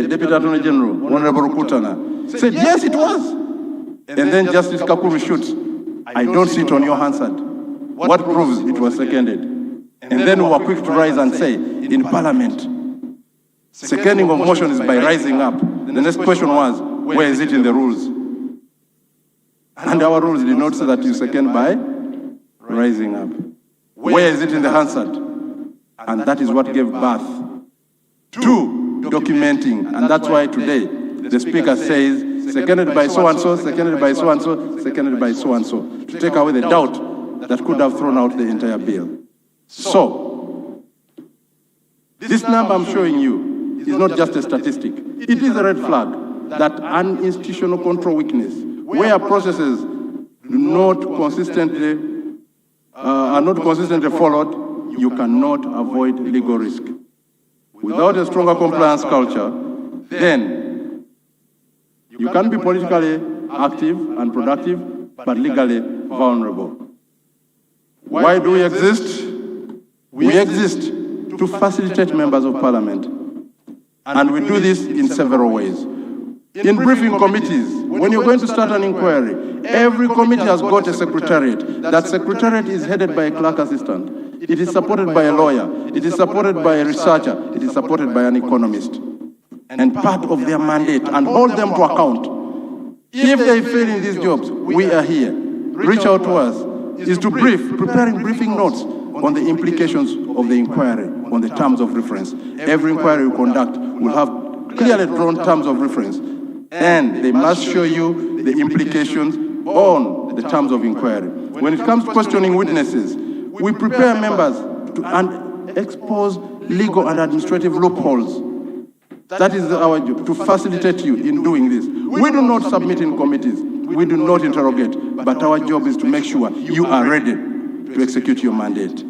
Deputy Attorney General, Honorable Rukutana, said, yes, it was. And then Justice Kakuru shoots. I don't see it on your Hansard. What proves it was seconded? And then we were quick to rise and say, in Parliament, seconding of motion is by rising up. The next question was, where is it in the rules? And our rules did not say that you second by rising up. Where is it in the Hansard? And that is what gave birth to documenting. And that's why today the Speaker says, seconded by so-and-so, seconded by so-and-so, seconded by so-and-so, to take away the doubt that could have thrown out the entire bill. So, this number I'm showing you is not just a statistic. It is a red flag that an institutional control weakness, where processes are not consistently followed, you cannot avoid legal risk. Without a stronger compliance culture, then you can be politically active and productive, but legally vulnerable. Why do we exist? We exist to facilitate members of Parliament. And we do this in several ways. In briefing committees, when you're going to start an inquiry, every committee has got a secretariat. That secretariat is headed by a clerk assistant. It is supported by a lawyer. It is supported by a researcher. It is supported by an economist. And part of their mandate, and hold them to account. If they fail in these jobs, we are here. Reach out to us. Is to brief, preparing briefing notes on the implications of the inquiry, on the terms of reference. Every inquiry we conduct will have clearly drawn terms of reference, and they must show you the implications on the terms of inquiry. When it comes to questioning witnesses, we prepare members to expose legal and administrative loopholes. That is our job, to facilitate you in doing this. We do not submit in committees. We do not interrogate, but our job is to make sure you are ready to execute your mandate.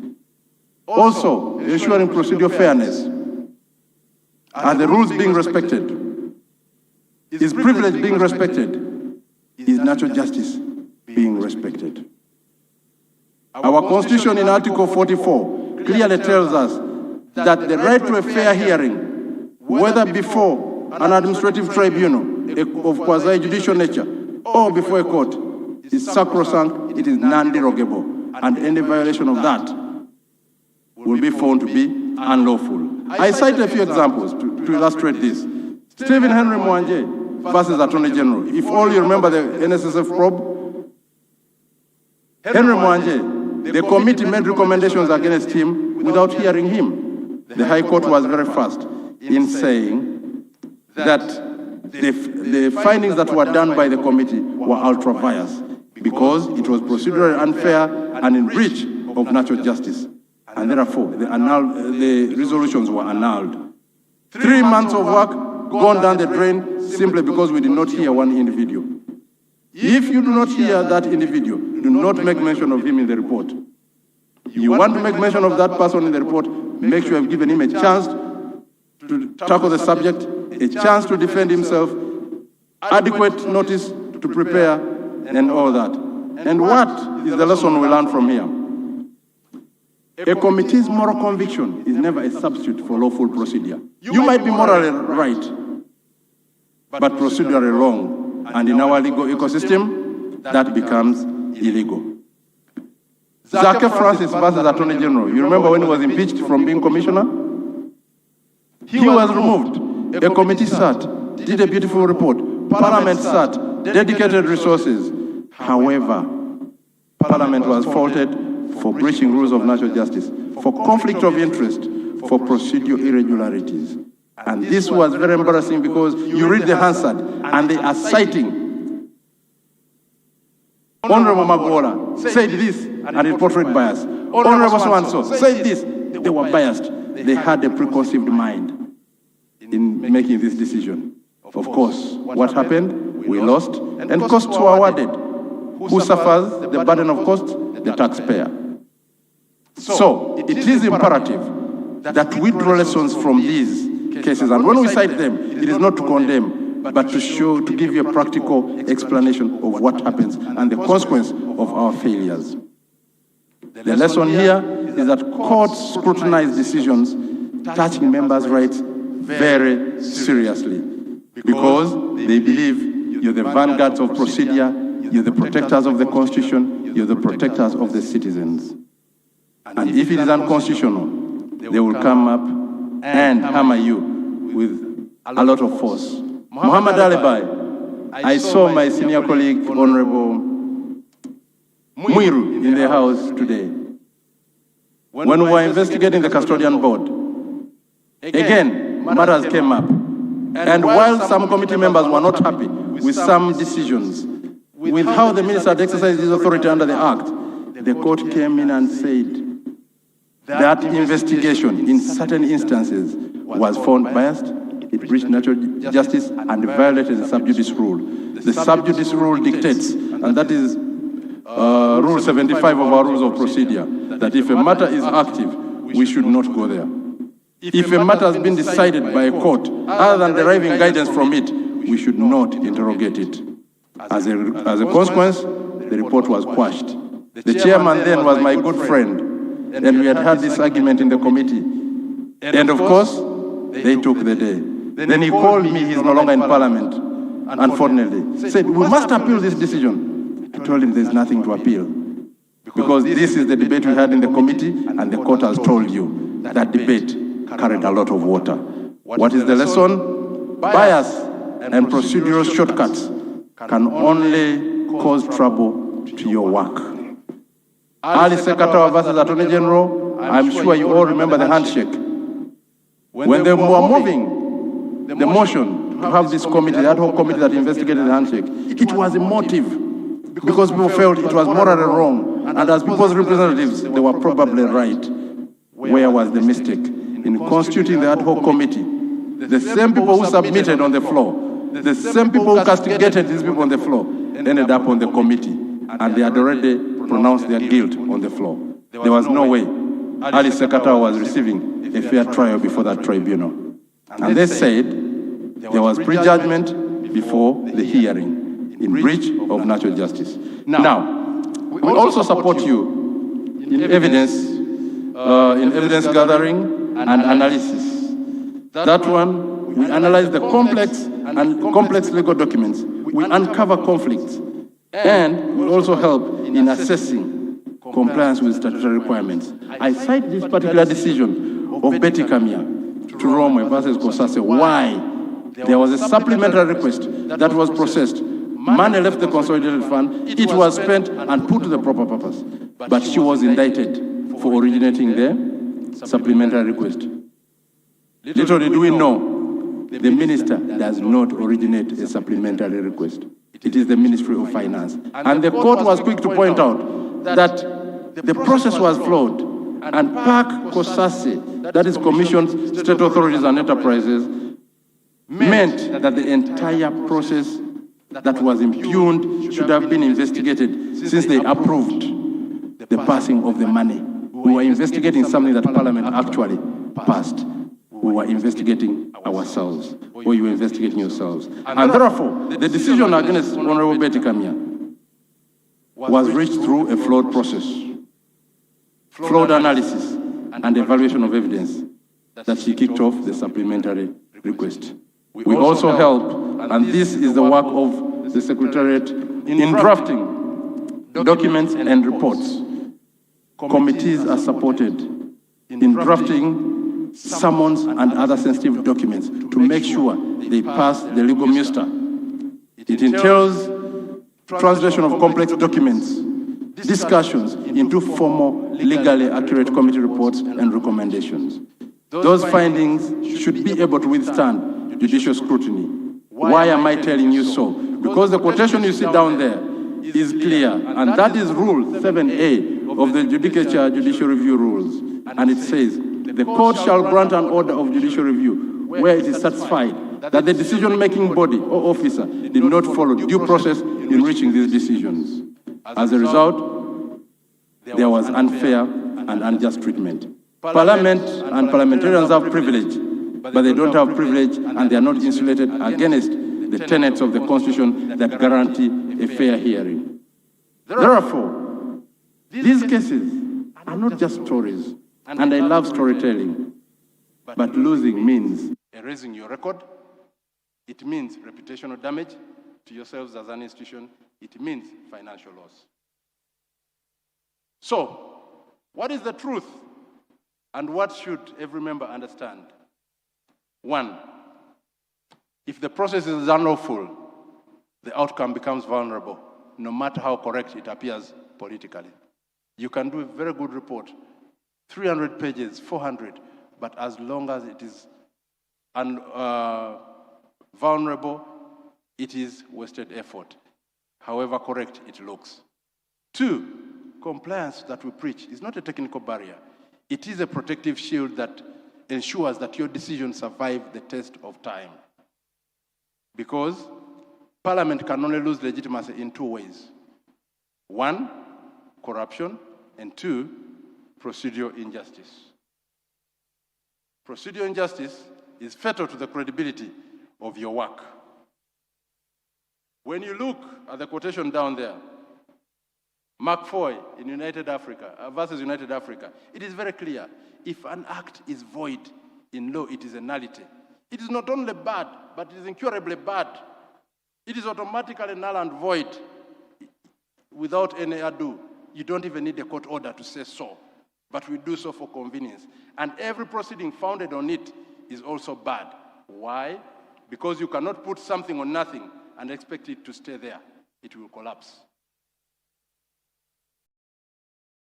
Also, ensuring procedural fairness. Are the rules being respected? Is privilege being respected? Is natural justice being respected? Our Constitution in Article 44 clearly tells us that the right to a fair hearing, whether before an administrative tribunal of quasi-judicial nature or before a court, is sacrosanct, it is non-derogable, and any violation of that will be found to be unlawful. I cite a few examples to illustrate this. Stephen Henry Mwanje versus Attorney General. If all you remember the NSSF probe, Henry Mwanje, the committee made recommendations against him without hearing him. The High Court was very fast in saying that the findings that were done by the committee were ultra-vires because it was procedurally unfair and in breach of natural justice. And therefore, the resolutions were annulled. 3 months of work gone down the drain simply because we did not hear one individual. If you do not hear that individual, do not make mention of him in the report. You want to make mention of that person in the report, make sure you have given him a chance to tackle the subject, a chance to defend himself, adequate notice to prepare, and all that. And what is the lesson we learn from here? A committee's moral conviction is never a substitute for lawful procedure. You might be morally right, but procedurally wrong. And in our legal ecosystem, that becomes illegal. Zake Francis versus Attorney General. You remember when he was impeached from being commissioner? He was removed. A committee sat, did a beautiful report. Parliament sat, dedicated resources. However, Parliament was faulted for breaching rules of natural justice, for conflict of interest, for procedural irregularities. And this was very embarrassing because you read the Hansard and they are citing Honorable Magola said this and it portrayed bias. Honorable so-and-so said this, they were biased. They had a preconceived mind in making this decision. Of course, what happened? We lost and costs were awarded. Who suffers the burden of costs? The taxpayer. So, it is imperative that we draw lessons from these cases. And when we cite them, it is not to condemn, but to show, to give you a practical explanation of what happens and the consequence of our failures. The lesson here is that courts scrutinize decisions touching members' rights very seriously, because they believe you're the vanguards of procedure, you're the protectors of the Constitution, you're the protectors of the citizens. And if it is unconstitutional, they will come up and hammer you with a lot of force. Muhammad Alibai, I saw my senior colleague, Honorable Muiru, in the House today. When we were investigating the custodian board, again, matters came up. And while some committee members were not happy with some decisions, with how the minister had exercised his authority under the Act, the court came in and said that investigation in certain instances was found biased, it breached natural justice, and violated the sub judice rule. The sub judice rule dictates, and that is Rule 75 of our Rules of Procedure, that if a matter is active, we should not go there. If a matter has been decided by a court, other than deriving guidance from it, we should not interrogate it. As a consequence, the report was quashed. The chairman then was my good friend, and we had this argument in the committee. And of course, they took the day. Then he called me, he's no longer in Parliament, unfortunately. Said, we must appeal this decision. I told him there's nothing to appeal, because this is the debate we had in the committee, and the court has told you that debate carried a lot of water. What is the lesson? Bias and procedural shortcuts can only cause trouble to your work. Ali Sekatawa versus Attorney General, I'm sure you all remember the handshake. When they were moving the motion to have this committee, the ad hoc committee that investigated the handshake, it was emotive, because people felt it was morally wrong. And as people's representatives, they were probably right. Where was the mistake? In constituting the ad hoc committee, the same people who submitted on the floor, the same people who castigated these people on the floor, ended up on the committee, and they had already pronounced their guilt on the floor. There was no way Ali Sekatawa was receiving a fair trial before that tribunal. And they said there was prejudgment before the hearing in breach of natural justice. Now, we also support you in evidence gathering and analysis. That one, we analyze the complex legal documents. We uncover conflicts, and we also help in assessing compliance with statutory requirements. I cite this particular decision of Betty Kamia to Rome versus Kosase. Why? There was a supplementary request that was processed. Money left the consolidated fund. It was spent and put to the proper purpose. But she was indicted for originating the supplementary request. Little did we know, the minister does not originate a supplementary request. It is the Ministry of Finance. And the court was quick to point out that the process was flawed, and PAC Kosase, that is Commissioned State Authorities and Enterprises, meant that the entire process that was impugned should have been investigated, since they approved the passing of the money. We were investigating something that Parliament actually passed. We were investigating ourselves, or you were investigating yourselves. And therefore, the decision against Honorable Betty Kamia was reached through a flawed process, flawed analysis, and evaluation of evidence that she kicked off the supplementary request. We also help, and this is the work of the Secretariat, in drafting documents and reports. Committees are supported in drafting summons and other sensitive documents to make sure they pass the legal muster. It entails translation of complex documents, discussions into formal, legally accurate committee reports and recommendations. Those findings should be able to withstand judicial scrutiny. Why am I telling you so? Because the quotation you see down there is clear, and that is Rule 7A of the Judicature Judicial Review Rules. And it says, the court shall grant an order of judicial review where it is satisfied that the decision-making body or officer did not follow due process in reaching these decisions. As a result, there was unfair and unjust treatment. Parliament and parliamentarians have privilege, but they don't have privilege, and they are not insulated against the tenets of the Constitution that guarantee a fair hearing. Therefore, these cases are not just stories, and I love storytelling, but losing means erasing your record. It means reputational damage to yourselves as an institution. It means financial loss. So, what is the truth? And what should every member understand? One, if the process is unlawful, the outcome becomes vulnerable, no matter how correct it appears politically. You can do a very good report, 300 pages, 400, but as long as it is vulnerable, it is wasted effort, however correct it looks. Two, compliance that we preach is not a technical barrier. It is a protective shield that ensures that your decisions survive the test of time. Because Parliament can only lose legitimacy in two ways. One, corruption, and two, procedural injustice. Procedural injustice is fatal to the credibility of your work. When you look at the quotation down there, McFoy in United Africa versus United Africa, it is very clear. If an act is void in law, it is a nullity. It is not only bad, but it is incurably bad. It is automatically null and void without any ado. You don't even need a court order to say so, but we do so for convenience. And every proceeding founded on it is also bad. Why? Because you cannot put something on nothing and expect it to stay there. It will collapse.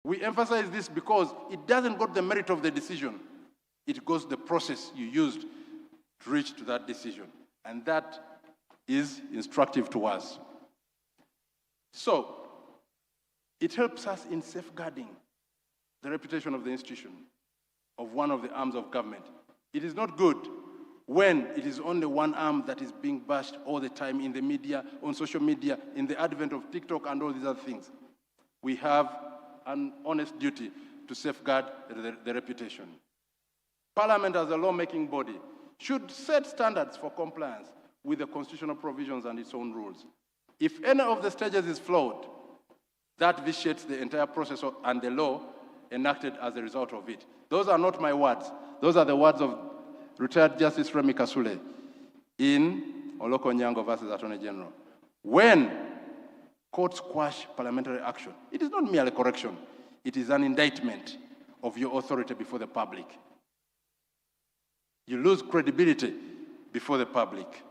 We emphasize this because it doesn't go to the merit of the decision. It goes to the process you used to reach to that decision. And that is instructive to us. So, it helps us in safeguarding the reputation of the institution, of one of the arms of government. It is not good when it is only one arm that is being bashed all the time in the media, on social media, in the advent of TikTok and all these other things. We have an honest duty to safeguard the reputation. Parliament, as a lawmaking body, should set standards for compliance with the constitutional provisions and its own rules. If any of the stages is flawed, that vitiates the entire process and the law enacted as a result of it. Those are not my words. Those are the words of retired Justice Remi Kasule in Oloko Nyango versus Attorney General. When courts quash parliamentary action, it is not merely correction. It is an indictment of your authority before the public. You lose credibility before the public.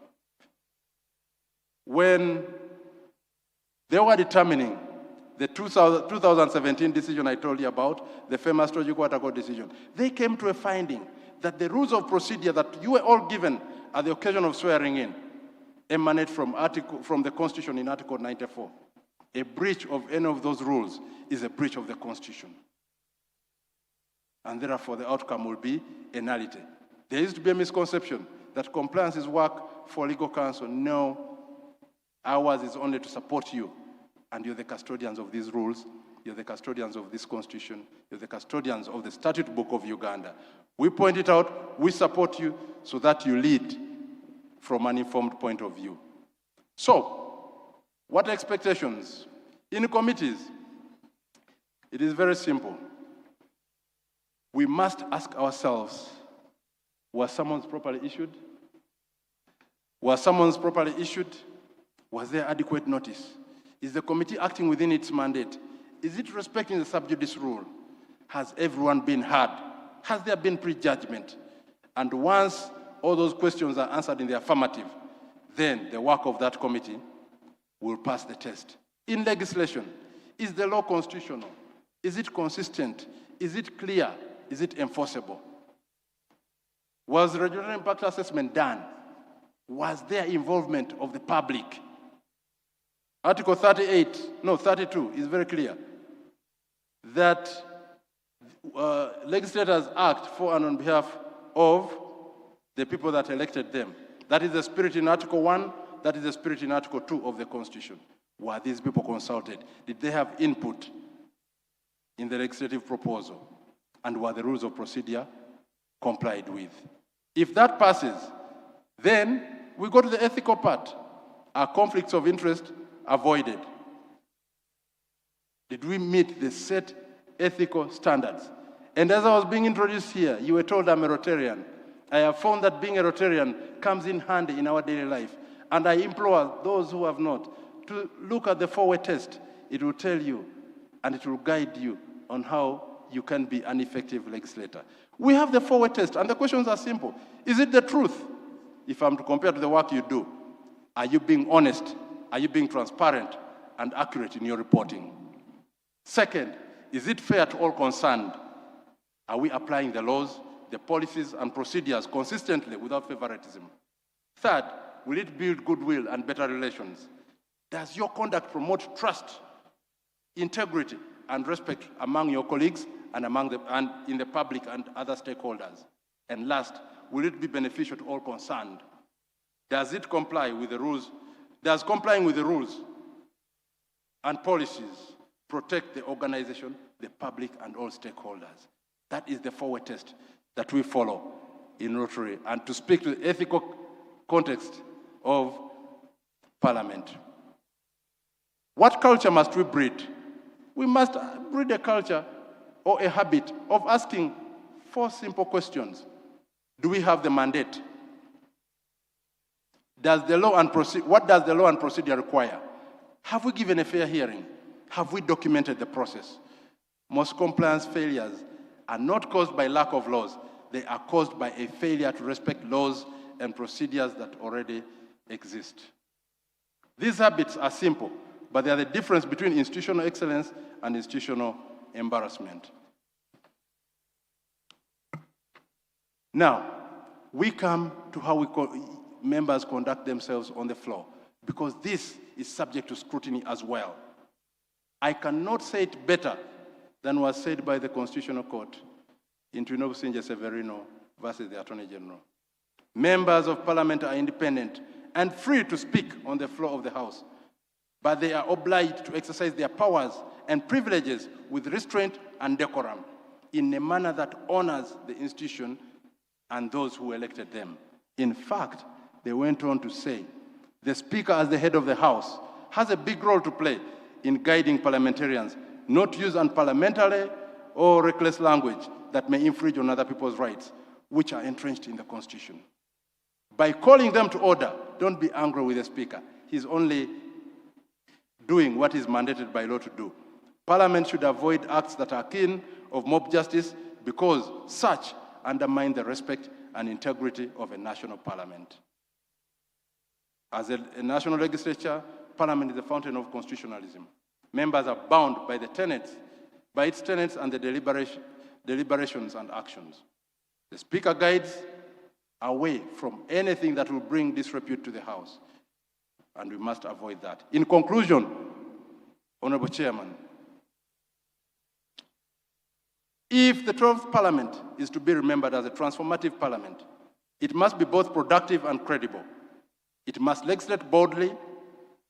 When they were determining the 2017 decision I told you about, the famous Toji Kwatako decision, they came to a finding that the rules of procedure that you were all given at the occasion of swearing in emanate from the Constitution in Article 94. A breach of any of those rules is a breach of the Constitution. And therefore, the outcome will be a nullity. There used to be a misconception that compliance is work for legal counsel. No, ours is only to support you. And you're the custodians of these rules. You're the custodians of this Constitution. You're the custodians of the Statute Book of Uganda. We point it out, we support you so that you lead from an informed point of view. So, what expectations? In committees, it is very simple. We must ask ourselves, was summons properly issued? Was summons properly issued? Was there adequate notice? Is the committee acting within its mandate? Is it respecting the sub judice rule? Has everyone been heard? Has there been prejudgment? And once all those questions are answered in the affirmative, then the work of that committee will pass the test. In legislation, is the law constitutional? Is it consistent? Is it clear? Is it enforceable? Was the regulatory impact assessment done? Was there involvement of the public? Article 32 is very clear that legislators act for and on behalf of the people that elected them. That is the spirit in Article 1, that is the spirit in Article 2 of the Constitution. Were these people consulted? Did they have input in the legislative proposal? And were the rules of procedure complied with? If that passes, then we go to the ethical part. Are conflicts of interest avoided? Did we meet the set ethical standards? And as I was being introduced here, you were told I'm a Rotarian. I have found that being a Rotarian comes in handy in our daily life. And I implore those who have not to look at the four-way test. It will tell you and it will guide you on how you can be an effective legislator. We have the four-way test, and the questions are simple. Is it the truth? If I'm to compare to the work you do, are you being honest? Are you being transparent and accurate in your reporting? Second, is it fair to all concerned? Are we applying the laws, the policies, and procedures consistently without favoritism? Third, will it build goodwill and better relations? Does your conduct promote trust, integrity, and respect among your colleagues and in the public and other stakeholders? And last, will it be beneficial to all concerned? Does it comply with the rules? Does complying with the rules and policies protect the organization, the public, and all stakeholders? That is the four-way test that we follow in Rotary, and to speak to the ethical context of Parliament. What culture must we breed? We must breed a culture or a habit of asking 4 simple questions. Do we have the mandate? What does the law and procedure require? Have we given a fair hearing? Have we documented the process? Most compliance failures are not caused by lack of laws. They are caused by a failure to respect laws and procedures that already exist. These habits are simple, but they are the difference between institutional excellence and institutional embarrassment. Now, we come to how members conduct themselves on the floor, because this is subject to scrutiny as well. I cannot say it better than was said by the Constitutional Court in Twinobusinje Severino versus the Attorney General. Members of Parliament are independent and free to speak on the floor of the House, but they are obliged to exercise their powers and privileges with restraint and decorum in a manner that honors the institution and those who elected them. In fact, they went on to say, the Speaker, as the head of the House, has a big role to play in guiding parliamentarians not to use unparliamentary or reckless language that may infringe on other people's rights, which are entrenched in the Constitution. By calling them to order, don't be angry with the Speaker. He's only doing what is mandated by law to do. Parliament should avoid acts that are akin of mob justice, because such undermine the respect and integrity of a national parliament. As a national legislature, Parliament is the fountain of constitutionalism. Members are bound by its tenets and the deliberations and actions. The Speaker guides away from anything that will bring disrepute to the House, and we must avoid that. In conclusion, Honorable Chairman, if the 12th Parliament is to be remembered as a transformative Parliament, it must be both productive and credible. It must legislate boldly,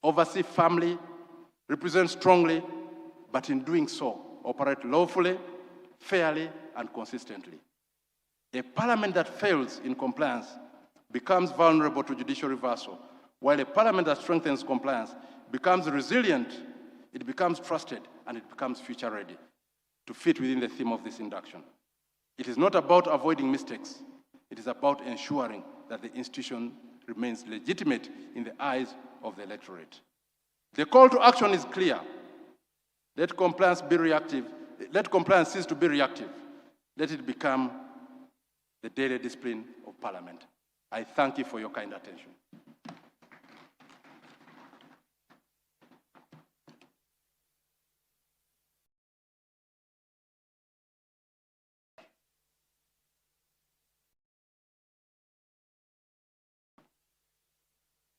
oversee firmly, represent strongly, but in doing so, operate lawfully, fairly, and consistently. A Parliament that fails in compliance becomes vulnerable to judicial reversal, while a Parliament that strengthens compliance becomes resilient, it becomes trusted, and it becomes future-ready, to fit within the theme of this induction. It is not about avoiding mistakes. It is about ensuring that the institution remains legitimate in the eyes of the electorate. The call to action is clear. Let compliance be reactive. Let compliance cease to be reactive. Let it become the daily discipline of Parliament. I thank you for your kind attention.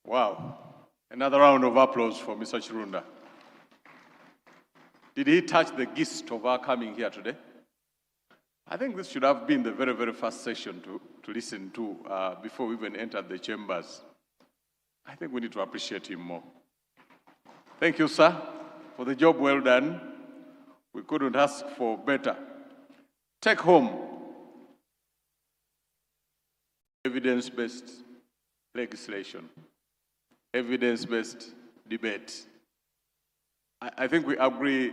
Wow. Another round of applause for Mr. Chirunda. Did he touch the gist of our coming here today? I think this should have been the very, very first session to listen to before we even entered the chambers. I think we need to appreciate him more. Thank you, sir, for the job well done. We couldn't ask for better. Take home evidence-based legislation, evidence-based debate. I think we agree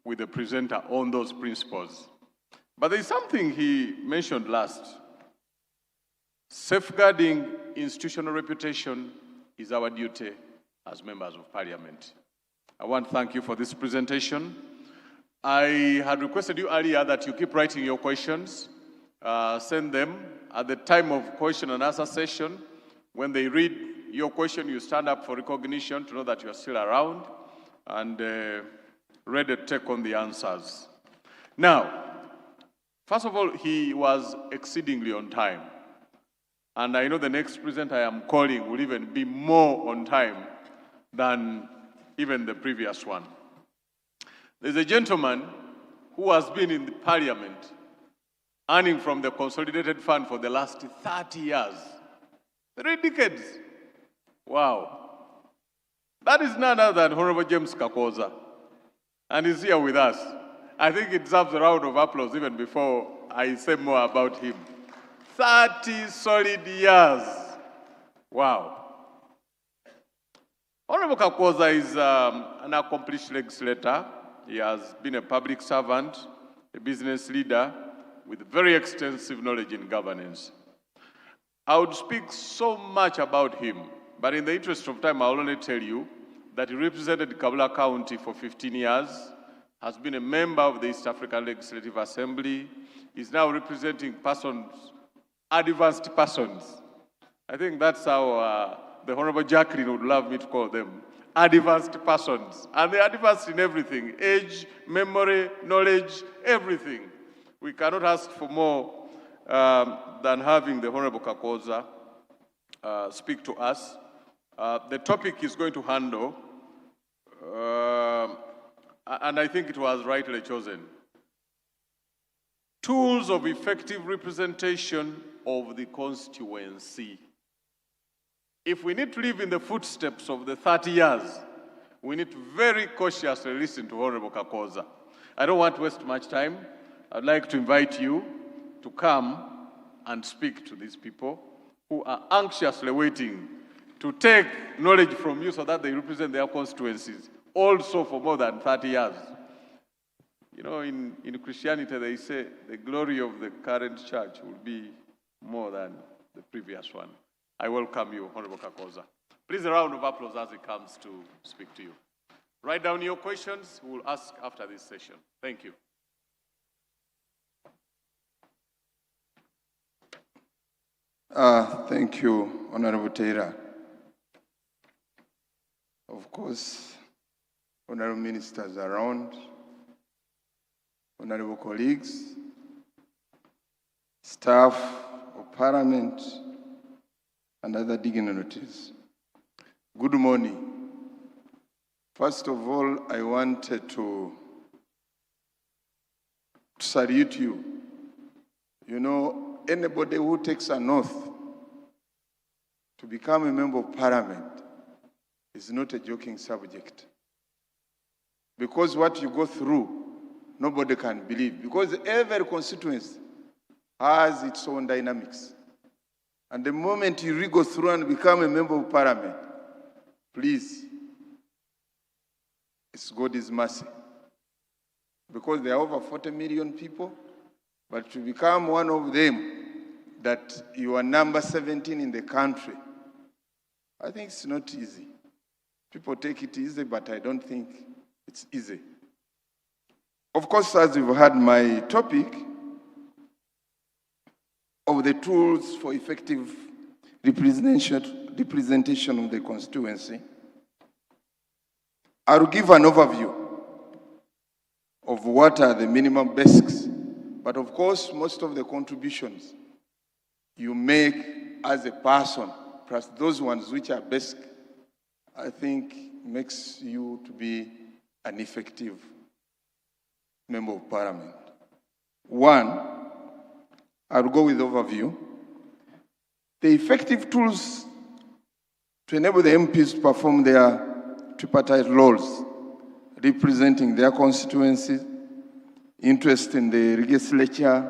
with the presenter on those principles. But there's something he mentioned last. Safeguarding institutional reputation is our duty as members of Parliament. I want to thank you for this presentation. I had requested you earlier that you keep writing your questions, send them at the time of question and answer session. When they read your question, you stand up for recognition to know that you are still around and ready to take on the answers. Now, first of all, he was exceedingly on time. And I know the next presenter I am calling will even be more on time than even the previous one. There's a gentleman who has been in the Parliament earning from the Consolidated Fund for the last 30 years. 3 decades. Wow. That is none other than Honorable James Kakoza. And he's here with us. I think it deserves a round of applause even before I say more about him. 30 solid years. Wow. Honorable Kakoza is an accomplished legislator. He has been a public servant, a business leader with very extensive knowledge in governance. I would speak so much about him, but in the interest of time, I'll only tell you that he represented Kabula County for 15 years, has been a member of the East African Legislative Assembly, is now representing persons, advanced persons. I think that's how the Honorable Jacqueline would love me to call them. Advanced persons. And they're advanced in everything. Age, memory, knowledge, everything. We cannot ask for more than having the Honorable Kakoza speak to us. The topic he's going to handle, and I think it was rightly chosen. Tools of effective representation of the constituency. If we need to live in the footsteps of the 30 years, we need to very cautiously listen to Honorable Kakoza. I don't want to waste much time. I'd like to invite you to come and speak to these people who are anxiously waiting to take knowledge from you so that they represent their constituencies, also for more than 30 years. You know, in Christianity, they say the glory of the current church will be more than the previous one. I welcome you, Honorable Kakoza. Please a round of applause as he comes to speak to you. Write down your questions. We will ask after this session. Thank you. Thank you, Honorable Taylor. Of course, Honorable Ministers around, Honorable colleagues, staff of Parliament, and other dignitaries. Good morning. First of all, I wanted to salute you. You know, anybody who takes an oath to become a member of Parliament is not a joking subject. Because what you go through, nobody can believe. Because every constituency has its own dynamics. And the moment you go through and become a member of Parliament, please, it's God's mercy. Because there are over 40 million people, but to become one of them, that you are number 17 in the country, I think it's not easy. People take it easy, but I don't think it's easy. Of course, as you've heard my topic, of the tools for effective representation of the constituency, I'll give an overview of what are the minimum basics. But of course, most of the contributions you make as a person, plus those ones which are basic, I think makes you to be an effective member of Parliament. One, I'll go with overview. The effective tools to enable the MPs to perform their tripartite roles, representing their constituencies, interest in the legislature,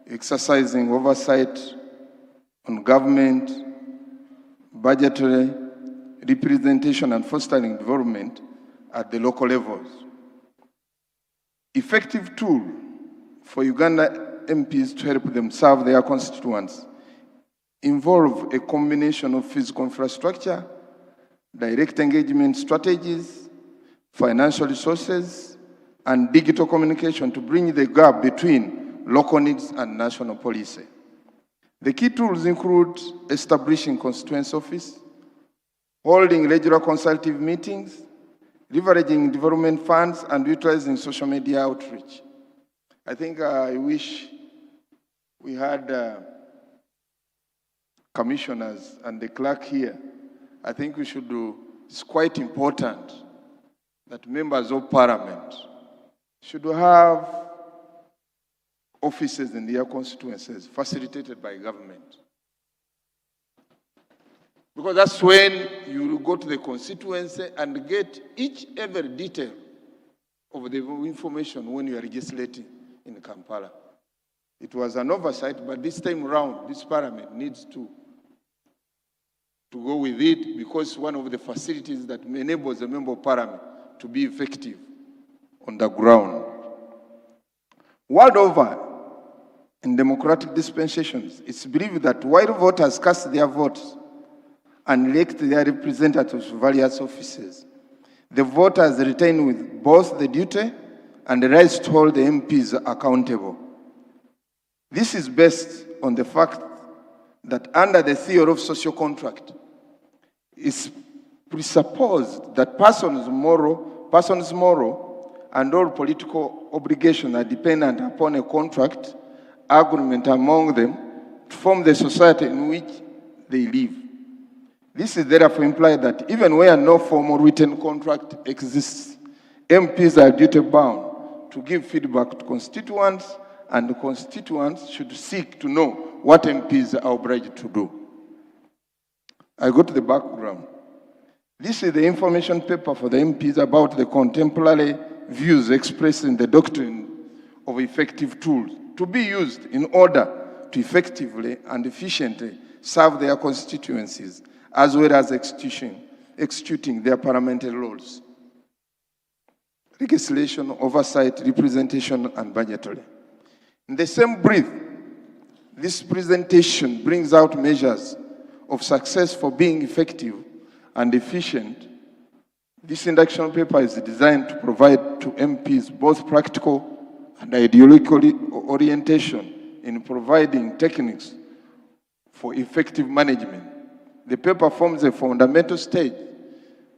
exercising oversight on government, budgetary representation, and fostering development at the local levels. Effective tool for Uganda MPs to help them serve their constituents involve a combination of physical infrastructure, direct engagement strategies, financial resources, and digital communication to bridge the gap between local needs and national policy. The key tools include establishing constituency office, holding regular consultative meetings, leveraging development funds, and utilizing social media outreach. I think I wish we had commissioners and the clerk here. I think we should do, it's quite important that members of parliament should have offices in their constituencies facilitated by government. Because that's when you go to the constituency and get every detail of the information when you are legislating in Kampala. It was an oversight, but this time around, this parliament needs to go with it, because one of the facilities that enables a member of parliament to be effective on the ground. World over, in democratic dispensations, it's believed that while voters cast their votes and elect their representatives to various offices, the voters retain with both the duty and the rights to hold the MPs accountable. This is based on the fact that under the theory of social contract, it's presupposed that persons' moral and all political obligations are dependent upon a contract agreement among them to form the society in which they live. This is therefore implied that even where no formal written contract exists, MPs are duty-bound to give feedback to constituents, and the constituents should seek to know what MPs are obliged to do. I go to the background. This is the information paper for the MPs about the contemporary views expressed in the doctrine of effective tools to be used in order to effectively and efficiently serve their constituencies, as well as executing their parliamentary roles. Legislation, oversight, representation, and budgetary. In the same breath, this presentation brings out measures of success for being effective and efficient. This induction paper is designed to provide to MPs both practical and ideological orientation in providing techniques for effective management. The paper forms a fundamental stage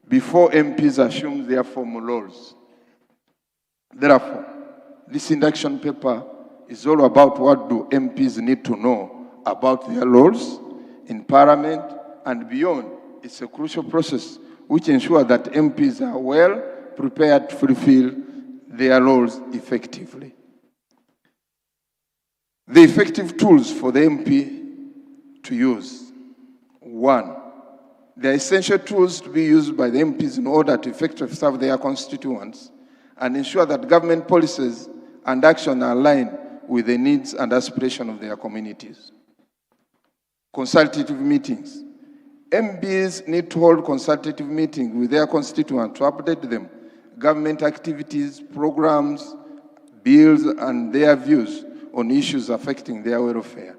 before MPs assume their formal roles. Therefore, this induction paper is all about what do MPs need to know about their roles in Parliament and beyond. It's a crucial process which ensures that MPs are well prepared to fulfill their roles effectively. The effective tools for the MP to use. 1, the essential tools to be used by the MPs in order to effectively serve their constituents and ensure that government policies and action are aligned with the needs and aspirations of their communities. Consultative meetings. MPs need to hold consultative meetings with their constituents to update them, government activities, programs, bills, and their views on issues affecting their welfare.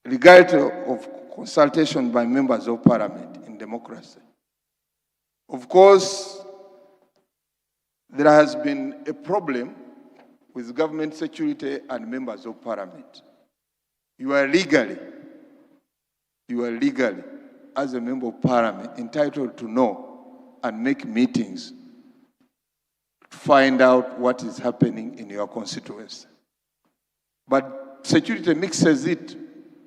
Regardless of consultation by members of parliament in democracy. Of course, there has been a problem with government security and members of parliament. You are legally, as a member of parliament, entitled to know and make meetings to find out what is happening in your constituency. But security mixes it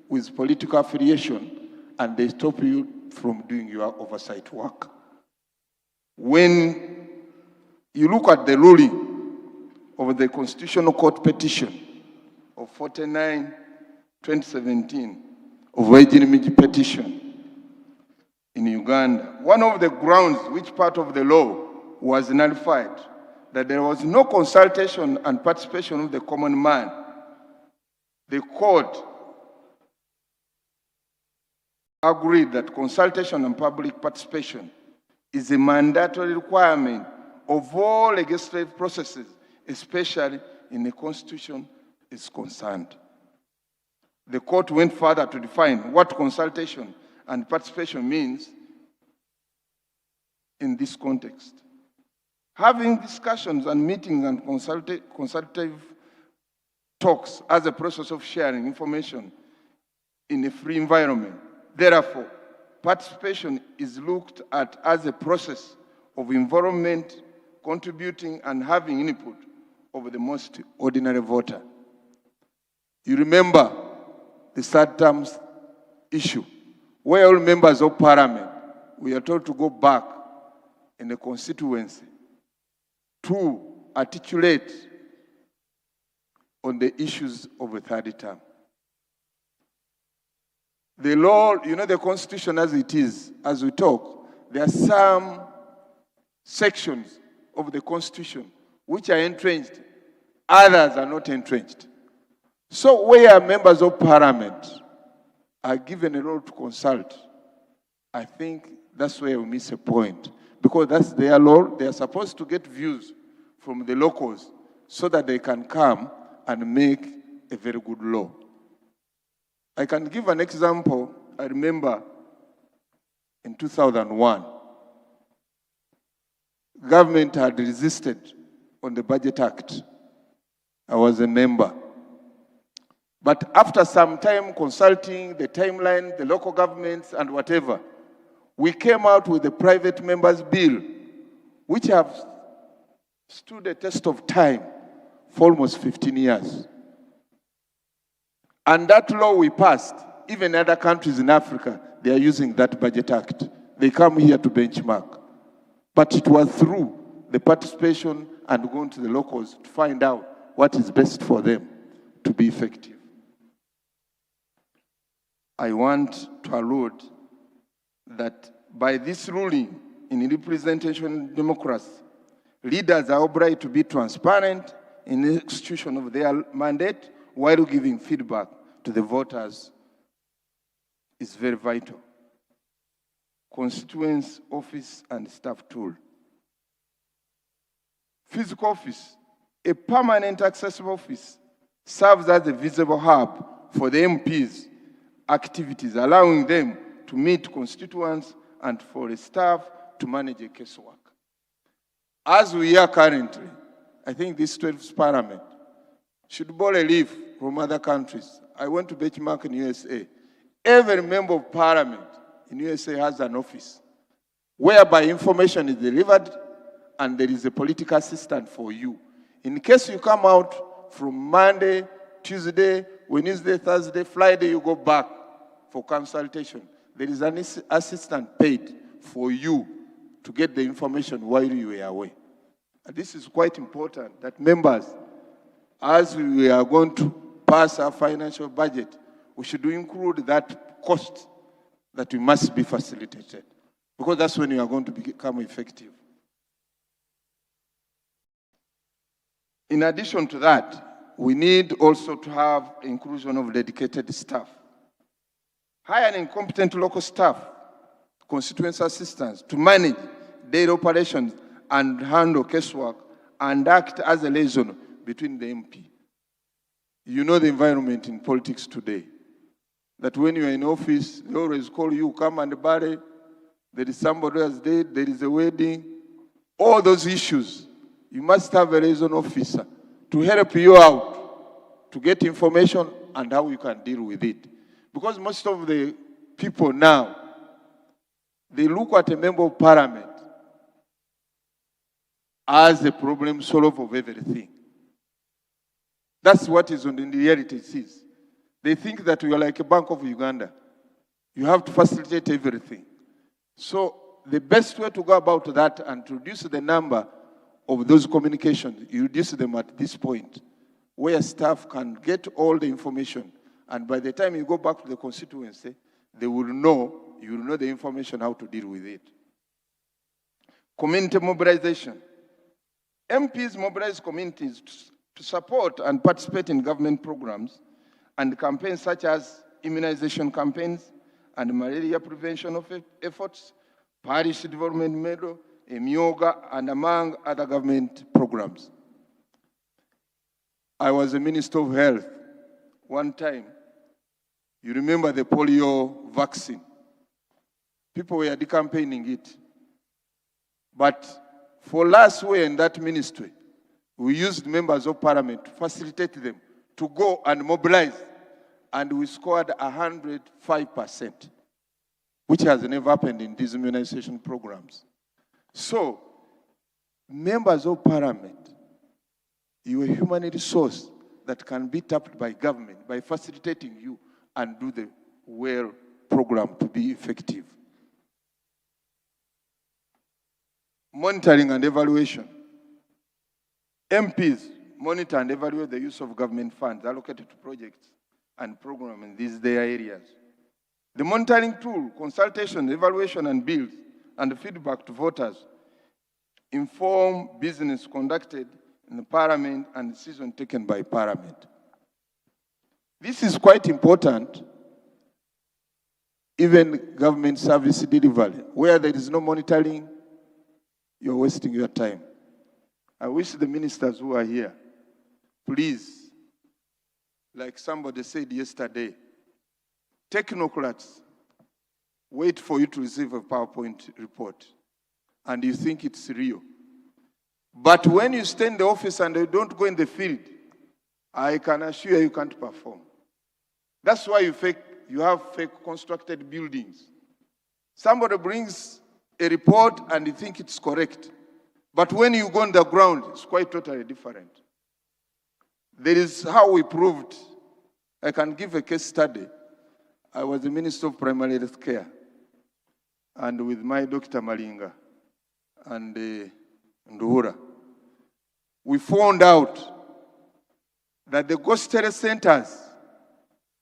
with political affiliation, and they stop you from doing your oversight work. When you look at the ruling of the Constitutional Court petition of 49/2017 of legitimate petition in Uganda, one of the grounds which part of the law was nullified, that there was no consultation and participation of the common man. The court agreed that consultation and public participation is a mandatory requirement of all legislative processes, especially in the Constitution is concerned. the court went further to define what consultation and participation means in this context. Having discussions and meetings and consultative talks as a process of sharing information in a free environment. Therefore, participation is looked at as a process of involvement, contributing and having input of the most ordinary voter. You remember the third terms issue, where all members of parliament, we are told to go back in the constituency to articulate on the issues of a third term. The law, you know, the Constitution as it is, as we talk, there are some sections of the Constitution which are entrenched, others are not entrenched. So where members of parliament are given a role to consult, I think that's where we miss a point. Because that's their law, they are supposed to get views from the locals so that they can come and make a very good law. I can give an example. I remember in 2001, government had resisted on the Budget Act. I was a member. But after some time consulting the timeline, the local governments and whatever, we came out with the private members bill, which have stood the test of time for almost 15 years. And that law we passed, even other countries in Africa, they are using that Budget Act. They come here to benchmark. But it was through the participation and going to the locals to find out what is best for them to be effective. I want to allude that by this ruling in representation democracy, leaders are obliged to be transparent in the execution of their mandate while giving feedback to the voters is very vital. Constituents, office, and staff tool. Physical office, a permanent accessible office, serves as a visible hub for the MPs' activities, allowing them to meet constituents and for the staff to manage a casework. As we are currently, I think this 12th parliament should borrow a leaf from other countries. I went to benchmark in USA. Every member of parliament in USA has an office whereby information is delivered and there is a political assistant for you. In case you come out from Monday, Tuesday, Wednesday, Thursday, Friday, you go back for consultation. There is an assistant paid for you to get the information while you are away. And this is quite important that members, as we are going to pass our financial budget, we should include that cost that we must be facilitated, because that's when you are going to become effective. In addition to that, we need also to have inclusion of dedicated staff. Hiring competent local staff, constituency assistants to manage daily operations and handle casework and act as a liaison between the MP. You know the environment in politics today, that when you are in office, they always call you, come and bury, there is somebody who has died, there is a wedding, all those issues. You must have a liaison officer to help you out, to get information and how you can deal with it. Because most of the people now, they look at a member of parliament as a problem solver of everything. That's what is on the reality is. They think that we are like a Bank of Uganda. You have to facilitate everything. So the best way to go about that and to reduce the number of those communications, you reduce them at this point, where staff can get all the information. And by the time you go back to the constituency, they will know, you will know the information how to deal with it. Community mobilization. MPs mobilize communities to support and participate in government programs and campaigns such as immunization campaigns and malaria prevention efforts, parish development medal, Emyoga, and among other government programs. I was a Minister of Health one time. You remember the polio vaccine. People were decampaigning it. But for us, we in that ministry, we used members of parliament to facilitate them to go and mobilize. And we scored 105%, which has never happened in these immunization programs. So, members of parliament, you are a human resource that can be tapped by government by facilitating you and do the well program to be effective. Monitoring and evaluation. MPs monitor and evaluate the use of government funds allocated to projects and programs in these their areas. The monitoring tool, consultation, evaluation, and bills, and feedback to voters inform business conducted in the parliament and decisions taken by parliament. This is quite important, even government service delivery. Where there is no monitoring, you're wasting your time. I wish the ministers who are here, please, like somebody said yesterday, technocrats wait for you to receive a PowerPoint report and you think it's real. But when you stay in the office and you don't go in the field, I can assure you can't perform. That's why you have fake constructed buildings. Somebody brings a report and you think it's correct. But when you go on the ground, it's quite totally different. There is how we proved. I can give a case study. I was the Minister of Primary Health Care, and with my Dr. Malinga and Nduhura, we found out that the ghost health centers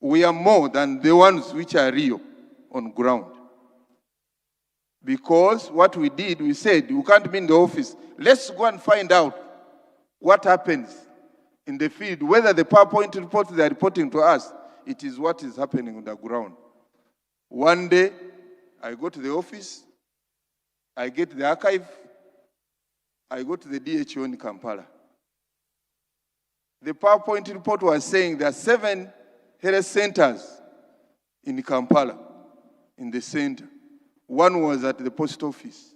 were more than the ones which are real on ground. Because what we did, we said, we can't be in the office. Let's go and find out what happens in the field, whether the PowerPoint report they are reporting to us, it is what is happening on the ground. One day, I go to the office, I get the archive, I go to the DHO in Kampala. The PowerPoint report was saying there are 7 health centers in Kampala, in the center. One was at the post office.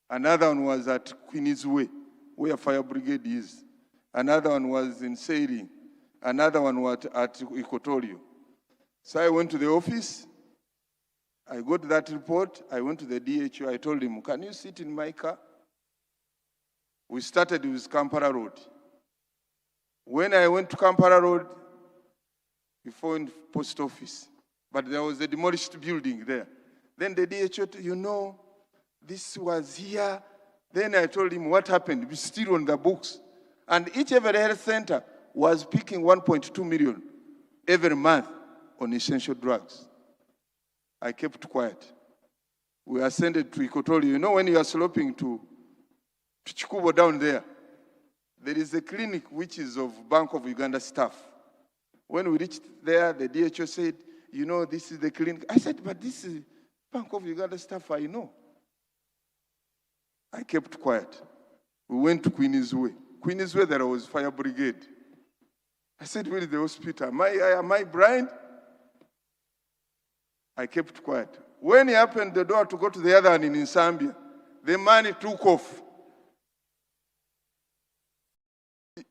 Another one was at Queen's Way, where fire brigade is. Another one was in Sailing. Another one was at Equatorio. So I went to the office. I got that report. I went to the DHO. I told him, can you sit in my car? We started with Kampala Road. When I went to Kampala Road, we found post office. But there was a demolished building there. Then the DHO, this was here. Then I told him what happened. We're still on the books. And every health center was picking 1.2 million every month on essential drugs. I kept quiet. We ascended to Equatorio. When you are sloping to Chikubo down there, there is a clinic which is of Bank of Uganda staff. When we reached there, the DHO said, this is the clinic. I said, but this is Bank of Uganda staff, I know. I kept quiet. We went to Queen's Way. Queen's Way, there was fire brigade. I said, where is the hospital? Am I blind? I kept quiet. When he opened the door to go to the other one in Zambia, the man took off.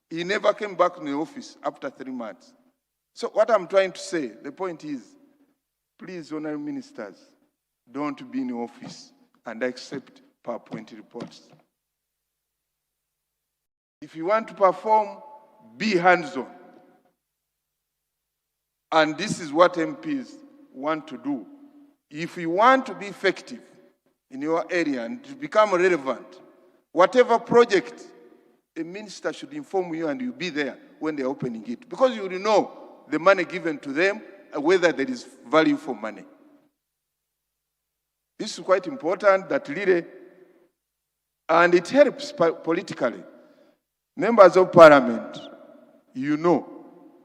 He never came back to the office after 3 months. So what I'm trying to say, the point is, please, honorary ministers, don't be in the office and accept PowerPoint reports. If you want to perform, be hands-on. And this is what MPs want to do. If you want to be effective in your area and to become relevant, whatever project, a minister should inform you and you'll be there when they're opening it. Because you will know the money given to them and whether there is value for money. This is quite important that really, and it helps politically. Members of parliament, you know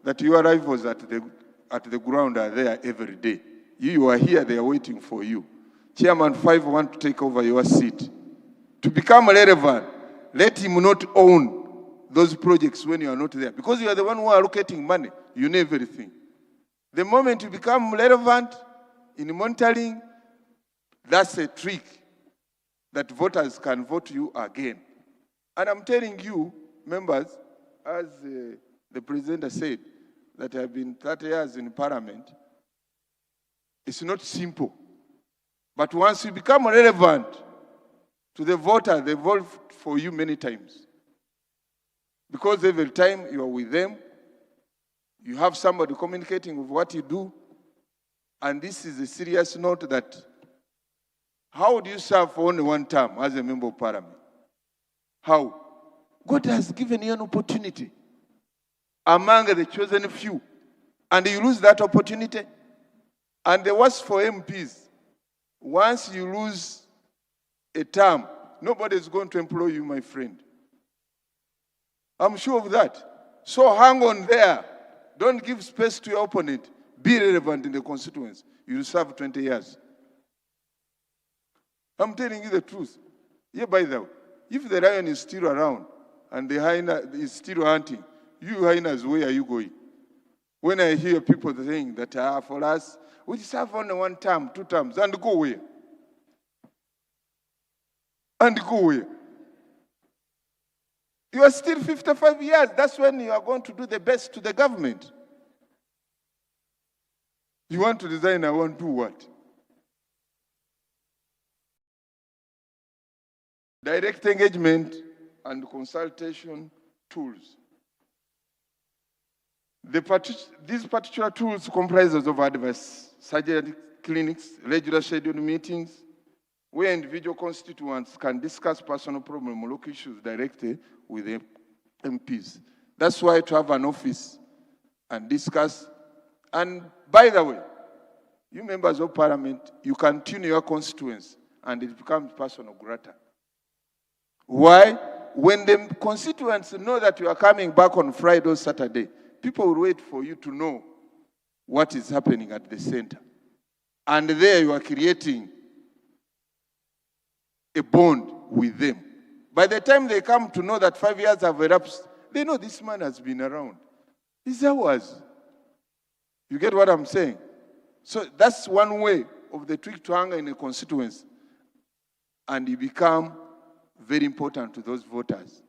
that your rivals at the ground are there every day. You are here, they are waiting for you. Chairman 5 want to take over your seat. To become relevant, let him not own those projects when you are not there. Because you are the one who are allocating money. You know everything. The moment you become relevant in monitoring, that's a trick that voters can vote you again. And I'm telling you, members, as the President has said, that have been 30 years in Parliament, it's not simple. But once you become relevant to the voter, they vote for you many times. Because every time you are with them, you have somebody communicating with what you do. And this is a serious note that how do you serve for only one term as a member of Parliament? How? God has given you an opportunity among the chosen few. And you lose that opportunity. And the worst for MPs, once you lose a term, nobody is going to employ you, my friend. I'm sure of that. So hang on there. Don't give space to your opponent. Be relevant in the constituency. You'll serve 20 years. I'm telling you the truth. Yeah, by the way, if the lion is still around and the hyena is still hunting, you hyenas, where are you going? When I hear people saying that for us, we serve only one term, 2 terms, and go where? And go where? You are still 55 years. That's when you are going to do the best to the government. You want to design, I want to do what? Direct engagement and consultation tools. These particular tools comprises of advice, surgery clinics, regular scheduled meetings, where individual constituents can discuss personal problem or local issues directly with the MPs. That's why to have an office and discuss. And by the way, you members of Parliament, you can tune your constituents and it becomes personal grata. Why? When the constituents know that you are coming back on Friday or Saturday, people will wait for you to know what is happening at the center. And there you are creating a bond with them. By the time they come to know that 5 years have elapsed, they know this man has been around. He's ours. You get what I'm saying? So that's one way of the trick to anger in a constituency. And you become very important to those voters.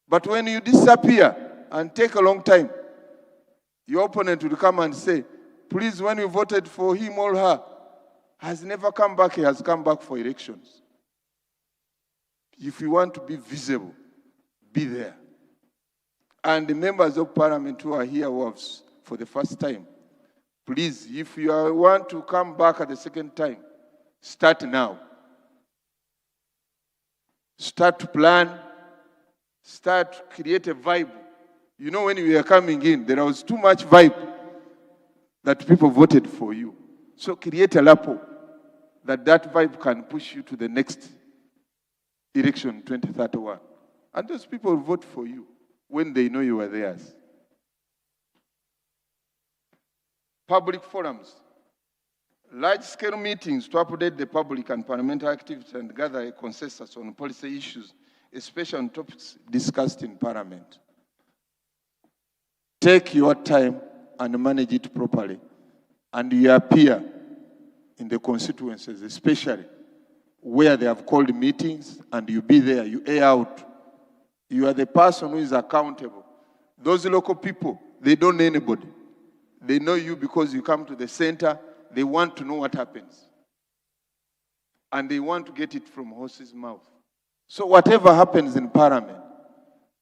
But when you disappear and take a long time, your opponent will come and say, please, when you voted for him or her, has never come back, he has come back for elections. If you want to be visible, be there. And the members of Parliament who are here for the first time, please, if you want to come back at the second time, start now. Start to plan, start to create a vibe. You know, when you were coming in, there was too much vibe that people voted for you. So create a rapport that vibe can push you to the next election 2031. And those people will vote for you when they know you are theirs. Public forums. Large-scale meetings to update the public and parliamentary activities and gather a consensus on policy issues, especially on topics discussed in Parliament. Take your time and manage it properly. And you appear in the constituencies, especially where they have called meetings, and you be there, you air out. You are the person who is accountable. Those local people, they don't know anybody. They know you because you come to the center. They want to know what happens. And they want to get it from horse's mouth. So whatever happens in Parliament,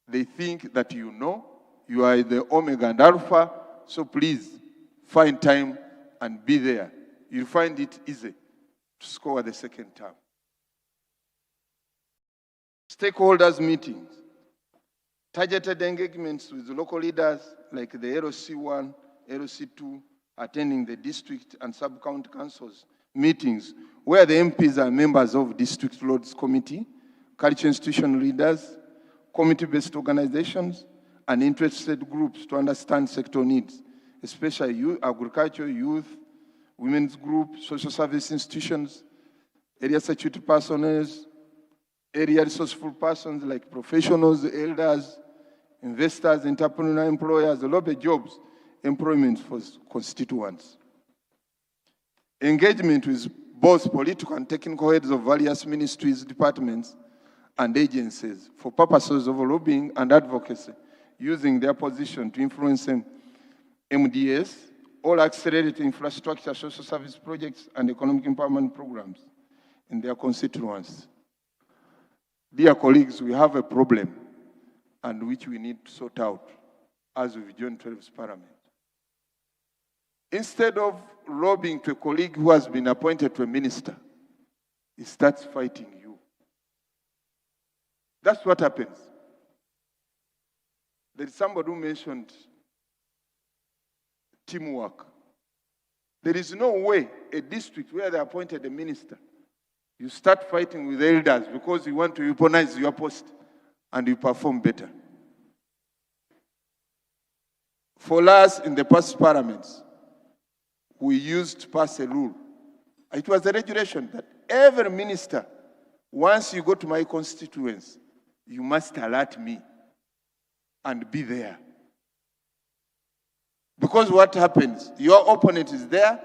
they think that you know, you are the Omega and Alpha, so please find time and be there. You'll find it easy to score the second term. Stakeholders meetings. Targeted engagements with local leaders like the LC1, LC2, attending the district and sub-county councils meetings where the MPs are members of District Lords Committee, culture institution leaders, community-based organizations, and interested groups to understand sector needs, especially youth, agriculture, youth, women's groups, social service institutions, area security personnel, area resourceful persons like professionals, elders, investors, entrepreneurs, employers, lobby jobs, employment for constituents. Engagement with both political and technical heads of various ministries, departments, and agencies for purposes of lobbying and advocacy, using their position to influence MDS, or accelerate infrastructure, social service projects, and economic empowerment programs in their constituents. Dear colleagues, we have a problem and which we need to sort out as we've joined 12th Parliament. Instead of lobbying to a colleague who has been appointed to a minister, he starts fighting you. That's what happens. There is somebody who mentioned teamwork. There is no way a district where they appointed a minister, you start fighting with elders because you want to weaponize your post and you perform better. For us in the past parliaments, we used to pass a rule. It was a regulation that every minister, once you go to my constituents, you must alert me and be there. Because what happens, your opponent is there,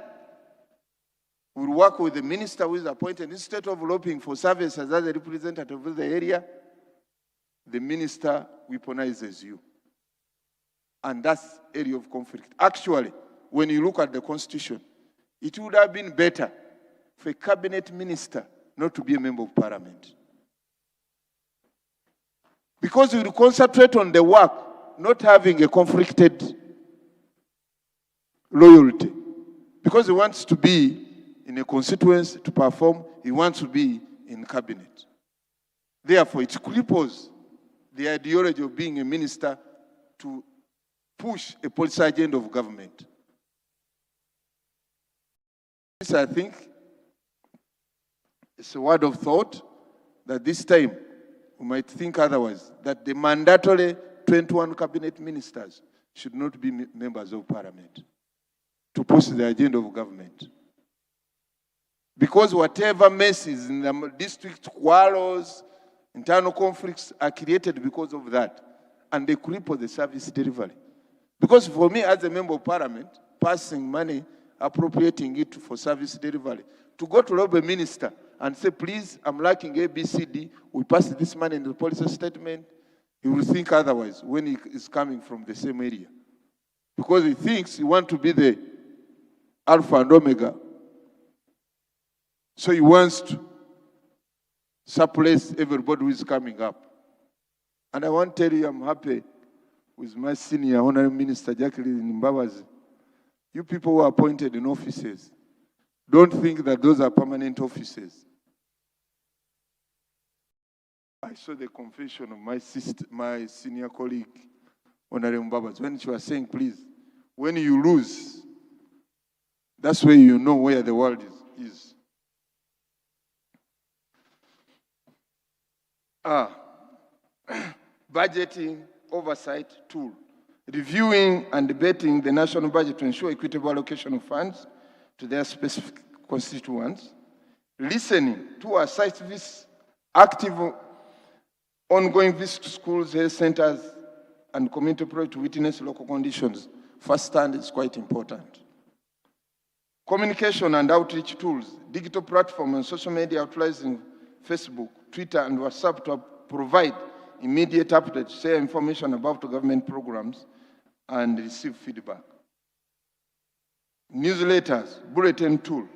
will work with the minister who is appointed. Instead of lobbying for services as a representative of the area, the minister weaponizes you. And that's area of conflict. Actually, when you look at the Constitution, it would have been better for a cabinet minister not to be a member of parliament. Because he will concentrate on the work, not having a conflicted loyalty. Because he wants to be in a constituency to perform, he wants to be in cabinet. Therefore, it cripples the ideology of being a minister to push a policy agenda of government. This, I think, is a word of thought that this time we might think otherwise, that the mandatory 21 cabinet ministers should not be members of parliament to push the agenda of government. Because whatever messes in the district, quarrels, internal conflicts are created because of that. And they cripple the service delivery. Because for me, as a member of parliament, passing money, appropriating it for service delivery, to go to lobby minister and say, please, I'm lacking A, B, C, D, we pass this money in the policy statement, he will think otherwise when he is coming from the same area. Because he thinks he wants to be the Alpha and Omega. So he wants to suppress everybody who is coming up. And I want to tell you, I'm happy with my senior Honorable Minister Jacqueline Mbabazi. You people who are appointed in offices, don't think that those are permanent offices. I saw the confession of my sister, my senior colleague, Honorable Mbabazi, when she was saying, please, when you lose, that's where you know where the world is. Budgeting oversight tool. Reviewing and debating the national budget to ensure equitable allocation of funds to their specific constituents. Listening to our site visits, active ongoing visits to schools, health centers, and community projects to witness local conditions firsthand is quite important. Communication and outreach tools, digital platform and social media utilizing Facebook, Twitter, and WhatsApp to provide immediate updates, share information about government programs, and receive feedback. Newsletters, bulletin tool.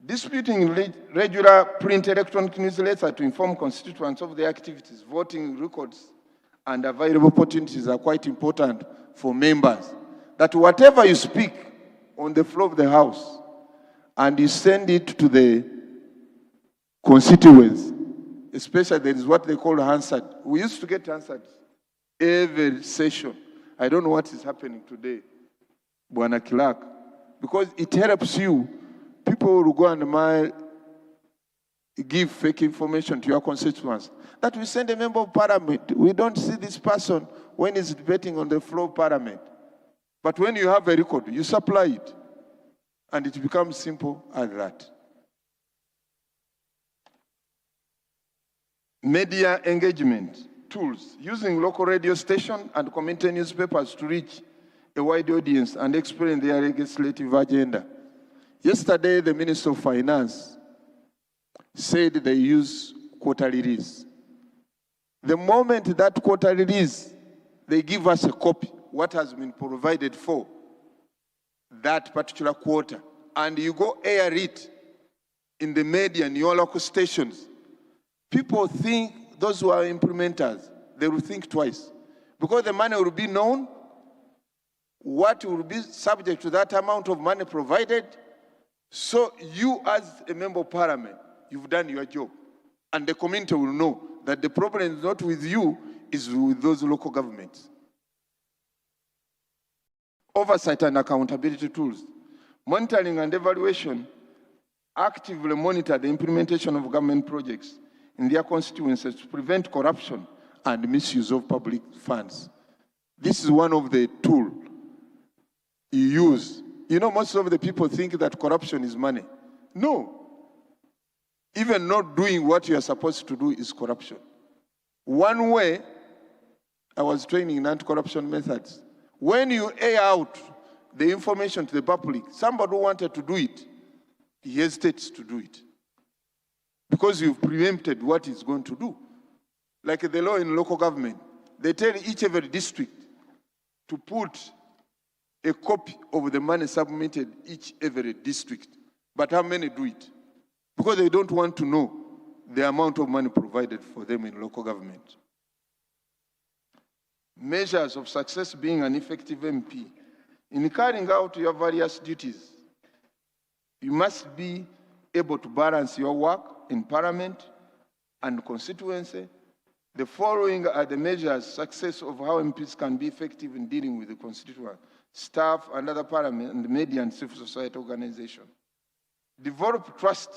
Distributing regular print electronic newsletters to inform constituents of their activities, voting records, and available opportunities are quite important for members. That whatever you speak on the floor of the House, and you send it to the constituents, especially there is what they call Hansard. We used to get Hansard every session. I don't know what is happening today, Bwana Clark, because it helps you. People will go and give fake information to your constituents. That we send a member of parliament. We don't see this person when he's debating on the floor of parliament. But when you have a record, you supply it. And it becomes simple as that. Media engagement tools, using local radio station and community newspapers to reach a wide audience and explain their legislative agenda. Yesterday, the Minister of Finance said they use quarterly release. The moment that quarterly release, they give us a copy, what has been provided for that particular quarter, and you go air it in the media and your local stations. People think, those who are implementers, they will think twice. Because the money will be known, what will be subject to that amount of money provided. So you as a member of parliament, you've done your job. And the community will know that the problem is not with you, it's with those local governments. Oversight and accountability tools. Monitoring and evaluation actively monitor the implementation of government projects in their constituencies to prevent corruption and misuse of public funds. This is one of the tools you use. You know, most of the people think that corruption is money. No. Even not doing what you are supposed to do is corruption. One way, I was training in anti-corruption methods. When you air out the information to the public, somebody who wanted to do it, he hesitates to do it. Because you've preempted what he's going to do. Like the law in local government, they tell each every district to put a copy of the money submitted each every district. But how many do it? Because they don't want to know the amount of money provided for them in local government. Measures of success being an effective MP. In carrying out your various duties, you must be able to balance your work in parliament and constituency. The following are the measures success of how MPs can be effective in dealing with the constituent, staff, and other parliament, and media and civil society organizations. Develop trust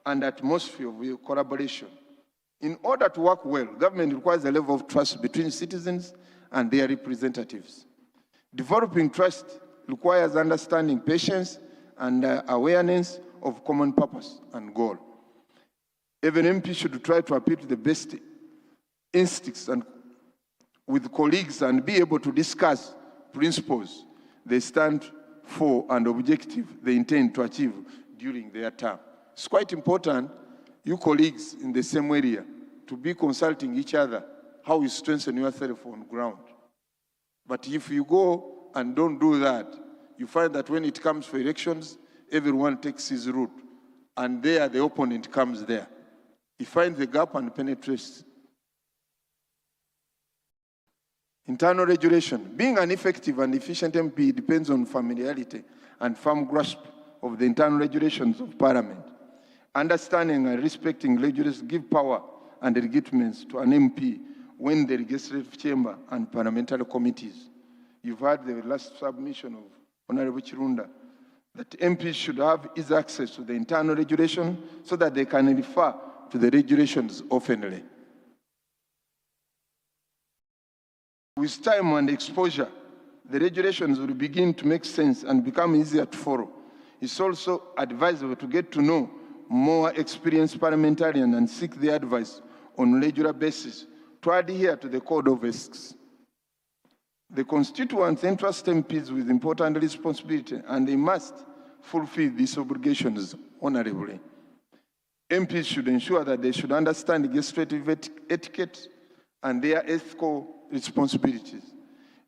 and atmosphere of collaboration. In order to work well, government requires a level of trust between citizens and their representatives. Developing trust requires understanding, patience, and awareness of common purpose and goal. Even MP should try to appeal to the best instincts and with colleagues and be able to discuss principles they stand for and objective they intend to achieve during their term. It's quite important, you colleagues in the same area, to be consulting each other how you strengthen yourself on ground. But if you go and don't do that, you find that when it comes for elections, everyone takes his route, and there the opponent comes there. He finds the gap and penetrates. Internal regulation. Being an effective and efficient MP depends on familiarity and firm grasp of the internal regulations of Parliament. Understanding and respecting regulations give power and legitimacy to an MP when the legislative chamber and parliamentary committees. You've heard the last submission of Honorable Chirunda, that MPs should have easy access to the internal regulation so that they can refer to the regulations oftenly. With time and exposure, the regulations will begin to make sense and become easier to follow. It's also advisable to get to know more experienced parliamentarians and seek their advice on a regular basis to adhere to the code of ethics. The constituents entrust MPs with important responsibility, and they must fulfill these obligations honorably. MPs should ensure that they should understand legislative etiquette and their ethical responsibilities.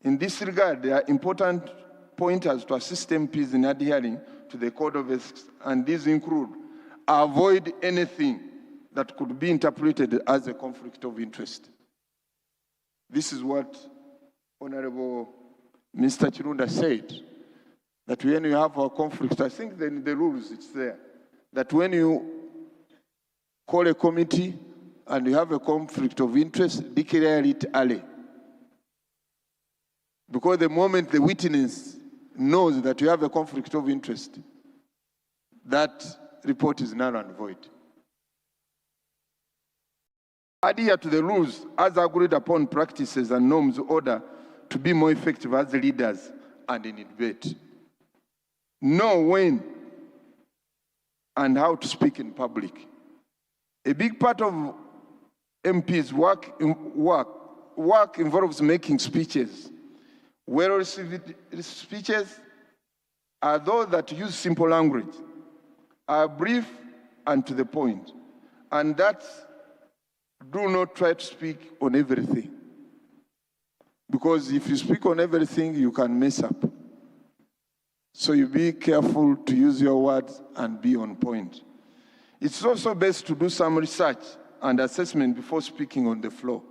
In this regard, there are important pointers to assist MPs in adhering to the code of ethics, and these include: avoid anything that could be interpreted as a conflict of interest. This is what Honorable Mr. Chirunda said, that when you have a conflict, I think then the rules, it's there, that when you call a committee and you have a conflict of interest, declare it early. Because the moment the witness knows that you have a conflict of interest, that report is null and void. Adhere to the rules as agreed upon practices and norms in order to be more effective as leaders and in debate. Know when and how to speak in public. A big part of MPs' work involves making speeches. Well-received speeches are those that use simple language, are brief and to the point, and that do not try to speak on everything. Because if you speak on everything, you can mess up. So you be careful to use your words and be on point. It's also best to do some research and assessment before speaking on the floor.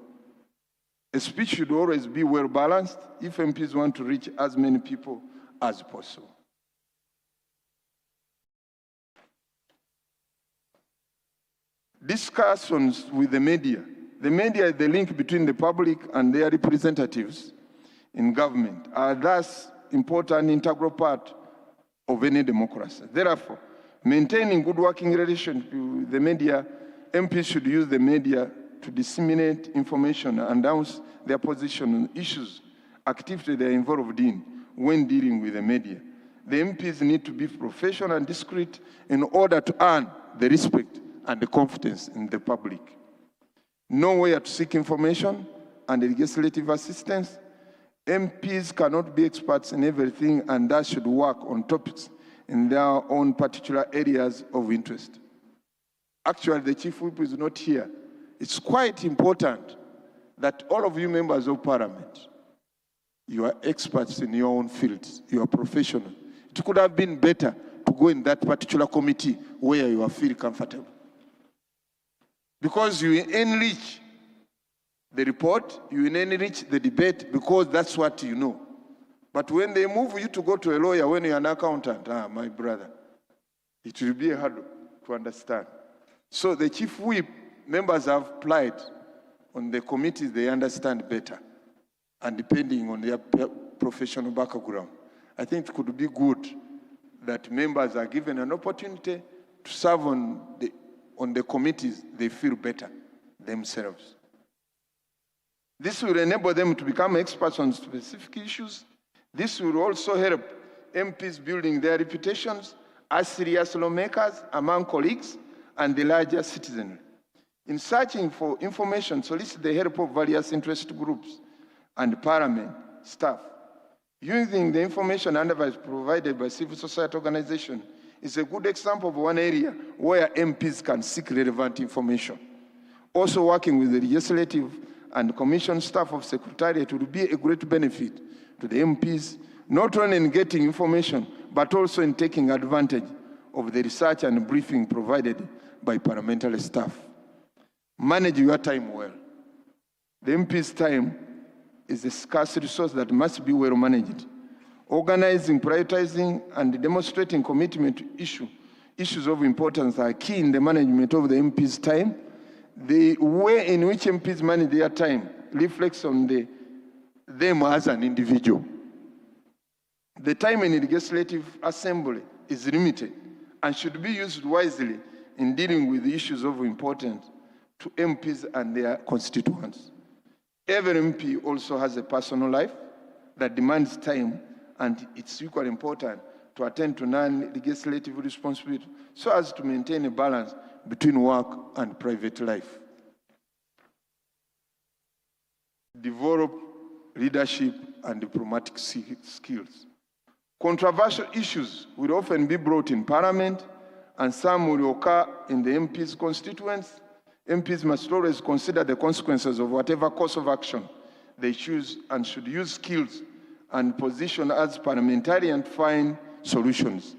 A speech should always be well balanced if MPs want to reach as many people as possible. Discussions with the media. The media is the link between the public and their representatives in government, are thus important integral part of any democracy. Therefore, maintaining good working relations with the media, MPs should use the media to disseminate information and announce their position on issues, activities they are involved in when dealing with the media. The MPs need to be professional and discreet in order to earn the respect and the confidence in the public. Know where to seek information and legislative assistance. MPs cannot be experts in everything and thus should work on topics in their own particular areas of interest. Actually, the Chief Whip is not here. It's quite important that all of you members of Parliament, you are experts in your own fields, you are professional. It could have been better to go in that particular committee where you feel comfortable. Because you enrich the report, you enrich the debate, because that's what you know. But when they move you to go to a lawyer when you're an accountant, my brother, it will be hard to understand. So the Chief Whip members have applied on the committees they understand better, and depending on their professional background. I think it could be good that members are given an opportunity to serve on the committees they feel better themselves. This will enable them to become experts on specific issues. This will also help MPs building their reputations as serious lawmakers among colleagues and the larger citizenry. In searching for information, solicit the help of various interest groups and Parliament staff. Using the information and advice provided by civil society organizations is a good example of one area where MPs can seek relevant information. Also, working with the legislative and commission staff of Secretariat will be a great benefit to the MPs, not only in getting information, but also in taking advantage of the research and briefing provided by parliamentary staff. Manage your time well. The MP's time is a scarce resource that must be well managed. Organizing, prioritizing, and demonstrating commitment to issues of importance are key in the management of the MP's time. The way in which MPs manage their time reflects on them as an individual. The time in the Legislative Assembly is limited and should be used wisely in dealing with issues of importance to MPs and their constituents. Every MP also has a personal life that demands time, and it's equally important to attend to non-legislative responsibilities so as to maintain a balance between work and private life. Develop leadership and diplomatic skills. Controversial issues will often be brought in Parliament, and some will occur in the MP's constituents. MPs must always consider the consequences of whatever course of action they choose and should use skills and position as parliamentarians to find solutions.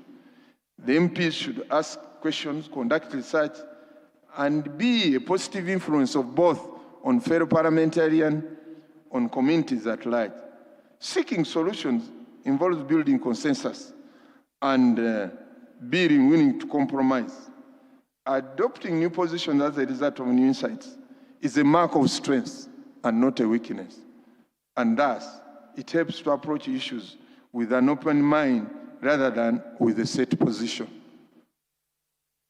The MPs should ask questions, conduct research, and be a positive influence of both on fellow parliamentarians, on communities at large. Seeking solutions involves building consensus and being willing to compromise. Adopting new positions as a result of new insights is a mark of strength and not a weakness. And thus, it helps to approach issues with an open mind rather than with a set position.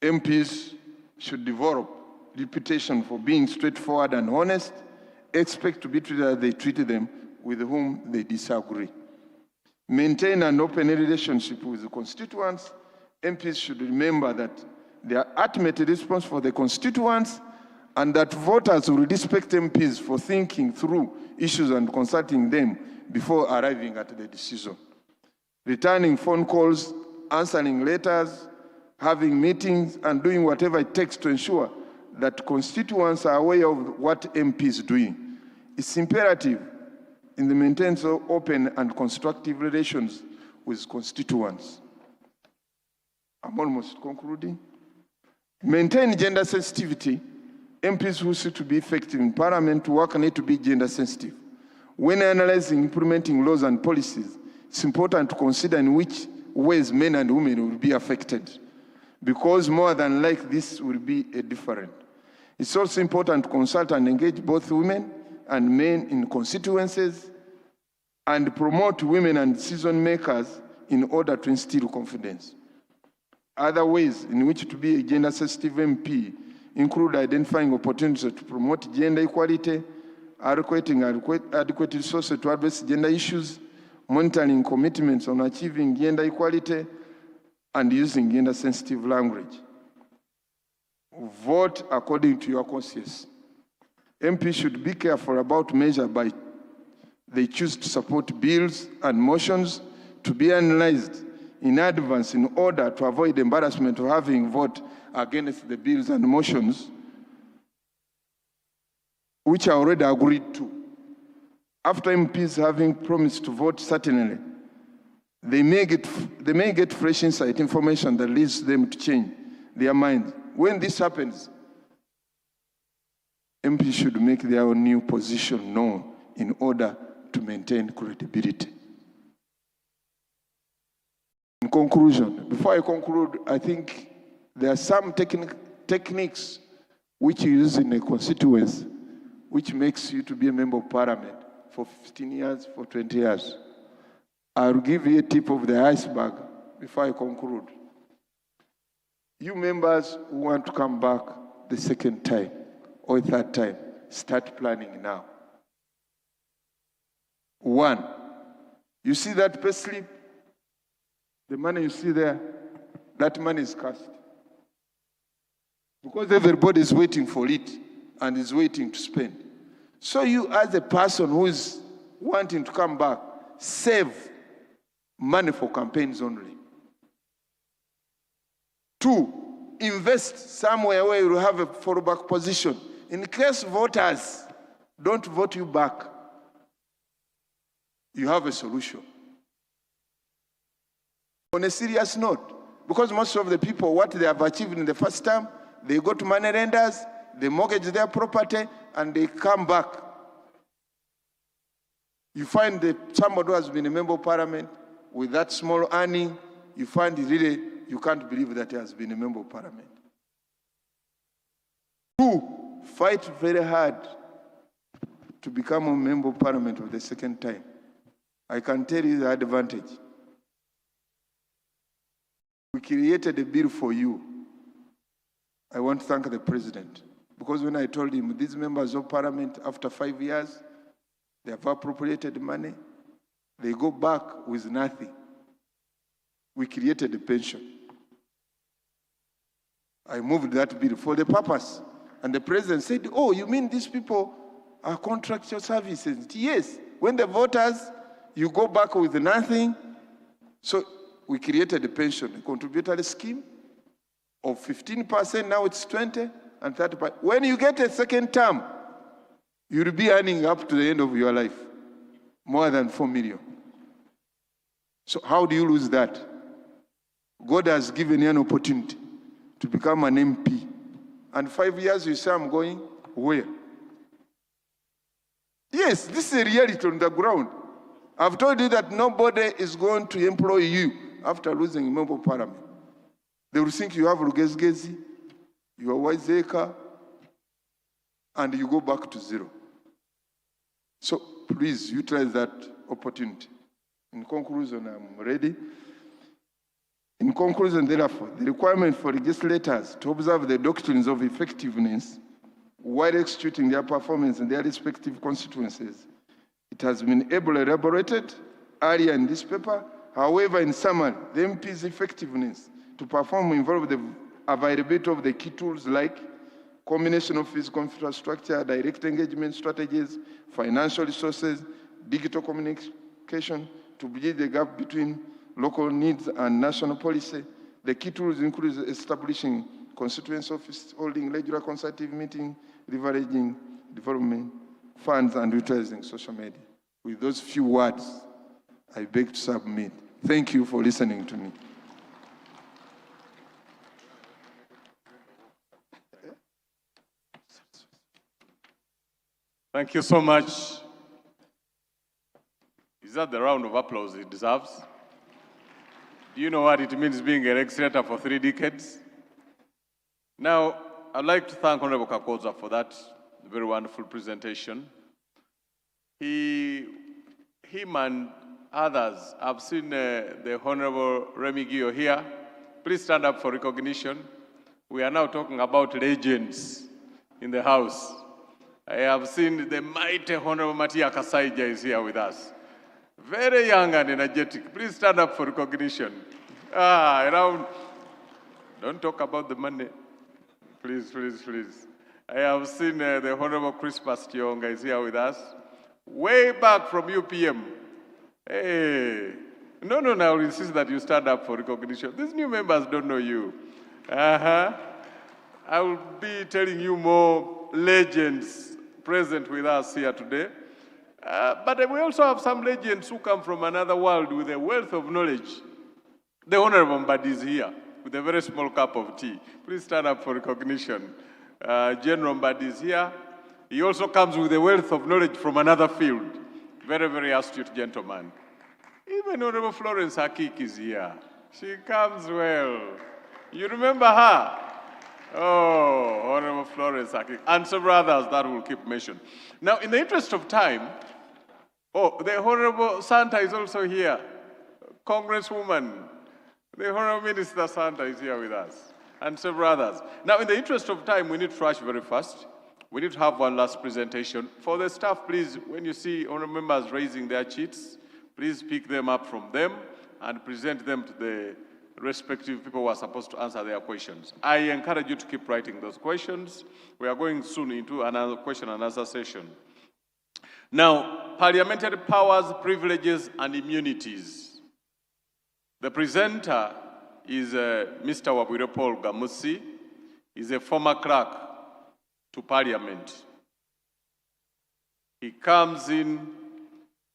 MPs should develop reputation for being straightforward and honest, expect to be treated as they treated them with whom they disagree. Maintain an open relationship with the constituents. MPs should remember that their ultimate response for the constituents and that voters will respect MPs for thinking through issues and consulting them before arriving at the decision. Returning phone calls, answering letters, having meetings, and doing whatever it takes to ensure that constituents are aware of what MP is doing. It's imperative in the maintenance of open and constructive relations with constituents. I'm almost concluding. Maintain gender sensitivity. MPs who seek to be effective in Parliament work need to be gender sensitive. When analyzing implementing laws and policies, it's important to consider in which ways men and women will be affected, because more than like this will be different. It's also important to consult and engage both women and men in constituencies and promote women and decision makers in order to instill confidence. Other ways in which to be a gender-sensitive MP include identifying opportunities to promote gender equality, allocating adequate resources to address gender issues, monitoring commitments on achieving gender equality, and using gender-sensitive language. Vote according to your conscience. MPs should be careful about measures by they choose to support bills and motions to be analyzed in advance in order to avoid embarrassment of having vote against the bills and motions which are already agreed to. After MPs having promised to vote certainly, they may get fresh insight information that leads them to change their minds. When this happens, MPs should make their own new position known in order to maintain credibility. In conclusion, before I conclude, I think there are some techniques which you use in a constituency which makes you to be a member of Parliament for 15 years, for 20 years. I'll give you a tip of the iceberg before I conclude. You members who want to come back the second time or third time, start planning now. 1, you see that pay slip? The money you see there, that money is cashed. Because everybody is waiting for it and is waiting to spend. So you, as a person who is wanting to come back, save money for campaigns only. 2, invest somewhere where you will have a fallback position. In case voters don't vote you back, you have a solution. On a serious note, because most of the people, what they have achieved in the first term, they go to money lenders, they mortgage their property, and they come back. You find that somebody who has been a member of Parliament with that small earning, you find it really, you can't believe that he has been a member of Parliament. 2, fight very hard to become a member of Parliament for the second time. I can tell you the advantage. We created a bill for you. I want to thank the President, because when I told him these members of Parliament, after 5 years, they have appropriated money, they go back with nothing. We created a pension. I moved that bill for the purpose. And the President said, oh, you mean these people are contractual services? Yes. When the voters, you go back with nothing. So we created a pension, a contributory scheme of 15%, now it's 20 and 30%. When you get a second term, you'll be earning up to the end of your life more than 4 million. So how do you lose that? God has given you an opportunity to become an MP. And 5 years you say, I'm going where? Yes, this is a reality on the ground. I've told you that nobody is going to employ you after losing a member of Parliament. They will think you have Rugezgezi, you are Wiseacre, and you go back to zero. So please utilize that opportunity. In conclusion, I'm ready. In conclusion, therefore, the requirement for legislators to observe the doctrines of effectiveness while executing their performance in their respective constituencies, it has been ably elaborated earlier in this paper. However, in summary, the MP's effectiveness to perform involve the availability of the key tools like combination of physical infrastructure, direct engagement strategies, financial resources, digital communication to bridge the gap between local needs and national policy. The key tools include establishing constituency office, holding regular consultative meetings, leveraging development funds, and utilizing social media. With those few words, I beg to submit. Thank you for listening to me. Thank you so much. Is that the round of applause it deserves? Do you know what it means being a legislator for 3 decades? Now, I'd like to thank Honorable Kakoza for that very wonderful presentation. Him and others, I've seen the Honorable Remy Gio here. Please stand up for recognition. We are now talking about legends in the House. I have seen the mighty Honorable Matia Kasaija is here with us. Very young and energetic. Please stand up for recognition. Around. Don't talk about the money. Please, please, please. I have seen the Honorable Christmas Tionga is here with us. Way back from UPM. Hey. No, I will insist that you stand up for recognition. These new members don't know you. I will be telling you more legends present with us here today. But we also have some legends who come from another world with a wealth of knowledge. The Honorable Mbadi is here with a very small cup of tea. Please stand up for recognition. General Mbadi is here. He also comes with a wealth of knowledge from another field. Very, very astute gentleman. Even Honorable Florence Hakik is here. She comes well. You remember her? Oh, Honorable Florence Hakik. And some others that will keep mentioned. Now, in the interest of time, the Honorable Santa is also here. Congresswoman, the Honorable Minister Santa is here with us. And several others. Now, in the interest of time, we need to rush very fast. We need to have one last presentation. For the staff, please, when you see honorable members raising their sheets, please pick them up from them and present them to the respective people who are supposed to answer their questions. I encourage you to keep writing those questions. We are going soon into another question and answer session. Now, parliamentary powers, privileges, and immunities. The presenter is Mr. Wabwire Paul Gamusi. He's a former clerk to Parliament. He comes in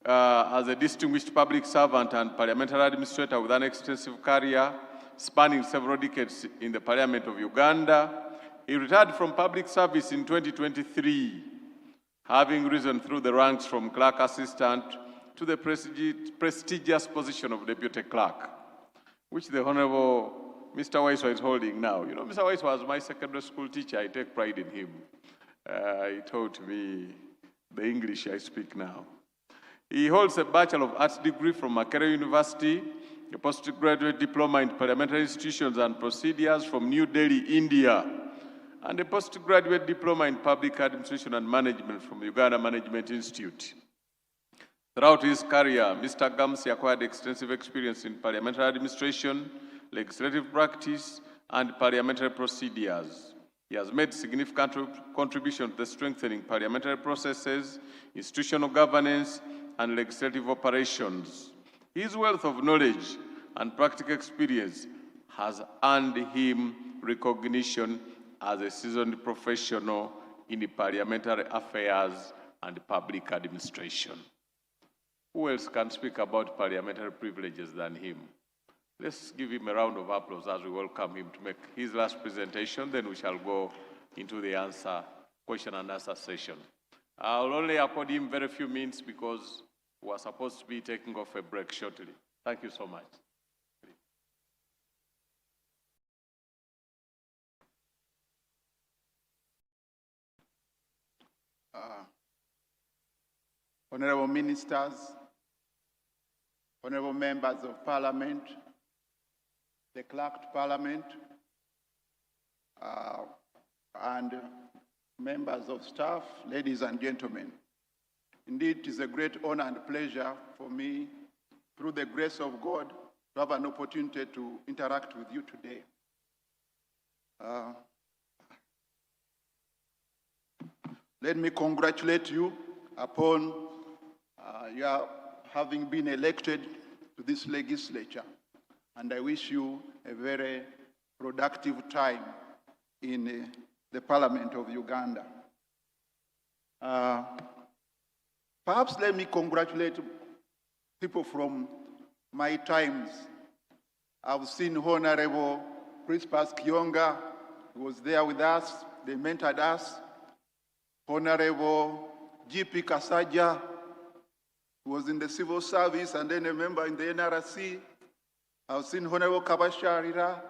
as a distinguished public servant and parliamentary administrator with an extensive career spanning several decades in the Parliament of Uganda. He retired from public service in 2023, having risen through the ranks from clerk assistant to the prestigious position of deputy clerk, which the Honorable Mr. Waiswa is holding now. You know, Mr. Waiswa was my secondary school teacher. I take pride in him. He taught me the English I speak now. He holds a Bachelor of Arts degree from Makerere University, a postgraduate diploma in parliamentary institutions and procedures from New Delhi, India, and a postgraduate diploma in public administration and management from Uganda Management Institute. Throughout his career, Mr. Gamsi acquired extensive experience in parliamentary administration, legislative practice, and parliamentary procedures. He has made significant contribution to the strengthening parliamentary processes, institutional governance, and legislative operations. His wealth of knowledge and practical experience has earned him recognition as a seasoned professional in parliamentary affairs and public administration. Who else can speak about parliamentary privileges than him? Let's give him a round of applause as we welcome him to make his last presentation. Then we shall go into the question and answer session. I'll only accord him very few minutes because we are supposed to be taking off a break shortly. Thank you so much. Honorable ministers, honorable members of parliament, the clerk to parliament, and members of staff, ladies and gentlemen. Indeed, it is a great honor and pleasure for me, through the grace of God, to have an opportunity to interact with you today. let me congratulate you upon your having been elected to this legislature. And I wish you a very productive time in the Parliament of Uganda. Perhaps let me congratulate people from my times. I've seen Honorable Crispus Kionga, who was there with us. They mentored us. Honorable G.P. Kasaja, who was in the civil service and then a member in the NRC. I've seen Honorable Kabasharira.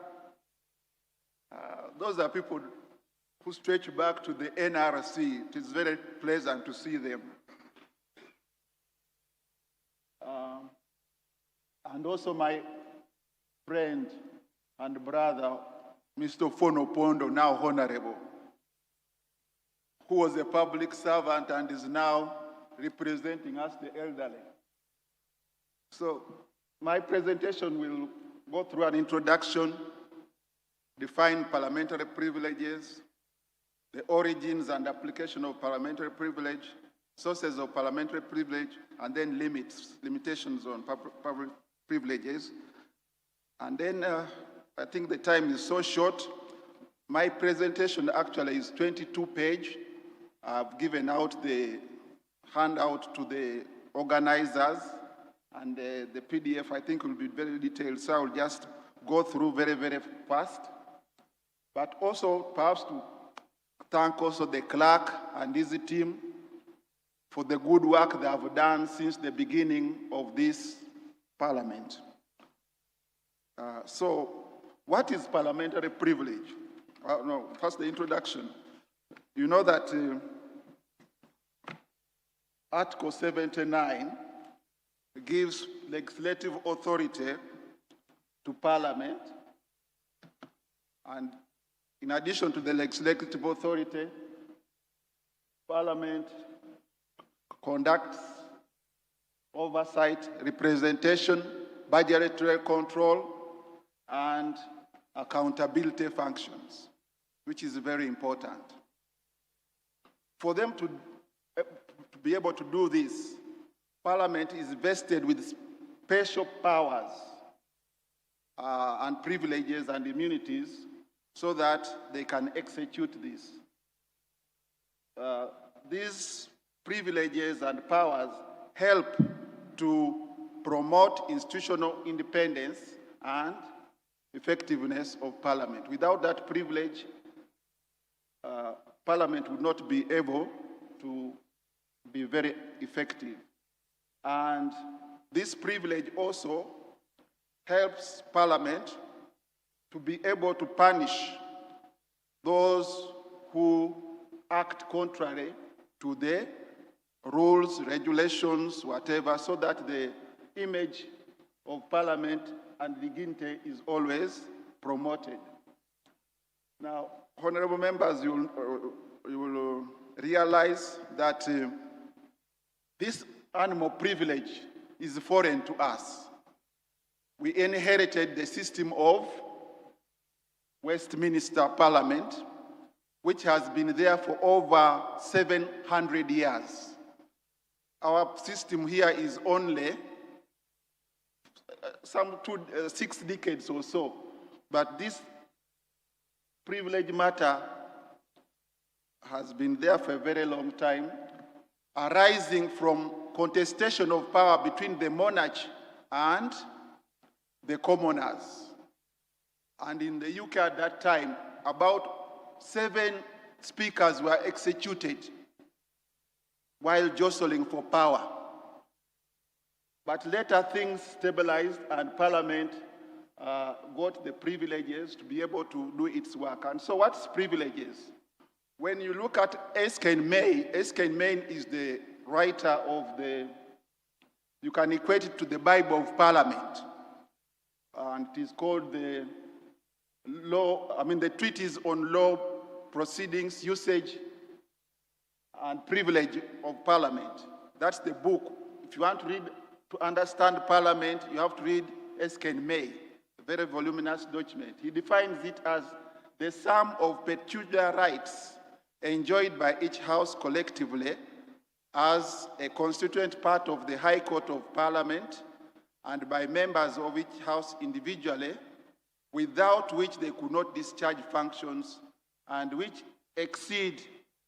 Those are people who stretch back to the NRC. It is very pleasant to see them. And also my friend and brother, Mr. Fono Pondo, now Honorable, who was a public servant and is now representing us, the elderly. So my presentation will go through an introduction, define parliamentary privileges, the origins and application of parliamentary privilege, sources of parliamentary privilege, and then limitations on public privileges. And then I think the time is so short. My presentation actually is 22 pages. I've given out the handout to the organizers, and the PDF I think will be very detailed, so I'll just go through very, very fast. But also perhaps to thank also the clerk and his team for the good work they have done since the beginning of this parliament. So what is parliamentary privilege? No, first the introduction. You know that Article 79 gives legislative authority to Parliament, and in addition to the legislative authority, Parliament conducts oversight, representation, budgetary control, and accountability functions, which is very important. For them to be able to do this, Parliament is vested with special powers and privileges and immunities so that they can execute this. These privileges and powers help to promote institutional independence and effectiveness of Parliament. Without that privilege, Parliament would not be able to be very effective. And this privilege also helps Parliament to be able to punish those who act contrary to the rules, regulations, whatever, so that the image of Parliament and dignity is always promoted. Now, honorable members, you will realize that this animal privilege is foreign to us. We inherited the system of Westminster Parliament, which has been there for over 700 years. Our system here is only some 6 decades or so, but this privilege matter has been there for a very long time, arising from contestation of power between the monarch and the commoners. And in the UK at that time, about 7 speakers were executed while jostling for power. But later things stabilized and Parliament got the privileges to be able to do its work. And so what's privileges? When you look at Erskine May is the writer of you can equate it to the Bible of Parliament. And it is called the Treatise on Law, Proceedings, Usage, and Privilege of Parliament. That's the book. If you want to understand Parliament, you have to read Erskine May, a very voluminous document. He defines it as the sum of peculiar rights enjoyed by each House collectively as a constituent part of the High Court of Parliament and by members of each House individually, without which they could not discharge functions and which exceed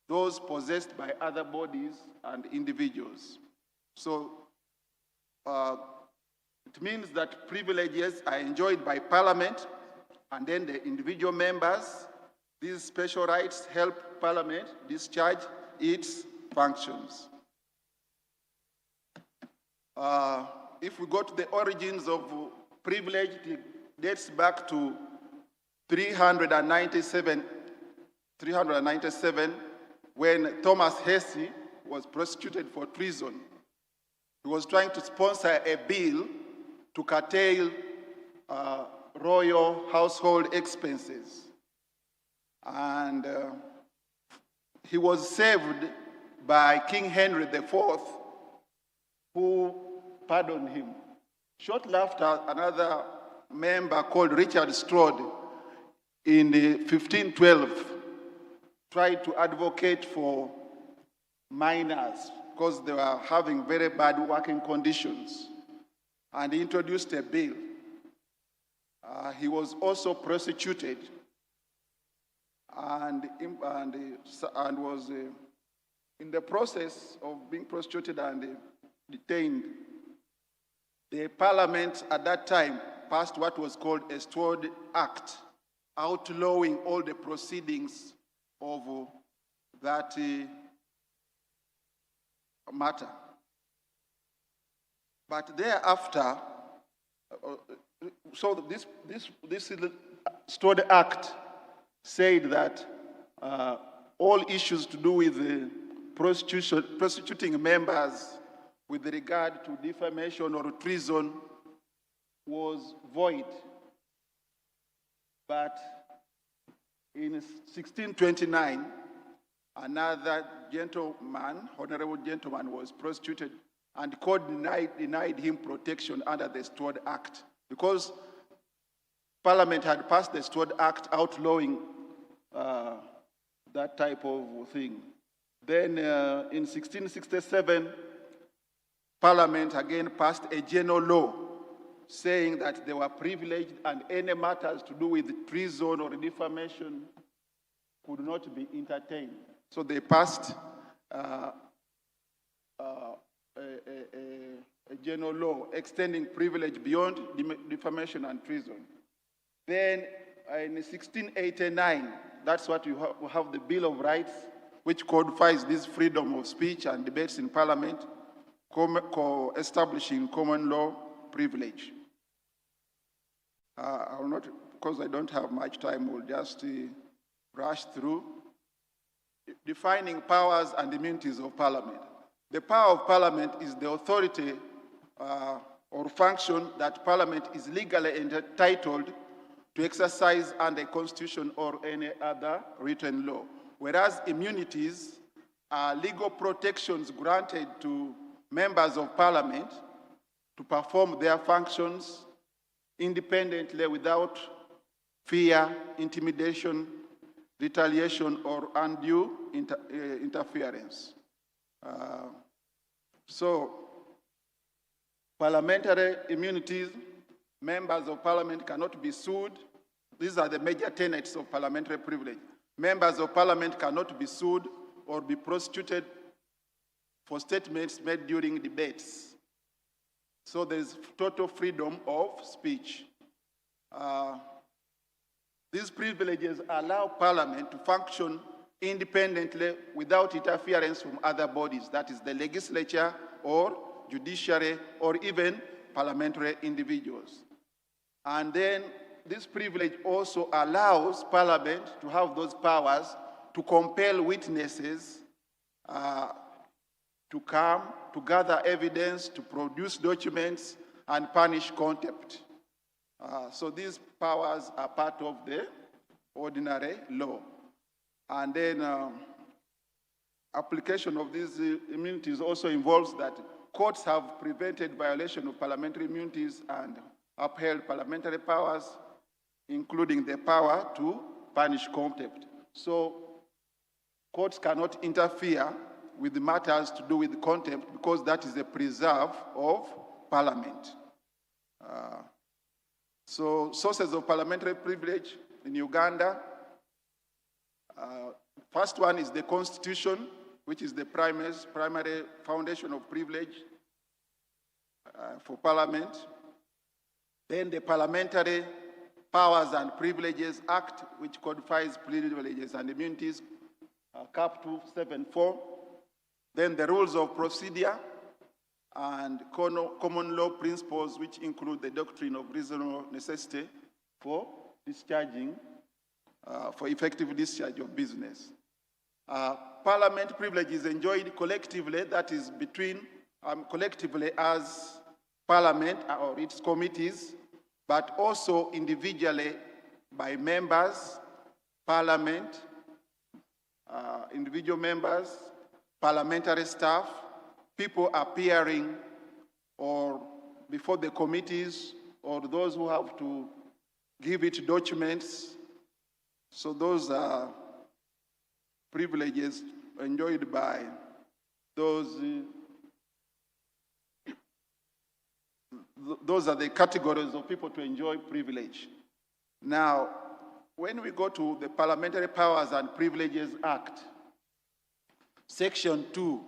those possessed by other bodies and individuals. So it means that privileges are enjoyed by Parliament and then the individual members. These special rights help Parliament discharge its functions. If we go to the origins of privilege, it dates back to 397, when Thomas Hesse was prosecuted for treason. He was trying to sponsor a bill to curtail royal household expenses. And he was saved by King Henry IV, who pardoned him. Shortly after, another member called Richard Strode in 1512 tried to advocate for miners because they were having very bad working conditions, and he introduced a bill. He was also prosecuted and was in the process of being prosecuted and detained. The Parliament at that time passed what was called a Strode Act, outlawing all the proceedings of that matter. But thereafter, so this Strode Act said that all issues to do with prosecuting members with regard to defamation or treason was void. But in 1629, another gentleman, honorable gentleman, was prosecuted, and the court denied him protection under the Strode Act because Parliament had passed the Strode Act outlawing that type of thing. Then in 1667, Parliament again passed a general law saying that they were privileged and any matters to do with treason or defamation could not be entertained. So they passed a general law extending privilege beyond defamation and treason. Then in 1689, that's what we have the Bill of Rights, which codifies this freedom of speech and debates in Parliament, establishing common law privilege. I will not, because I don't have much time, we'll just rush through. Defining powers and immunities of Parliament. The power of Parliament is the authority or function that Parliament is legally entitled to exercise under a constitution or any other written law. Whereas immunities are legal protections granted to members of Parliament to perform their functions independently without fear, intimidation, retaliation, or undue interference. So, parliamentary immunities, members of Parliament cannot be sued. These are the major tenets of parliamentary privilege. Members of Parliament cannot be sued or be prosecuted for statements made during debates. So there's total freedom of speech. These privileges allow Parliament to function independently without interference from other bodies, that is the legislature or judiciary or even parliamentary individuals. And then this privilege also allows Parliament to have those powers to compel witnesses to come, to gather evidence, to produce documents, and punish contempt. So these powers are part of the ordinary law. And then application of these immunities also involves that courts have prevented violation of parliamentary immunities and upheld parliamentary powers, including the power to punish contempt. So Courts cannot interfere with the matters to do with contempt because that is a preserve of Parliament. So sources of parliamentary privilege in Uganda, first one is the Constitution, which is the primary foundation of privilege for Parliament. Then the Parliamentary Powers and Privileges Act, which codifies privileges and immunities, Cap 274. Then the rules of procedure and common law principles, which include the doctrine of reasonable necessity for discharging, for effective discharge of business. Parliament privilege is enjoyed collectively, that is between, collectively as Parliament or its committees, but also individually by members, Parliament, individual members, parliamentary staff, people appearing or before the committees or those who have to give it documents. So those are privileges enjoyed by those are the categories of people to enjoy privilege. Now, when we go to the Parliamentary Powers and Privileges Act, Section 2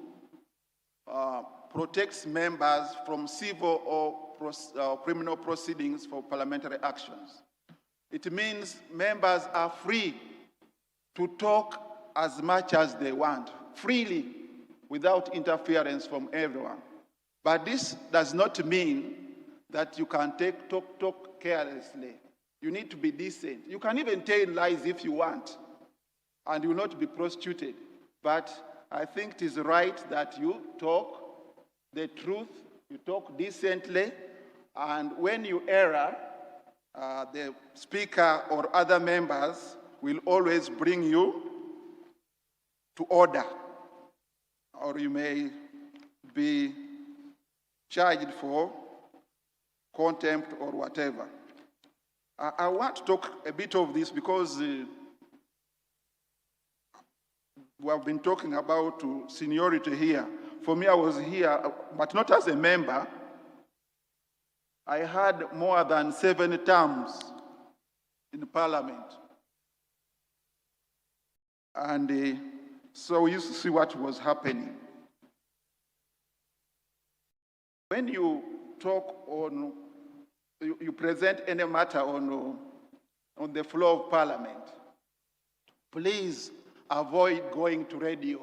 protects members from civil or criminal proceedings for parliamentary actions. It means members are free to talk as much as they want, freely, without interference from everyone. But this does not mean that you can talk carelessly. You need to be decent. You can even tell lies if you want, and you will not be prosecuted. But I think it is right that you talk the truth, you talk decently, and when you err, the speaker or other members will always bring you to order, or you may be charged for contempt or whatever. I want to talk a bit of this because we have been talking about seniority here. For me, I was here, but not as a member. I had more than 7 terms in Parliament. And so we used to see what was happening. When you talk on, you present any matter on the floor of Parliament, please avoid going to radio.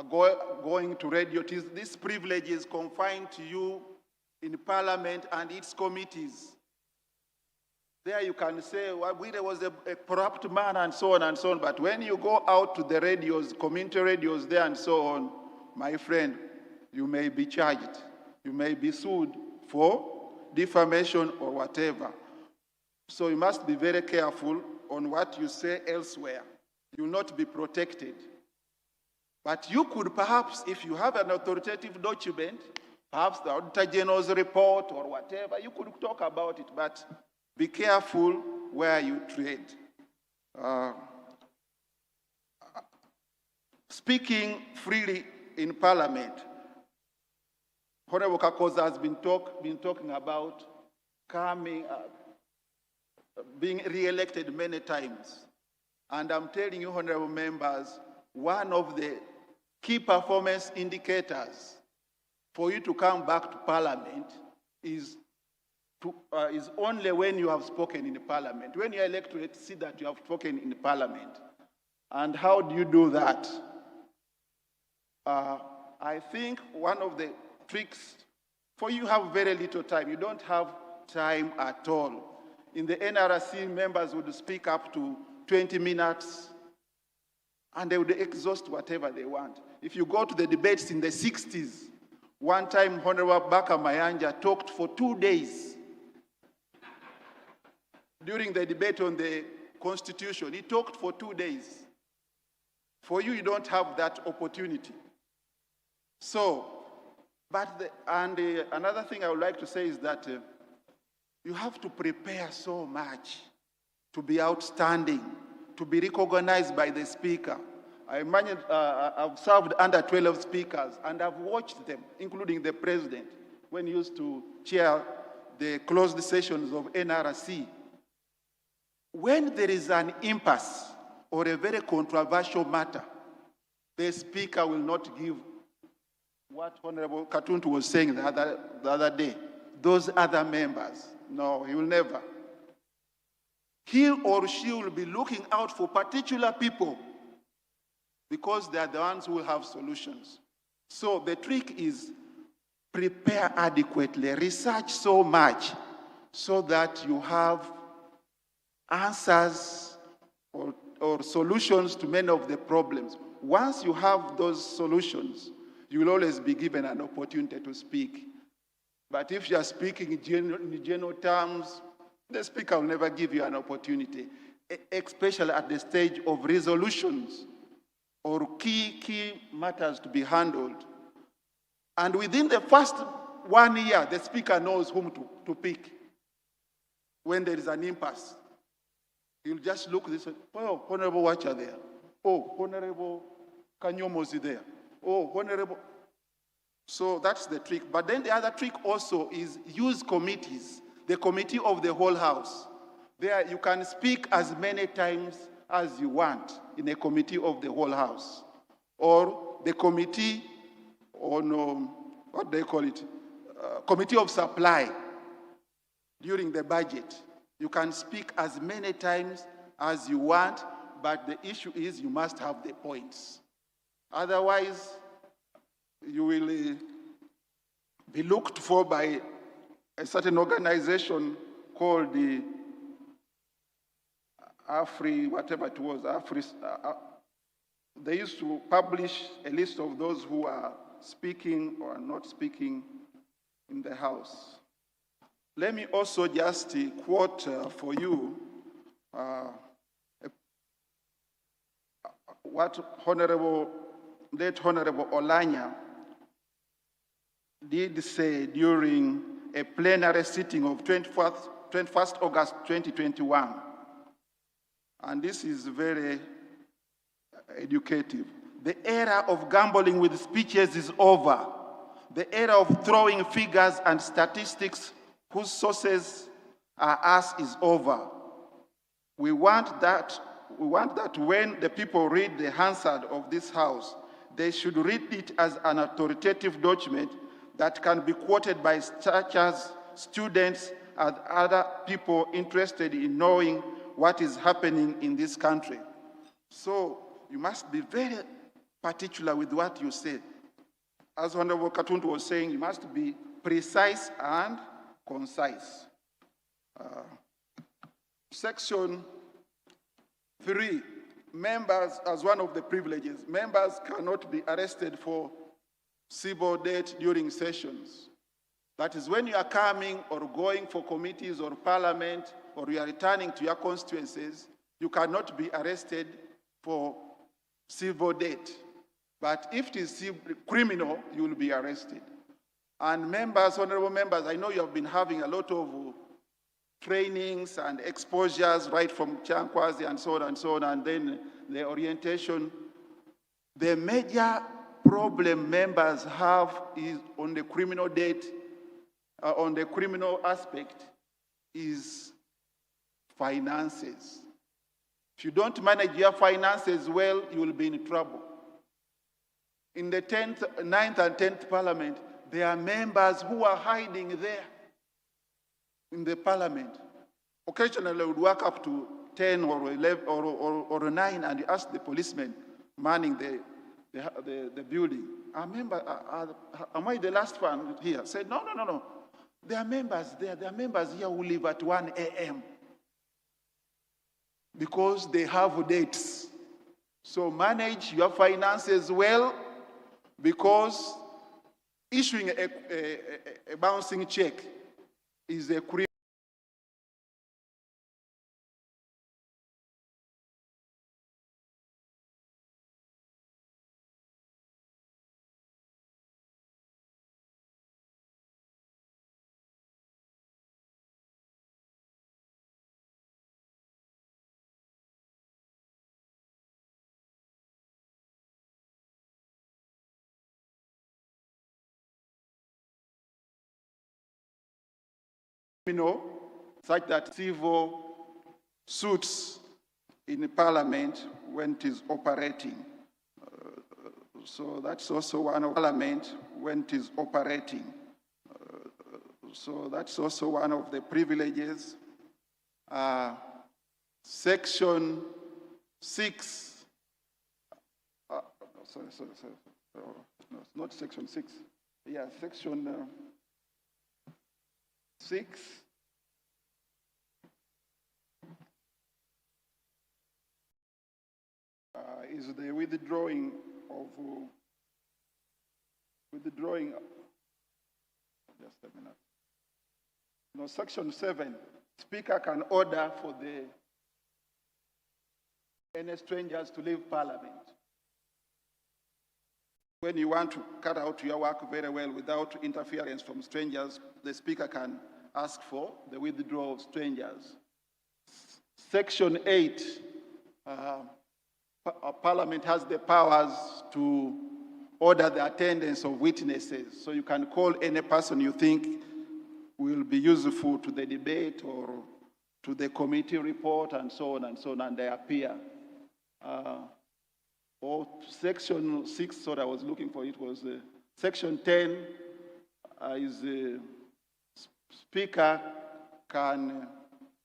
Going to radio, this privilege is confined to you in Parliament and its committees. There you can say, well, there was a corrupt man and so on, but when you go out to the radios, community radios there and so on, my friend, you may be charged. You may be sued for defamation or whatever. So you must be very careful on what you say elsewhere. You will not be protected. But you could perhaps, if you have an authoritative document, perhaps the Auditor General's report or whatever, you could talk about it, but be careful where you tread. Speaking freely in Parliament, Honorable Kakoza has been talking about being re-elected many times. And I'm telling you, honorable members, one of the key performance indicators for you to come back to Parliament is only when you have spoken in the Parliament. When you are elected, see that you have spoken in the Parliament. And how do you do that? I think one of the tricks, for you have very little time. You don't have time at all. In the NRC, members would speak up to 20 minutes, and they would exhaust whatever they want. If you go to the debates in the 60s, one time Honorable Baka Mayanja talked for 2 days. During the debate on the Constitution, he talked for 2 days. For you, you don't have that opportunity. So, another thing I would like to say is that you have to prepare so much to be outstanding, to be recognized by the speaker. I've served under 12 speakers, and I've watched them, including the president, when he used to chair the closed sessions of NRC. When there is an impasse or a very controversial matter, the speaker will not give what Honorable Katuntu was saying the other day, those other members. No, he will never. He or she will be looking out for particular people because they are the ones who will have solutions. So the trick is prepare adequately, research so much so that you have answers or solutions to many of the problems. Once you have those solutions, you will always be given an opportunity to speak. But if you are speaking in general terms, the speaker will never give you an opportunity, especially at the stage of resolutions or key matters to be handled. And within the first 1 year, the speaker knows whom to pick when there is an impasse. He'll just look this way. Oh, Honorable Watcher there. Oh, Honorable Kanyomo's there. Oh, Honorable. So that's the trick. But then the other trick also is use committees. The committee of the whole house. There you can speak as many times as you want in a committee of the whole house. Or the committee on, what do they call it? Committee of supply during the budget. You can speak as many times as you want, but the issue is you must have the points. Otherwise, you will be looked for by a certain organization called the whatever it was, they used to publish a list of those who are speaking or not speaking in the House. Let me also just quote for you what late Honorable Olanya did say during a plenary sitting of 21st August 2021. And this is very educative. The era of gambling with speeches is over. The era of throwing figures and statistics whose sources are us is over. We want that when the people read the Hansard of this House, they should read it as an authoritative document that can be quoted by such as students and other people interested in knowing what is happening in this country. So you must be very particular with what you say. As Honorable Katuntu was saying, you must be precise and concise. Section 3, members, as one of the privileges, members cannot be arrested for civil debt during sessions. That is when you are coming or going for committees or parliament or you are returning to your constituencies, you cannot be arrested for civil debt. But if it is criminal, you will be arrested. And members, honorable members, I know you have been having a lot of trainings and exposures right from Chankwazi and so on, and then the orientation. The major problem members have is on the criminal debt, on the criminal aspect, is finances. If you don't manage your finances well, you will be in trouble. In the 9th and 10th Parliament, there are members who are hiding there in the Parliament. Occasionally, they would walk up to 10 or 11 or 9 and you ask the policemen manning the building, am I the last one here? Said, no. There are members there. There are members here who leave at 1 a.m. because they have dates. So manage your finances well, because issuing a bouncing check is a crime. such that civil suits in Parliament when it is operating. So that's also one of Parliament when it is operating. So that's also one of the privileges. Section 6. Sorry. No, it's not section 6. Yeah, section 6. Is the withdrawing of just a minute. No, section 7. Speaker can order for any strangers to leave Parliament. When you want to cut out your work very well without interference from strangers, the Speaker can ask for the withdrawal of strangers. Section 8, Parliament has the powers to order the attendance of witnesses. So you can call any person you think will be useful to the debate or to the committee report and so on, and they appear. Or section 6, sorry, I was looking for it, was section 10 is the Speaker can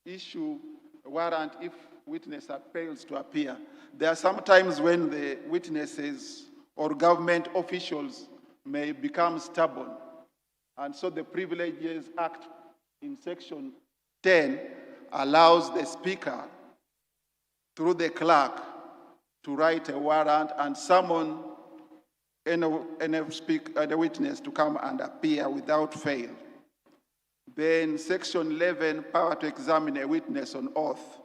issue a warrant if witness fails to appear. There are some times when the witnesses or government officials may become stubborn. And so the Privileges Act in section 10 allows the Speaker, through the clerk, to write a warrant and summon any witness to come and appear without fail. Then section 11, power to examine a witness on oath.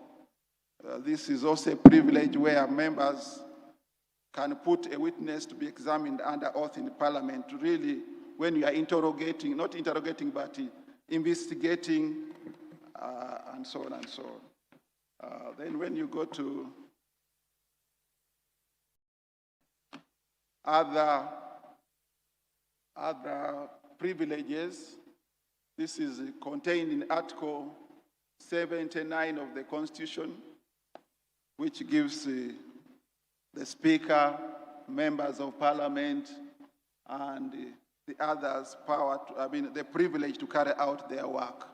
This is also a privilege where members can put a witness to be examined under oath in Parliament. Really, when you are interrogating, not interrogating, but investigating, and so on and so on. Then when you go to other privileges, this is contained in Article 79 of the Constitution, which gives the Speaker, members of Parliament, and the others the privilege to carry out their work.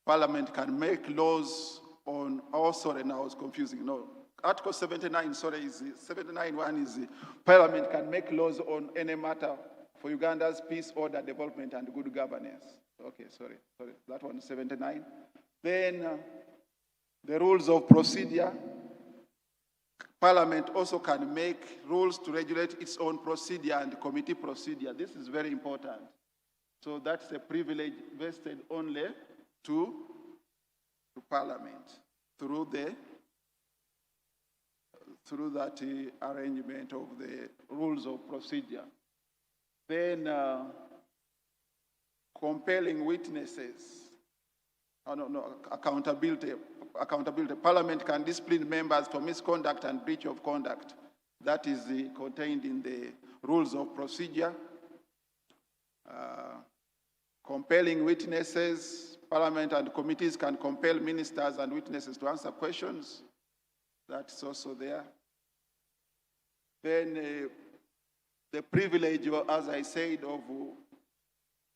Parliament can make laws on, oh sorry, now I was confusing, no. Article 79, sorry, is 79.1 is Parliament can make laws on any matter for Uganda's peace, order, development, and good governance. Okay, sorry, that one is 79. Then the rules of procedure. Parliament also can make rules to regulate its own procedure and committee procedure. This is very important. So that's a privilege vested only to Parliament through that arrangement of the rules of procedure. Then compelling witnesses. Accountability. Parliament can discipline members for misconduct and breach of conduct. That is contained in the rules of procedure. Compelling witnesses. Parliament and committees can compel ministers and witnesses to answer questions. That's also there. Then the privilege, as I said, of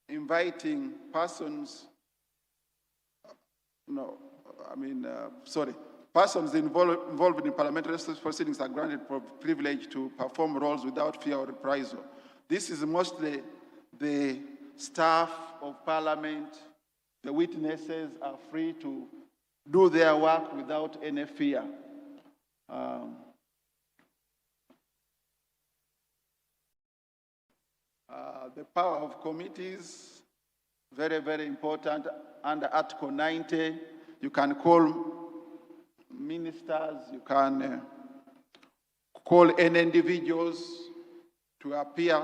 inviting persons, persons involved in parliamentary proceedings are granted privilege to perform roles without fear or reprisal. This is mostly the staff of Parliament. The witnesses are free to do their work without any fear. The power of committees, very, very important. Under Article 90, you can call ministers, you can call any individuals to appear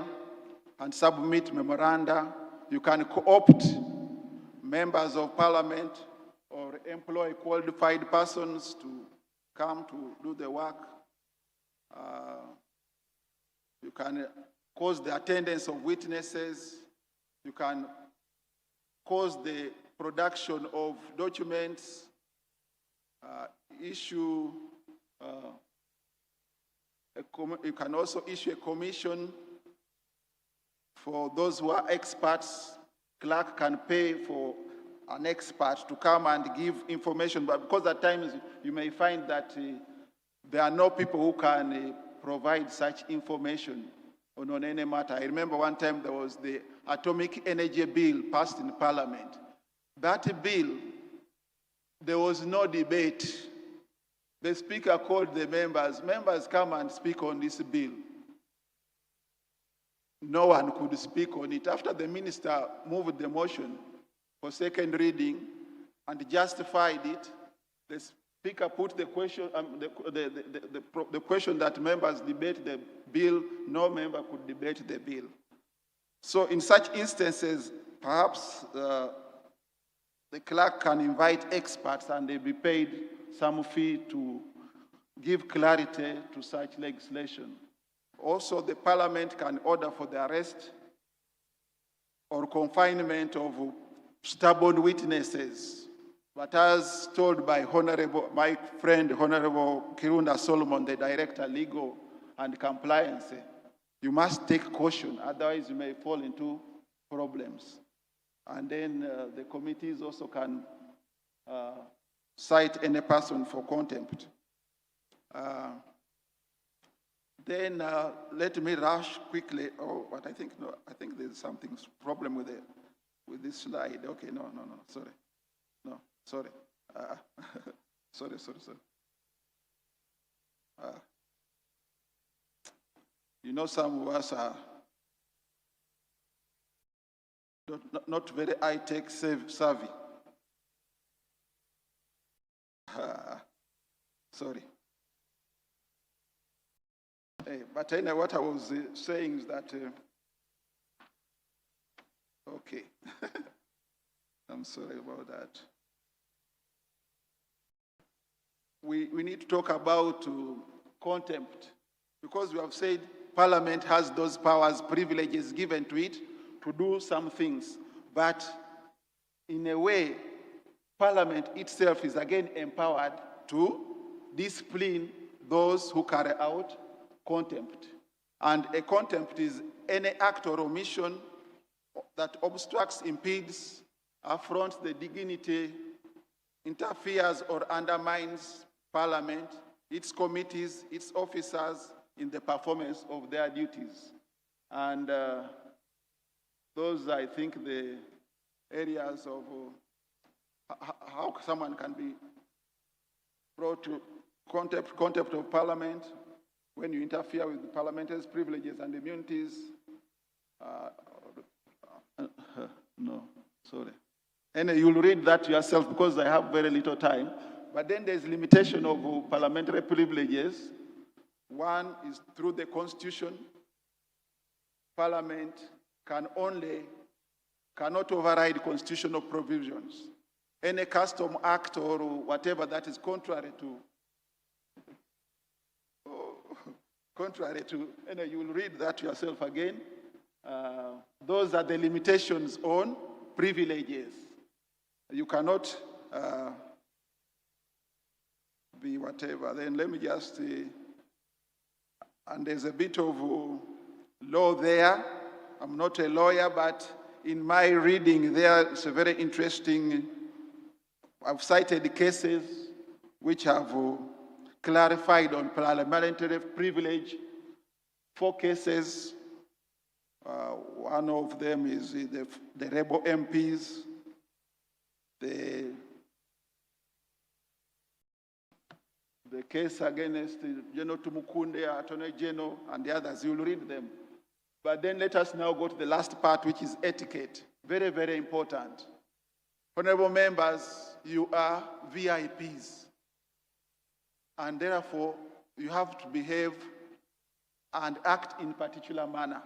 and submit memoranda. You can co-opt members of Parliament or employ qualified persons to come to do the work. You can cause the attendance of witnesses. You can cause the production of documents, you can also issue a commission for those who are experts. Clerk can pay for an expert to come and give information, but because at times you may find that there are no people who can provide such information on any matter. I remember one time there was the Atomic Energy Bill passed in Parliament. That bill, there was no debate. The Speaker called the members. Members, come and speak on this bill. No one could speak on it. After the minister moved the motion for second reading and justified it, the Speaker put the question, the question that members debate the bill. No member could debate the bill. So in such instances, perhaps the clerk can invite experts and they be paid some fee to give clarity to such legislation. Also, the Parliament can order for the arrest or confinement of stubborn witnesses. But as told by my friend, Honorable Kirunda Solomon, the Director, Legal and Compliance, you must take caution, otherwise you may fall into problems. And then the committees also can cite any person for contempt. Then let me rush quickly. Oh, but I think no. I think there's something problem with this slide. Okay, no. Sorry, no. Sorry. Sorry. You know, some of us are not very high-tech savvy. Sorry. But anyway, what I was saying is that, okay, I'm sorry about that. We need to talk about contempt, because we have said Parliament has those powers, privileges given to it to do some things. But in a way, Parliament itself is again empowered to discipline those who carry out contempt. And a contempt is any act or omission that obstructs, impedes, affronts the dignity, interferes or undermines Parliament, its committees, its officers in the performance of their duties. And those, I think, the areas of how someone can be brought to contempt of Parliament when you interfere with the parliamentarians' privileges and immunities. No, sorry. And you'll read that yourself because I have very little time. But then there's limitation of parliamentary privileges. One is through the Constitution. Parliament cannot override constitutional provisions. Any custom act or whatever that is contrary to, and you will read that yourself again. Those are the limitations on privileges. You cannot be whatever. Then let me just say, and there's a bit of law there. I'm not a lawyer, but in my reading there, it's a very interesting, I've cited cases which have clarified on parliamentary privilege. 4 cases. One of them is the rebel MPs, the case against General Tumukunde, Attorney General, and the others. You'll read them. But then let us now go to the last part, which is etiquette. Very, very important. Honorable members, you are VIPs. And therefore, you have to behave and act in particular manner.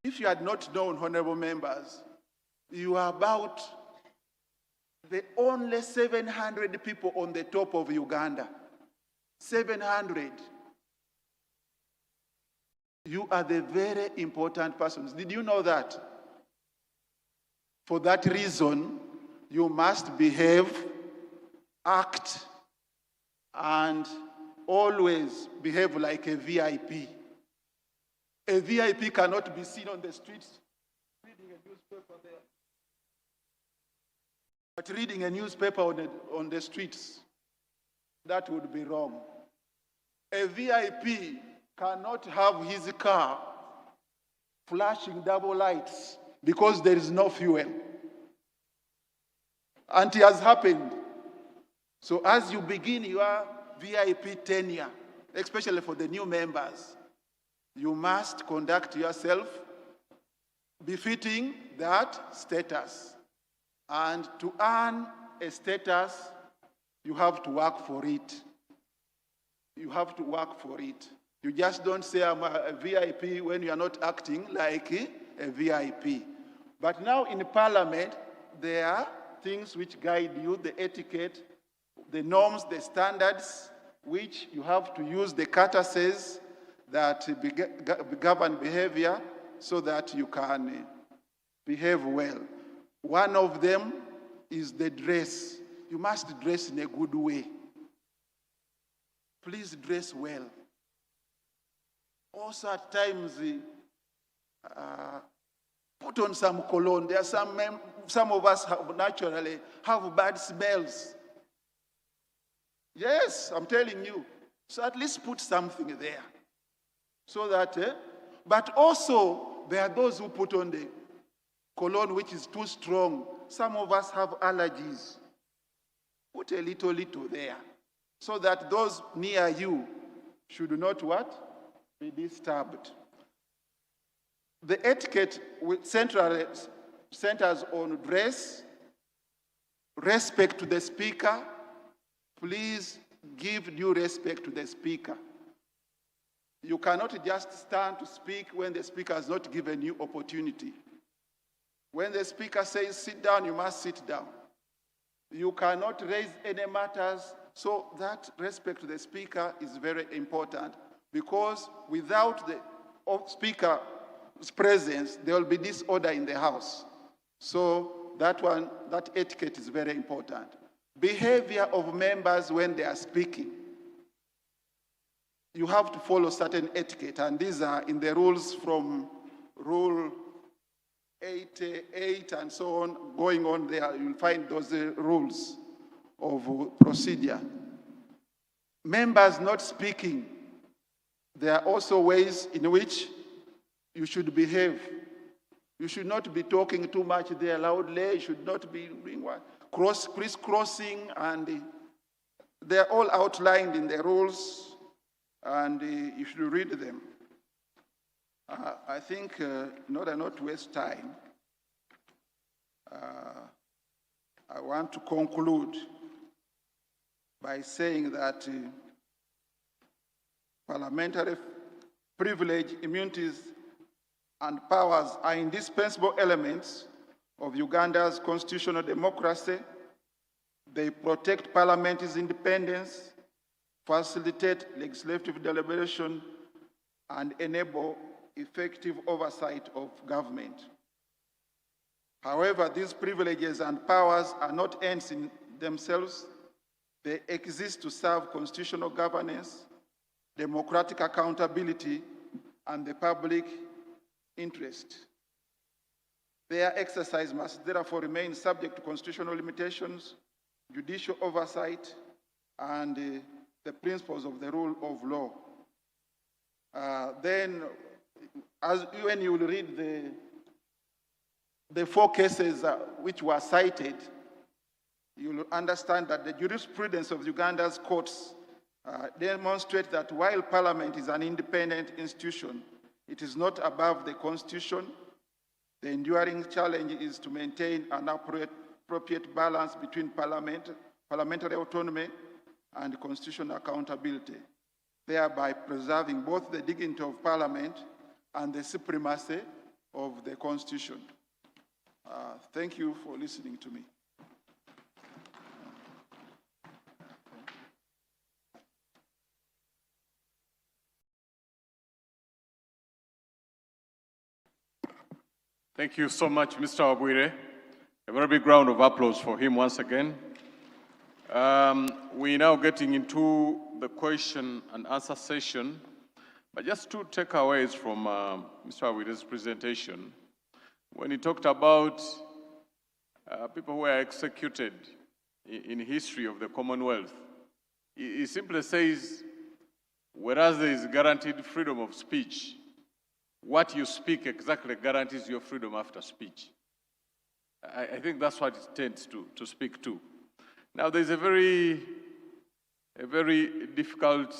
If you had not known, honorable members, you are about the only 700 people on the top of Uganda. 700. You are the very important persons. Did you know that? For that reason, you must behave, act, and always behave like a VIP. A VIP cannot be seen on the streets reading a newspaper there. But reading a newspaper on the streets, that would be wrong. A VIP cannot have his car flashing double lights because there is no fuel. And it has happened. So as you begin your VIP tenure, especially for the new members, you must conduct yourself befitting that status. And to earn a status, you have to work for it. You have to work for it. You just don't say I'm a VIP when you are not acting like a VIP. But now in Parliament, there are things which guide you, the etiquette, the norms, the standards, which you have to use, the courtesies that govern behavior so that you can behave well. One of them is the dress. You must dress in a good way. Please dress well. Also at times, put on some cologne. There are some of us naturally have bad smells. Yes, I'm telling you. So at least put something there. So that, but also there are those who put on the cologne which is too strong. Some of us have allergies. Put a little there. So that those near you should not what? Be disturbed. The etiquette centers on dress, respect to the speaker. Please give due respect to the speaker. You cannot just stand to speak when the speaker has not given you opportunity. When the speaker says sit down, you must sit down. You cannot raise any matters. So that respect to the speaker is very important, because without the speaker's presence, there will be disorder in the house. So that etiquette is very important. Behavior of members when they are speaking. You have to follow certain etiquette, and these are in the rules from Rule 88 and so on. Going on there, you'll find those rules of procedure. Members not speaking, there are also ways in which you should behave. You should not be talking too much there loudly. You should not be doing what? Crisscrossing, and they're all outlined in the rules, and you should read them. I think, in order not to waste time, I want to conclude by saying that parliamentary privilege, immunities, and powers are indispensable elements of Uganda's constitutional democracy. They protect parliament's independence, facilitate legislative deliberation, and enable effective oversight of government. However, these privileges and powers are not ends in themselves. They exist to serve constitutional governance, democratic accountability, and the public interest. Their exercise must therefore remain subject to constitutional limitations, judicial oversight, and the principles of the rule of law. Then, when you read the four cases which were cited, you will understand that the jurisprudence of Uganda's courts demonstrate that while Parliament is an independent institution, it is not above the Constitution. The enduring challenge is to maintain an appropriate balance between parliamentary autonomy and constitutional accountability, thereby preserving both the dignity of Parliament and the supremacy of the Constitution. Thank you for listening to me. Thank you so much, Mr. Wabwire. A very big round of applause for him once again. We're now getting into the question and answer session. But just two takeaways from Mr. Awire's presentation. When he talked about people who were executed in history of the Commonwealth, he simply says, whereas there is guaranteed freedom of speech, what you speak exactly guarantees your freedom after speech. I think that's what it tends to speak to. Now, there's a very difficult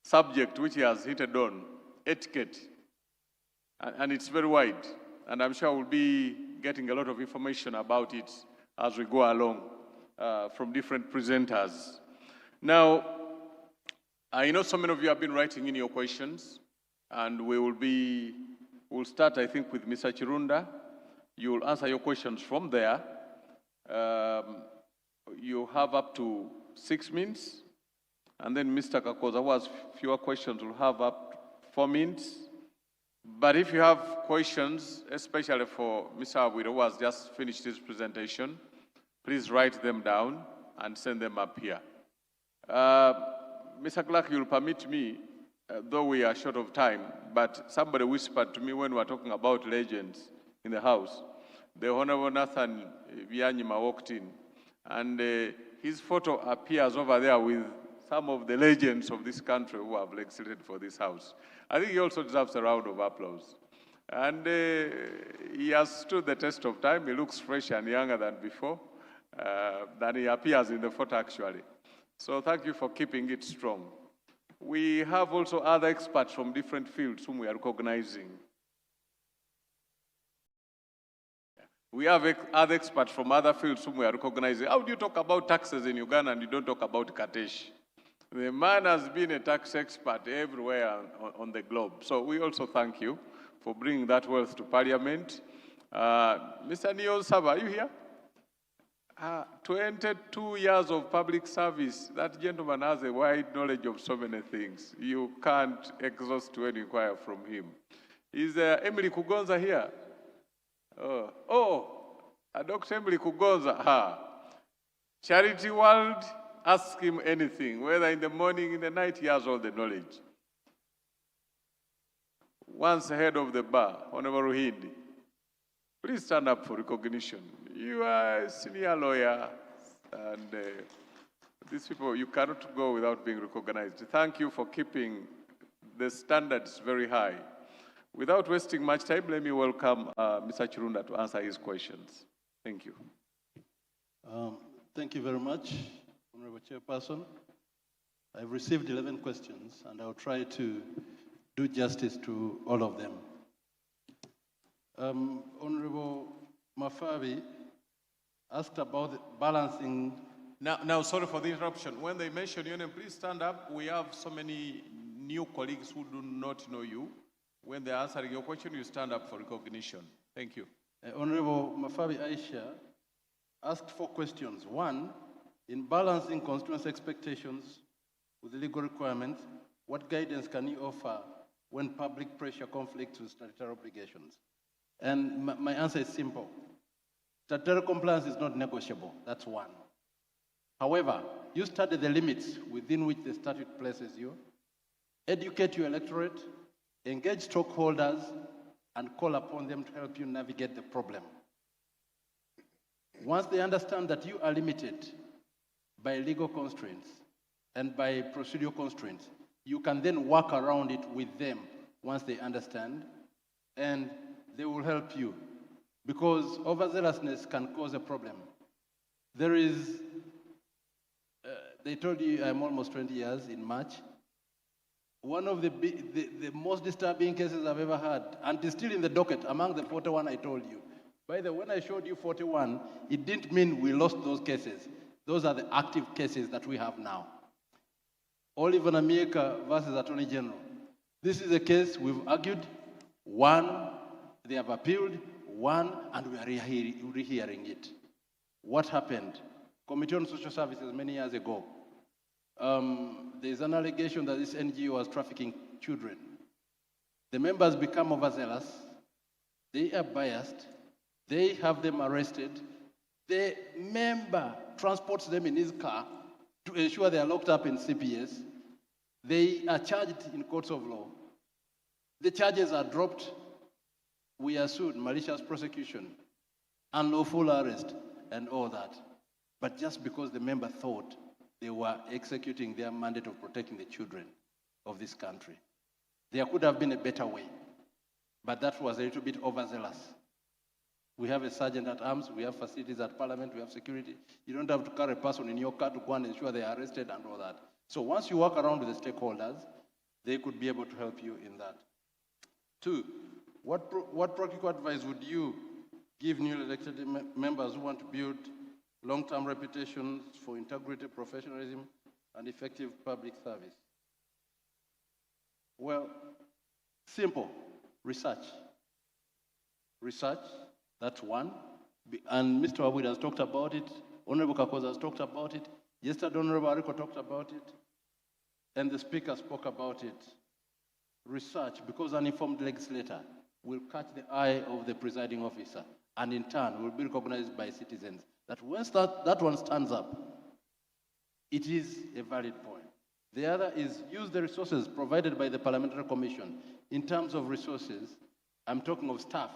subject which he has hit on, etiquette, and it's very wide. And I'm sure we'll be getting a lot of information about it as we go along from different presenters. Now, I know so many of you have been writing in your questions, and we'll start, I think, with Mr. Chirunda. You'll answer your questions from there. You have up to 6 minutes. And then Mr. Kakoza, who has fewer questions, will have up 4 minutes. But if you have questions, especially for Mr. Awire, who has just finished his presentation, please write them down and send them up here. Mr. Clark, you'll permit me, though we are short of time, but somebody whispered to me when we were talking about legends in the House. The Honorable Nathan Byanyima walked in, and his photo appears over there with some of the legends of this country who have legislated for this House. I think he also deserves a round of applause. And he has stood the test of time. He looks fresh and younger than before, than he appears in the photo, actually. So thank you for keeping it strong. We have also other experts from different fields whom we are recognizing. We have other experts from other fields whom we are recognizing. How do you talk about taxes in Uganda and you don't talk about Katesh? The man has been a tax expert everywhere on the globe. So we also thank you for bringing that wealth to Parliament. Mr. Neil Saba, are you here? 22 years of public service. That gentleman has a wide knowledge of so many things. You can't exhaust to any inquire from him. Is Emily Kugonza here? Dr. Emily Kugonza. Charity World, ask him anything, whether in the morning, in the night, he has all the knowledge. Once head of the bar, Honorable Hindi, please stand up for recognition. You are a senior lawyer, and these people, you cannot go without being recognized. Thank you for keeping the standards very high. Without wasting much time, let me welcome Mr. Chirunda to answer his questions. Thank you. Thank you very much, Honorable Chairperson. I've received 11 questions, and I'll try to do justice to all of them. Honorable Mafabi asked about balancing. Now, sorry for the interruption. When they mention your name, please stand up. We have so many new colleagues who do not know you. When they're answering your question, you stand up for recognition. Thank you. Honorable Mafabi Aisha asked 4 questions. 1, in balancing constituency expectations with the legal requirements, what guidance can you offer when public pressure conflicts with statutory obligations? And my answer is simple. Statutory compliance is not negotiable. That's 1. However, you study the limits within which the statute places you, educate your electorate, engage stakeholders, and call upon them to help you navigate the problem. Once they understand that you are limited by legal constraints and by procedural constraints, you can then work around it with them once they understand, and they will help you, because overzealousness can cause a problem. There is, they told you I'm almost 20 years in March. One of the most disturbing cases I've ever had, and it's still in the docket among the 41 I told you. By the way, when I showed you 41, it didn't mean we lost those cases. Those are the active cases that we have now. Oliver Namieka versus Attorney General. This is a case we've argued, 1, they have appealed, 1, and we are rehearing it. What happened? Committee on Social Services many years ago. There's an allegation that this NGO was trafficking children. The members become overzealous, they are biased, They have them arrested. The member transports them in his car to ensure they are locked up in CPS. They are charged in courts of law. The charges are dropped. We are sued, malicious prosecution, unlawful arrest, and all that. But just because the member thought they were executing their mandate of protecting the children of this country. There could have been a better way, but that was a little bit overzealous. We have a sergeant at arms, we have facilities at parliament, we have security. You don't have to carry a person in your car to go and ensure they are arrested and all that. So once you work around with the stakeholders, they could be able to help you in that. Two, what practical advice would you give newly elected members who want to build long-term reputations for integrity, professionalism, and effective public service? Well, simple, research. Research, that's one. And Mr. Wabud has talked about it. Honorable Kakoza has talked about it. Yesterday, Honorable Ariko talked about it. And the Speaker spoke about it. Research, because an informed legislator will catch the eye of the presiding officer, and in turn will be recognized by citizens. That once that one stands up, it is a valid point. The other is use the resources provided by the Parliamentary Commission. In terms of resources, I'm talking of staff.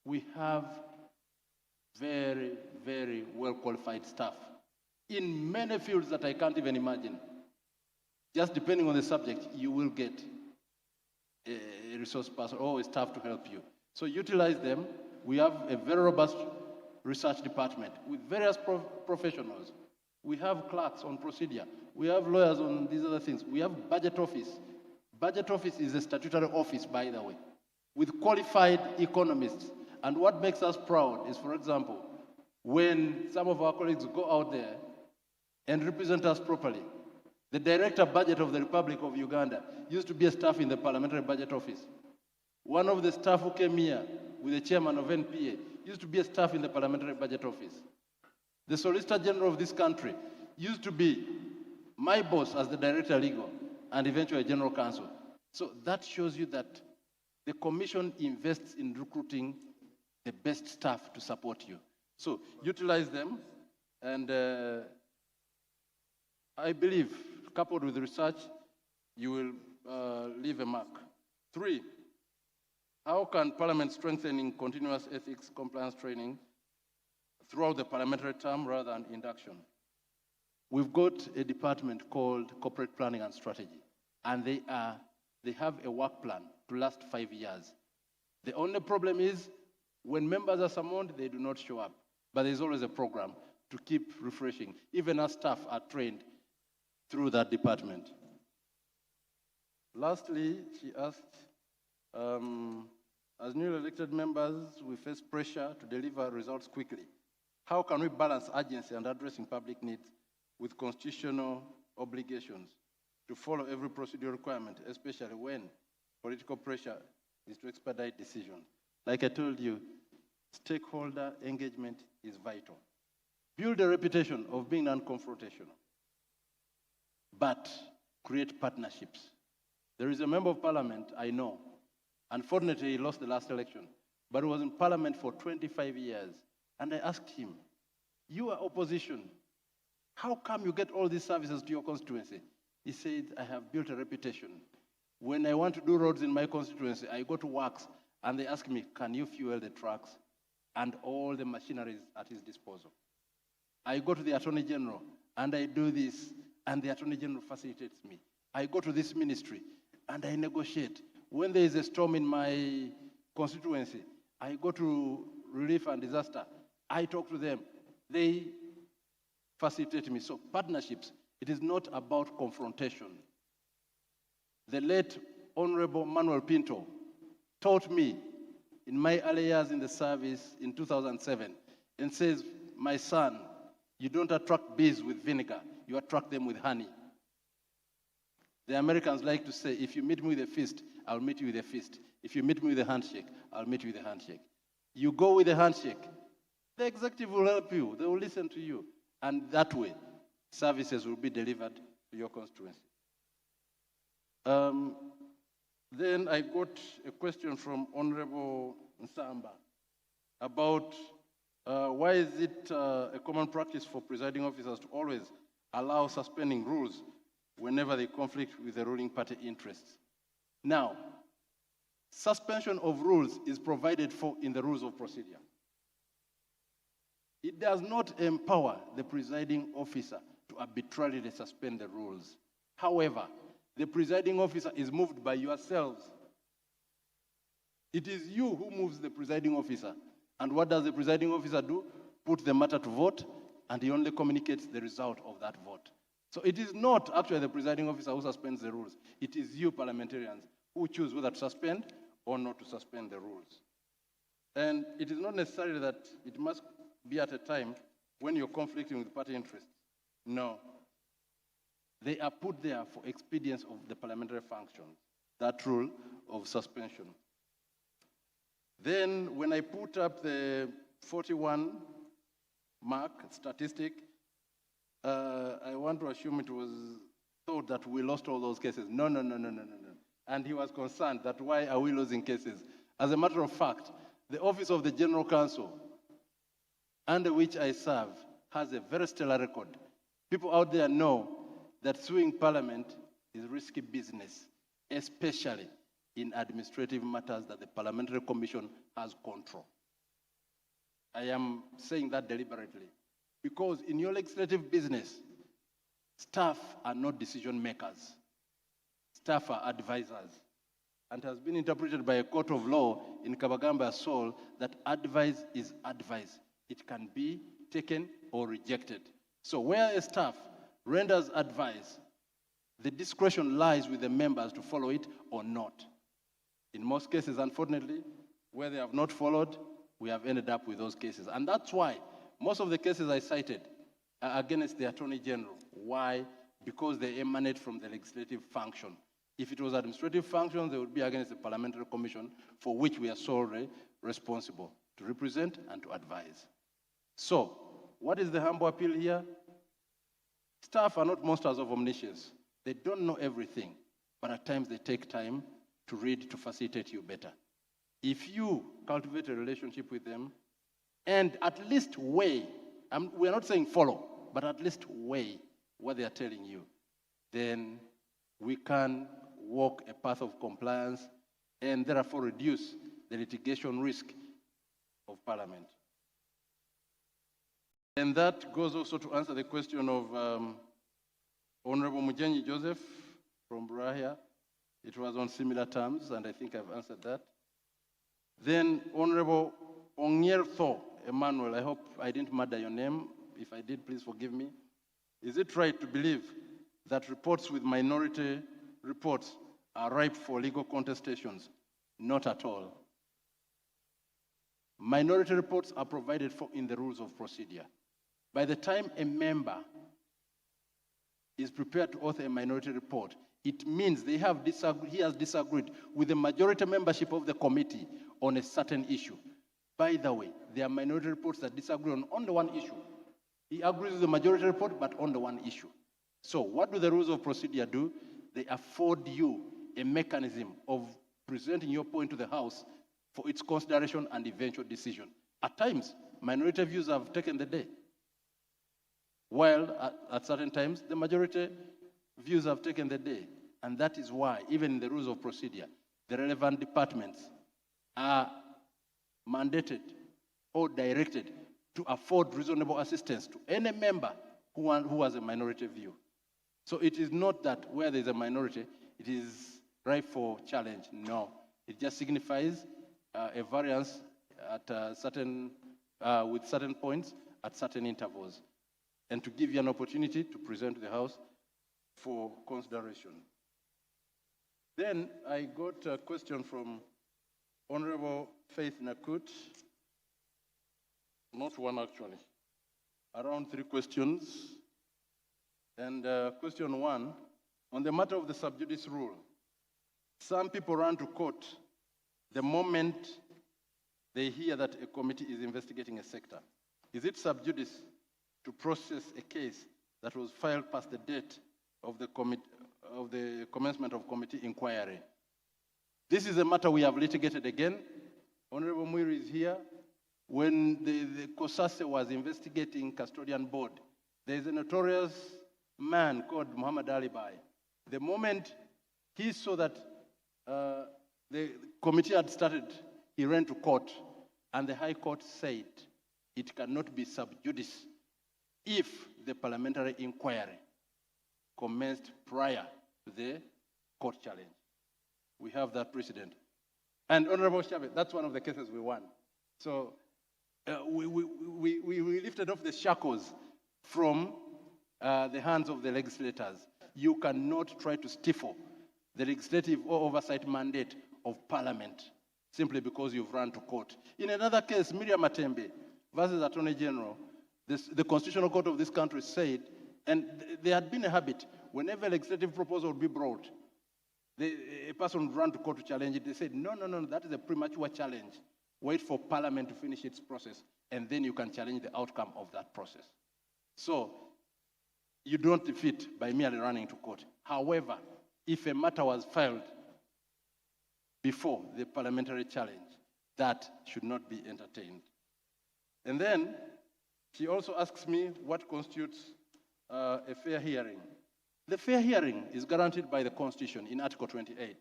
We have very, very well-qualified staff in many fields that I can't even imagine. Just depending on the subject, you will get a resource person or a staff to help you. So utilize them. We have a very robust research department with various professionals. We have clerks on procedure. We have lawyers on these other things. We have budget office. Budget office is a statutory office, by the way, with qualified economists. And what makes us proud is, for example, when some of our colleagues go out there and represent us properly. The Director Budget of the Republic of Uganda used to be a staff in the Parliamentary Budget Office. One of the staff who came here with the chairman of NPA used to be a staff in the Parliamentary Budget Office. The Solicitor General of this country used to be my boss as the Director Legal and eventually General Counsel. So that shows you that the Commission invests in recruiting the best staff to support you. So utilize them, and I believe, coupled with research, you will leave a mark. 3, how can Parliament strengthen continuous ethics compliance training throughout the parliamentary term rather than induction? We've got a department called Corporate Planning and Strategy, and they have a work plan to last 5 years. The only problem is when members are summoned, they do not show up. But there's always a program to keep refreshing. Even our staff are trained through that department. Lastly, she asked, as newly elected members, we face pressure to deliver results quickly. How can we balance urgency and addressing public needs with constitutional obligations to follow every procedural requirement, especially when political pressure is to expedite decisions? Like I told you, stakeholder engagement is vital. Build a reputation of being non-confrontational, but create partnerships. There is a member of parliament I know. Unfortunately, he lost the last election, but he was in parliament for 25 years. And I asked him, you are opposition. How come you get all these services to your constituency? He said, I have built a reputation. When I want to do roads in my constituency, I go to works and they ask me, can you fuel the trucks? And all the machinery is at his disposal. I go to the Attorney General and I do this, and the Attorney General facilitates me. I go to this ministry and I negotiate. When there is a storm in my constituency, I go to relief and disaster. I talk to them. They facilitate me. So partnerships, it is not about confrontation. The late Honorable Manuel Pinto taught me in my early years in the service in 2007 and says, my son, you don't attract bees with vinegar, you attract them with honey. The Americans like to say, if you meet me with a fist, I'll meet you with a fist. If you meet me with a handshake, I'll meet you with a handshake. You go with a handshake, the executive will help you, they will listen to you. And that way, services will be delivered to your constituency. Then I got a question from Honorable Nsamba. about why is it a common practice for presiding officers to always allow suspending rules whenever they conflict with the ruling party interests. Now, suspension of rules is provided for in the rules of procedure. It does not empower the presiding officer to arbitrarily suspend the rules. However, the presiding officer is moved by yourselves. It is you who moves the presiding officer. And what does the presiding officer do? Put the matter to vote, and he only communicates the result of that vote. So it is not actually the presiding officer who suspends the rules. It is you parliamentarians who choose whether to suspend or not to suspend the rules. And it is not necessarily that it must be at a time when you're conflicting with party interests. No. They are put there for expedience of the parliamentary function, that rule of suspension. Then when I put up the 41 mark statistic, I want to assume it was thought that we lost all those cases. No. And he was concerned that why are we losing cases? As a matter of fact, the Office of the General Counsel, under which I serve, has a very stellar record. People out there know that suing Parliament is risky business, especially in administrative matters that the Parliamentary Commission has control. I am saying that deliberately because in your legislative business, staff are not decision makers. Staff are advisors. And it has been interpreted by a court of law in Kabagamba Sol that advice is advice. It can be taken or rejected. So where a staff renders advice, the discretion lies with the members to follow it or not. In most cases, unfortunately, where they have not followed, we have ended up with those cases. And that's why most of the cases I cited are against the Attorney General. Why? Because they emanate from the legislative function. If it was administrative function, they would be against the Parliamentary Commission, for which we are solely responsible to represent and to advise. So, what is the humble appeal here? Staff are not monsters of omniscience. They don't know everything, but at times they take time to read to facilitate you better. If you cultivate a relationship with them and at least weigh, we're not saying follow, but at least weigh what they are telling you, then we can walk a path of compliance and therefore reduce the litigation risk of Parliament. And that goes also to answer the question of Honorable Mujenyi Joseph from Burahia. It was on similar terms, and I think I've answered that. Then Honorable Onyertho Emmanuel, I hope I didn't murder your name. If I did, please forgive me. Is it right to believe that reports with minority reports are ripe for legal contestations? Not at all. Minority reports are provided for in the rules of procedure. By the time a member is prepared to author a minority report, it means he has disagreed with the majority membership of the committee on a certain issue. By the way, there are minority reports that disagree on only one issue. He agrees with the majority report, but on the one issue. So what do the rules of procedure do? They afford you a mechanism of presenting your point to the House for its consideration and eventual decision. At times, minority views have taken the day, while at certain times, the majority views have taken the day. And that is why, even in the rules of procedure, the relevant departments are mandated or directed to afford reasonable assistance to any member who has a minority view. So it is not that where there's a minority, it is ripe for challenge. No, it just signifies a variance at with certain points at certain intervals, and to give you an opportunity to present to the House for consideration. Then I got a question from Honorable Faith Nakut, not one actually, around 3 questions. And question 1, on the matter of the sub judice rule, some people run to court the moment they hear that a committee is investigating a sector. Is it sub judice to process a case that was filed past the date of the commencement of committee inquiry? This is a matter we have litigated again. Honorable Muiri is here. when the COSASE was investigating custodian board, there's a notorious man called Muhammad Ali Bai. The moment he saw that the committee had started, he ran to court, and the High Court said it cannot be sub judice if the parliamentary inquiry commenced prior to the court challenge. We have that precedent. And Honorable Chavez, that's one of the cases we won. So we lifted off the shackles from the hands of the legislators. You cannot try to stifle the legislative or oversight mandate of Parliament simply because you've run to court. In another case, Miriam Matembe versus Attorney General, the Constitutional Court of this country said, and there had been a habit, whenever a legislative proposal would be brought, a person would run to court to challenge it. They said, no, that is a premature challenge. Wait for Parliament to finish its process, and then you can challenge the outcome of that process. So you don't defeat by merely running to court. However, if a matter was filed before the parliamentary challenge, that should not be entertained. And then she also asks me what constitutes a fair hearing. The fair hearing is guaranteed by the Constitution in Article 28.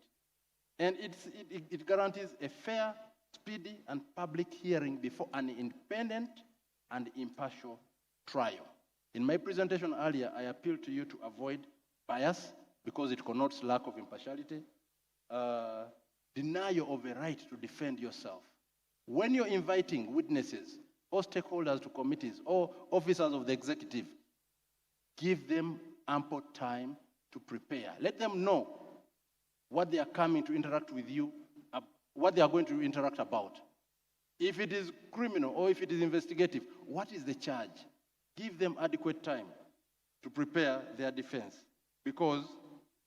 And it guarantees a fair, speedy, and public hearing before an independent and impartial trial. In my presentation earlier, I appealed to you to avoid bias because it connotes lack of impartiality, denial of a right to defend yourself. When you're inviting witnesses or stakeholders to committees or officers of the executive, give them ample time to prepare. Let them know what they are coming to interact with you, what they are going to interact about. If it is criminal or if it is investigative, what is the charge? Give them adequate time to prepare their defense, because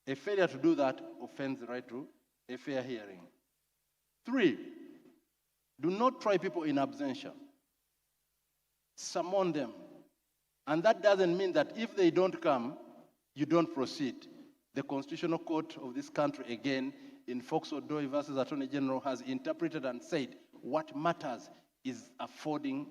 a failure to do that offends the right to a fair hearing. 3, do not try people in absentia. Summon them. And that doesn't mean that if they don't come, you don't proceed. The Constitutional Court of this country, again, in Fox Odoi versus Attorney General, has interpreted and said what matters is affording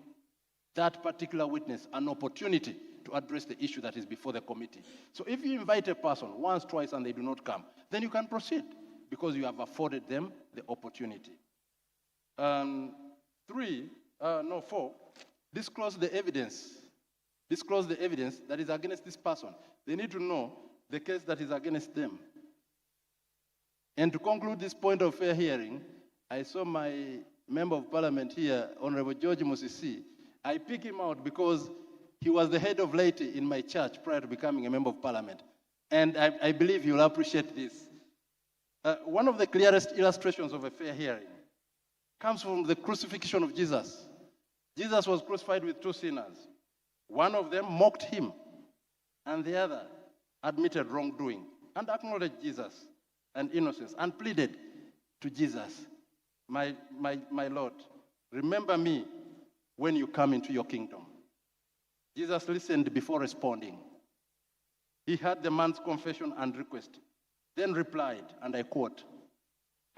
that particular witness an opportunity to address the issue that is before the committee. So if you invite a person once, twice, and they do not come, then you can proceed because you have afforded them the opportunity. 4, disclose the evidence. Disclose the evidence that is against this person. They need to know the case that is against them. And to conclude this point of fair hearing, I saw my member of parliament here, Honorable George Musisi. I pick him out because he was the head of laity in my church prior to becoming a member of parliament. And I believe you'll appreciate this. One of the clearest illustrations of a fair hearing comes from the crucifixion of Jesus. Jesus was crucified with 2 sinners. One of them mocked him, and the other admitted wrongdoing and acknowledged Jesus and innocence and pleaded to Jesus, my Lord, remember me when you come into your kingdom. Jesus listened before responding. He heard the man's confession and request, then replied, and I quote,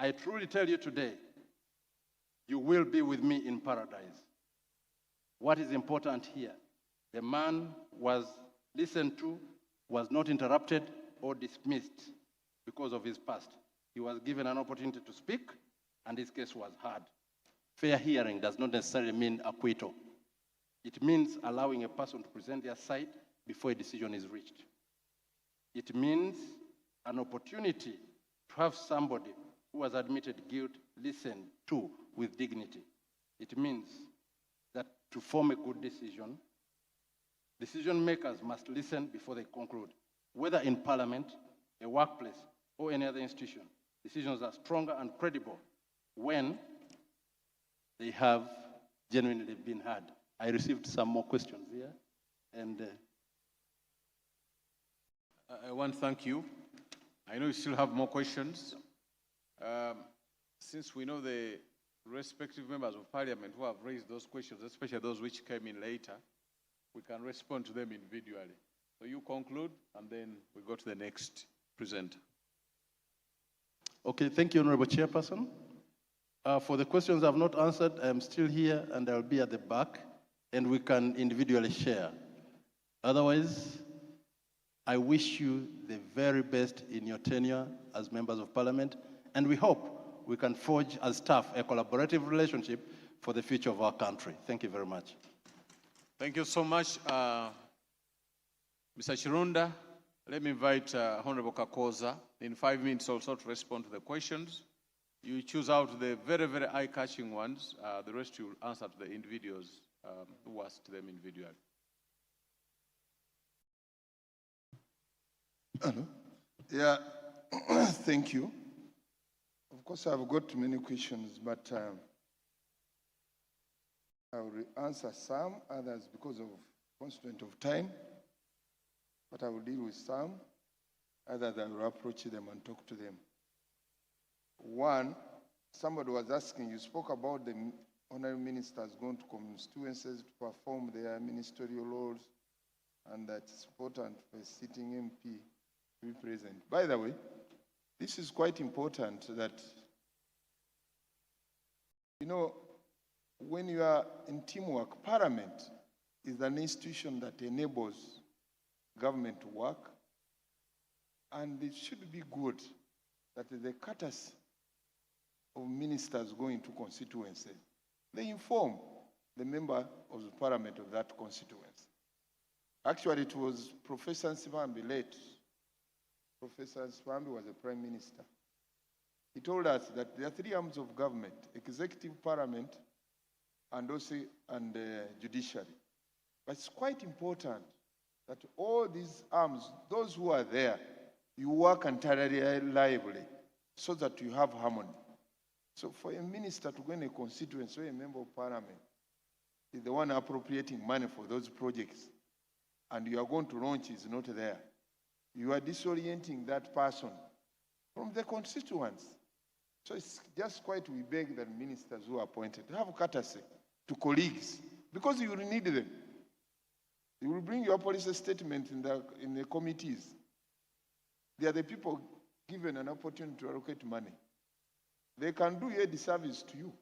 I truly tell you today, you will be with me in paradise. What is important here? The man was listened to, was not interrupted or dismissed because of his past. He was given an opportunity to speak, and his case was heard. Fair hearing does not necessarily mean acquittal. It means allowing a person to present their side before a decision is reached. It means an opportunity to have somebody who has admitted guilt listened to with dignity. It means that to form a good decision, decision makers must listen before they conclude. Whether in parliament, a workplace, or any other institution, decisions are stronger and credible when they have genuinely been heard. I received some more questions here, and I want to thank you. I know you still have more questions. Since we know the respective members of parliament who have raised those questions, especially those which came in later, we can respond to them individually. So you conclude, and then we go to the next presenter. Okay, thank you, Honorable Chairperson. For the questions I've not answered, I'm still here and I'll be at the back and we can individually share. Otherwise, I wish you the very best in your tenure as members of parliament, and we hope we can forge as staff a collaborative relationship for the future of our country. Thank you very much. Thank you so much, Mr. Chirunda. Let me invite Honorable Kakoza in 5 minutes also to respond to the questions. You choose out the very, very eye-catching ones. The rest you will answer to the individuals who asked them individually. Hello. Yeah, thank you. Of course, I've got many questions, but I will answer some, others because of constraint of time. But I will deal with some, others I will approach them and talk to them. One, somebody was asking, you spoke about the honorary ministers going to constituencies to perform their ministerial roles, and that it's important for a sitting MP to be present. By the way, this is quite important that, you know, when you are in teamwork, Parliament is an institution that enables government to work, and it should be good that the courtesy of ministers going to constituencies, they inform the member of the parliament of that constituency. Actually, it was Professor Nsibambi, late Professor Nsibambi was a prime minister. He told us that there are 3 arms of government: executive, parliament, and also judiciary. But it's quite important that all these arms, those who are there, you work entirely reliably so that you have harmony. So for a minister to go in a constituency or a member of parliament is the one appropriating money for those projects, and you are going to launch is not there, you are disorienting that person from the constituents. So it's just quite, we beg that ministers who are appointed have courtesy to colleagues, because you will need them. You will bring your policy statement in the committees. They are the people given an opportunity to allocate money. They can do a disservice to you.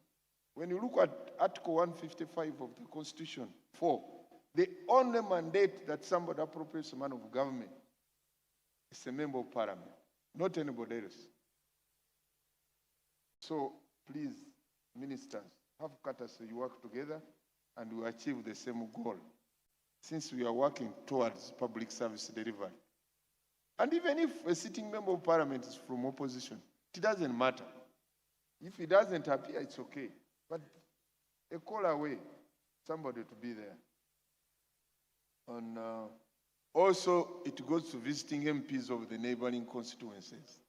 When you look at Article 155 of the Constitution 4, the only mandate that somebody appropriates a man of government is a member of parliament, not anybody else. So please, ministers, have courtesy, you work together and we achieve the same goal, since we are working towards public service delivery. And even if a sitting member of parliament is from opposition, it doesn't matter. If he doesn't appear, it's okay. But a call away, somebody to be there. And also, it goes to visiting MPs of the neighboring constituencies.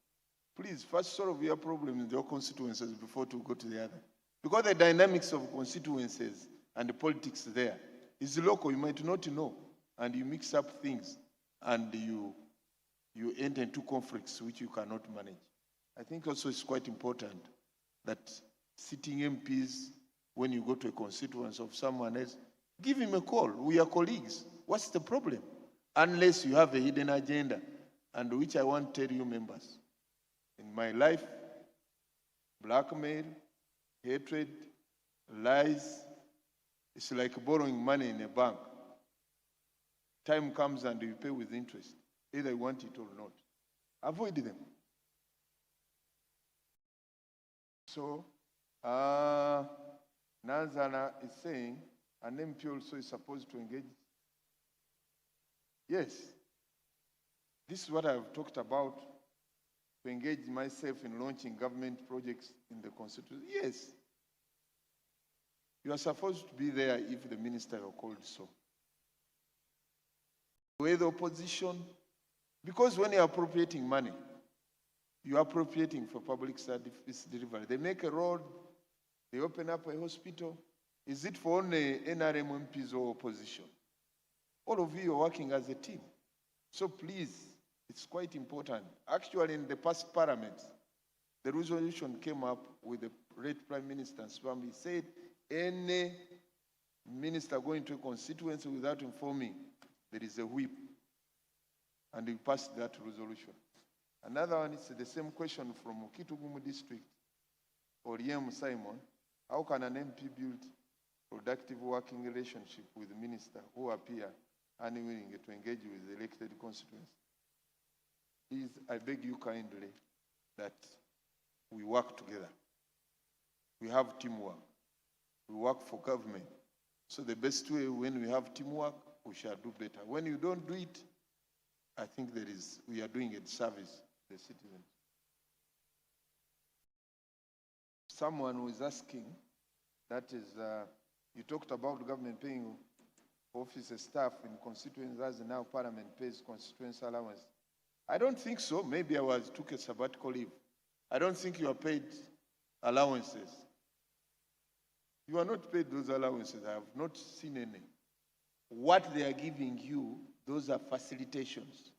Please, first solve your problem in your constituencies before to go to the other. Because the dynamics of constituencies and the politics there is local, you might not know, and you mix up things, and you enter into conflicts which you cannot manage. I think also it's quite important that sitting MPs, when you go to a constituency of someone else, give him a call. We are colleagues. What's the problem? Unless you have a hidden agenda, and which I want to tell you members. In my life, blackmail, hatred, lies, it's like borrowing money in a bank. Time comes and you pay with interest. Either you want it or not. Avoid them. So, Nanzana is saying an MP also is supposed to engage. Yes. This is what I've talked about, to engage myself in launching government projects in the constituency. Yes. You are supposed to be there if the minister are called so. With the opposition, because when you're appropriating money, you're appropriating for public service delivery. They make a road, they open up a hospital. Is it for only NRM MPs or opposition? All of you are working as a team. So please, it's quite important. Actually, in the past parliament, the resolution came up with the late Prime Minister Nsibambi. He said, any minister going to a constituency without informing, there is a whip. And we passed that resolution. Another one is the same question from Okitugumu district. or Yem Simon, how can an MP build productive working relationship with the minister who appear unwilling to engage with the elected constituents? Please, I beg you kindly that we work together. We have teamwork. We work for government. So the best way when we have teamwork, we shall do better. When you don't do it, I think we are doing a service to the citizens. Someone was asking, that is, you talked about government paying office staff in constituencies as now Parliament pays constituency allowance. I don't think so. Maybe I took a sabbatical leave. I don't think you are paid allowances. You are not paid those allowances. I have not seen any. What they are giving you, those are facilitations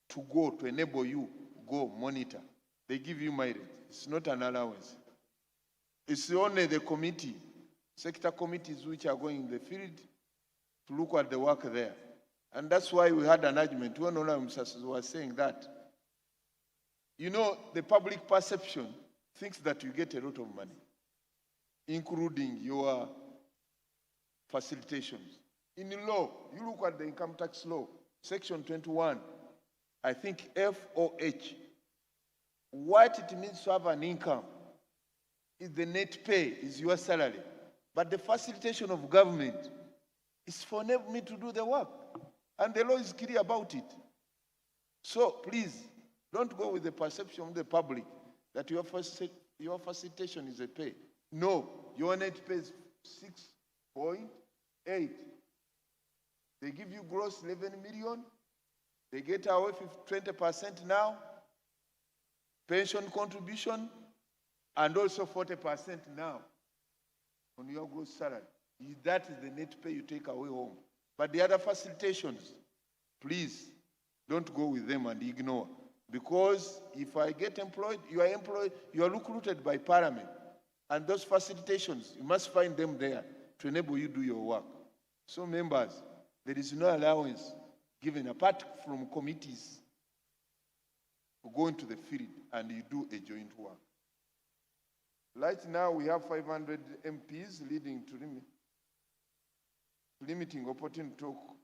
to go, to enable you, go monitor. They give you mileage. It's not an allowance. It's only the committee, sector committees which are going in the field to look at the work there. And that's why we had an argument when Ola was saying that, you know, the public perception thinks that you get a lot of money, including your facilitations. In the law, you look at the income tax law, section 21, I think FOH, what it means to have an income is the net pay, is your salary. But the facilitation of government is for me to do the work. And the law is clear about it. So please, don't go with the perception of the public that your facilitation is a pay. No, your net pay is 6.8. They give you gross 11 million. They get away with 20% now. Pension contribution, and also 40% now on your gross salary. That is the net pay you take away home. But the other facilitations, please, don't go with them and ignore. Because if I get employed, you are recruited by Parliament. And those facilitations, you must find them there to enable you to do your work. So members, there is no allowance given apart from committees to go into the field and you do a joint work. Right now we have 500 MPs leading to limiting opportunity to talk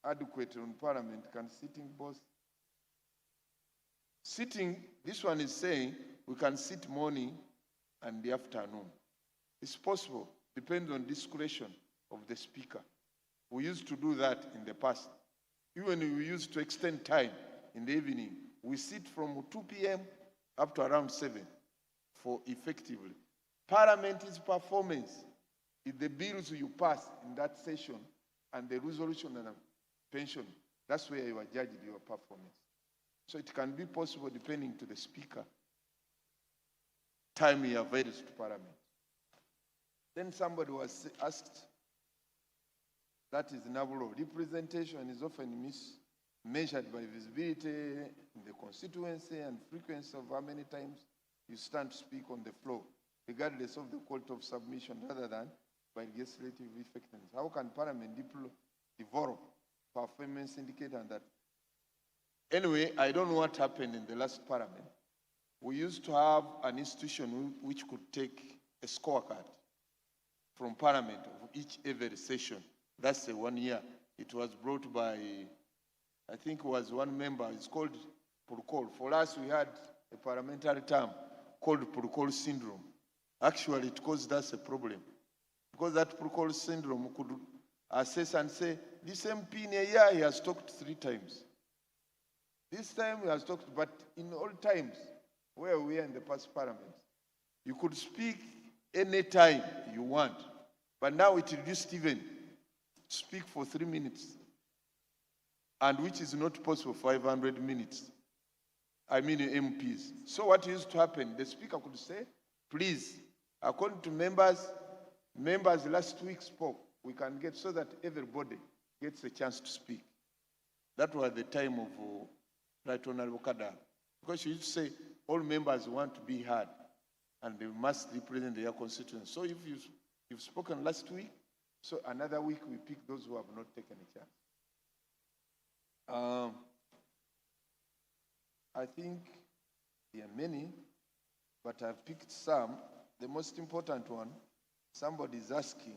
adequate on Parliament. Can sitting boss? Sitting, this one is saying we can sit morning and the afternoon. It's possible, depends on discretion of the speaker. We used to do that in the past. Even we used to extend time in the evening. We sit from 2 p.m. up to around 7 for effectively. Parliament is performance. If the bills you pass in that session and the resolution and pension, that's where you are judged your performance. So it can be possible depending to the speaker, time he avails to Parliament. Then somebody was asked, that is naval representation is often measured by visibility in the constituency and frequency of how many times you stand to speak on the floor, regardless of the quality of submission, rather than by legislative effectiveness. How can Parliament develop performance indicator that? Anyway, I don't know what happened in the last Parliament. We used to have an institution which could take a scorecard from Parliament of every session. That's the 1 year. It was brought by, I think it was one member. It's called protocol. For us, we had a parliamentary term called protocol syndrome. Actually, it caused us a problem. Because that protocol syndrome could assess and say, this MP in a year, he has talked 3 times. This time he has talked, but in all times, where we are in the past Parliament, you could speak any time you want. But now it reduced even speak for 3 minutes, and which is not possible for 500 minutes. I mean MPs. So what used to happen, the speaker could say, please, according to members last week spoke, we can get so that everybody gets a chance to speak. That was the time of Right Honorable Kada. Because she used to say, all members want to be heard, and they must represent their constituents. So if you've spoken last week, so another week we pick those who have not taken a chance. I think there are many. but I've picked some. The most important one, somebody is asking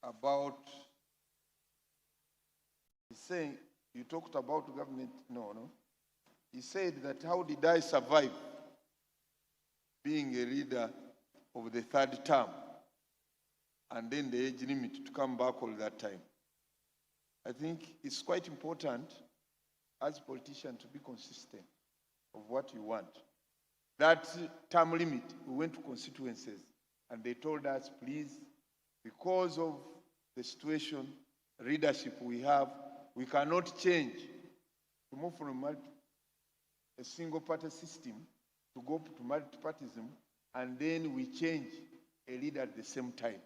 about, he's saying, you talked about government, no. He said that, how did I survive being a leader of the third term and then the age limit to come back all that time? I think it's quite important as a politician to be consistent of what you want. That term limit, we went to constituencies and they told us, please, because of the situation, leadership we have, we cannot change to move from a single party system to go to multi-partyism, and then we change a leader at the same time.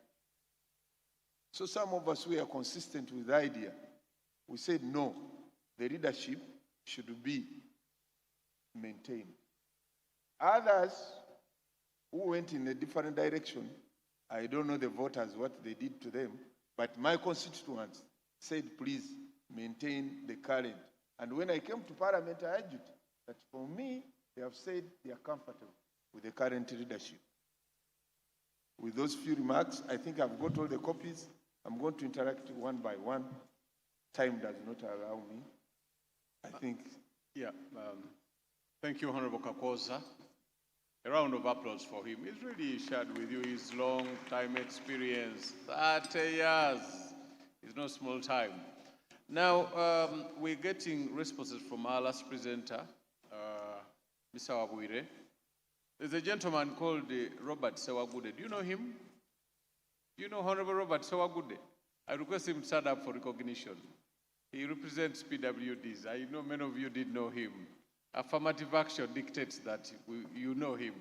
So some of us, we are consistent with the idea. We said, no, the leadership should be maintained. Others who went in a different direction, I don't know the voters, what they did to them, but my constituents said, please maintain the current. And when I came to Parliament, I argued that for me, they have said they are comfortable with the current leadership. With those few remarks, I think I've got all the copies. I'm going to interact one by one. Time does not allow me. I think. Yeah. Thank you, Honorable Kakoza. A round of applause for him. He's really shared with you his long time experience, 30 years. It's no small time. Now, we're getting responses from our last presenter, Mr. Wabwire. There's a gentleman called Robert Sewagude. Do you know him? Do you know Honorable Robert Sewagude? I request him to stand up for recognition. He represents PWDs. I know many of you did know him. Affirmative action dictates that you know him.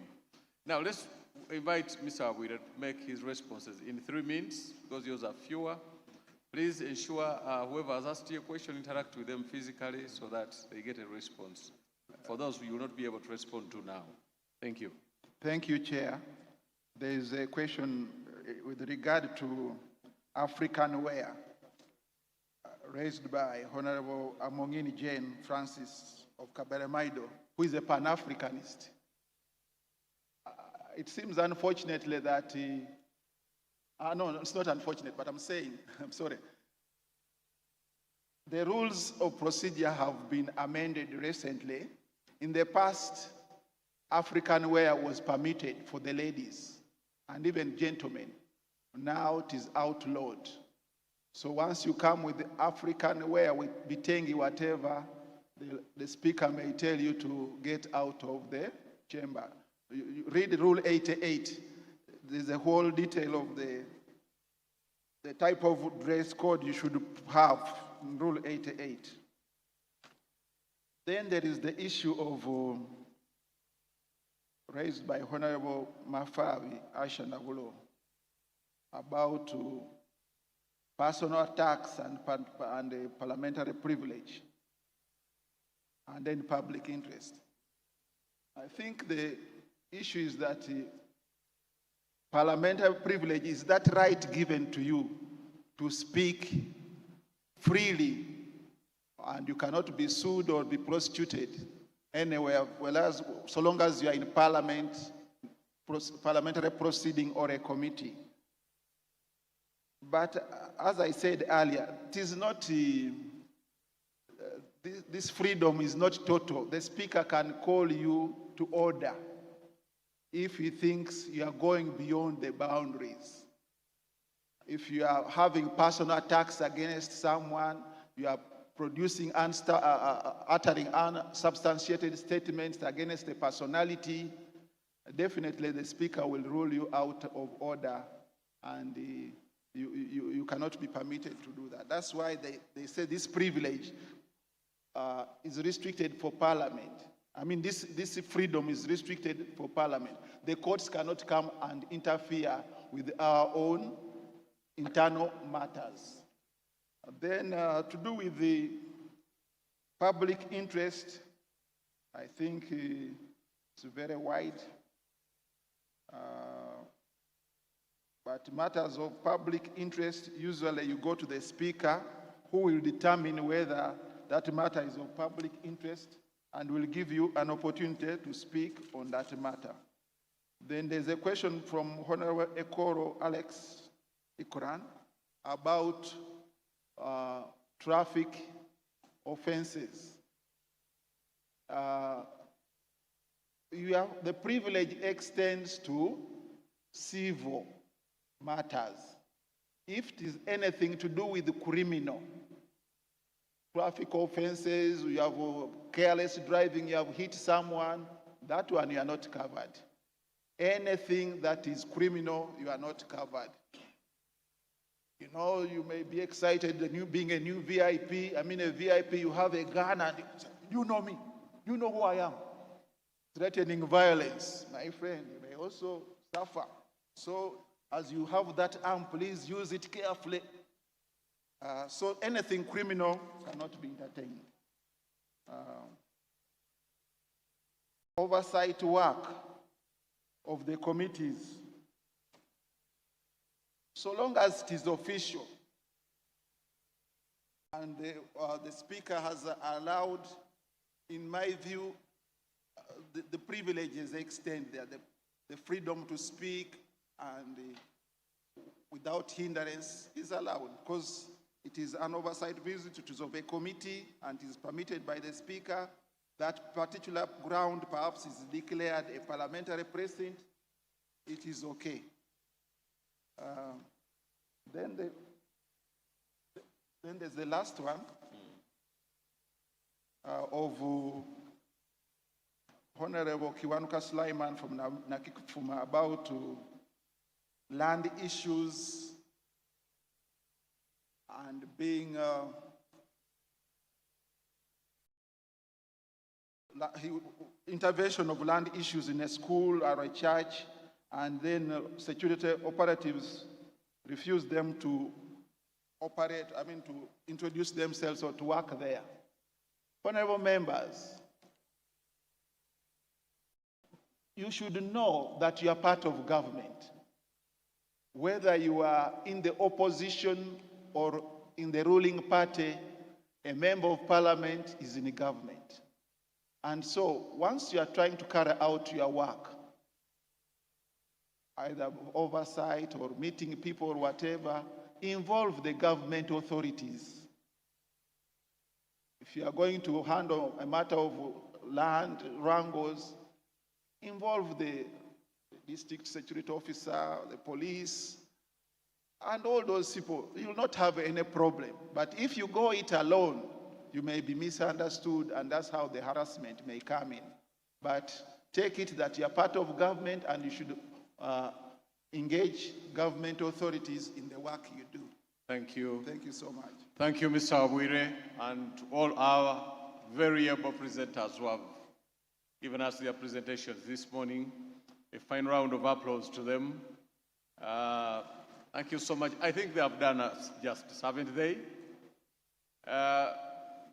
Now, let's invite Mr. Wabwire to make his responses in 3 minutes, because yours are fewer. Please ensure whoever has asked you a question, interact with them physically so that they get a response. For those who will not be able to respond to now. Thank you. Thank you, Chair. There is a question with regard to African wear raised by Honorable Amongini Jane Francis of Kabelemaido, who is a Pan-Africanist. It seems unfortunately that no, it's not unfortunate, but I'm saying, I'm sorry. The rules of procedure have been amended recently. In the past, African wear was permitted for the ladies and even gentlemen. Now it is outlawed. So once you come with the African wear, with bitengi, whatever, the speaker may tell you to get out of the chamber. You read Rule 88. There's a whole detail of the type of dress code you should have in Rule 88. Then there is the issue of raised by Honorable Mafavi Ashanagulo about personal attacks and parliamentary privilege, and then public interest. I think the issue is that parliamentary privilege is that right given to you to speak freely, and you cannot be sued or be prosecuted anywhere, whereas so long as you are in parliament, parliamentary proceeding or a committee. But as I said earlier, it is not, this freedom is not total. The speaker can call you to order if he thinks you are going beyond the boundaries. If you are having personal attacks against someone, you are producing, uttering unsubstantiated statements against a personality, definitely the speaker will rule you out of order, and you cannot be permitted to do that. That's why they say this privilege is restricted for parliament. I mean, this freedom is restricted for parliament. The courts cannot come and interfere with our own internal matters. Then to do with the public interest, I think it's very wide. But matters of public interest, usually you go to the speaker, who will determine whether that matter is of public interest and we'll give you an opportunity to speak on that matter. Then there's a question from Honorable Ekoro Alex Ikoran about traffic offenses. The privilege extends to civil matters. If it is anything to do with the criminal, traffic offenses, you have careless driving, you have hit someone, that one you are not covered. Anything that is criminal, you are not covered. You know, you may be excited being a new VIP. I mean, a VIP, you have a gun and you know me. You know who I am. Threatening violence, my friend, you may also suffer. So, as you have that arm, please use it carefully. So, anything criminal cannot be entertained. Oversight work of the committees, so long as it is official and the Speaker has allowed, in my view, the privileges extend there, the freedom to speak and without hindrance is allowed, because it is an oversight visit, it is of a committee and is permitted by the Speaker. That particular ground perhaps is declared a parliamentary precinct, it is okay. Then there's the last one of Honorable Kiwanuka Sulaiman from Nakikufuma about land issues and being intervention of land issues in a school or a church, and then security operatives refuse them to operate, to introduce themselves or to work there. Honorable members, you should know that you are part of government. Whether you are in the opposition or in the ruling party, a member of parliament is in the government. And so, once you are trying to carry out your work, either oversight or meeting people or whatever, involve the government authorities. If you are going to handle a matter of land wrangles, involve the district security officer, the police, and all those people. You will not have any problem. But if you go it alone, you may be misunderstood, and that's how the harassment may come in. But take it that you are part of government and you should engage government authorities in the work you do. Thank you. Thank you so much. Thank you, Mr. Abwire, and to all our very able presenters who have given us their presentations this morning. A fine round of applause to them. Thank you so much. I think they have done us justice, haven't they?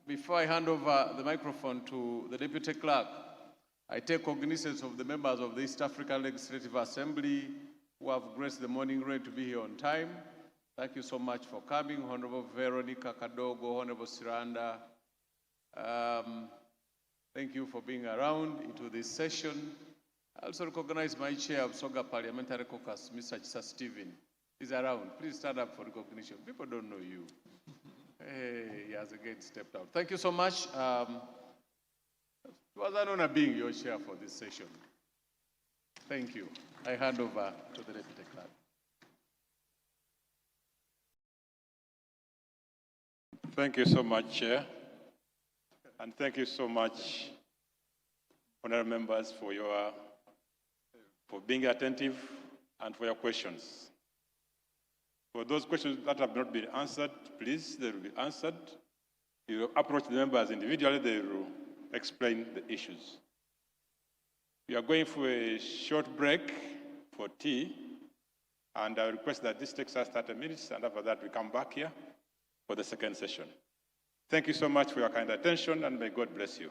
Before I hand over the microphone to the Deputy Clerk, I take cognizance of the members of the East African Legislative Assembly who have graced the morning rain to be here on time. Thank you so much for coming. Honorable Veronica Kadogo, Honorable Siranda. Thank you for being around into this session. I also recognize my chair of Soga Parliamentary Caucus, Mr. Chisa Stephen. He's around. Please stand up for recognition. People don't know you. Hey, he has again stepped out. Thank you so much. It was an honor being your chair for this session. Thank you. I hand over to the Deputy Clerk. Thank you so much, Chair. And thank you so much, honorable members, for being attentive and for your questions. For those questions that have not been answered, please, they will be answered. You approach the members individually, they will explain the issues. We are going for a short break for tea, and I request that this takes us 30 minutes, and after that we come back here for the second session. Thank you so much for your kind attention, and may God bless you.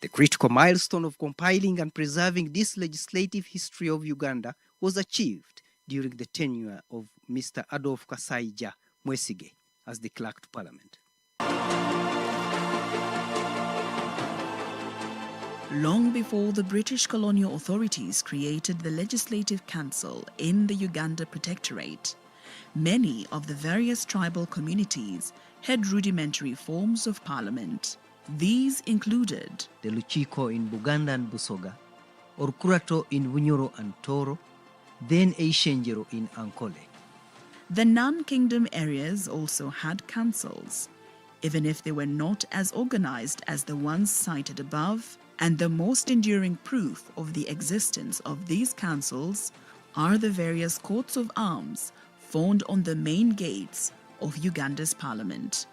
The critical milestone of compiling and preserving this legislative history of Uganda was achieved during the tenure of Mr. Adolf Kasaija Mwesige as the Clerk to Parliament. Long before the British colonial authorities created the Legislative Council in the Uganda Protectorate, many of the various tribal communities had rudimentary forms of parliament. These included the Luchiko in Buganda and Busoga, Orkurato in Bunyoro and Toro, then Eishenjero in Ankole. The non-kingdom areas also had councils, even if they were not as organized as the ones cited above, and the most enduring proof of the existence of these councils are the various courts of arms found on the main gates of Uganda's parliament.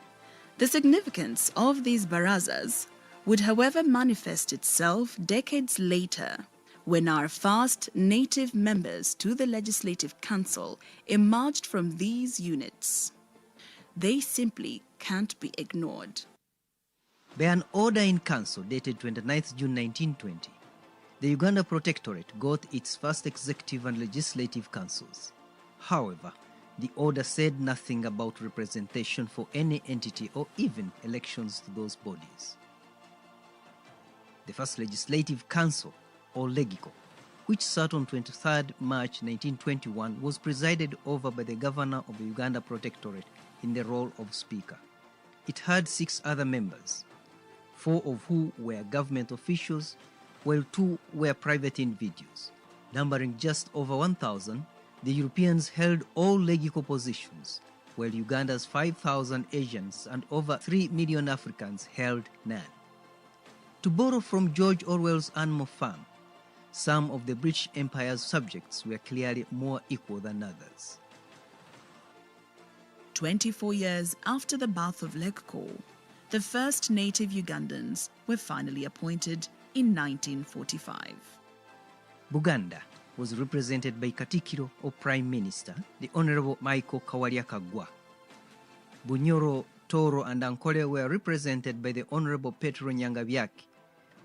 The significance of these barazas would, however, manifest itself decades later when our first native members to the Legislative Council emerged from these units. They simply can't be ignored. By an order in council dated 29th June 1920, the Uganda Protectorate got its first executive and legislative councils. However, the order said nothing about representation for any entity or even elections to those bodies. The first Legislative Council, or Legico, which sat on 23rd March 1921, was presided over by the Governor of the Uganda Protectorate in the role of Speaker. It had 6 other members, 4 of who were government officials, while 2 were private individuals. Numbering just over 1,000, the Europeans held all Legico positions, while Uganda's 5,000 Asians and over 3 million Africans held none. To borrow from George Orwell's Animal Farm, some of the British Empire's subjects were clearly more equal than others. 24 years after the birth of Legco, the first native Ugandans were finally appointed in 1945. Buganda was represented by Katikiro or Prime Minister, the Honorable Michael Kawalia Kagwa. Bunyoro, Toro and Ankole were represented by the Honorable Petro Nyangabyaki,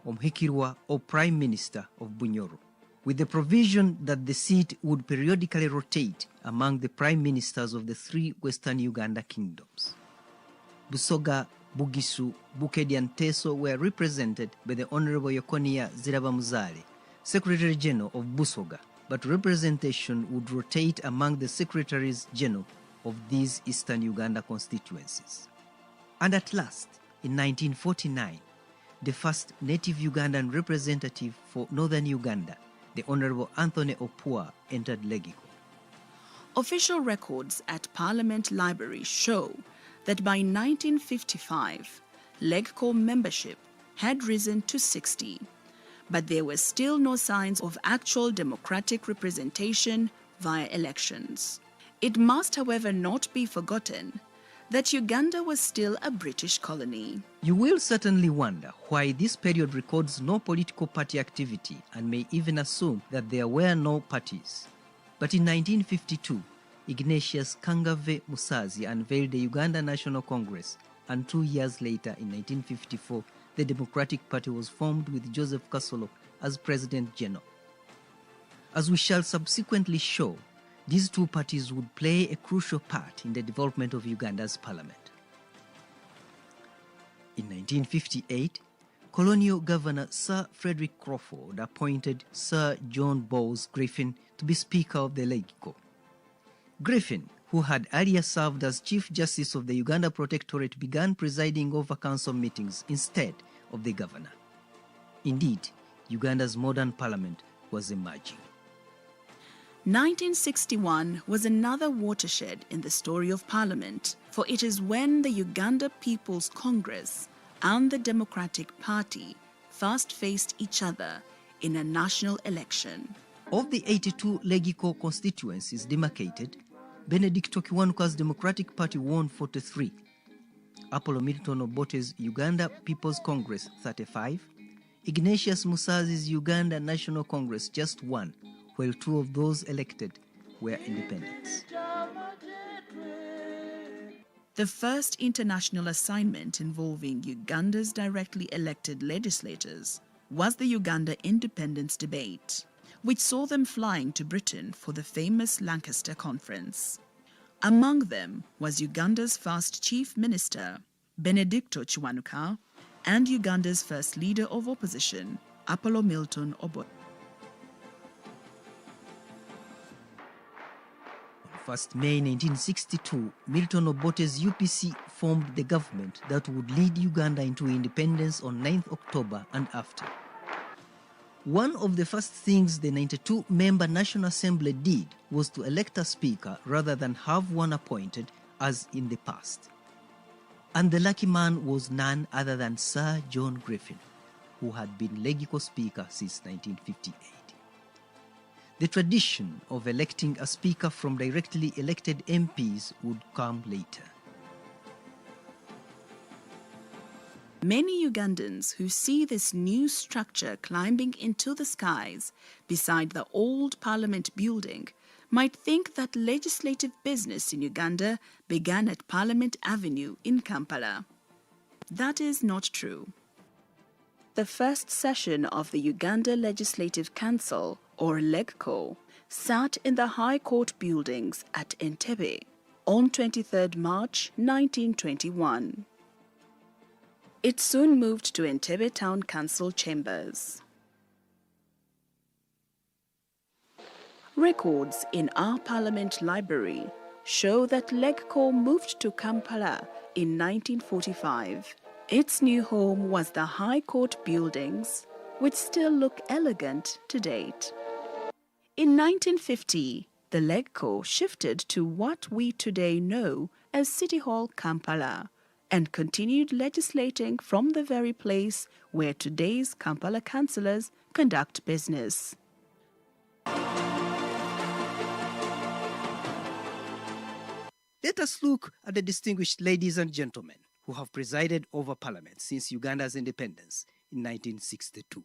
Omhikirwa or Prime Minister of Bunyoro, with the provision that the seat would periodically rotate among the Prime Ministers of the 3 Western Uganda kingdoms. Busoga, Bugisu, Bukedi and Teso were represented by the Honorable Yokonia Zirabamuzale, Secretary General of Busoga, but representation would rotate among the Secretaries General of these Eastern Uganda constituencies. And at last, in 1949, the first native Ugandan representative for Northern Uganda, the Honorable Anthony Opua, entered Legico. Official records at Parliament Library show that by 1955, Legco membership had risen to 60, but there were still no signs of actual democratic representation via elections. It must, however, not be forgotten that Uganda was still a British colony. You will certainly wonder why this period records no political party activity and may even assume that there were no parties. But in 1952, Ignatius Kangave Musazi unveiled the Uganda National Congress, and 2 years later, in 1954, the Democratic Party was formed with Joseph Kasolo as President General. As we shall subsequently show, these 2 parties would play a crucial part in the development of Uganda's parliament. In 1958, colonial governor Sir Frederick Crawford appointed Sir John Bowles Griffin to be Speaker of the Legico. Griffin, who had earlier served as Chief Justice of the Uganda Protectorate, began presiding over council meetings instead of the governor. Indeed, Uganda's modern parliament was emerging. 1961 was another watershed in the story of Parliament, for it is when the Uganda People's Congress and the Democratic Party first faced each other in a national election. Of the 82 Legico constituencies demarcated, Benedict Okiwanuka's Democratic Party won 43, Apollo Milton Obote's Uganda People's Congress 35, Ignatius Musazi's Uganda National Congress just 1, while 2 of those elected were independents. The first international assignment involving Uganda's directly elected legislators was the Uganda independence debate, which saw them flying to Britain for the famous Lancaster Conference. Among them was Uganda's first Chief Minister, Benedicto Kiwanuka, and Uganda's first leader of opposition, Apollo Milton Obote. On 1st May 1962, Milton Obote's UPC formed the government that would lead Uganda into independence on 9th October and after. One of the first things the 92-member National Assembly did was to elect a speaker rather than have one appointed as in the past. And the lucky man was none other than Sir John Griffin, who had been Legico Speaker since 1958. The tradition of electing a speaker from directly elected MPs would come later. Many Ugandans who see this new structure climbing into the skies beside the old Parliament building might think that legislative business in Uganda began at Parliament Avenue in Kampala. That is not true. The first session of the Uganda Legislative Council, or LEGCO, sat in the High Court buildings at Entebbe on 23 March 1921. It soon moved to Entebbe Town Council chambers. Records in our Parliament Library show that LEGCO moved to Kampala in 1945. Its new home was the High Court buildings, which still look elegant to date. In 1950, the LEGCO shifted to what we today know as City Hall Kampala and continued legislating from the very place where today's Kampala councillors conduct business. Let us look at the distinguished ladies and gentlemen who have presided over Parliament since Uganda's independence in 1962.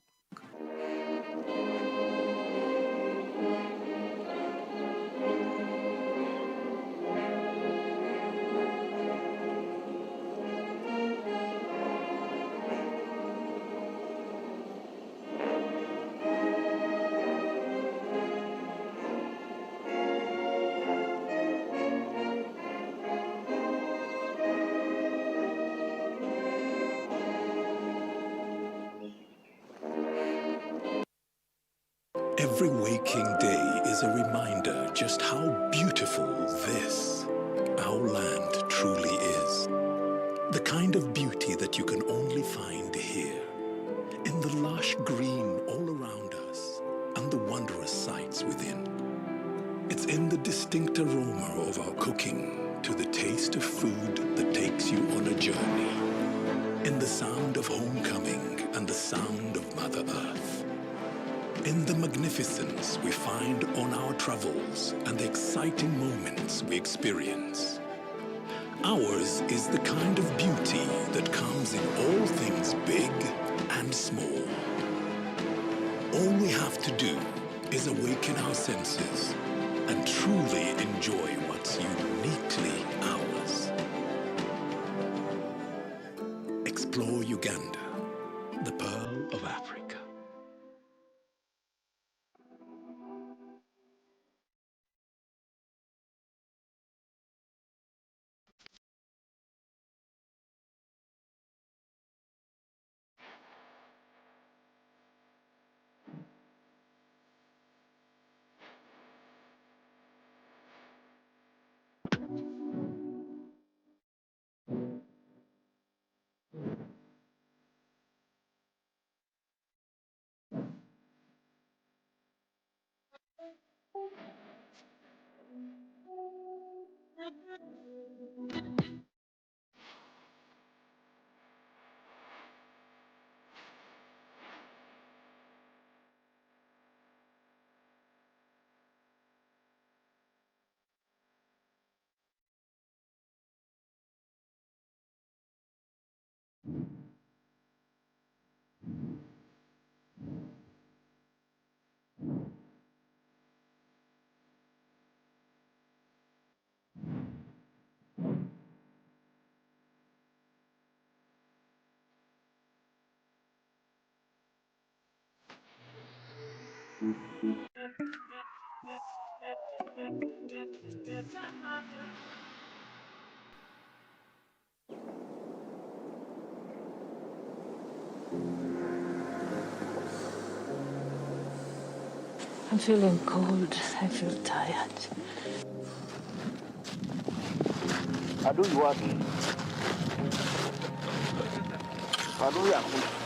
Every waking day is a reminder just how beautiful this, our land, truly is. The kind of beauty that you can only find here, in the lush green all around us and the wondrous sights within. It's in the distinct aroma of our cooking to the taste of food that takes you on a journey, in the sound of homecoming and the sound of Mother Earth. In the magnificence we find on our travels and the exciting moments we experience. Ours is the kind of beauty that comes in all things big and small. All we have to do is awaken our senses and truly enjoy what's uniquely ours. Explore Uganda, the pearl of Africa. I'm feeling cold. I feel tired. Adui wapi? Adui yako.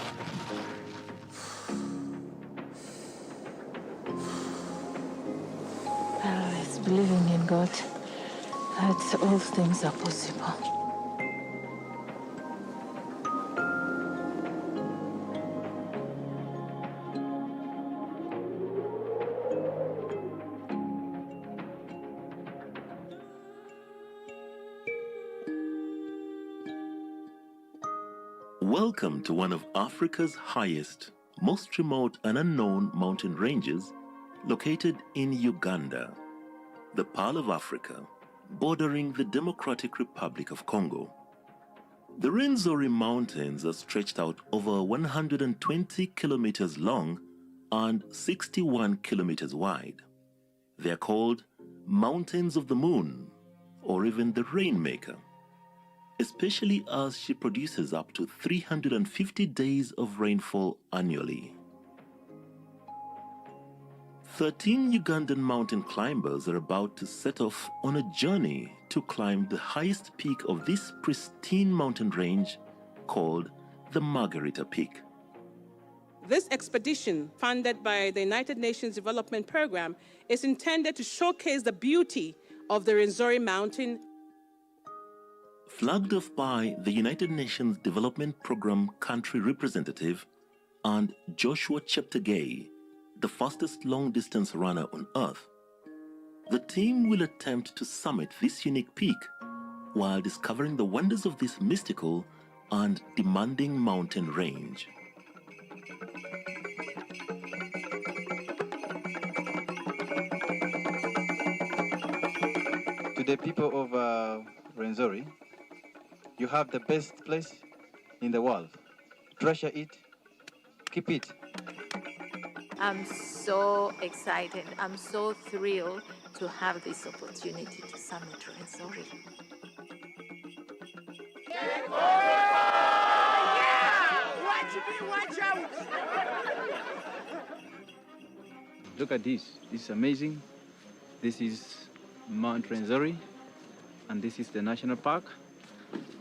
It's believing in God that all things are possible. Welcome to one of Africa's highest, most remote and unknown mountain ranges located in Uganda, the Pearl of Africa, bordering the Democratic Republic of Congo. The Rwenzori Mountains are stretched out over 120 kilometers long and 61 kilometers wide. They are called Mountains of the Moon, or even the Rainmaker, especially as she produces up to 350 days of rainfall annually. 13 Ugandan mountain climbers are about to set off on a journey to climb the highest peak of this pristine mountain range called the Margarita Peak. This expedition, funded by the United Nations Development Program, is intended to showcase the beauty of the Rwenzori Mountain. Flagged off by the United Nations Development Program country representative and Joshua Cheptegei, the fastest long-distance runner on Earth, the team will attempt to summit this unique peak while discovering the wonders of this mystical and demanding mountain range. To the people of Rwenzori, you have the best place in the world. Treasure it, keep it. I'm so excited. I'm so thrilled to have this opportunity to summit Rwenzori. Watch out! Look at this. This is amazing. This is Mount Rwenzori, and this is the national park.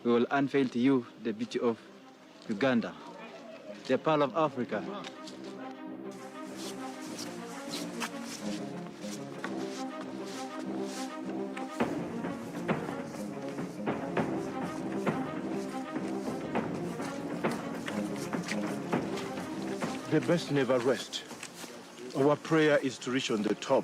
We will unveil to you the beauty of Uganda, the Pearl of Africa. The best never rest. Our prayer is to reach on the top.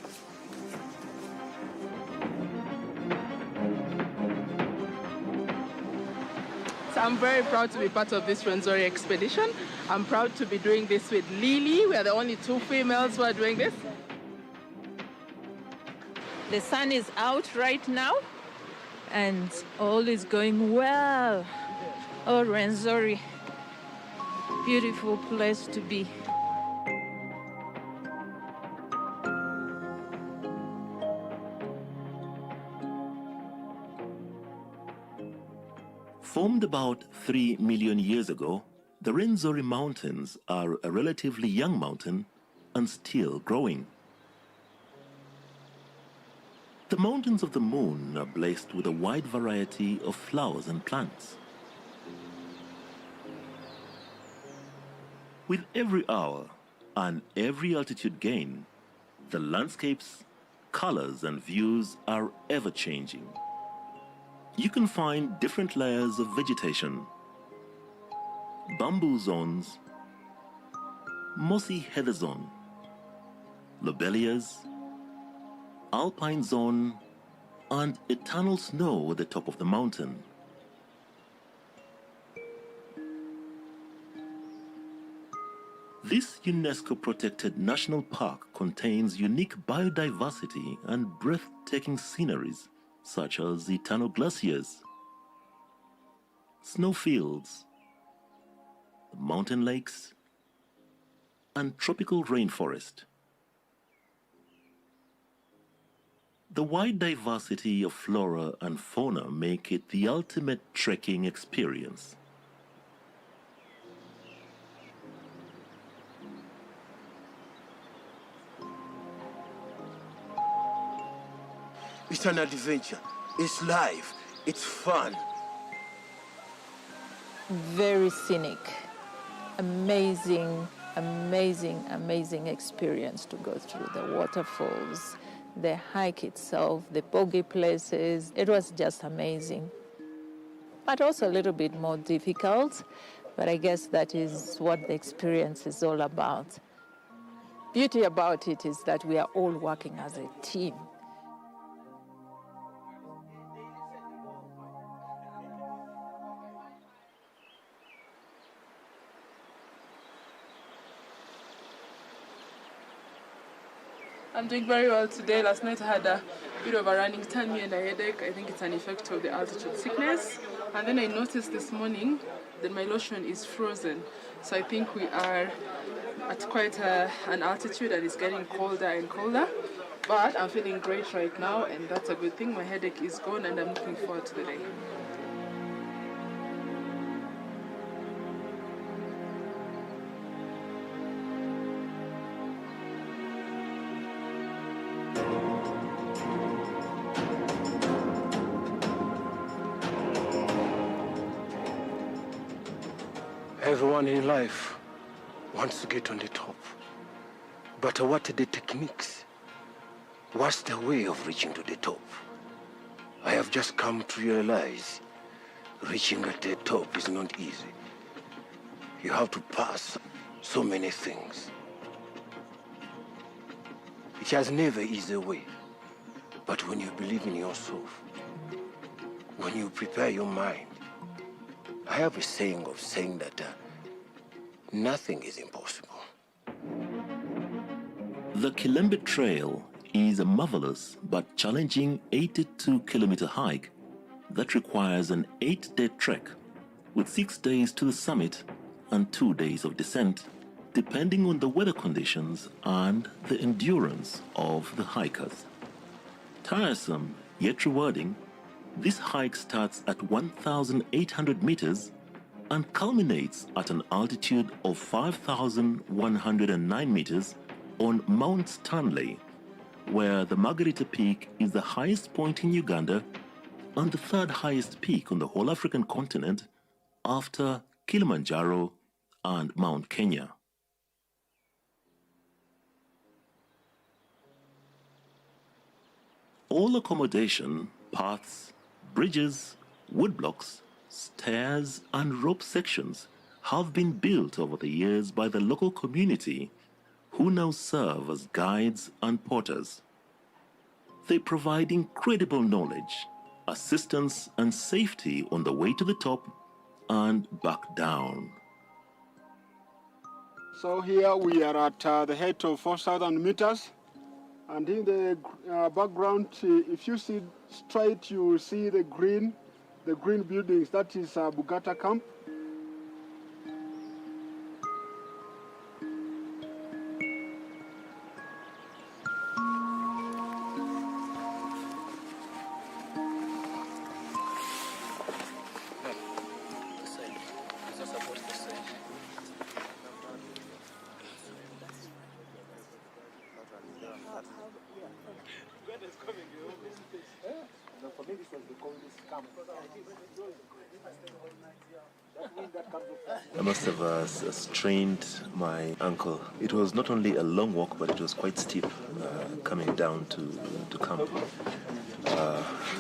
So I'm very proud to be part of this Rwenzori expedition. I'm proud to be doing this with Lily. We are the only two females who are doing this. The sun is out right now, and all is going well. Oh, Rwenzori, beautiful place to be. Formed about 3 million years ago, the Rwenzori Mountains are a relatively young mountain and still growing. The Mountains of the Moon are blessed with a wide variety of flowers and plants. With every hour and every altitude gain, the landscapes, colors, and views are ever changing. You can find different layers of vegetation: bamboo zones, mossy heather zone, lobelias, alpine zone, and eternal snow at the top of the mountain. This UNESCO-protected national park contains unique biodiversity and breathtaking sceneries, such as eternal glaciers, snowfields, mountain lakes, and tropical rainforest. The wide diversity of flora and fauna make it the ultimate trekking experience. It's an adventure. It's life. It's fun. Very scenic. Amazing, amazing, amazing experience to go through the waterfalls, the hike itself, the boggy places. It was just amazing. But also a little bit more difficult, but I guess that is what the experience is all about. Beauty about it is that we are all working as a team. I'm doing very well today. Last night I had a bit of a running tummy and a headache. I think it's an effect of the altitude sickness. And then I noticed this morning that my lotion is frozen. So I think we are at quite an altitude that is getting colder and colder. But I'm feeling great right now, and that's a good thing. My headache is gone and I'm looking forward to the day. Everyone in life wants to get on the top. But what are the techniques? What's the way of reaching to the top? I have just come to realize reaching at the top is not easy. You have to pass so many things. It has never easy way. But when you believe in yourself, when you prepare your mind, I have a saying of saying that nothing is impossible. The Kilembe Trail is a marvelous but challenging 82-kilometer hike that requires an 8-day trek with 6 days to the summit and 2 days of descent, depending on the weather conditions and the endurance of the hikers. Tiresome yet rewarding, this hike starts at 1,800 meters and culminates at an altitude of 5,109 meters on Mount Stanley, where the Margarita Peak is the highest point in Uganda and the third highest peak on the whole African continent after Kilimanjaro and Mount Kenya. All accommodation, paths, bridges, woodblocks, stairs, and rope sections have been built over the years by the local community, who now serve as guides and porters. They provide incredible knowledge, assistance, and safety on the way to the top and back down. So here we are at the height of 4,000 meters. And in the background, if you see straight, you will see the green buildings. That is Bugata camp. I must have strained my ankle. It was not only a long walk, but it was quite steep coming down to camp.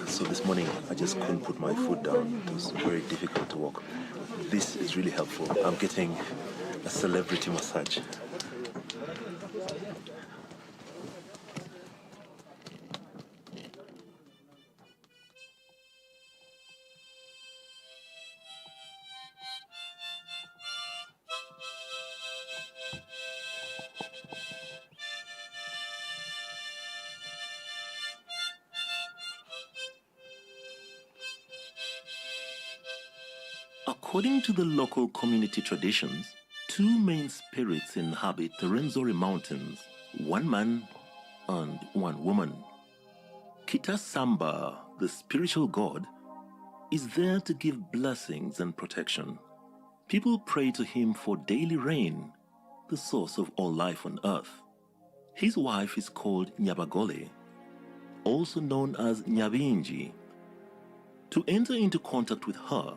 So this morning, I just couldn't put my foot down. It was very difficult to walk. This is really helpful. I'm getting a celebrity massage. According to the local community traditions, two main spirits inhabit the Rwenzori Mountains, one man and one woman. Kitasamba, the spiritual god, is there to give blessings and protection. People pray to him for daily rain, the source of all life on earth. His wife is called Nyabagole, also known as Nyabinji. To enter into contact with her,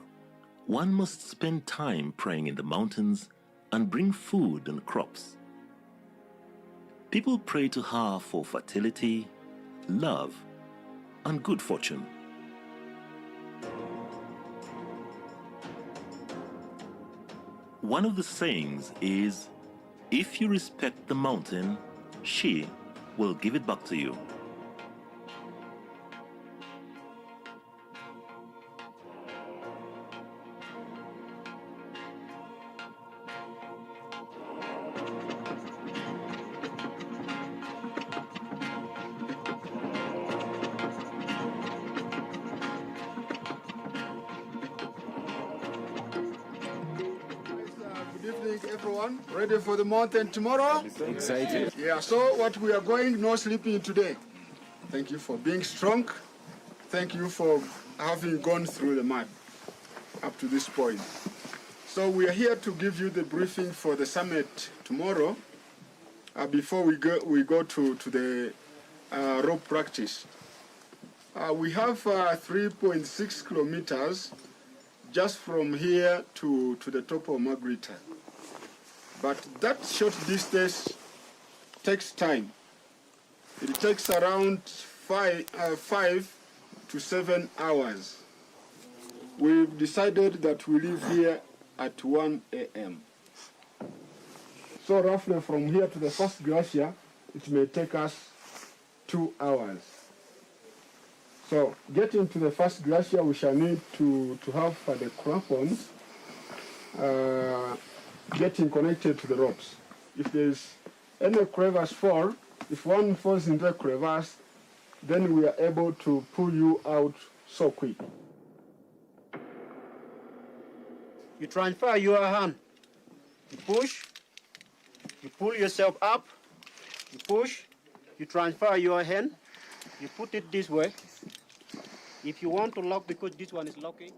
one must spend time praying in the mountains and bring food and crops. People pray to her for fertility, love, and good fortune. One of the sayings is, if you respect the mountain, she will give it back to you. Good evening, everyone. Ready for the mountain tomorrow? Excited. Yeah, so what we are going, no sleeping today. Thank you for being strong. Thank you for having gone through the mud up to this point. So we are here to give you the briefing for the summit tomorrow. Before we go to the rope practice. We have 3.6 kilometers just from here to the top of Margarita. But that short distance takes time. It takes around 5 to 7 hours. We've decided that we leave here at 1 a.m. So roughly from here to the first glacier, it may take us 2 hours. So getting to the first glacier, we shall need to have the crampons getting connected to the ropes. If there's any crevasse fall, if one falls into a crevasse, then we are able to pull you out so quick. You transfer your hand. You push, you pull yourself up, you push, you transfer your hand, you put it this way. If you want to lock, because this one is locking.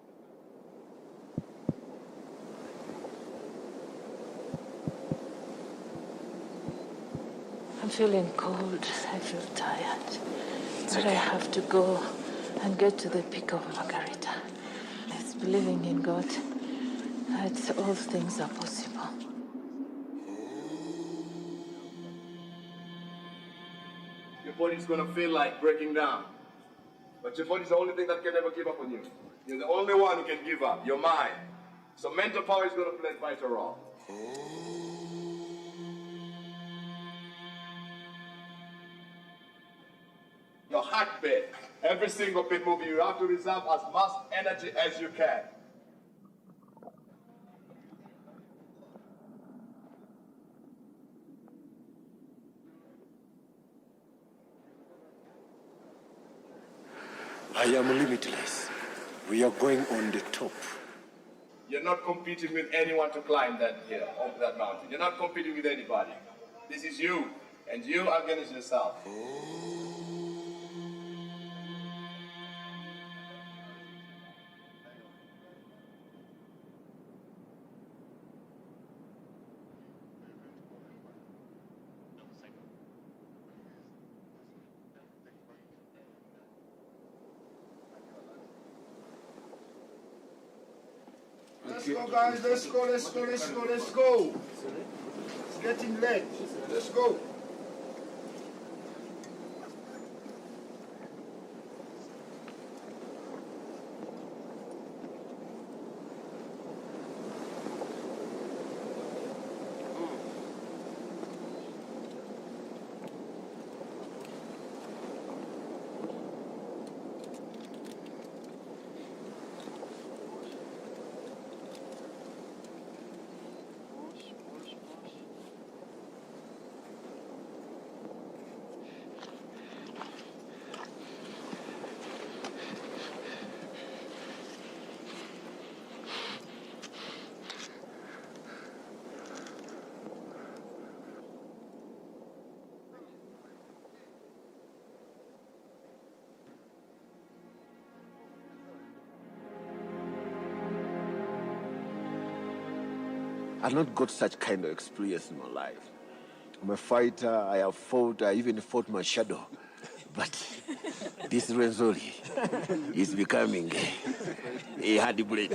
I'm feeling cold, I feel tired. But I have to go and get to the peak of Margarita. It's believing in God that all things are possible. Your body's gonna feel like breaking down. But your body's the only thing that can ever give up on you. You're the only one who can give up, your mind. So mental power is gonna play a vital role. Your heartbeat, every single beat moving, you have to reserve as much energy as you can. I am limitless. We are going on the top. You're not competing with anyone to climb that hill, up that mountain. You're not competing with anybody. This is you, and you against yourself. Let's go, guys. Let's go, let's go, let's go, let's go. It's getting late. Let's go. I've not got such kind of experience in my life. I'm a fighter, I have fought, I even fought my shadow. But this Renzori is becoming a hard blade.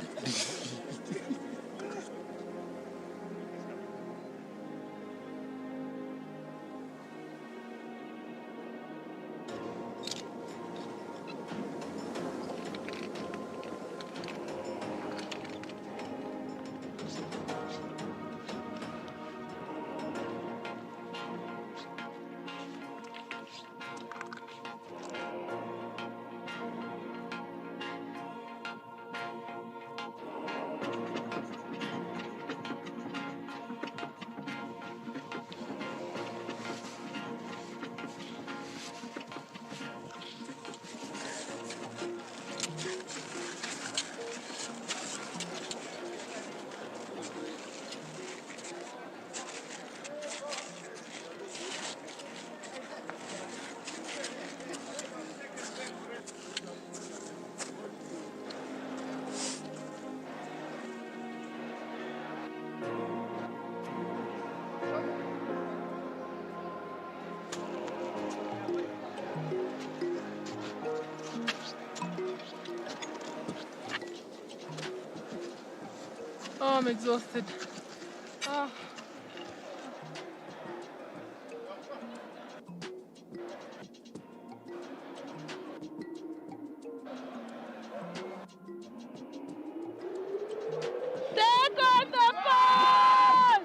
Oh, I'm exhausted. Oh. Take on the phone!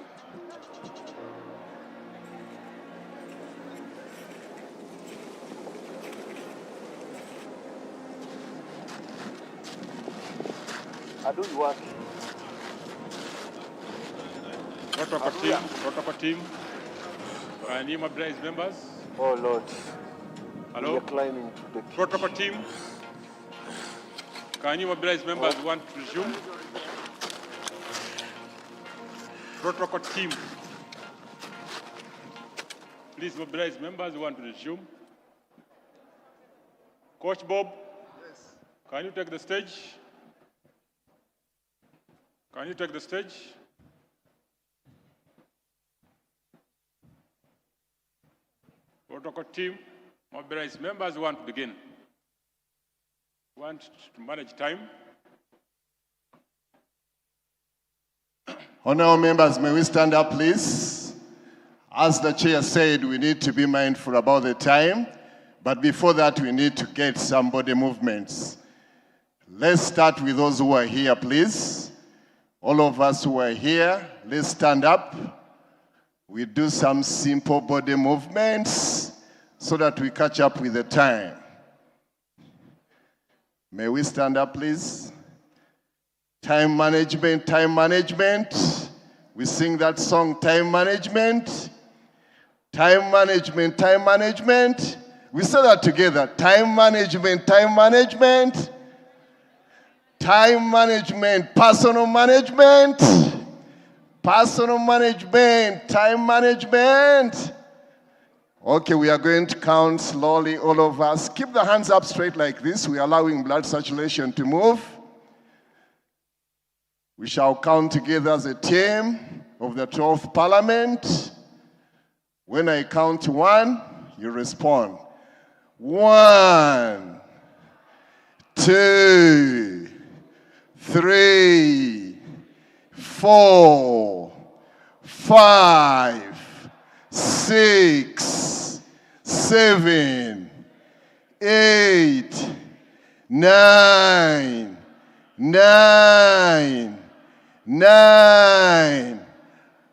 I do you work. Protocol team. Can you mobilize members? Oh Lord. Hello? We are climbing to the Protocol team. Can you mobilize members who want to resume? Protocol team. Please mobilize members who want to resume. Coach Bob, yes. Can you take the stage? Can you take the stage? Protocol team, mobilize members who want to begin. Want to manage time? Honorable members, may we stand up, please? As the chair said, we need to be mindful about the time, but before that, we need to get some body movements. Let's start with those who are here, please. All of us who are here, let's stand up. We do some simple body movements so that we catch up with the time. May we stand up, please? Time management, time management. We sing that song, time management. Time management, time management. We say that together. Time management, time management. Time management, personal management. Personal management, time management. Okay, we are going to count slowly, all of us. Keep the hands up straight like this. We are allowing blood circulation to move. We shall count together as a team of the 12th Parliament. When I count to 1, you respond. 1, 2, 3, 4, 5, 6, 7, 8, 9, 9,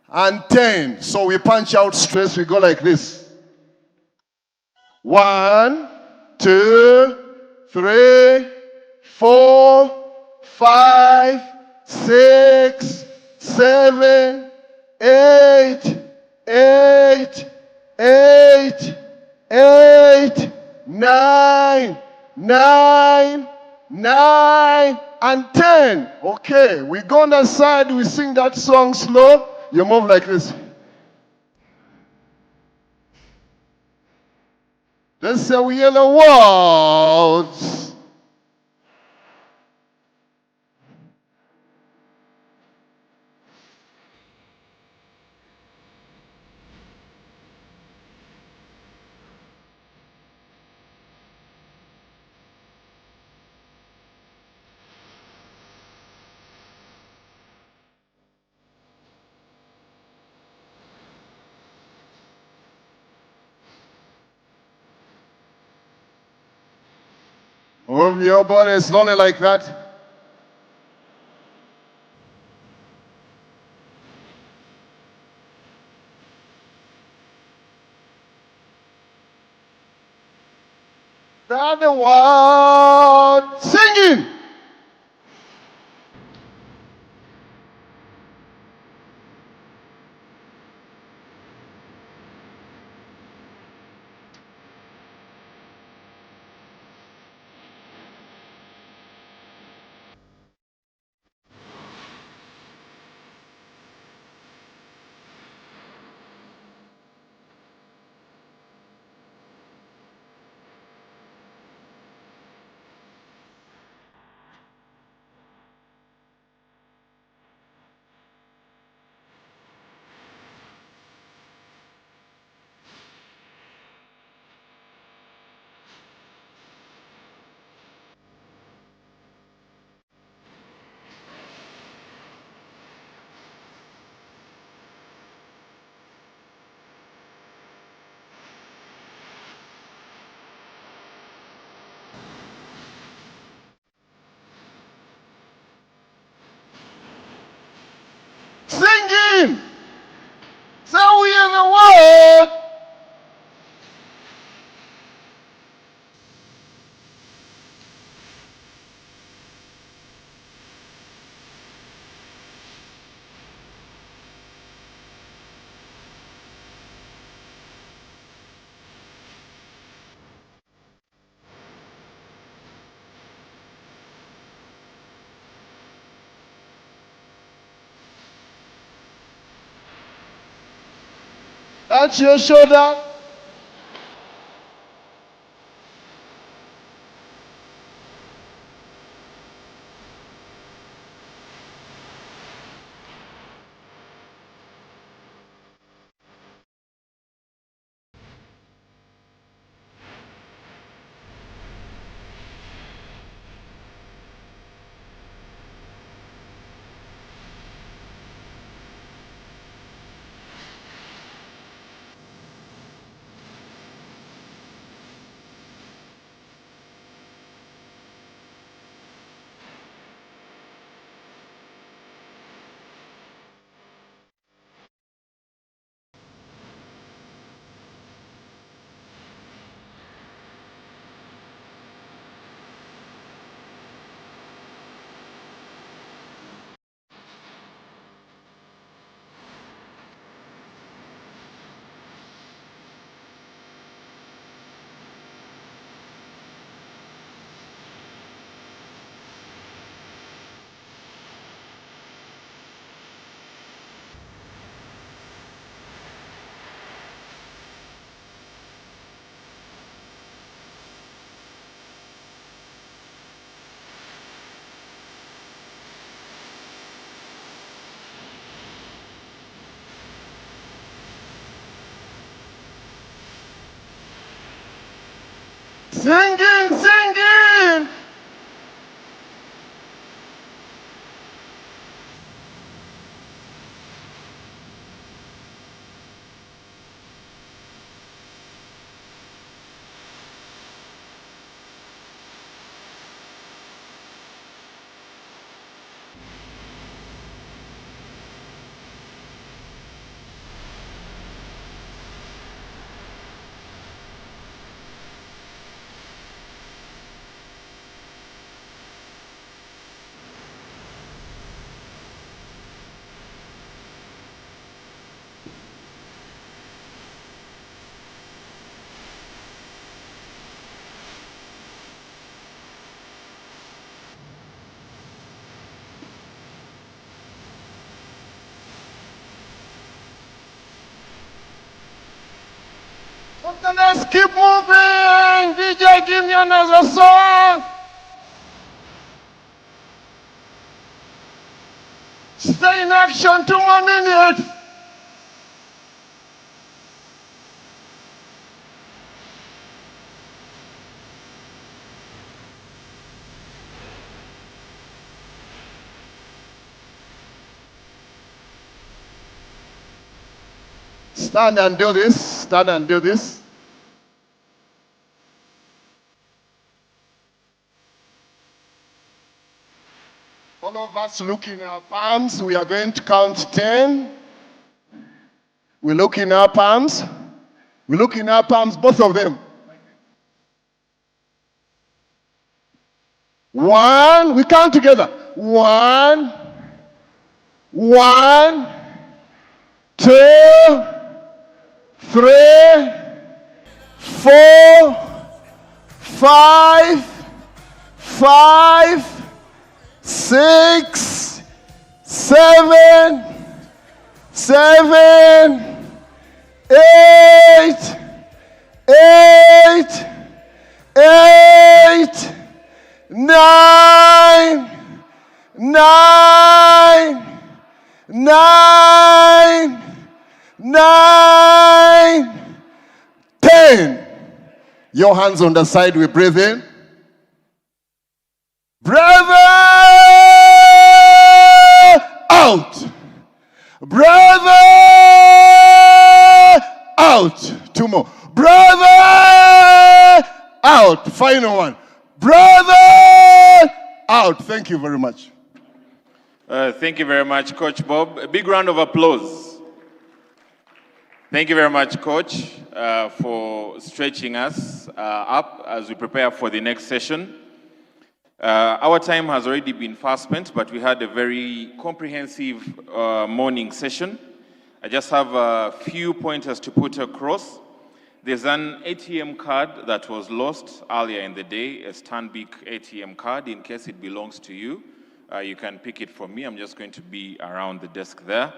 and 10. So we punch out straight, we go like this. 1, 2, 3, 4, 5, 6, 7, 8, 8, 8, 8, 9, 9, 9, and 10. Okay, we go on the side, we sing that song slow. You move like this. Let's say we hear the words. Move your body slowly like that. The other one, singing. Singing. So we in the world. Touch your shoulder. Singing, singing. Okay, let's keep moving. DJ, give me another song. Stay in action 2 more minutes. Stand and do this. Stand and do this. All of us look in our palms. We are going to count 10. We look in our palms. We look in our palms, both of them. 1, we count together. 1, 1, 2, 3, 4, 5, 6, 7, 8, 9, 10. Your hands on the side, we breathe in. Breathe out. Breathe out. 2 more. Breathe out. Final one. Breathe out. Thank you very much. Thank you very much, Coach Bob. A big round of applause. Thank you very much, Coach, for stretching us up as we prepare for the next session. Our time has already been fast spent, but we had a very comprehensive morning session. I just have a few pointers to put across. There's an ATM card that was lost earlier in the day, a Stanbic ATM card, in case it belongs to you. You can pick it from me. I'm just going to be around the desk there.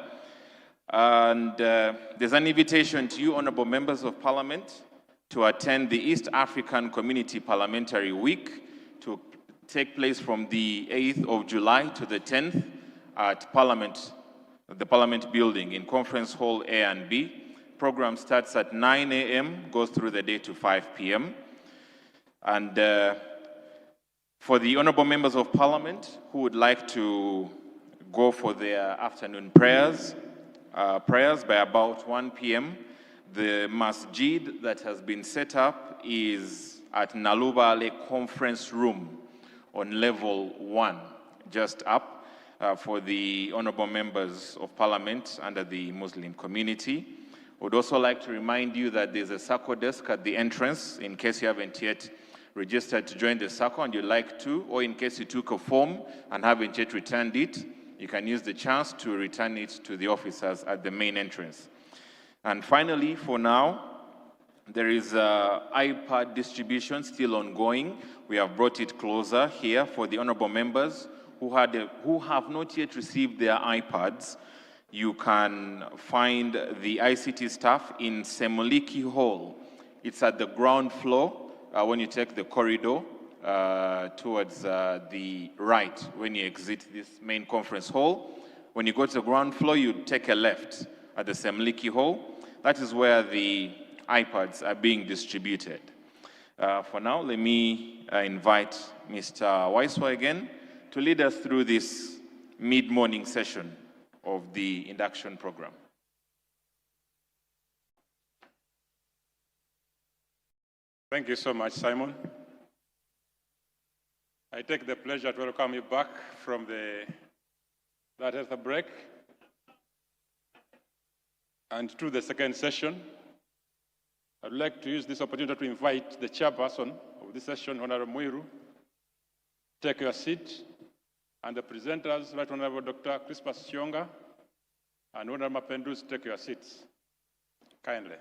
And there's an invitation to you, honorable members of parliament, to attend the East African Community Parliamentary Week to take place from the 8th of July to the 10th at the Parliament Building in Conference Hall A and B. Program starts at 9 a.m., goes through the day to 5 p.m. And for the honorable members of parliament who would like to go for their afternoon prayers by about 1 p.m., the masjid that has been set up is at Nalubale Conference Room on level 1, just up for the honorable members of parliament under the Muslim community. Would also like to remind you that there's a SACCO desk at the entrance in case you haven't yet registered to join the SACCO and you'd like to, or in case you took a form and haven't yet returned it, you can use the chance to return it to the officers at the main entrance. And finally, for now, there is iPad distribution still ongoing. We have brought it closer here for the honorable members who have not yet received their iPads. You can find the ICT staff in Semuliki Hall. It's at the ground floor when you take the corridor towards the right when you exit this main conference hall. When you go to the ground floor, you take a left at the Semuliki Hall. That is where the iPads are being distributed. For now, let me invite Mr. Waiswa again to lead us through this mid-morning session of the induction program. Thank you so much, Simon. I take the pleasure to welcome you back from that health break and to the second session. I'd like to use this opportunity to invite the chairperson of this session, Honorable Muiru, take your seat, and the presenters, Right Honorable Dr. Crispus Chionga and Honorable Mapendus, take your seats, kindly.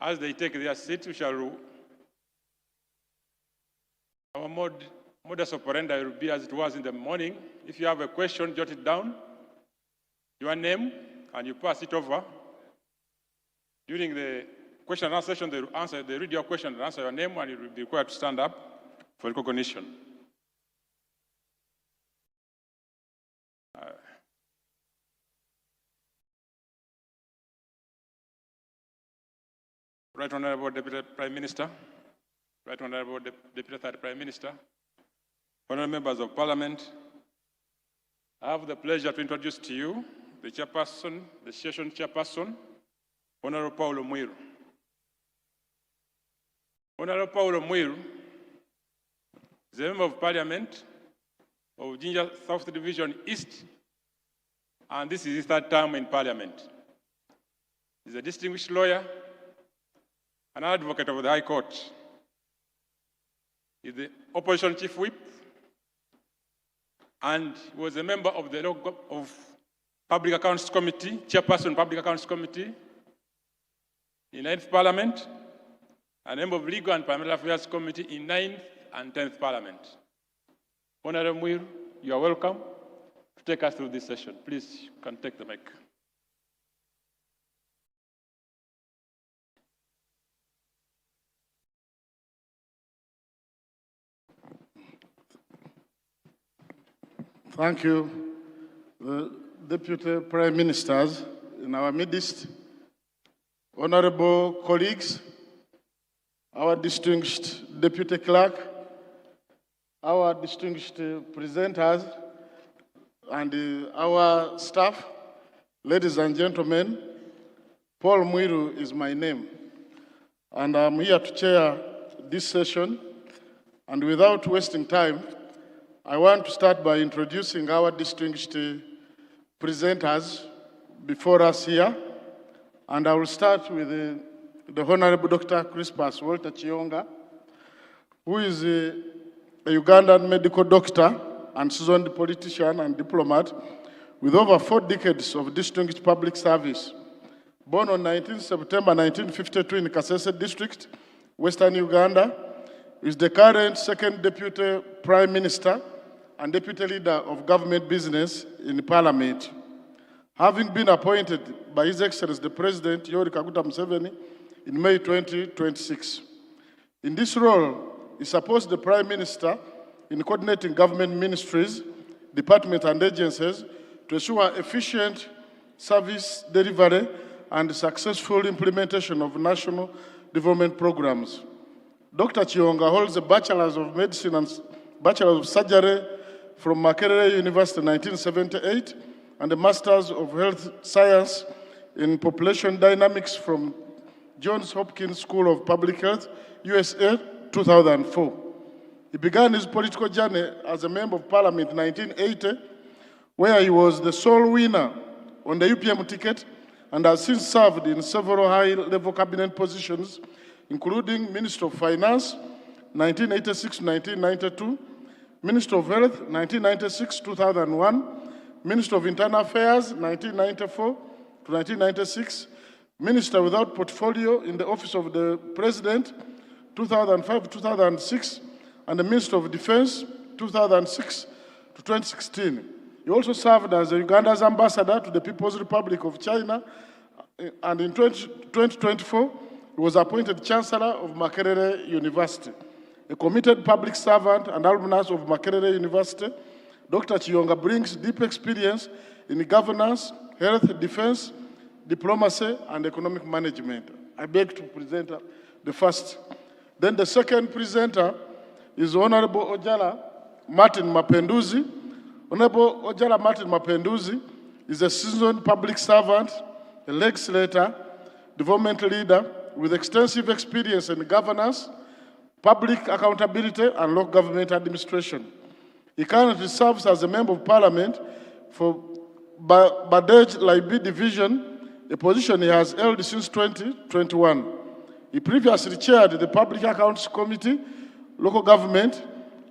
As they take their seats, we shall our modus operandi will be as it was in the morning. If you have a question, jot it down, your name, and you pass it over. During the question and answer session, they read your question and answer your name, and you will be required to stand up for recognition. Right Honorable Deputy Prime Minister, Right Honorable Deputy Third Prime Minister, honorable members of Parliament, I have the pleasure to introduce to you the chairperson, the session chairperson Honorable Paulo Mwiru. Honorable Paulo Mwiru is a member of Parliament of Jinja South Division East, and this is his third term in Parliament. He's a distinguished lawyer, an advocate of the High Court. He's the Opposition Chief Whip, and was a member of the Public Accounts Committee, Chairperson Public Accounts Committee in 9th Parliament, and member of Legal and Parliamentary Affairs Committee in 9th and 10th Parliament. Honorable Mwiru, you are welcome to take us through this session. Please, you can take the mic. Thank you, the Deputy Prime Ministers in our midst, honorable colleagues, our distinguished Deputy Clerk, our distinguished presenters, and our staff, ladies and gentlemen. Paul Mwiru is my name, and I'm here to chair this session. And without wasting time, I want to start by introducing our distinguished presenters before us here. And I will start with the Honorable Dr. Crispus Walter Chionga, who is a Ugandan medical doctor and seasoned politician and diplomat with over 4 decades of distinguished public service. Born on 19 September 1952 in Kasese District, Western Uganda, is the current second Deputy Prime Minister and Deputy Leader of Government Business in Parliament, having been appointed by His Excellency the President Yoweri Kaguta Museveni in May 2026. In this role, he supports the Prime Minister in coordinating government ministries, departments and agencies to ensure efficient service delivery and successful implementation of national development programs. Dr. Chionga holds a Bachelor's of Medicine and Bachelor's of Surgery from Makerere University in 1978 and a Master's of Health Science in Population Dynamics from Johns Hopkins School of Public Health, USA, 2004. He began his political journey as a Member of Parliament in 1980, where he was the sole winner on the UPM ticket and has since served in several high-level cabinet positions, including Minister of Finance, 1986-1992, Minister of Health, 1996-2001, Minister of Internal Affairs, 1994-1996, Minister without portfolio in the Office of the President, 2005-2006, and the Minister of Defense, 2006-2016. He also served as Uganda's ambassador to the People's Republic of China, and in 2024, he was appointed Chancellor of Makerere University. A committed public servant and alumnus of Makerere University, Dr. Chionga brings deep experience in governance, health, defense, diplomacy, and economic management. I beg to present the first. Then the second presenter is Honorable Ojala Martin Mapenduzi. Honorable Ojala Martin Mapenduzi is a seasoned public servant, a legislator, development leader with extensive experience in governance, public accountability, and local government administration. He currently serves as a Member of Parliament for Badej Laibi Division, a position he has held since 2021. He previously chaired the Public Accounts Committee, Local Government,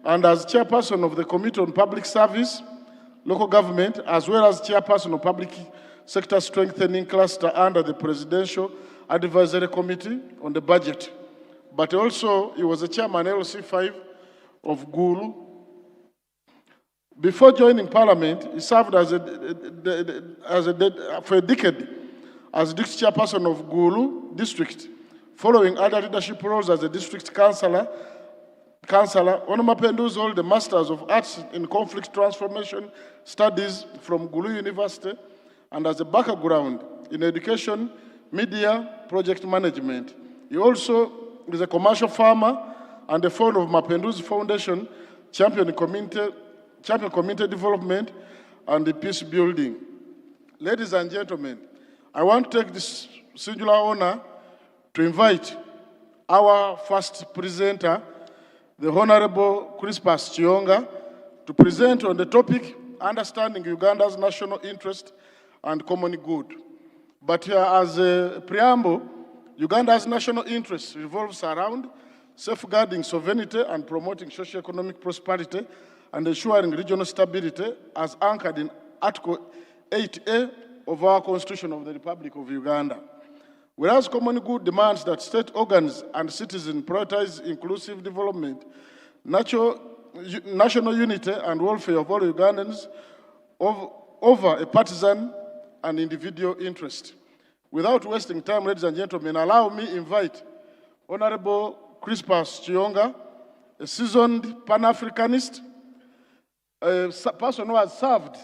and as chairperson of the Committee on Public Service, Local Government, as well as chairperson of Public Sector Strengthening Cluster under the Presidential Advisory Committee on the Budget. But also, he was a chairman LC5 of Gulu. Before joining Parliament, he served for a decade as district chairperson of Gulu District, following other leadership roles as a district councillor. Honorable Mapenduzi holds the Masters of Arts in Conflict Transformation Studies from Gulu University and has a background in education, media, project management. He also is a commercial farmer and the founder of Mapenduzi Foundation, champion community development and the peace building. Ladies and gentlemen, I want to take this singular honor to invite our first presenter, the Honorable Crispus Chionga, to present on the topic, Understanding Uganda's National Interest and Common Good. But as a preamble, Uganda's national interest revolves around safeguarding sovereignty and promoting socio-economic prosperity and ensuring regional stability as anchored in Article 8A of our Constitution of the Republic of Uganda. Whereas common good demands that state organs and citizens prioritize inclusive development, national unity and welfare of all Ugandans over a partisan and individual interest. Without wasting time, ladies and gentlemen, allow me to invite Honorable Crispus Chionga, a seasoned Pan-Africanist, a person who has served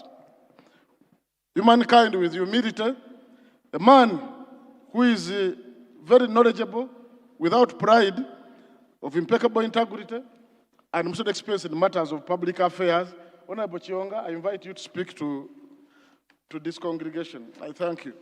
humankind with humility, a man who is very knowledgeable, without pride, of impeccable integrity, and also experience in matters of public affairs. Honorable Chionga, I invite you to speak to this congregation. I thank you.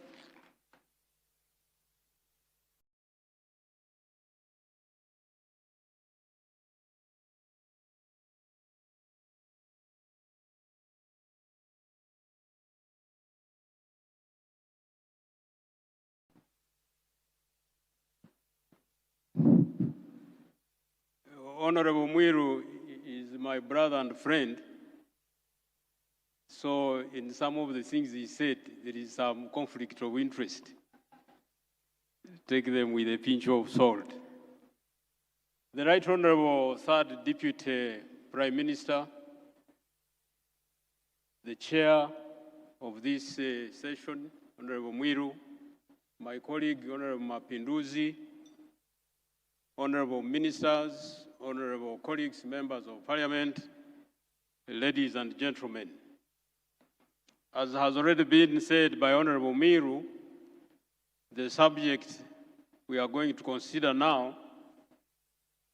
Honorable Mwiru is my brother and friend. So in some of the things he said, there is some conflict of interest. Take them with a pinch of salt. The Right Honorable Third Deputy Prime Minister, the chair of this session, Honorable Mwiru, my colleague, Honorable Mapinduzi, honorable ministers, honorable colleagues, members of parliament, ladies and gentlemen. As has already been said by Honorable Mwiru, the subject we are going to consider now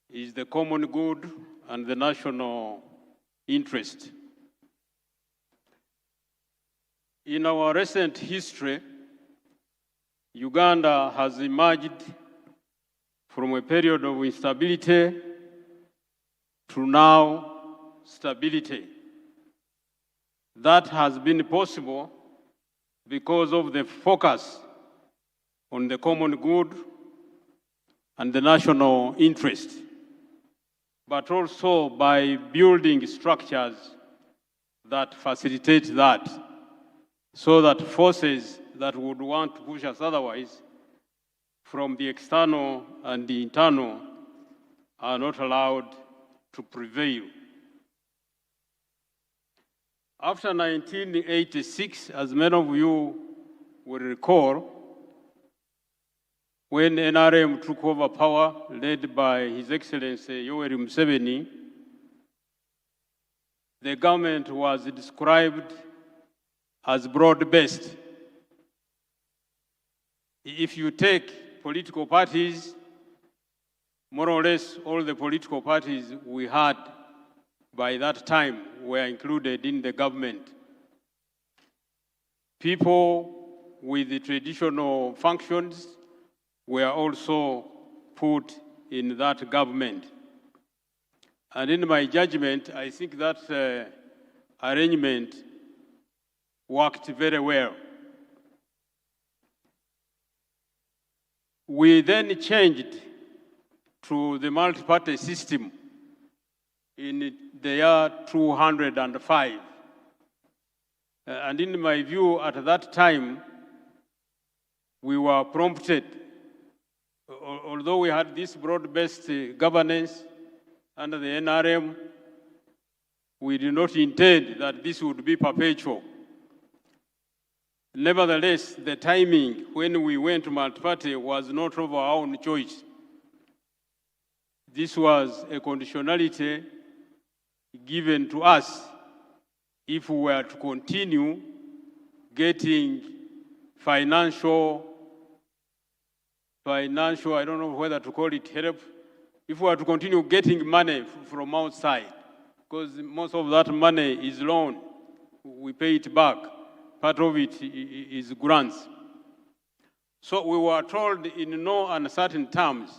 is the common good and the national interest. In our recent history, Uganda has emerged from a period of instability to now stability. That has been possible because of the focus on the common good and the national interest, but also by building structures that facilitate that, so that forces that would want to push us otherwise from the external and the internal are not allowed to prevail. After 1986, as many of you will recall, when NRM took over power, led by His Excellency Yoweri Museveni, the government was described as broad-based. If you take political parties, more or less all the political parties we had by that time were included in the government. People with the traditional functions were also put in that government. And in my judgment, I think that arrangement worked very well. We then changed to the multi-party system in the year 2005. And in my view, at that time, we were prompted, although we had this broad-based governance under the NRM, we did not intend that this would be perpetual. Nevertheless, the timing when we went to multi-party was not of our own choice. This was a conditionality given to us if we were to continue getting financial, I don't know whether to call it help, if we were to continue getting money from outside, because most of that money is loan, we pay it back. Part of it is grants. So we were told in no uncertain terms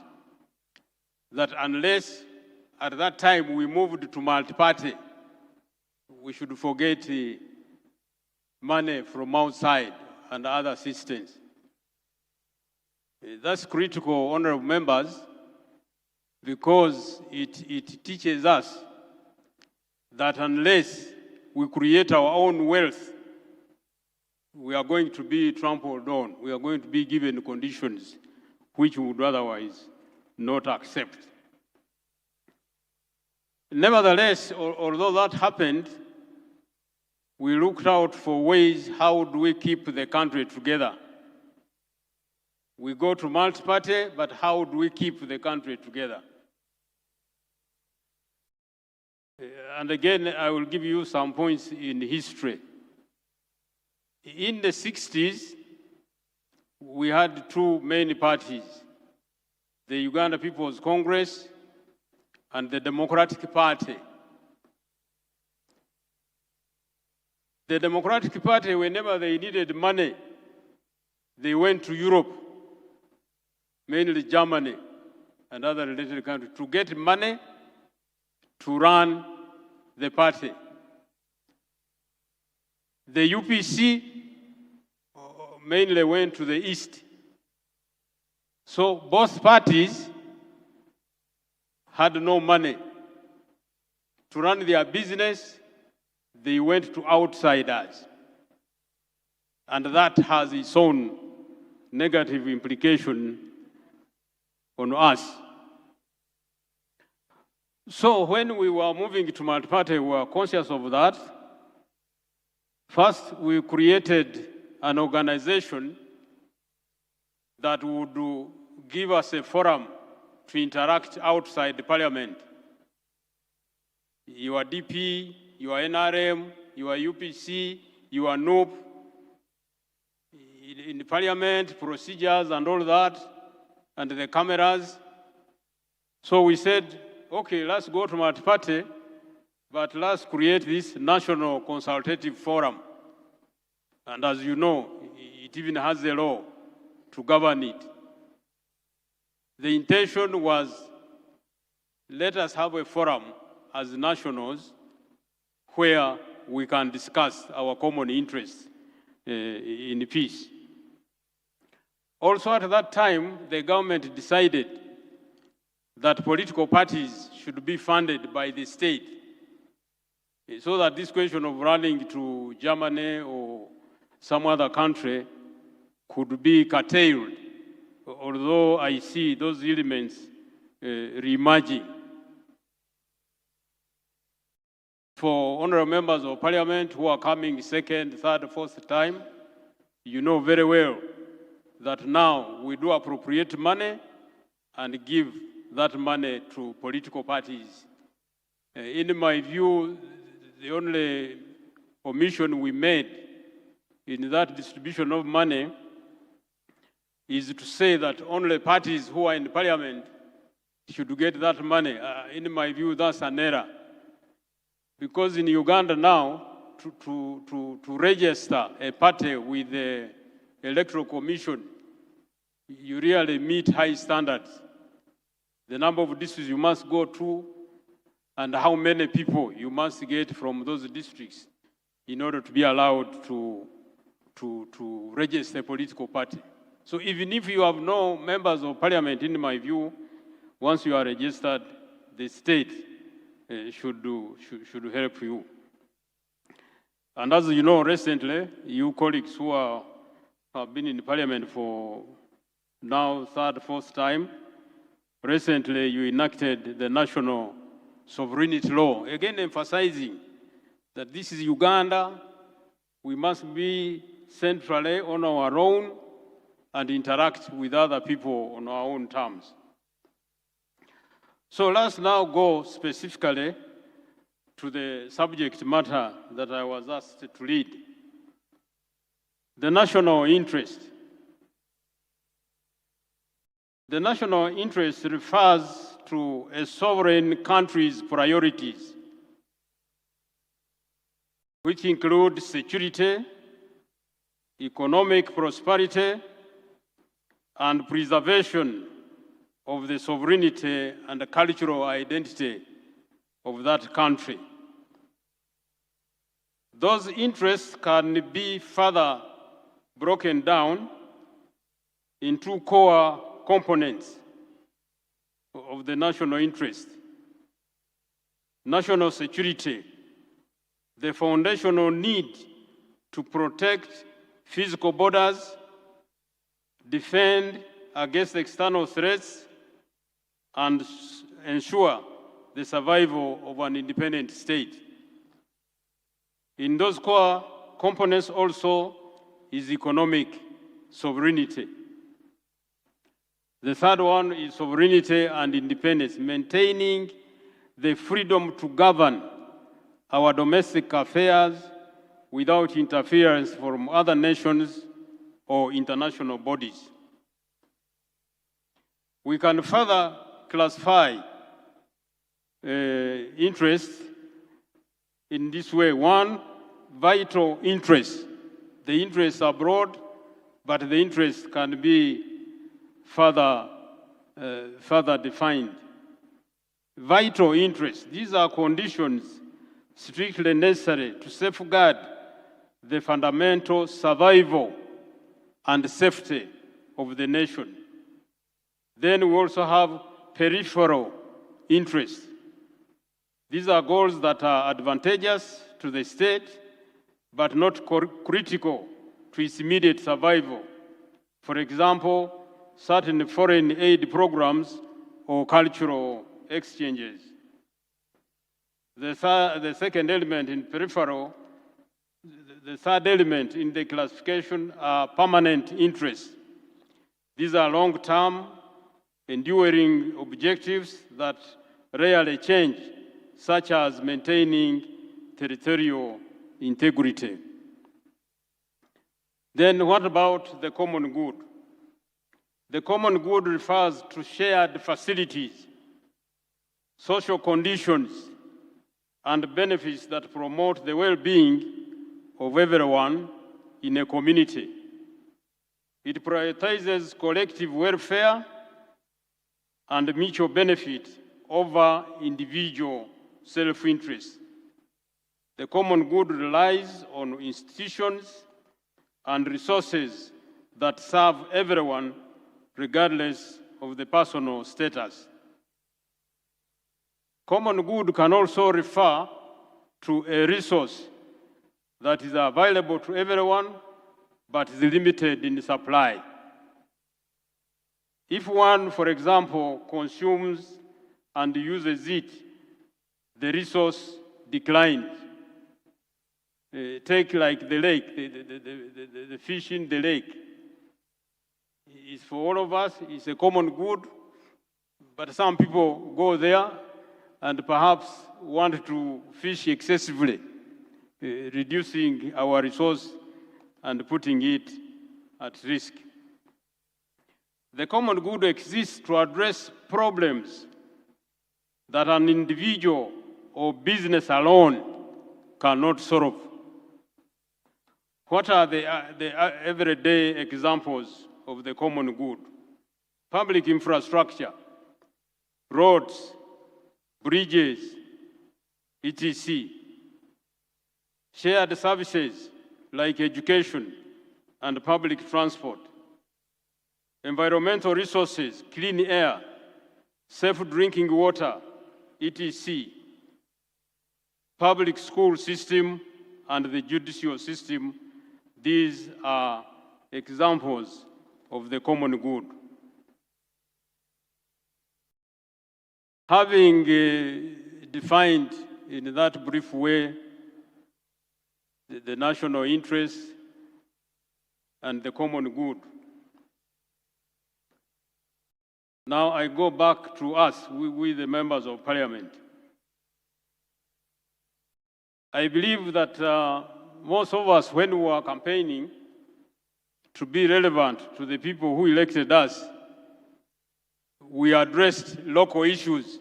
that unless at that time we moved to multi-party, we should forget money from outside and other assistance. That's critical, honorable members, because it teaches us that unless we create our own wealth, we are going to be trampled on. We are going to be given conditions which we would otherwise not accept. Nevertheless, although that happened, we looked out for ways, how do we keep the country together? We go to multi-party, but how do we keep the country together? And again, I will give you some points in history. In the 60s, we had two main parties, the Uganda People's Congress and the Democratic Party. The Democratic Party, whenever they needed money, they went to Europe, mainly Germany and other related countries, to get money to run the party. The UPC mainly went to the east. So both parties had no money. To run their business, they went to outsiders. And that has its own negative implication on us. So when we were moving to multi-party, we were conscious of that. First, we created an organization that would give us a forum to interact outside the parliament. Your DP, your NRM, your UPC, your NUP, in the parliament, procedures and all that, and the cameras. So we said, okay, let's go to multi-party, but let's create this national consultative forum. And as you know, it even has a law to govern it. The intention was, let us have a forum as nationals where we can discuss our common interests in peace. Also at that time, the government decided that political parties should be funded by the state, so that this question of running to Germany or some other country could be curtailed, although I see those elements re-emerging. For honorable members of parliament who are coming second, third, fourth time, you know very well that now we do appropriate money and give that money to political parties. In my view, the only omission we made in that distribution of money is to say that only parties who are in parliament should get that money. In my view, that's an error. Because in Uganda now, to register a party with the Electoral Commission, you really meet high standards. The number of districts you must go to and how many people you must get from those districts in order to be allowed to register a political party. So even if you have no members of parliament, in my view, once you are registered, the state should help you. And as you know, recently, you colleagues who have been in parliament for now third, fourth time, recently you enacted the National Sovereignty Law, again emphasizing that this is Uganda, we must be centrally on our own and interact with other people on our own terms. So let's now go specifically to the subject matter that I was asked to lead. The national interest. The national interest refers to a sovereign country's priorities, which include security, economic prosperity, and preservation of the sovereignty and the cultural identity of that country. Those interests can be further broken down into core components of the national interest. National security, the foundational need to protect physical borders, defend against external threats, and ensure the survival of an independent state. In those core components also is economic sovereignty. The third one is sovereignty and independence, maintaining the freedom to govern our domestic affairs without interference from other nations or international bodies. We can further classify interests in this way. One, vital interests. The interests are broad, but the interests can be further defined. Vital interests, these are conditions strictly necessary to safeguard the fundamental survival and safety of the nation. Then we also have peripheral interests. These are goals that are advantageous to the state, but not critical to its immediate survival. For example, certain foreign aid programs or cultural exchanges. The second element in peripheral, the third element in the classification are permanent interests. These are long-term, enduring objectives that rarely change, such as maintaining territorial integrity. Then what about the common good? The common good refers to shared facilities, social conditions, and benefits that promote the well-being of everyone in a community. It prioritizes collective welfare and mutual benefit over individual self-interest. The common good relies on institutions and resources that serve everyone regardless of the personal status. Common good can also refer to a resource that is available to everyone but is limited in supply. If one, for example, consumes and uses it, the resource declines. Take like the lake, the fish in the lake. It's for all of us, it's a common good, but some people go there and perhaps want to fish excessively, reducing our resource and putting it at risk. The common good exists to address problems that an individual or business alone cannot solve. What are the everyday examples of the common good? Public infrastructure, roads, bridges, etc. Shared services like education and public transport. Environmental resources, clean air, safe drinking water, etc. Public school system and the judicial system, these are examples of the common good. Having defined in that brief way the national interest and the common good, now I go back to us, we the members of parliament. I believe that most of us, when we were campaigning to be relevant to the people who elected us, we addressed local issues.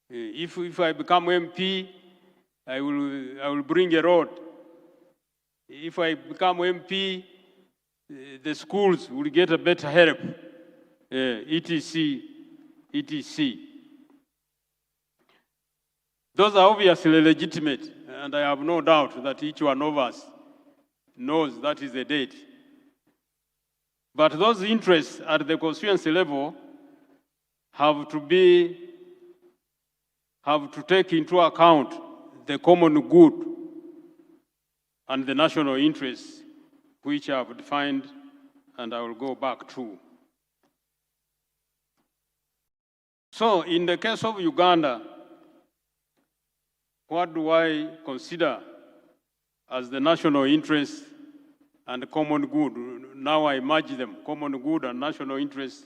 If I become MP, I will bring a road. If I become MP, the schools will get a better help, etc., etc. Those are obviously legitimate, and I have no doubt that each one of us knows that is the date. But those interests at the constituency level have to take into account the common good and the national interests, which I have defined, and I will go back to. So in the case of Uganda, what do I consider as the national interest and common good? Now I merge them, common good and national interest.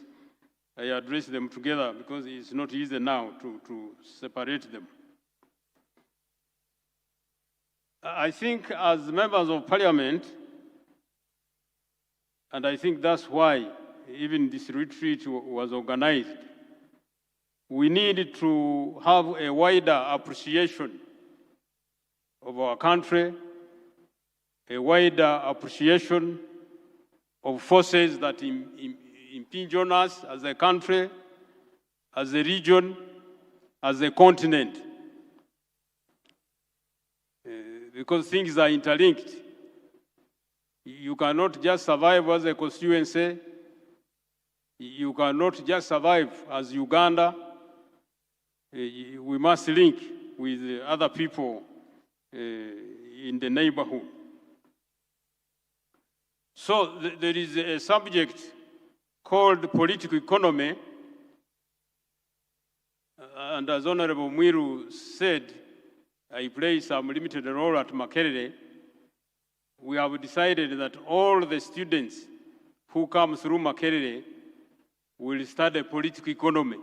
I address them together because it's not easy now to separate them. I think as members of parliament, and I think that's why even this retreat was organized, we need to have a wider appreciation of our country, a wider appreciation of forces that impinge on us as a country, as a region, as a continent. Because things are interlinked. You cannot just survive as a constituency. You cannot just survive as Uganda. We must link with other people in the neighborhood. So there is a subject called political economy, and as Honorable Mwiru said, I play some limited role at Makerere. We have decided that all the students who come through Makerere will study political economy.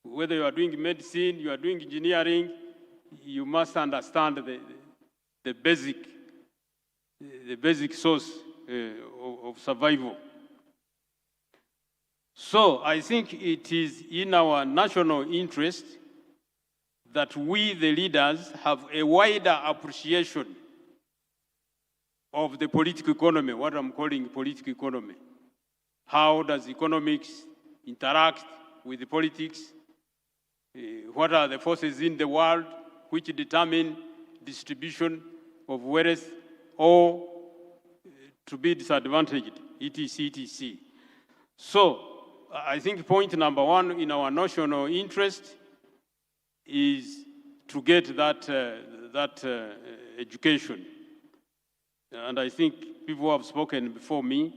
Whether you are doing medicine, you are doing engineering, you must understand the basic source of survival. So I think it is in our national interest that we, the leaders, have a wider appreciation of the political economy, what I'm calling political economy. How does economics interact with the politics? What are the forces in the world which determine distribution of wealth or to be disadvantaged, etc., etc. So I think point number one in our national interest is to get that education. And I think people who have spoken before me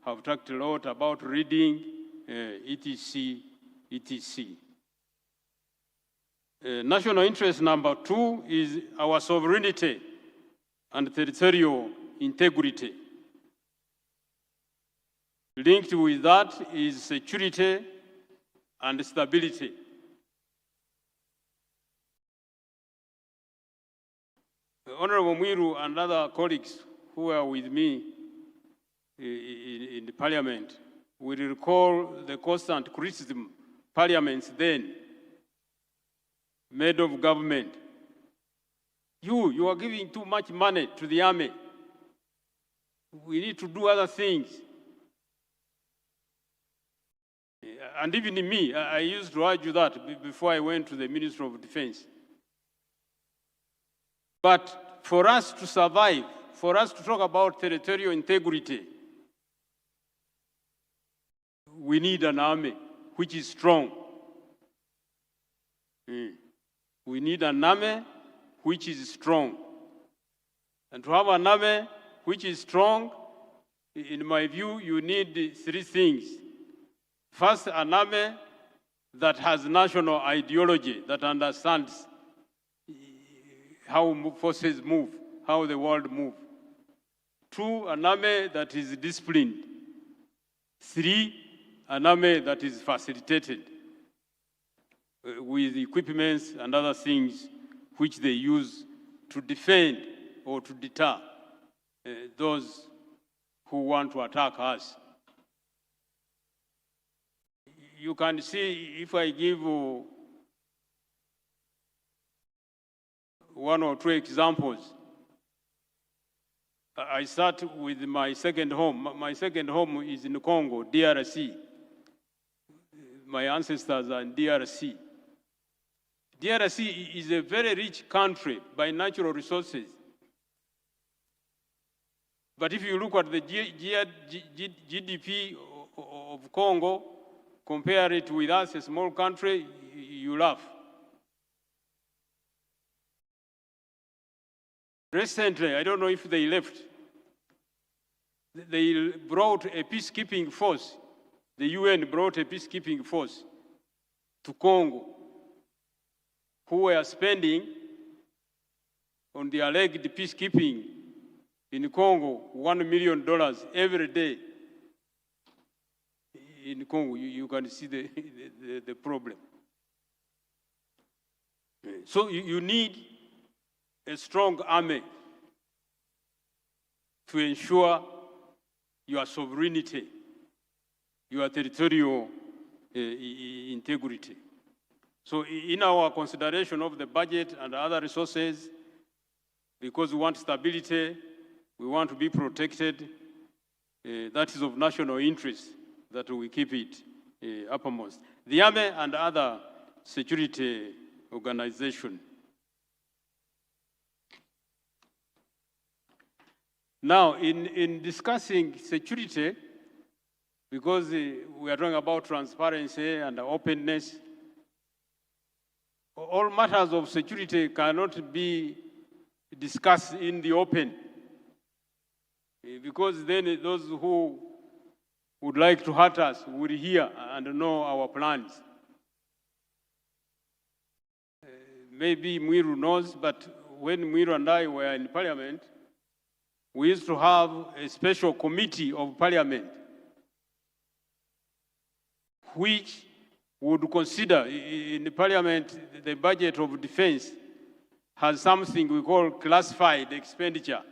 have talked a lot about reading, etc., etc. National interest number two is our sovereignty and territorial integrity. Linked with that is security and stability. Honorable Mwiru and other colleagues who are with me in the parliament will recall the constant criticism parliaments then made of government. You are giving too much money to the army. We need to do other things. And even me, I used to argue that before I went to the Ministry of Defense. But for us to survive, for us to talk about territorial integrity, we need an army which is strong. We need an army which is strong. And to have an army which is strong, in my view, you need three things. First, an army that has national ideology, that understands how forces move, how the world moves. Two, an army that is disciplined. Three, an army that is facilitated with equipments and other things which they use to defend or to deter those who want to attack us. You can see, if I give one or two examples, I start with my second home. My second home is in Congo, DRC. My ancestors are in DRC. DRC is a very rich country by natural resources. But if you look at the GDP of Congo, compare it with us, a small country, you laugh. Recently, I don't know if they left, they brought a peacekeeping force. The UN brought a peacekeeping force to Congo, who were spending on the alleged peacekeeping in Congo $1 million every day. In Congo, you can see the problem. So you need a strong army to ensure your sovereignty, your territorial integrity. So in our consideration of the budget and other resources, because we want stability, we want to be protected, that is of national interest, that we keep it uppermost. The army and other security organizations. Now, in discussing security, because we are talking about transparency and openness, all matters of security cannot be discussed in the open, because then those who would like to hurt us will hear and know our plans. Maybe Mwiru knows, but when Mwiru and I were in Parliament, we used to have a special committee of Parliament which would consider in the Parliament the budget of defense has something we call classified expenditure.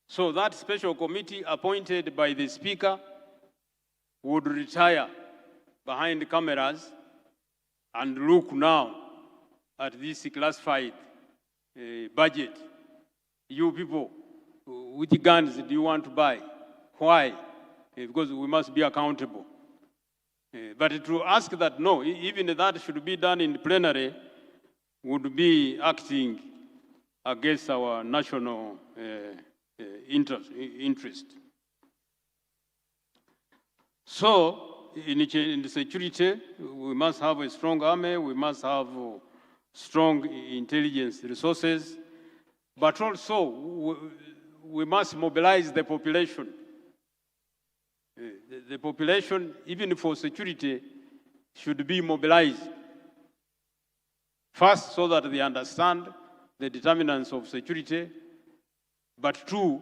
So that special committee appointed by the Speaker would retire behind the cameras and look now at this classified budget. You people, which guns do you want to buy? Why? Because we must be accountable. But to ask that, no, even that should be done in plenary, would be acting against our national interest. So, in the security, we must have a strong army, we must have strong intelligence resources, but also we must mobilize the population. The population, even for security, should be mobilized. First, so that they understand the determinants of security, but two,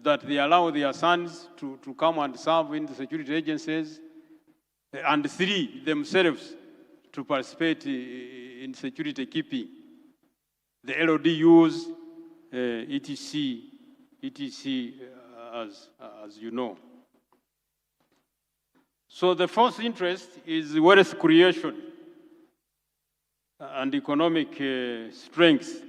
that they allow their sons to come and serve in the security agencies, and three, themselves to participate in security keeping. The LODUs, etc., as you know. So the first interest is wealth creation and economic strength.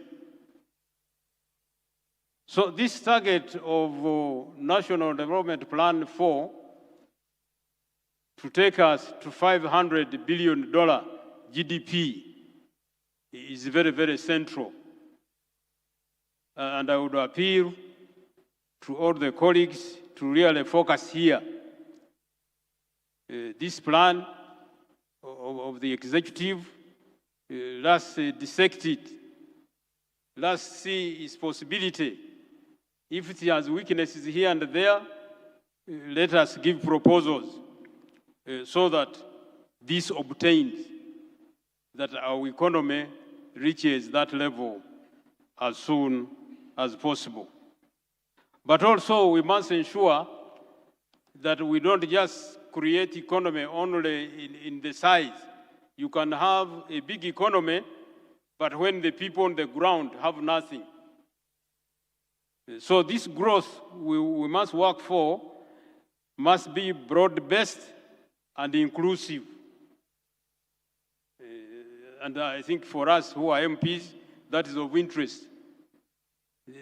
So this target of National Development Plan 4 to take us to $500 billion GDP is very, very central. And I would appeal to all the colleagues to really focus here. This plan of the executive, let's dissect it. Let's see its possibility. If it has weaknesses here and there, let us give proposals so that this obtains, that our economy reaches that level as soon as possible. But also we must ensure that we don't just create economy only in the size. You can have a big economy, but when the people on the ground have nothing. So this growth we must work for must be broad-based and inclusive. And I think for us who are MPs, that is of interest.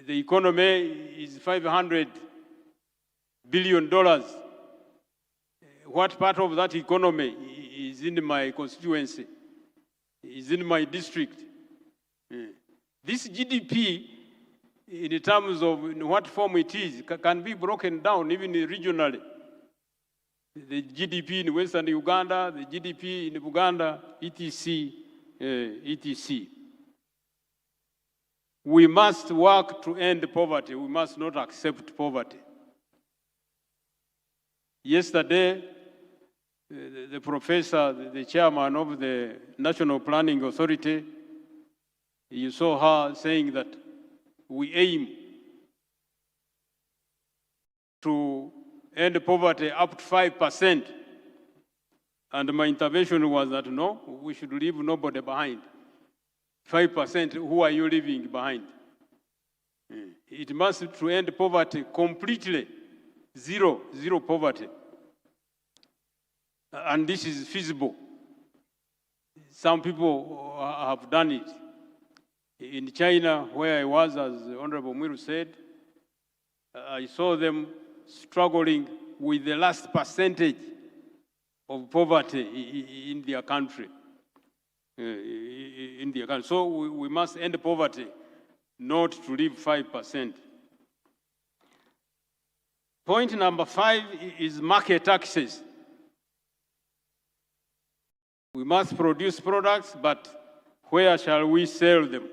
The economy is $500 billion. What part of that economy is in my constituency, is in my district? This GDP, in terms of in what form it is, can be broken down even regionally. The GDP in Western Uganda, the GDP in Uganda, etc., etc. We must work to end poverty. We must not accept poverty. Yesterday, the professor, the chairman of the National Planning Authority, you saw her saying that we aim to end poverty up to 5%. And my intervention was that no, we should leave nobody behind. 5%, who are you leaving behind? It must to end poverty completely, zero poverty. And this is feasible. Some people have done it. In China, where I was, as Honorable Mwiru said, I saw them struggling with the last percentage of poverty in their country. So we must end poverty, not to leave 5%. Point number 5 is market access. We must produce products, but where shall we sell them?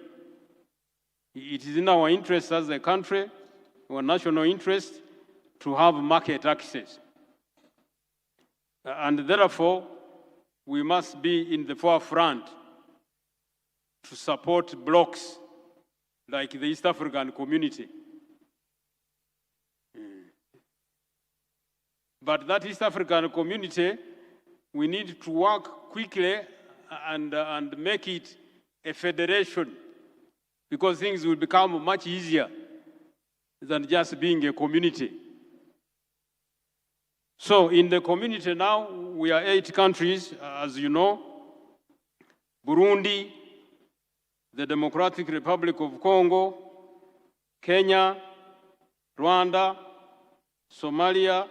It is in our interest as a country, our national interest, to have market access. And therefore, we must be in the forefront to support blocks like the East African Community. But that East African Community, we need to work quickly and make it a federation, because things will become much easier than just being a community. So in the community now, we are 8 countries, as you know: Burundi, the Democratic Republic of Congo, Kenya, Rwanda, Somalia,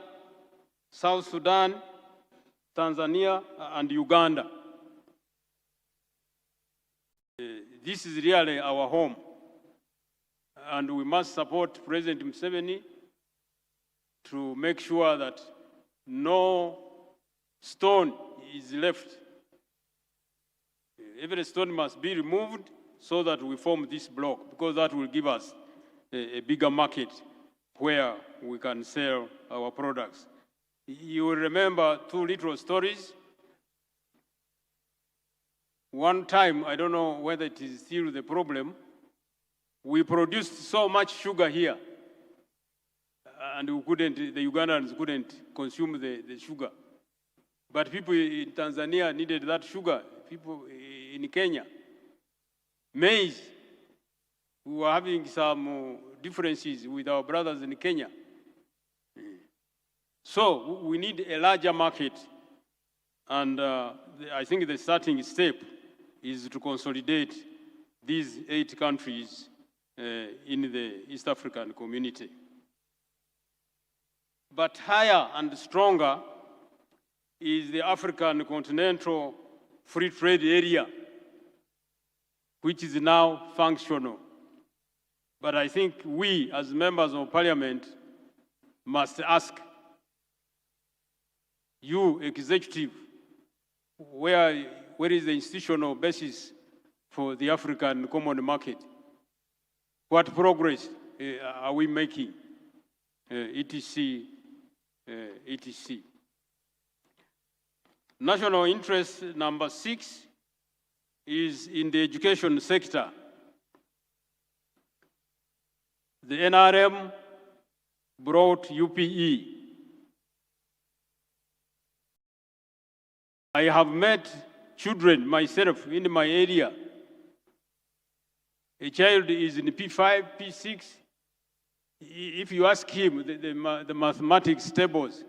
South Sudan, Tanzania, and Uganda. This is really our home. And we must support President Museveni to make sure that no stone is left. Every stone must be removed so that we form this block, because that will give us a bigger market where we can sell our products. You will remember 2 little stories. One time, I don't know whether it is still the problem, we produced so much sugar here, and the Ugandans couldn't consume the sugar. But people in Tanzania needed that sugar, people in Kenya. Maize, we were having some differences with our brothers in Kenya. So we need a larger market, and I think the starting step is to consolidate these 8 countries in the East African Community. But higher and stronger is the African Continental Free Trade Area, which is now functional. But I think we, as members of Parliament, must ask you, executive, where is the institutional basis for the African Common Market? What progress are we making? etc. etc. National interest number 6 is in the education sector. The NRM brought UPE. I have met children myself in my area. A child is in P5, P6. If you ask him the mathematics tables,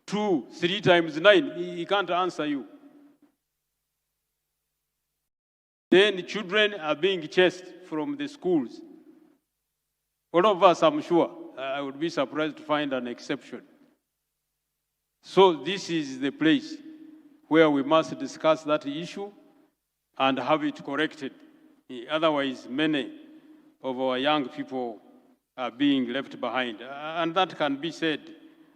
2, 3 times 9, he can't answer you. Then children are being chased from the schools All of us, I'm sure, I would be surprised to find an exception. So this is the place where we must discuss that issue and have it corrected. Otherwise, many of our young people are being left behind. And that can be said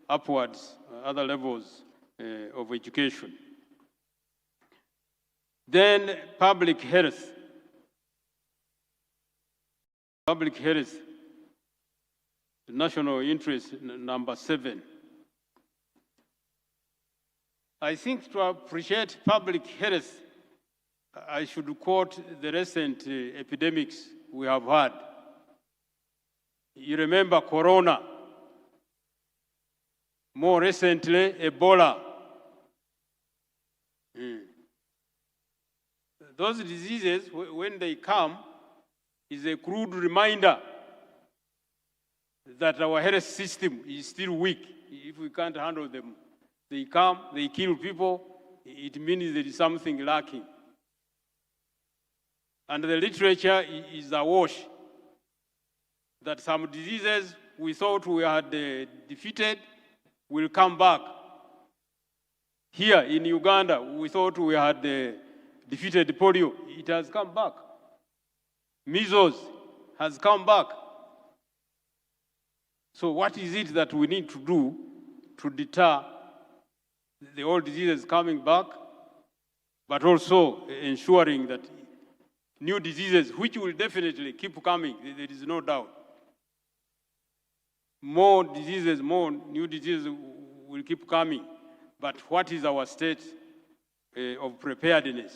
upwards, other levels of education. Then public health. Public health, national interest, number 7. I think to appreciate public health, I should quote the recent epidemics we have had. You remember Corona, more recently Ebola. Those diseases, when they come, is a crude reminder that our health system is still weak. If we can't handle them, they come, they kill people, it means there is something lacking. And the literature is awash that some diseases we thought we had defeated will come back. Here in Uganda, we thought we had defeated polio. It has come back. Measles has come back. So what is it that we need to do to deter the old diseases coming back, but also ensuring that new diseases, which will definitely keep coming, there is no doubt. More diseases, more new diseases will keep coming. But what is our state of preparedness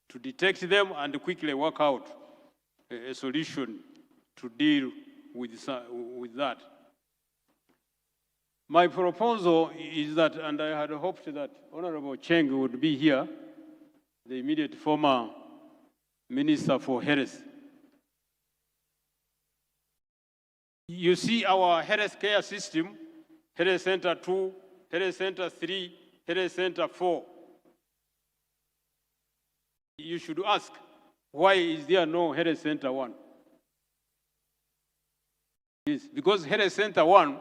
to detect them and quickly work out a solution to deal with that? My proposal is that, and I had hoped that Honorable Cheng would be here, the immediate former Minister for Health. You see our health care system, Health Center 2, Health Center 3, Health Center 4. You should ask, why is there no Health Center 1? Yes, because Health Center 1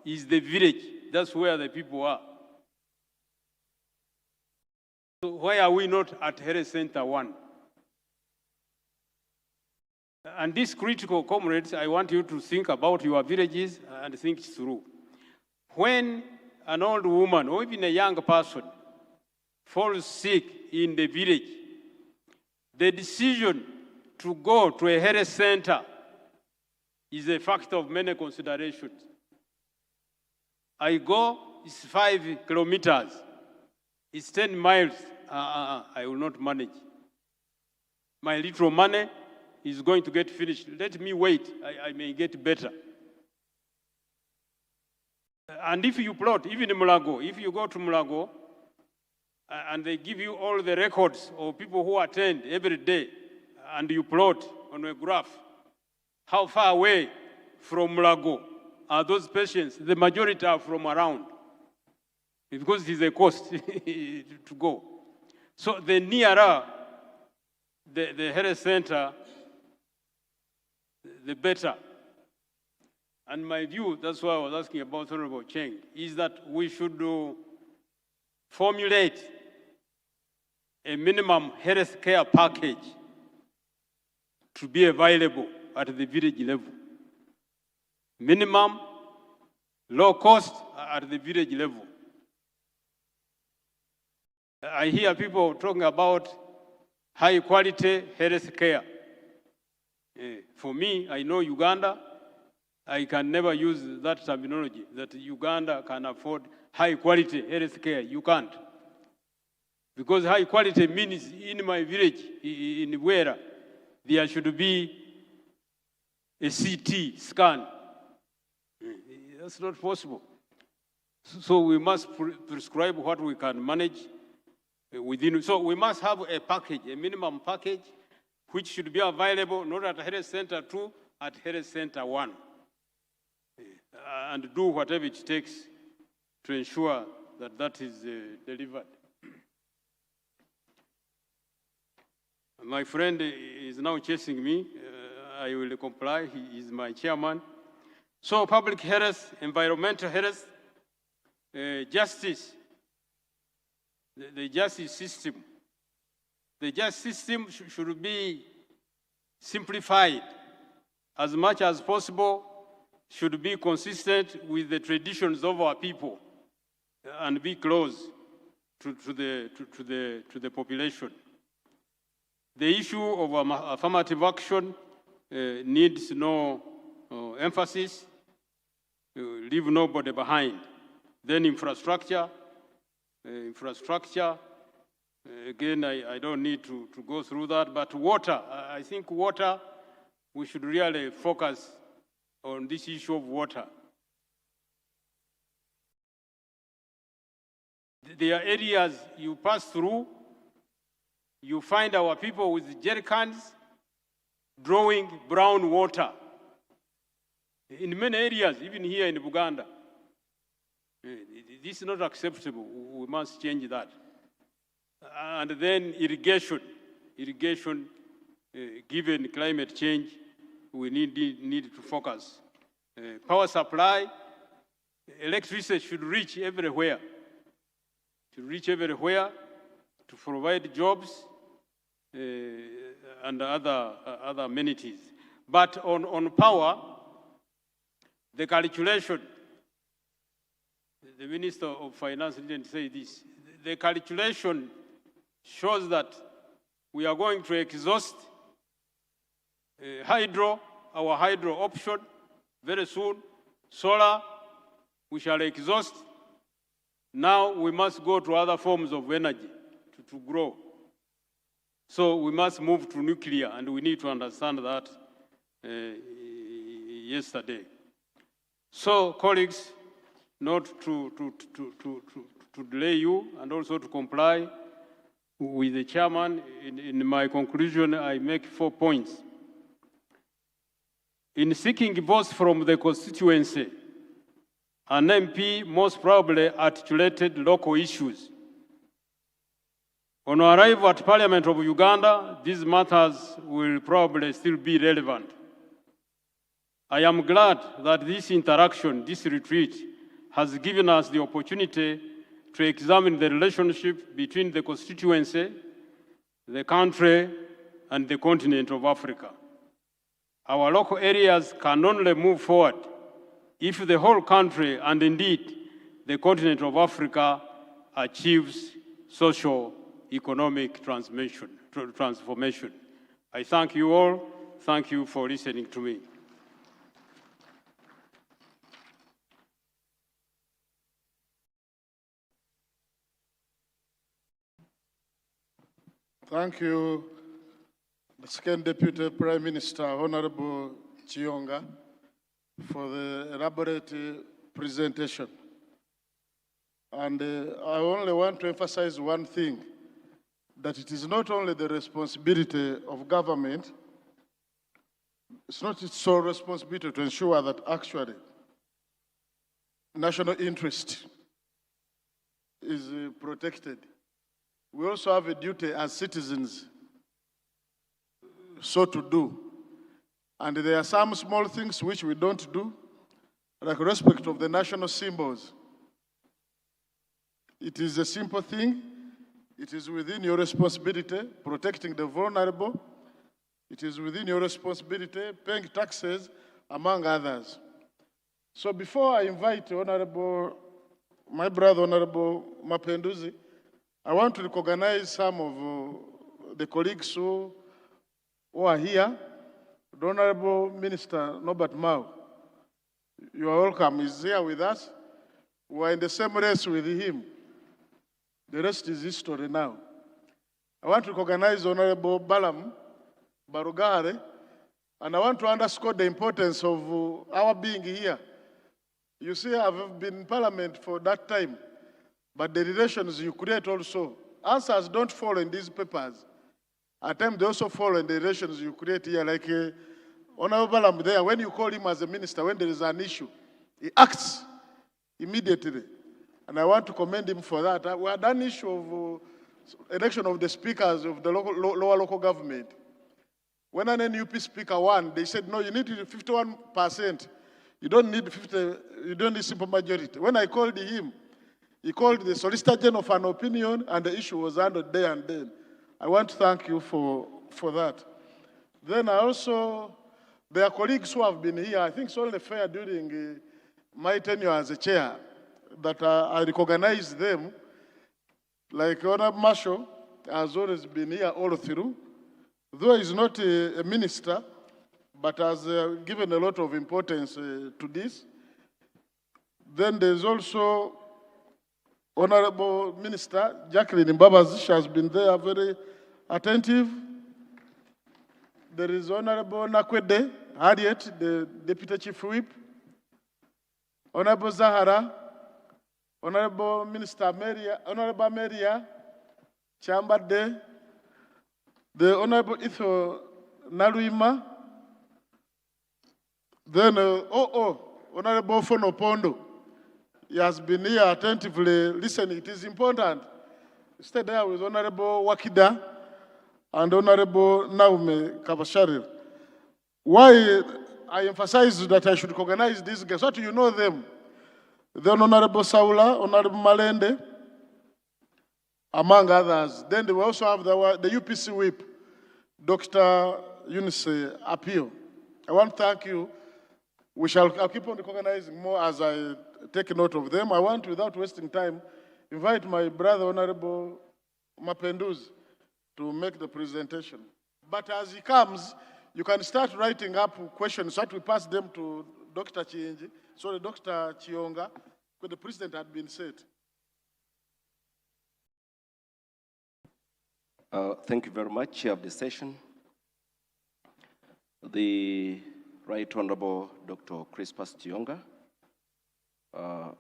is the village. That's where the people are. So why are we not at Health Center 1? And these critical comrades, I want you to think about your villages and think through. When an old woman or even a young person falls sick in the village, the decision to go to a health center is a factor of many considerations. I go, it's 5 kilometers, it's 10 miles, I will not manage. My little money is going to get finished. Let me wait, I may get better. And if you plot, even in Mulago, if you go to Mulago, and they give you all the records of people who attend every day, and you plot on a graph, how far away from Mulago are those patients? The majority are from around, because it is a cost to go. So the nearer the health center, the better. And my view, that's why I was asking about Honorable Cheng, is that we should formulate a minimum health care package to be available at the village level. Minimum, low cost at the village level. I hear people talking about high quality health care. For me, I know Uganda, I can never use that terminology, that Uganda can afford high quality health care. You can't. Because high quality means in my village, in Wera, there should be a CT scan. That's not possible. So we must prescribe what we can manage within. So we must have a package, a minimum package, which should be available not at Health Center 2, at Health Center 1. And do whatever it takes to ensure that that is delivered. My friend is now chasing me, I will comply. He is my chairman. So public health, environmental health, justice, the justice system. The justice system should be simplified as much as possible, should be consistent with the traditions of our people and be close to the population. The issue of affirmative action needs no emphasis, leave nobody behind. Then infrastructure, again, I don't need to go through that, but water, I think water, we should really focus on this issue of water. There are areas you pass through, you find our people with jerry cans drawing brown water. In many areas, even here in Uganda. This is not acceptable. We must change that. And then irrigation, given climate change, we need to focus. Power supply, electricity should reach everywhere. To provide jobs and other amenities. But on power, the calculation, the Minister of Finance didn't say this, the calculation shows that we are going to exhaust our hydro option very soon. Solar, we shall exhaust. Now we must go to other forms of energy to grow. So we must move to nuclear, and we need to understand that yesterday. So colleagues, not to delay you and also to comply with the chairman, in my conclusion, I make 4 points. In seeking votes from the constituency, an MP most probably articulated local issues. On arrival at Parliament of Uganda, these matters will probably still be relevant. I am glad that this interaction, this retreat, has given us the opportunity to examine the relationship between the constituency, the country, and the continent of Africa. Our local areas can only move forward if the whole country, and indeed the continent of Africa, achieves social economic transformation. I thank you all. Thank you for listening to me. Thank you, the Second Deputy Prime Minister, Honorable Chionga, for the elaborate presentation. And I only want to emphasize one thing, that it is not only the responsibility of government, it's not its sole responsibility to ensure that actually national interest is protected. We also have a duty as citizens so to do. And there are some small things which we don't do, like respect of the national symbols. It is a simple thing. It is within your responsibility, protecting the vulnerable. It is within your responsibility, paying taxes, among others. So before I invite my brother, Honorable Mapenduzi, I want to recognize some of the colleagues who are here. The Honorable Minister Norbert Mao, you are welcome. He's here with us. We are in the same race with him. The rest is history now. I want to recognize Honorable Balam Barugare, and I want to underscore the importance of our being here. You see, I've been in Parliament for that time, but the relations you create also, answers don't fall in these papers. At times they also fall in the relations you create here, like Honorable Balam there, when you call him as a minister, when there is an issue, he acts immediately. And I want to commend him for that. We had an issue of election of the speakers of the lower local government. When an NUP speaker won, they said, no, you need 51%. You don't need simple majority. When I called him, he called the Solicitor General for an opinion, and the issue was handled there and then. I want to thank you for that. Then I also, there are colleagues who have been here. I think it's only fair during my tenure as a chair that I recognize them. Like Honorable Marshall has always been here all through. Though he's not a minister, but has given a lot of importance to this. Then there's also Honorable Minister Jacqueline Mbabazi. She has been there very attentive. There is Honorable Nakwede Harriet, the Deputy Chief Whip. Honorable Zahara, Honorable Minister Maria, Honorable Maria Chambade, the Honorable Itho Naluima, then Honorable Fono Pondo. He has been here attentively listening. It is important. Stay there with Honorable Wakida and Honorable Naume Kabashari. Why I emphasize that I should recognize these guys, so that you know them. Then Honorable Saula, Honorable Malende, among others. Then we also have the UPC whip, Dr. Eunice Apio. I want to thank you. I'll keep on recognizing more as I take note of them. I want, without wasting time, invite my brother, Honorable Mapenduz, to make the presentation. But as he comes, you can start writing up questions so that we pass them to Dr. Chienji, sorry, Dr. Chionga, because the president had been set. Thank you very much, Chair of the session. The Right Honorable Dr. Crispus Chionga, the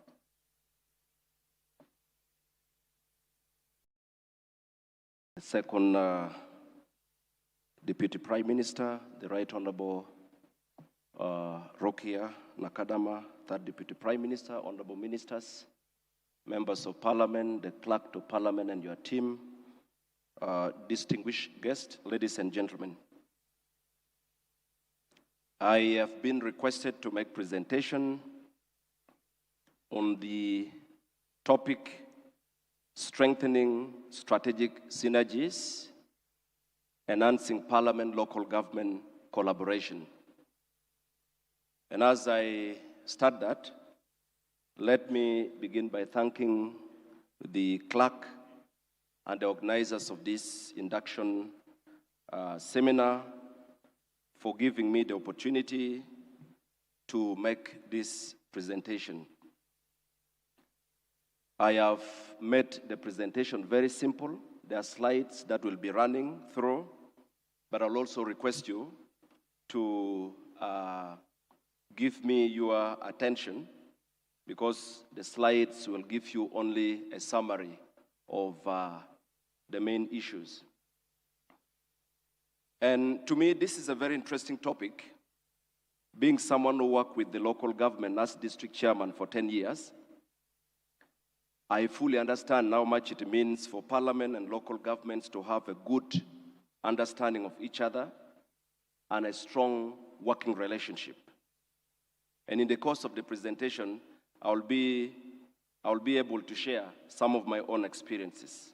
second Deputy Prime Minister, the Right Honorable Rokia Nakadama, third Deputy Prime Minister, Honorable Ministers, Members of Parliament, the Clerk to Parliament and your team, distinguished guests, ladies and gentlemen. I have been requested to make presentation on the topic strengthening strategic synergies, enhancing Parliament local government collaboration. And as I start that, let me begin by thanking the clerk and the organizers of this induction seminar for giving me the opportunity to make this presentation. I have made the presentation very simple. There are slides that will be running through, but I'll also request you to give me your attention because the slides will give you only a summary of the main issues. And to me, this is a very interesting topic. Being someone who worked with the local government as district chairman for 10 years, I fully understand how much it means for Parliament and local governments to have a good understanding of each other and a strong working relationship. And in the course of the presentation, I'll be able to share some of my own experiences.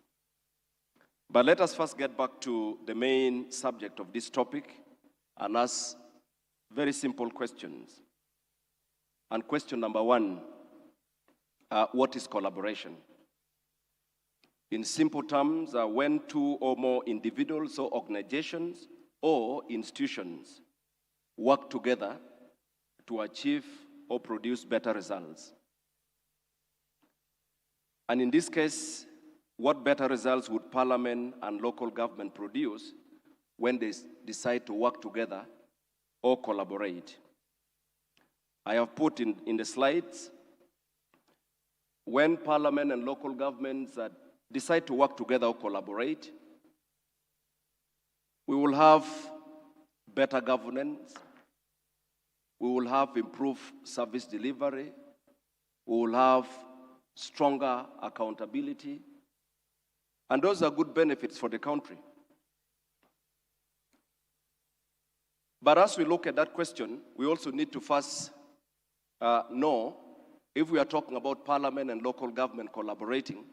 But let us first get back to the main subject of this topic and ask very simple questions. And question number one, what is collaboration? In simple terms, when two or more individuals or organizations or institutions work together to achieve or produce better results. And in this case, what better results would Parliament and local government produce when they decide to work together or collaborate? I have put in the slides, when Parliament and local governments decide to work together or collaborate, we will have better governance, we will have improved service delivery, we will have stronger accountability, and those are good benefits for the country. But as we look at that question, we also need to first know, if we are talking about parliament and local government collaborating,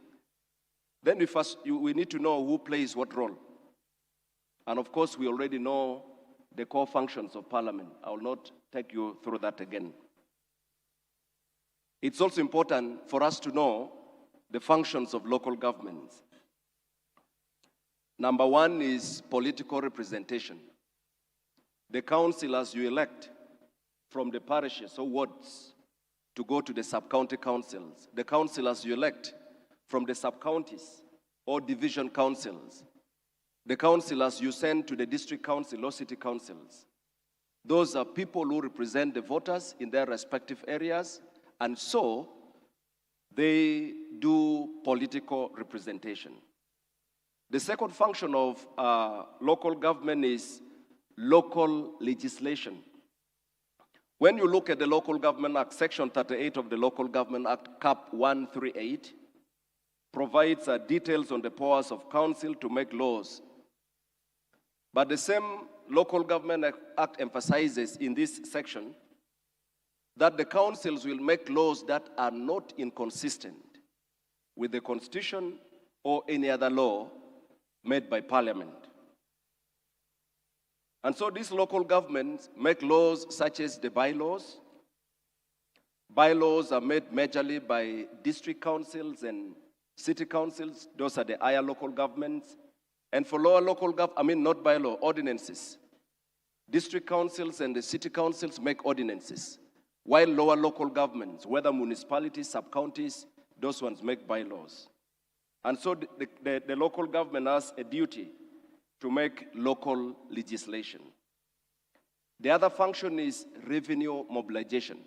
then we need to know who plays what role. And of course, we already know the core functions of parliament. I will not take you through that again. It's also important for us to know the functions of local governments. Number one is political representation. The councillors you elect from the parishes or wards to go to the sub-county councils. The councillors you elect from the sub-counties or division councils. The councillors you send to the district council or city councils. Those are people who represent the voters in their respective areas, and so they do political representation. The second function of local government is local legislation. When you look at the Local Government Act, Section 38 of the Local Government Act, Cap 138, provides details on the powers of council to make laws. But the same Local Government Act emphasizes in this section that the councils will make laws that are not inconsistent with the Constitution or any other law made by Parliament. And so these local governments make laws such as the bylaws. Bylaws are made majorly by district councils and city councils. Those are the higher local governments. And for lower local government, not bylaw, ordinances. District councils and the city councils make ordinances, while lower local governments, whether municipalities, sub-counties, those ones make bylaws. And so the local government has a duty to make local legislation. The other function is revenue mobilization.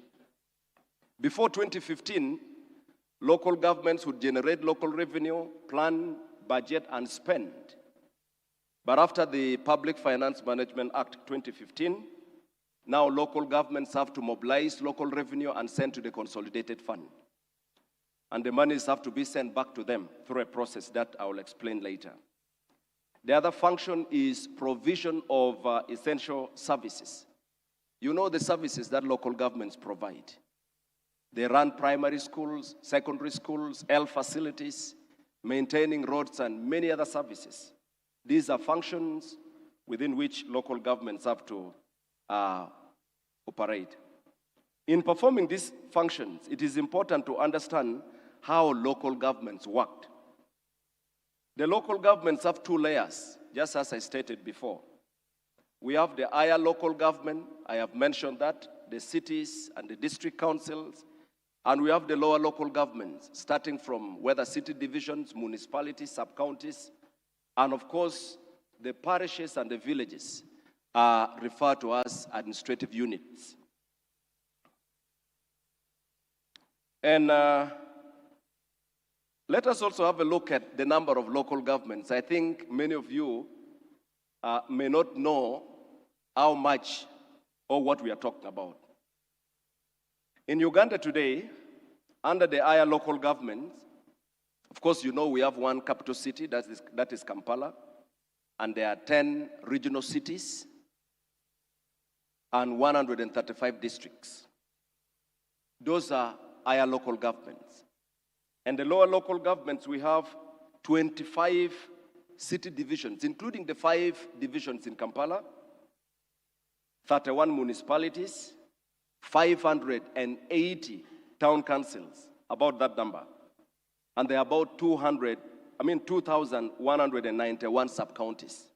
Before 2015, local governments would generate local revenue, plan, budget, and spend. But after the Public Finance Management Act 2015, now local governments have to mobilize local revenue and send to the consolidated fund. And the monies have to be sent back to them through a process that I will explain later. The other function is provision of essential services. You know the services that local governments provide. They run primary schools, secondary schools, health facilities, maintaining roads, and many other services. These are functions within which local governments have to operate. In performing these functions, it is important to understand how local governments work. The local governments have two layers, just as I stated before. We have the higher local government, I have mentioned that, the cities and the district councils, and we have the lower local governments, starting from whether city divisions, municipalities, sub-counties, and of course, the parishes and the villages are referred to as administrative units. And let us also have a look at the number of local governments. I think many of you may not know how much or what we are talking about. In Uganda today, under the higher local governments, of course, you know we have one capital city, that is Kampala, and there are 10 regional cities and 135 districts. Those are higher local governments. And the lower local governments, we have 25 city divisions, including the 5 divisions in Kampala, 31 municipalities, 580 town councils, about that number. And there are about 2,191 sub-counties.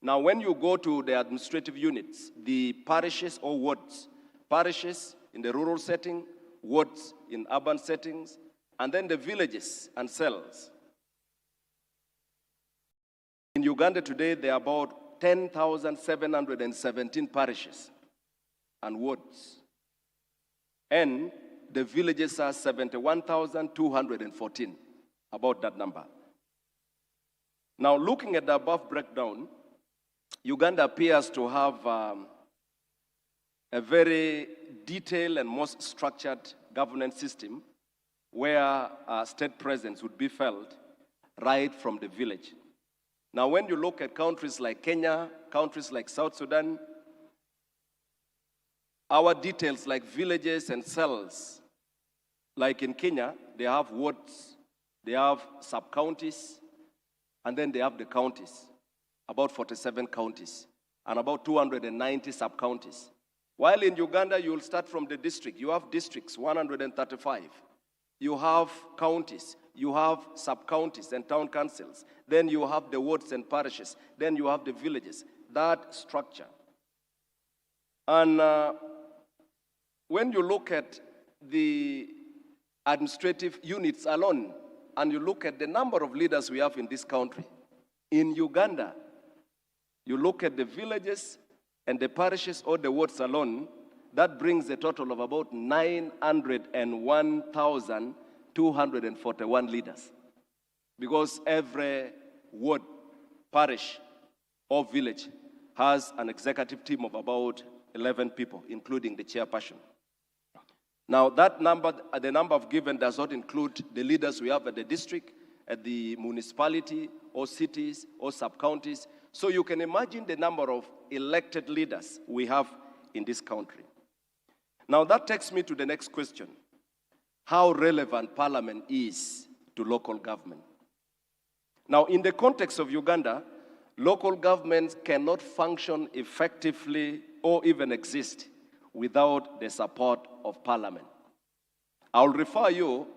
Now, when you go to the administrative units, the parishes or wards, parishes in the rural setting, wards in urban settings, and then the villages and cells. In Uganda today, there are about 10,717 parishes and wards. And the villages are 71,214, about that number. Now, looking at the above breakdown, Uganda appears to have a very detailed and most structured governance system where state presence would be felt right from the village. Now, when you look at countries like Kenya, countries like South Sudan, our details like villages and cells. Like in Kenya, they have wards, they have sub-counties, and then they have the counties, about 47 counties, and about 290 sub-counties. While in Uganda, you'll start from the district. You have districts, 135. You have counties, you have sub-counties and town councils. Then you have the wards and parishes. Then you have the villages, that structure. And when you look at the administrative units alone, and you look at the number of leaders we have in this country, in Uganda, you look at the villages and the parishes or the wards alone, that brings a total of about 901,241 leaders. Because every ward, parish, or village has an executive team of about 11 people, including the chairperson. Now, that number, the number I've given does not include the leaders we have at the district, at the municipality, or cities, or sub-counties. So you can imagine the number of elected leaders we have in this country. Now, that takes me to the next question: how relevant parliament is to local government. Now, in the context of Uganda, local governments cannot function effectively or even exist without the support of parliament. I'll refer you,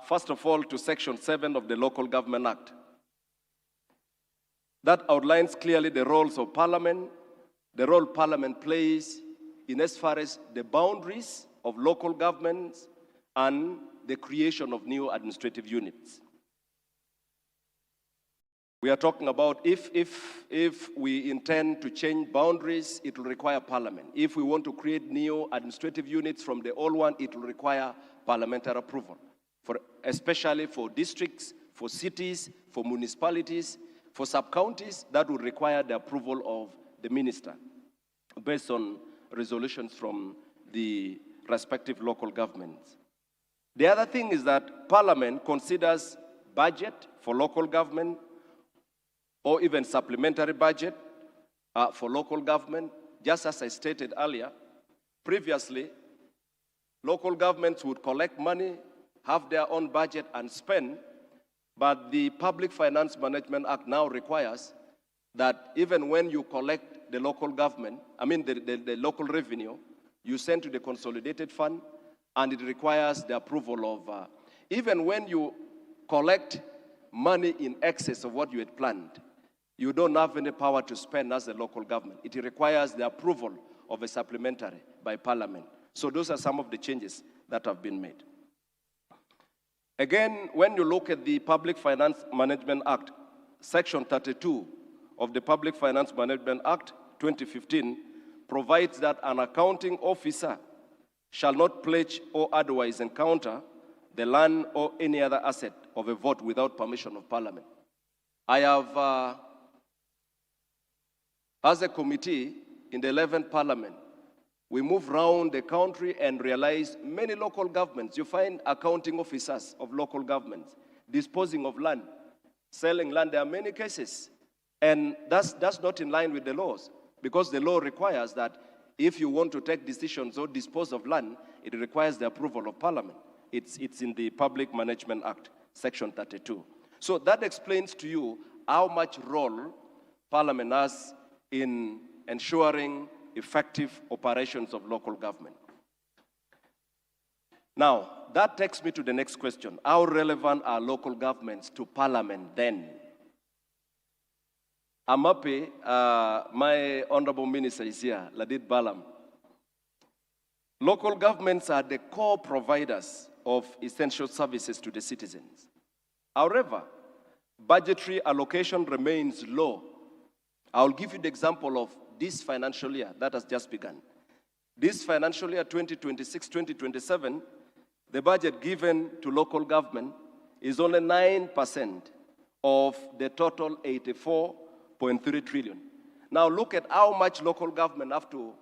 first of all, to Section 7 of the Local Government Act. That outlines clearly the roles of parliament, the role parliament plays in as far as the boundaries of local governments and the creation of new administrative units. We are talking about if we intend to change boundaries, it will require parliament. If we want to create new administrative units from the old one, it will require parliamentary approval, especially for districts, for cities, for municipalities, for sub-counties. That would require the approval of the minister based on resolutions from the respective local governments. The other thing is that parliament considers budget for local government, or even supplementary budget for local government. Just as I stated earlier, previously, local governments would collect money, have their own budget and spend, but the Public Finance Management Act now requires that even when you collect the local government, the local revenue, you send to the consolidated fund, and it requires the approval of, even when you collect money in excess of what you had planned, you don't have any power to spend as a local government. It requires the approval of a supplementary by parliament. So those are some of the changes that have been made. Again, when you look at the Public Finance Management Act, Section 32 of the Public Finance Management Act 2015 provides that an accounting officer shall not pledge or otherwise encounter the land or any other asset of a vote without permission of parliament. I have, as a committee in the 11th parliament, we move around the country and realize many local governments, you find accounting officers of local governments disposing of land, selling land. There are many cases. And that's not in line with the laws, because the law requires that if you want to take decisions or dispose of land, it requires the approval of parliament. It's in the Public Management Act, Section 32. So that explains to you how much role parliament has in ensuring effective operations of local government. Now, that takes me to the next question. How relevant are local governments to parliament then? I'm happy my honorable minister is here, Ladid Balam. Local governments are the core providers of essential services to the citizens. However, budgetary allocation remains low. I'll give you the example of this financial year that has just begun. This financial year, 2026-2027, the budget given to local government is only 9% of the total 84.3 trillion. Now look at how much local government have to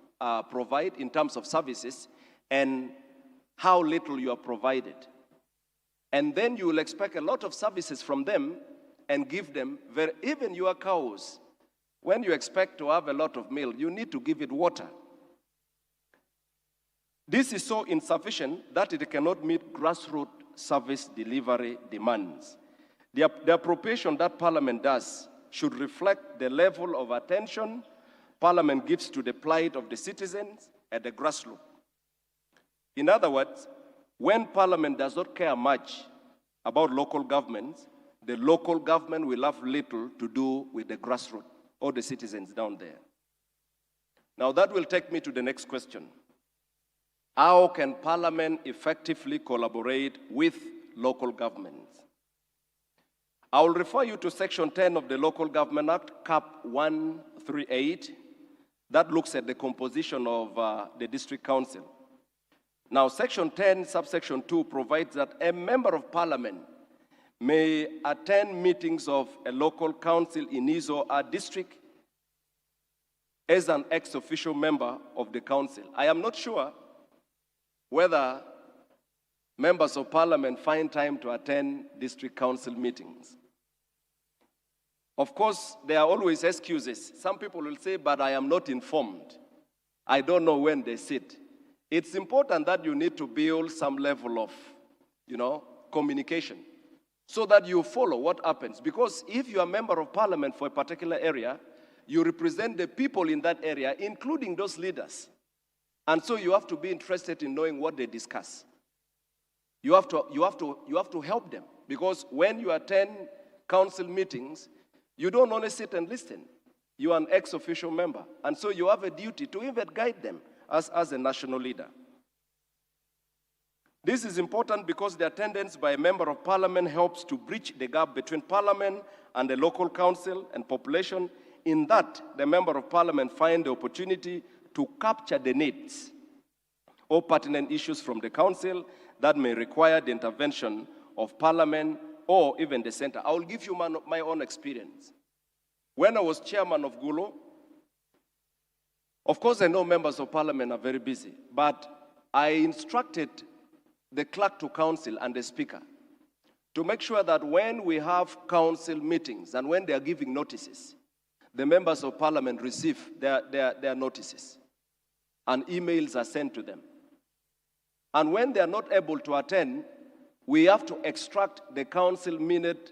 provide in terms of services and how little you are provided. And then you will expect a lot of services from them and give them, even your cows, when you expect to have a lot of milk, you need to give it water. This is so insufficient that it cannot meet grassroots service delivery demands. The appropriation that Parliament does should reflect the level of attention Parliament gives to the plight of the citizens at the grassroots. In other words, when Parliament does not care much about local governments, the local government will have little to do with the grassroots or the citizens down there. Now that will take me to the next question. How can Parliament effectively collaborate with local governments? I will refer you to Section 10 of the Local Government Act, Cap 138, that looks at the composition of the District Council. Now, Section 10, subsection 2 provides that a member of Parliament may attend meetings of a local council in his or her district as an ex-official member of the council. I am not sure whether members of Parliament find time to attend district council meetings. Of course, there are always excuses. Some people will say, but I am not informed. I don't know when they sit. It's important that you need to build some level of, communication so that you follow what happens. Because if you are a member of Parliament for a particular area, you represent the people in that area, including those leaders. And so you have to be interested in knowing what they discuss. You have to help them, because when you attend council meetings, you don't only sit and listen. You are an ex-official member, and so you have a duty to even guide them as a national leader. This is important because the attendance by a member of Parliament helps to bridge the gap between Parliament and the local council and population, in that the member of Parliament finds the opportunity to capture the needs or pertinent issues from the council that may require the intervention of Parliament or even the center. I will give you my own experience. When I was chairman of GULO, of course I know members of Parliament are very busy, but I instructed the clerk to council and the speaker to make sure that when we have council meetings and when they are giving notices, the members of Parliament receive their notices and emails are sent to them. And when they are not able to attend, we have to extract the council minute,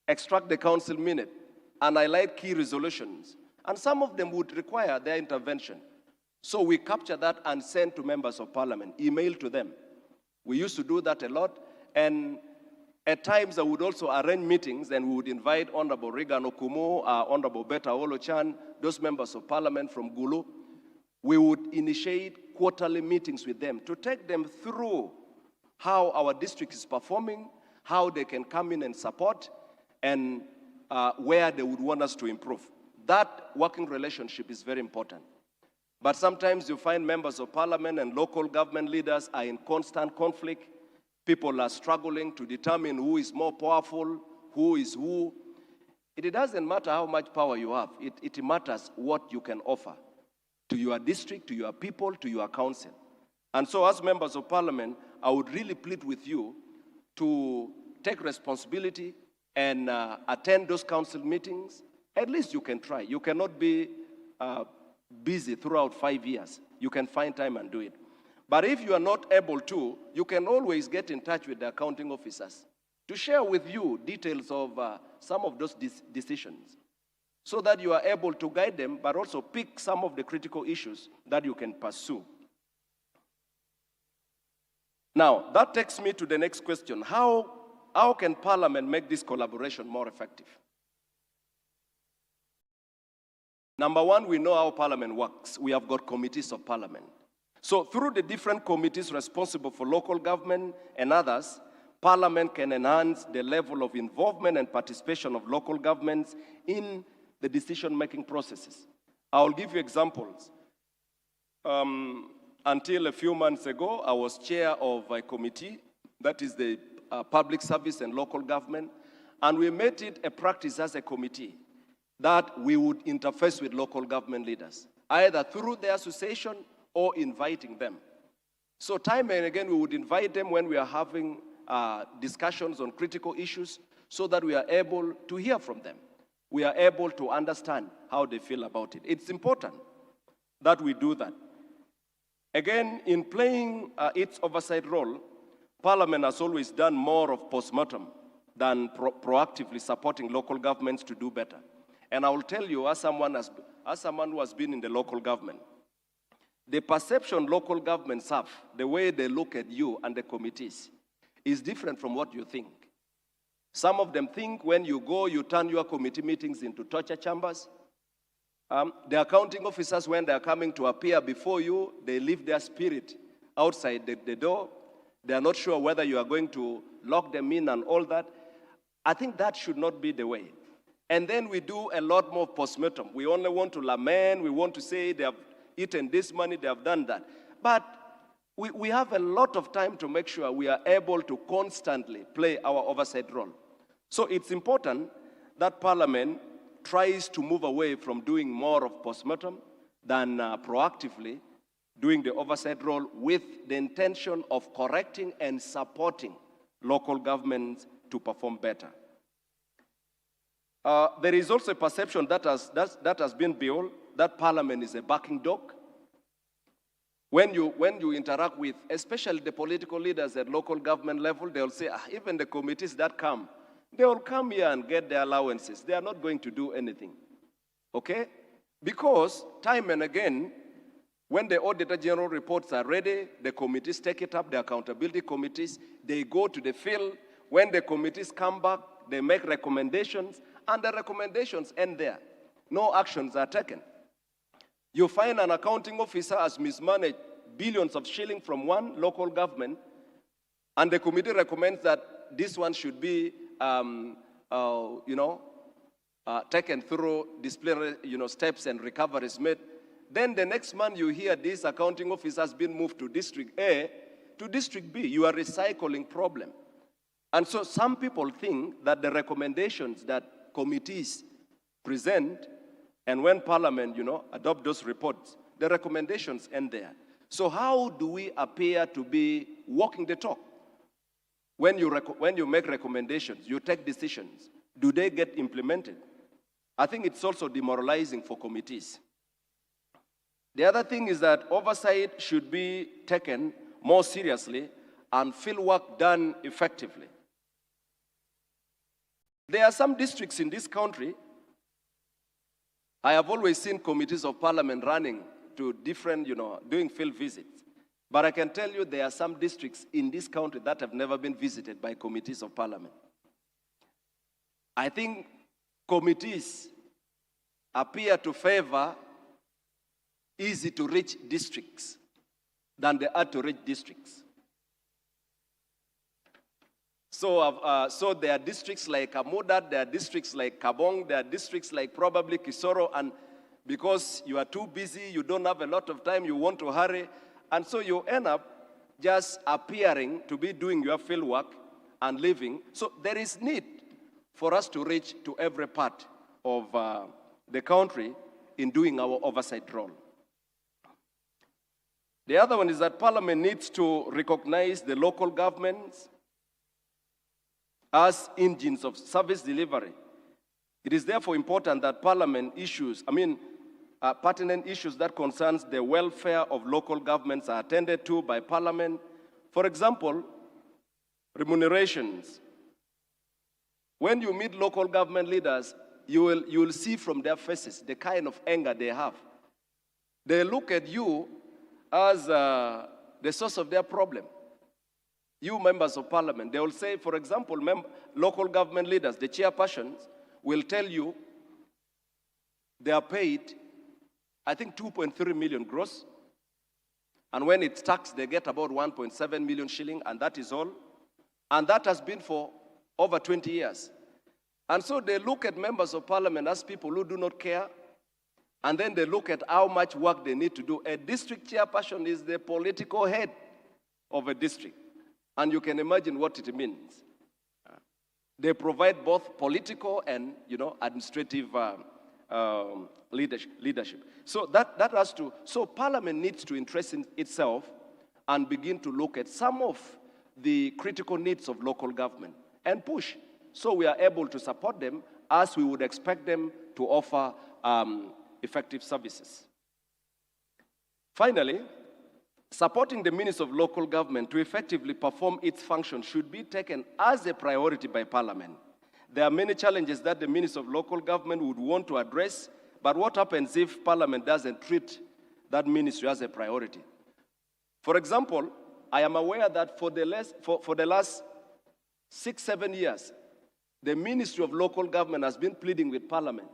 and highlight key resolutions. And some of them would require their intervention. So we capture that and send to members of Parliament, email to them. We used to do that a lot, and at times I would also arrange meetings, and we would invite Honorable Regan Okumo, Honorable Beta Olo-chan, those members of Parliament from GULO. We would initiate quarterly meetings with them to take them through how our district is performing, how they can come in and support, and where they would want us to improve. That working relationship is very important. But sometimes you find members of Parliament and local government leaders are in constant conflict. People are struggling to determine who is more powerful, who is who. It doesn't matter how much power you have. It matters what you can offer to your district, to your people, to your council. And so as members of Parliament, I would really plead with you to take responsibility and attend those council meetings. At least you can try. You cannot be busy throughout 5 years. You can find time and do it. But if you are not able to, you can always get in touch with the accounting officers to share with you details of some of those decisions, so that you are able to guide them, but also pick some of the critical issues that you can pursue. Now, that takes me to the next question. How can Parliament make this collaboration more effective? Number one, we know how Parliament works. We have got committees of Parliament. So through the different committees responsible for local government and others, Parliament can enhance the level of involvement and participation of local governments in the decision-making processes. I'll give you examples. Until a few months ago, I was chair of a committee, that is the Public Service and Local Government, and we made it a practice as a committee that we would interface with local government leaders, either through the association or inviting them. So time and again, we would invite them when we are having discussions on critical issues, so that we are able to hear from them. We are able to understand how they feel about it. It's important that we do that. Again, in playing its oversight role, Parliament has always done more of postmortem than proactively supporting local governments to do better. And I will tell you, as someone who has been in the local government, the perception local governments have, the way they look at you and the committees, is different from what you think. Some of them think when you go, you turn your committee meetings into torture chambers. The accounting officers, when they're coming to appear before you, they leave their spirit outside the door. They are not sure whether you are going to lock them in and all that. I think that should not be the way. And then we do a lot more postmortem. We only want to lament, we want to say they have eaten this money, they have done that. But we have a lot of time to make sure we are able to constantly play our oversight role. So it's important that Parliament tries to move away from doing more of postmortem than proactively doing the oversight role with the intention of correcting and supporting local governments to perform better. There is also a perception that has been built that Parliament is a backing dog. When you interact with, especially the political leaders at local government level, they'll say, even the committees that come, they will come here and get their allowances. They are not going to do anything, okay? Because time and again, when the Auditor General reports are ready, the committees take it up, the accountability committees, they go to the field. When the committees come back, they make recommendations, and the recommendations end there. No actions are taken. You find an accounting officer has mismanaged billions of shillings from one local government, and the committee recommends that this one should be taken through disciplinary steps and recoveries made. Then the next month you hear this accounting officer has been moved to District A to District B. You are recycling problem. And so some people think that the recommendations that committees present, and when Parliament, adopt those reports, the recommendations end there. So how do we appear to be walking the talk? When you make recommendations, you take decisions, do they get implemented? I think it's also demoralizing for committees. The other thing is that oversight should be taken more seriously and field work done effectively. There are some districts in this country, I have always seen committees of Parliament running to different, doing field visits. But I can tell you there are some districts in this country that have never been visited by committees of Parliament. I think committees appear to favor easy-to-reach districts than the hard-to-reach districts. So there are districts like Amudat, there are districts like Kabong, there are districts like probably Kisoro, and because you are too busy, you don't have a lot of time, you want to hurry, and so you end up just appearing to be doing your field work and leaving. So there is need for us to reach to every part of the country in doing our oversight role. The other one is that Parliament needs to recognize the local governments as engines of service delivery. It is therefore important that Parliament pertinent issues that concerns the welfare of local governments are attended to by Parliament. For example, remunerations. When you meet local government leaders, you will see from their faces the kind of anger they have. They look at you as the source of their problem. You members of Parliament, they will say, for example, local government leaders, the chairpersons, will tell you they are paid, I think, 2.3 million gross. And when it's taxed, they get about 1.7 million shilling, and that is all. And that has been for over 20 years. And so they look at members of Parliament as people who do not care, and then they look at how much work they need to do. A district chairperson is the political head of a district. And you can imagine what it means. They provide both political and, administrative leadership. So that has to, so Parliament needs to interest in itself and begin to look at some of the critical needs of local government and push, so we are able to support them as we would expect them to offer effective services. Finally, Supporting the Ministry of Local Government to effectively perform its function should be taken as a priority by Parliament. There are many challenges that the Ministry of Local Government would want to address, but what happens if Parliament doesn't treat that ministry as a priority? For example, I am aware that for the last 6-7 years, the Ministry of Local Government has been pleading with Parliament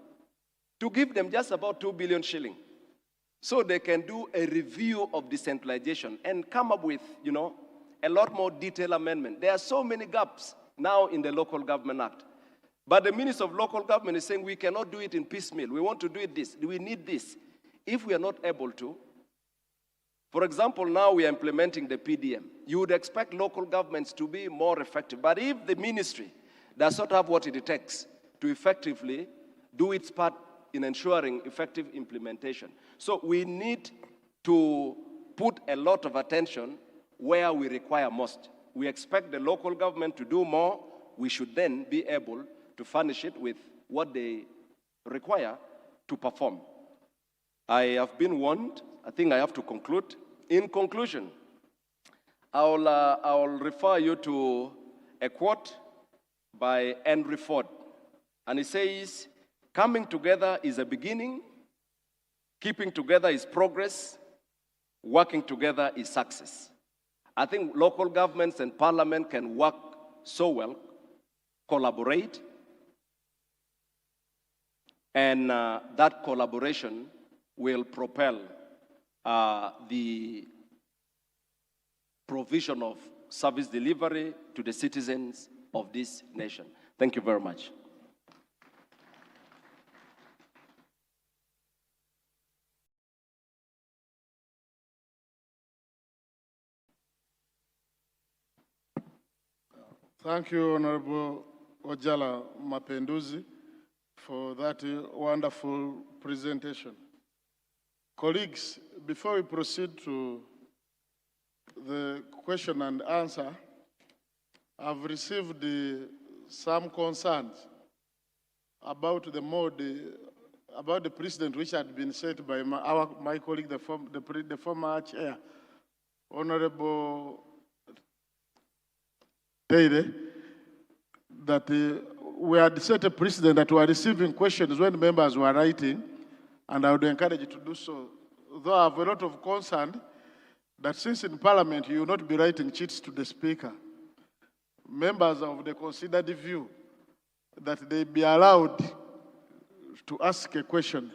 to give them just about 2 billion shilling so they can do a review of decentralization and come up with, a lot more detailed amendment. There are so many gaps now in the Local Government Act. But the Minister of Local Government is saying we cannot do it in piecemeal. We want to do it this. We need this. If we are not able to, for example, now we are implementing the PDM. You would expect local governments to be more effective. But if the ministry does not have what it takes to effectively do its part in ensuring effective implementation. So we need to put a lot of attention where we require most. We expect the local government to do more. We should then be able to furnish it with what they require to perform. I have been warned. I think I have to conclude. In conclusion, I'll refer you to a quote by Henry Ford. And he says, "Coming together is a beginning, keeping together is progress, working together is success." I think local governments and Parliament can work so well, collaborate, and that collaboration will propel the provision of service delivery to the citizens of this nation. Thank you very much. Thank you, Honorable Ojala Mapenduzi, for that wonderful presentation. Colleagues, before we proceed to the question and answer, I've received some concerns about the mode, about the precedent which had been set by my colleague, the former chair, Honorable Teire, that we had set a precedent that we are receiving questions when members were writing, and I would encourage you to do so. Though I have a lot of concern that since in Parliament you will not be writing cheats to the Speaker, members of the considered view that they be allowed to ask a question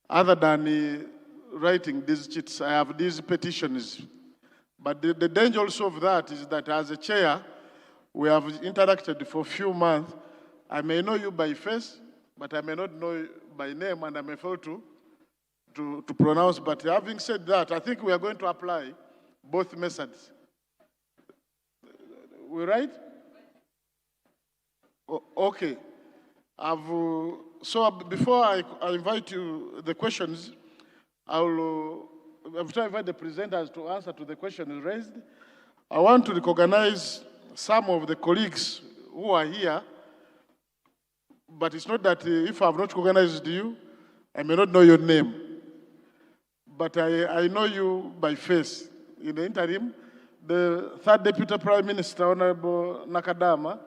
other than writing these cheats. I have these petitions. But the danger also of that is that as a chair, we have interacted for a few months. I may know you by face, but I may not know you by name, and I may fail to pronounce. But having said that, I think we are going to apply both methods. We right? Okay. So before I invite you the questions, after I invite the presenters to answer to the questions raised, I want to recognize some of the colleagues who are here, but it's not that if I have not recognized you, I may not know your name. But I know you by face. In the interim, the third Deputy Prime Minister, Honorable Nakadama,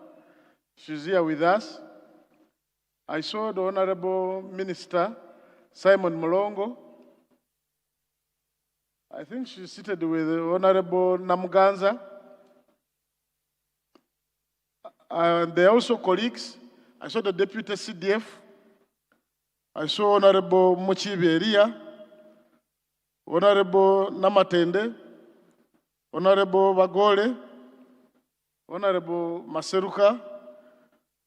she's here with us. I saw the Honorable Minister, Simon Mulongo. I think she's seated with Honorable Namuganza. And they're also colleagues. I saw the Deputy CDF. I saw Honorable Muchibi Eria, Honorable Namatende, Honorable Bagole, Honorable Maseruka,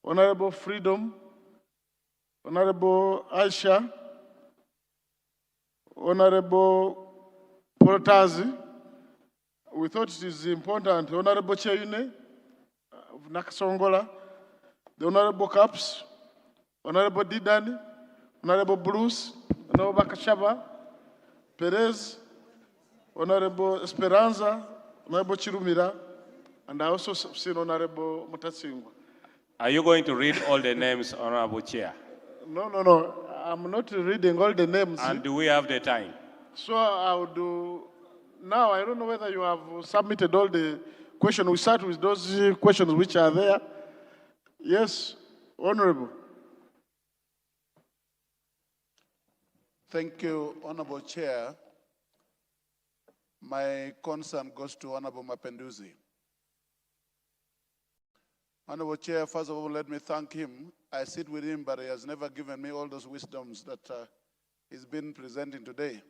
Honorable Freedom, Honorable Aisha, Honorable Portazi. We thought it is important. Honorable Cheyune of Nakasongola, the Honorable Caps, Honorable Didani, Honorable Bruce, Honorable Bakashaba, Perez, Honorable Esperanza, Honorable Chirumira, and I also seen Honorable Mutatsingwa. Are you going to read all the names, Honorable Chair? No. I'm not reading all the names. And do we have the time? So I will do now I don't know whether you have submitted all the questions. We start with those questions which are there. Yes, Honorable. Thank you, Honorable Chair. My concern goes to Honorable Mapenduzi. Honorable Chair, first of all, let me thank him. I sit with him, but he has never given me all those wisdoms that he's been presenting today.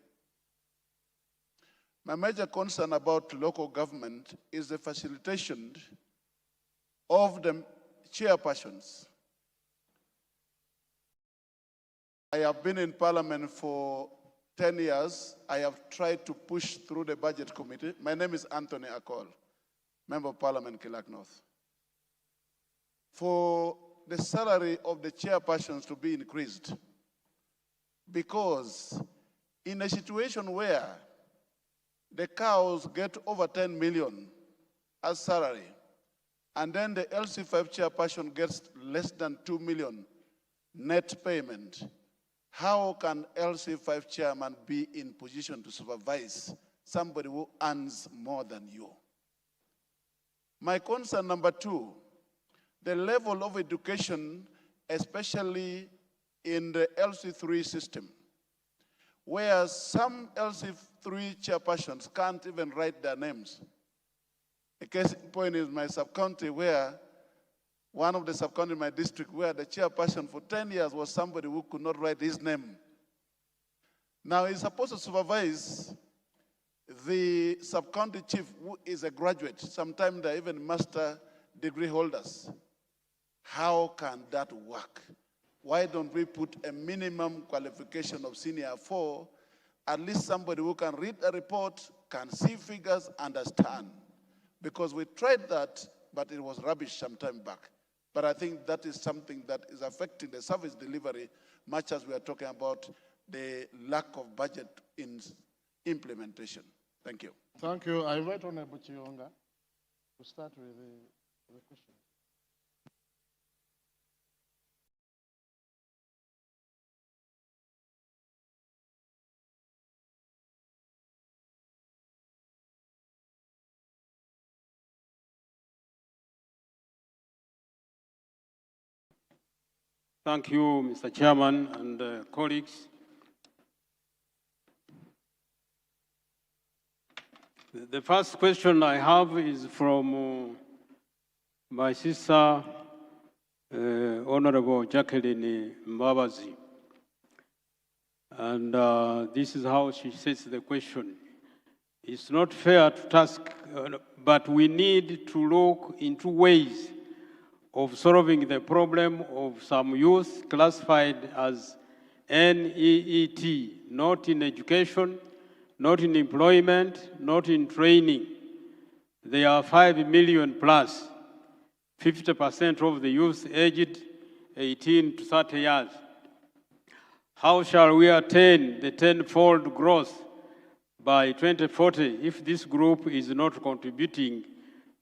My major concern about local government is the facilitation of the chairpersons. I have been in Parliament for 10 years. I have tried to push through the Budget Committee. My name is Anthony Akol, Member of Parliament, Kilak North. For the salary of the chairpersons to be increased, because in a situation where the cows get over 10 million as salary, and then the LC5 chairperson gets less than 2 million net payment, how can LC5 chairman be in position to supervise somebody who earns more than you? My concern number two, the level of education, especially in the LC3 system, where some LC3 chairpersons can't even write their names. A case in point is my sub-county, where one of the sub-county in my district, where the chairperson for 10 years was somebody who could not write his name. Now he's supposed to supervise the sub-county chief who is a graduate. Sometimes they're even master degree holders. How can that work? Why don't we put a minimum qualification of senior 4, at least somebody who can read a report, can see figures, understand? Because we tried that, but it was rubbish some time back. But I think that is something that is affecting the service delivery, much as we are talking about the lack of budget in implementation. Thank you. Thank you. I invite Honorable Chionga to start with the question. Thank you, Mr. Chairman and colleagues. The first question I have is from my sister, Honorable Jacqueline Mbabazi. And this is how she says the question. It's not fair to task, but we need to look into ways of solving the problem of some youth classified as NEET, not in education, not in employment, not in training. They are 5 million plus, 50% of the youth aged 18 to 30 years. How shall we attain the tenfold growth by 2040 if this group is not contributing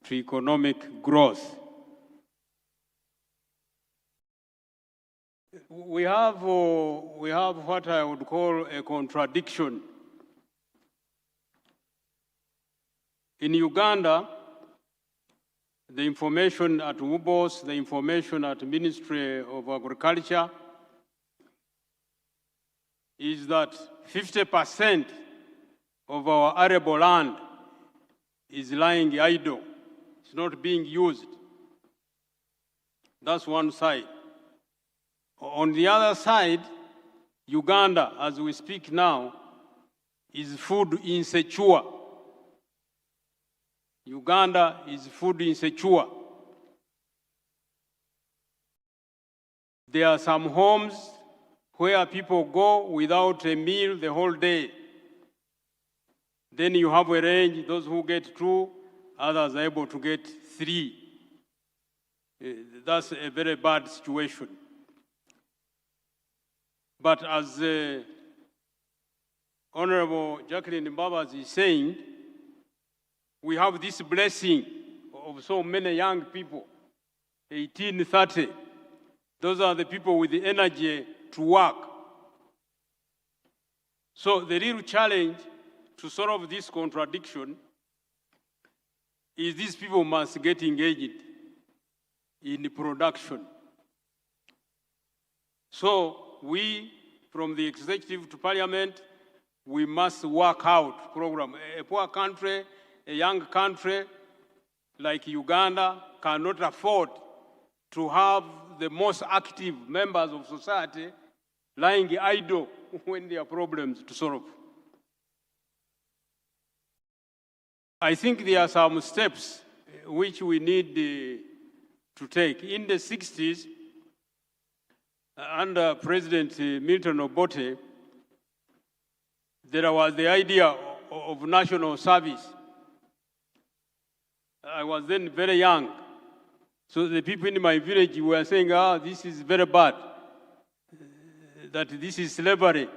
to economic growth? We have what I would call a contradiction. In Uganda, the information at WUBOS, the information at Ministry of Agriculture is that 50% of our arable land is lying idle. It's not being used. That's one side. On the other side, Uganda, as we speak now, is food insecure. Uganda is food insecure. There are some homes where people go without a meal the whole day. Then you have a range, those who get 2, others are able to get 3. That's a very bad situation. But as Honorable Jacqueline Mbabazi is saying, we have this blessing of so many young people, 18, 30. Those are the people with the energy to work. So the real challenge to solve this contradiction is these people must get engaged in production. So we, from the executive to parliament, we must work out program. A poor country, a young country like Uganda cannot afford to have the most active members of society lying idle when there are problems to solve. I think there are some steps which we need to take. In the 60s, under President Milton Obote, there was the idea of national service. I was then very young. So the people in my village were saying, this is very bad, that this is slavery.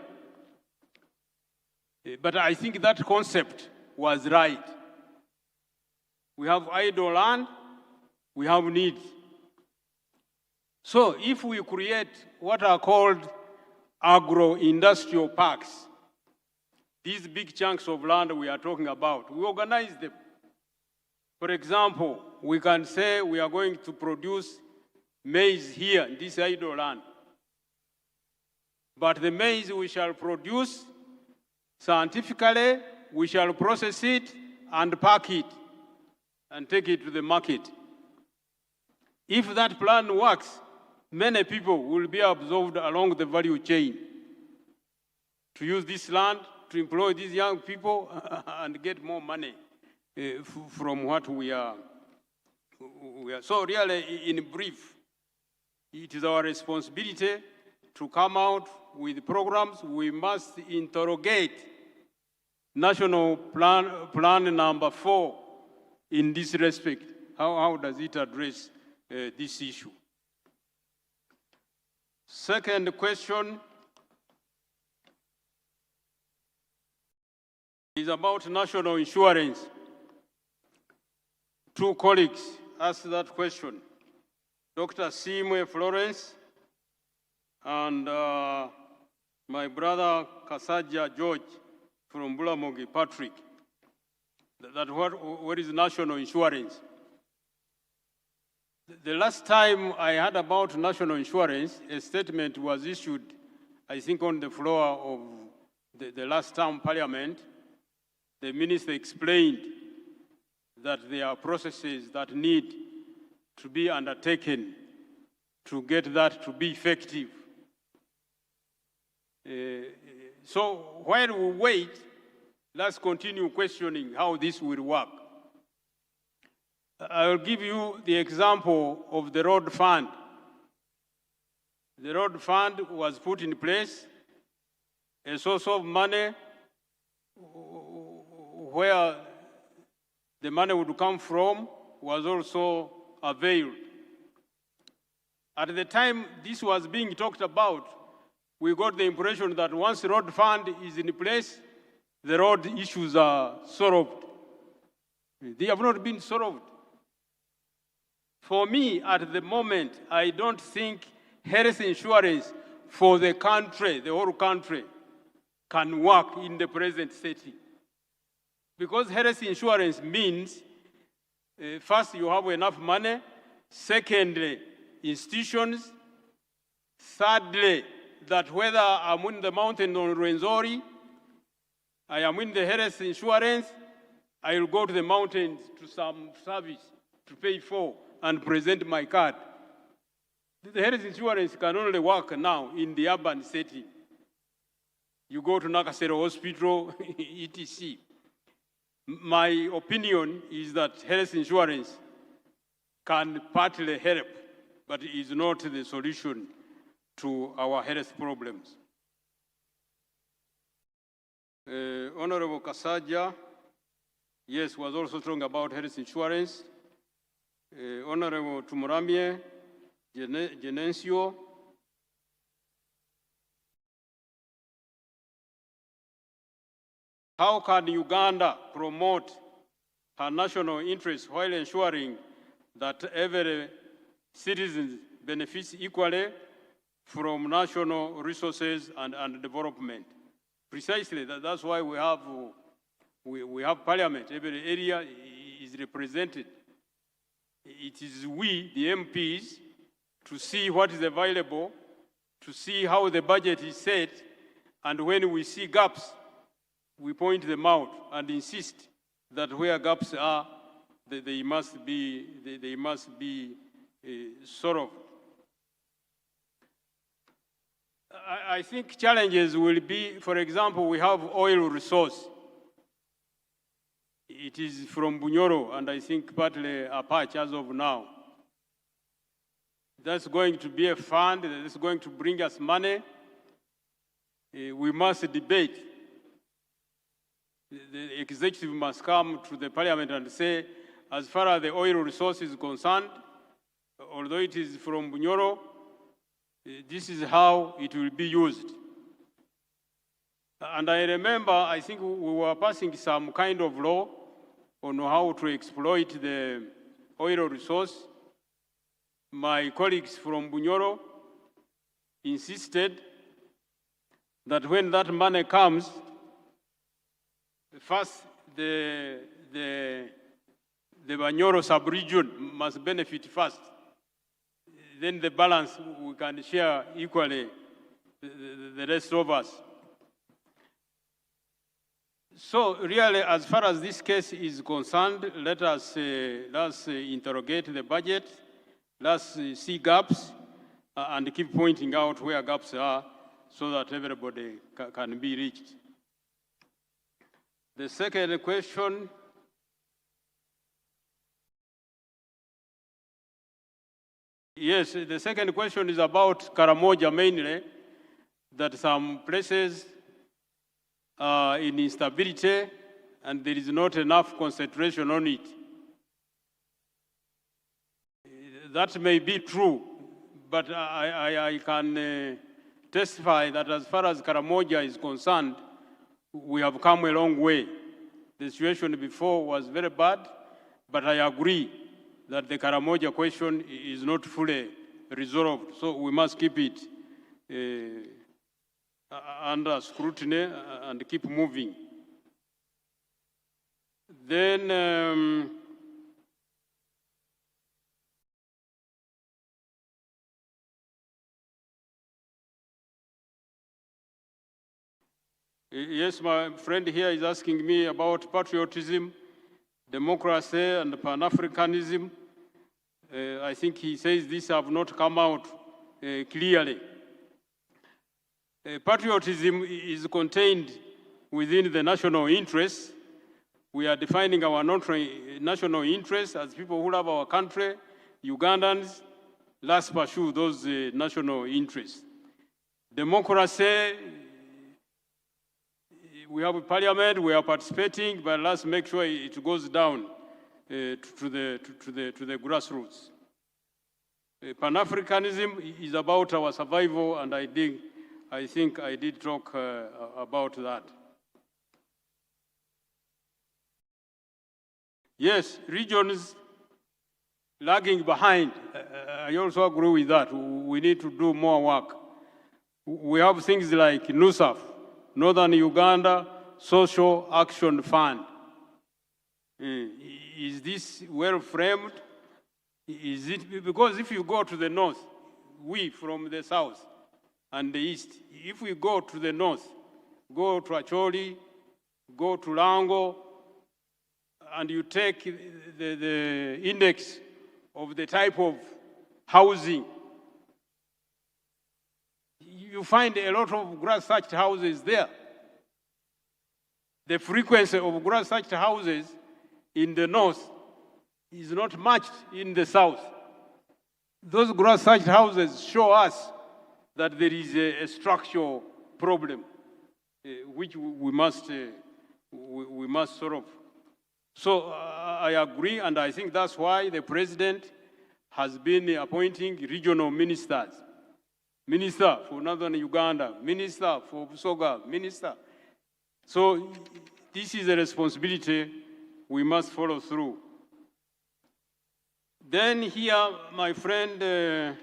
But I think that concept was right. We have idle land, we have needs. So if we create what are called agro-industrial parks, these big chunks of land we are talking about, we organize them. For example, we can say we are going to produce maize here in this idle land. But the maize we shall produce scientifically, we shall process it and pack it and take it to the market. If that plan works, many people will be absorbed along the value chain to use this land, to employ these young people and get more money from what we are. So really, in brief, it is our responsibility to come out with programs. We must interrogate National Plan number 4 in this respect. How does it address this issue? Second question is about national insurance. Two colleagues asked that question, Dr. Simwe Florence and my brother Kasaja George from Bulamogi Patrick, that what is national insurance? The last time I heard about national insurance, a statement was issued, I think on the floor of the last term parliament. The minister explained that there are processes that need to be undertaken to get that to be effective. So while we wait, let's continue questioning how this will work. I will give you the example of the road fund. The road fund was put in place, a source of money where the money would come from was also availed. At the time this was being talked about, we got the impression that once the road fund is in place, the road issues are solved. They have not been solved. For me, at the moment, I don't think health insurance for the country, the whole country, can work in the present setting. Because health insurance means, first, you have enough money. Secondly, institutions. Thirdly, that whether I'm in the mountain on Rwenzori, I am in the health insurance, I will go to the mountains to some service to pay for and present my card. The health insurance can only work now in the urban setting. You go to Nakasero Hospital, etc. My opinion is that health insurance can partly help, but it is not the solution to our health problems. Honorable Kasaja, yes, was also talking about health insurance. Honorable Tumuramie, Genencio. How can Uganda promote her national interests while ensuring that every citizen benefits equally from national resources and development? Precisely, that's why we have We have parliament, every area is represented. It is we, the MPs, to see what is available, to see how the budget is set, and when we see gaps, we point them out and insist that where gaps are, they must be solved. I think challenges will be, for example, we have oil resource. It is from Bunyoro, and I think partly Apache as of now. That's going to be a fund that's going to bring us money. We must debate. The executive must come to the parliament and say, as far as the oil resource is concerned, although it is from Bunyoro, this is how it will be used. And I remember, I think we were passing some kind of law on how to exploit the oil resource. My colleagues from Bunyoro insisted that when that money comes, first the Bunyoro sub-region must benefit first. Then the balance we can share equally, the rest of us. So really, as far as this case is concerned, let's interrogate the budget, let's see gaps, and keep pointing out where gaps are so that everybody can be reached. The second question, yes, the second question is about Karamoja mainly, that some places are in instability and there is not enough concentration on it. That may be true, but I can testify that as far as Karamoja is concerned, we have come a long way. The situation before was very bad, but I agree that the Karamoja question is not fully resolved, so we must keep it under scrutiny and keep moving. Then yes, my friend here is asking me about patriotism, democracy, and Pan-Africanism. I think he says these have not come out clearly. Patriotism is contained within the national interest. We are defining our national interests as people who love our country, Ugandans. Let's pursue those national interests. Democracy, we have a parliament, we are participating, but let's make sure it goes down to the grassroots. Pan-Africanism is about our survival, and I think I did talk about that. Yes, regions lagging behind. I also agree with that. We need to do more work. We have things like NUSAF, Northern Uganda Social Action Fund. Is this well framed? Is it, because if you go to the north, we from the south and the east, if we go to the north, go to Acholi, go to Lango, and you take the index of the type of housing, you find a lot of grass-thatched houses there. The frequency of grass-thatched houses in the north is not matched in the south. Those grass-thatched houses show us that there is a structural problem which we must solve. So I agree, and I think that's why the president has been appointing regional ministers. Minister for Northern Uganda, Minister for Busoga, Minister. So this is a responsibility we must follow through. Then here, my friend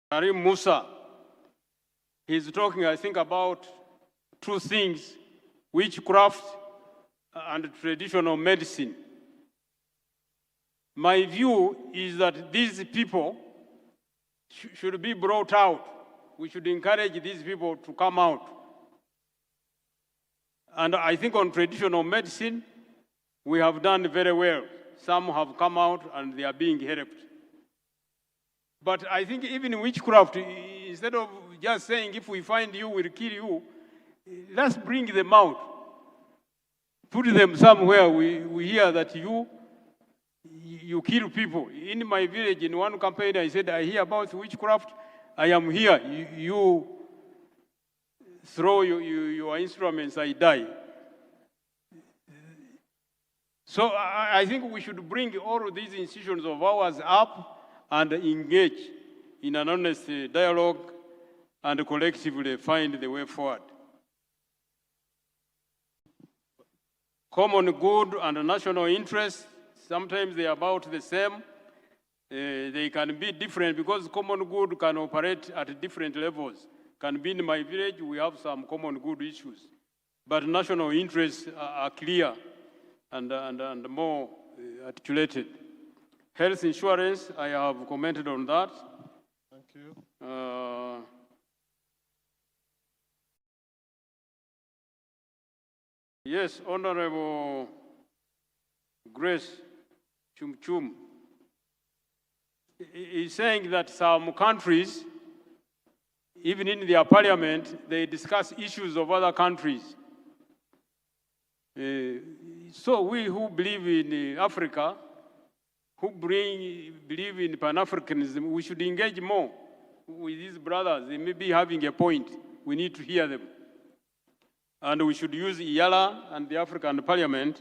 Karim Musa, he's talking, I think, about two things, witchcraft and traditional medicine. My view is that these people should be brought out. We should encourage these people to come out. And I think on traditional medicine, we have done very well. Some have come out and they are being helped. But I think even witchcraft, instead of just saying, if we find you, we'll kill you, let's bring them out. Put them somewhere. We hear that you kill people. In my village, in one campaign, I said, I hear about witchcraft. I am here. You throw your instruments, I die. So I think we should bring all of these institutions of ours up and engage in an honest dialogue and collectively find the way forward. Common good and national interest, sometimes they are about the same. They can be different because common good can operate at different levels. Can be in my village, we have some common good issues. But national interests are clear and more articulated. Health insurance, I have commented on that. Thank you. Yes, Honorable Grace Chum is saying that some countries, even in their parliament, they discuss issues of other countries. So we who believe in Africa, who believe in Pan-Africanism, we should engage more with these brothers. They may be having a point. We need to hear them. And we should use IALA and the African Parliament,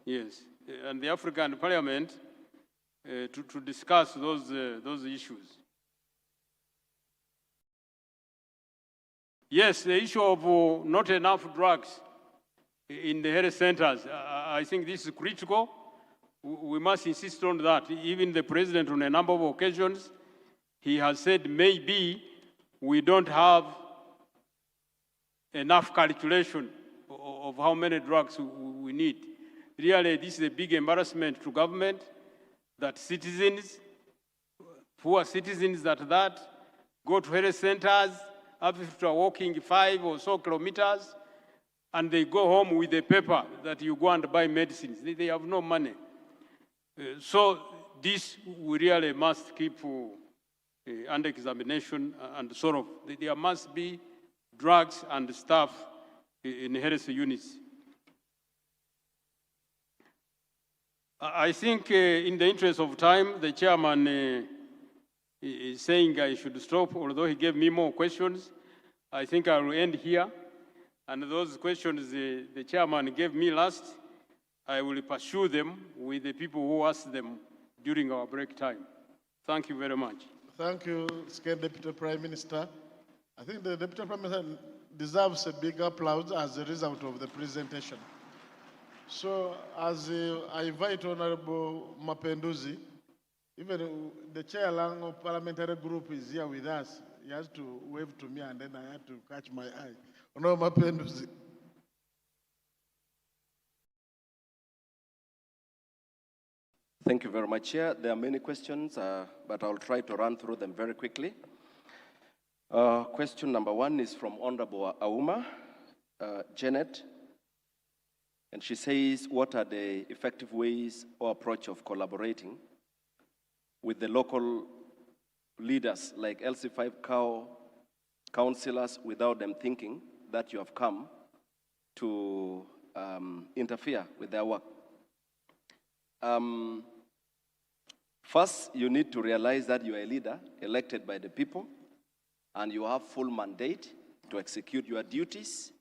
yes, and the African Parliament to discuss those issues. Yes, the issue of not enough drugs in the health centers, I think this is critical. We must insist on that. Even the president on a number of occasions, he has said maybe we don't have enough calculation of how many drugs we need. Really, this is a big embarrassment to government that citizens, poor citizens that go to health centers after walking 5 or so kilometers, and they go home with a paper that you go and buy medicines. They have no money. So this we really must keep under examination and solve. There must be drugs and staff in health units. I think in the interest of time, the chairman is saying I should stop, although he gave me more questions. I think I will end here. And those questions the chairman gave me last, I will pursue them with the people who asked them during our break time. Thank you very much. Thank you, State Deputy Prime Minister. I think the Deputy Prime Minister deserves a big applause as a result of the presentation. So, as I invite Honorable Mapenduzi, even the chair of parliamentary group is here with us. He has to wave to me and then I have to catch my eye. Honorable Mapenduzi. Thank you very much, Chair. There are many questions, but I'll try to run through them very quickly. Question number 1 is from Honorable Auma, Janet. And she says, what are the effective ways or approach of collaborating with the local leaders like LC5 COW councillors without them thinking that you have come to interfere with their work? First, you need to realize that you are a leader elected by the people and you have full mandate to execute your duties.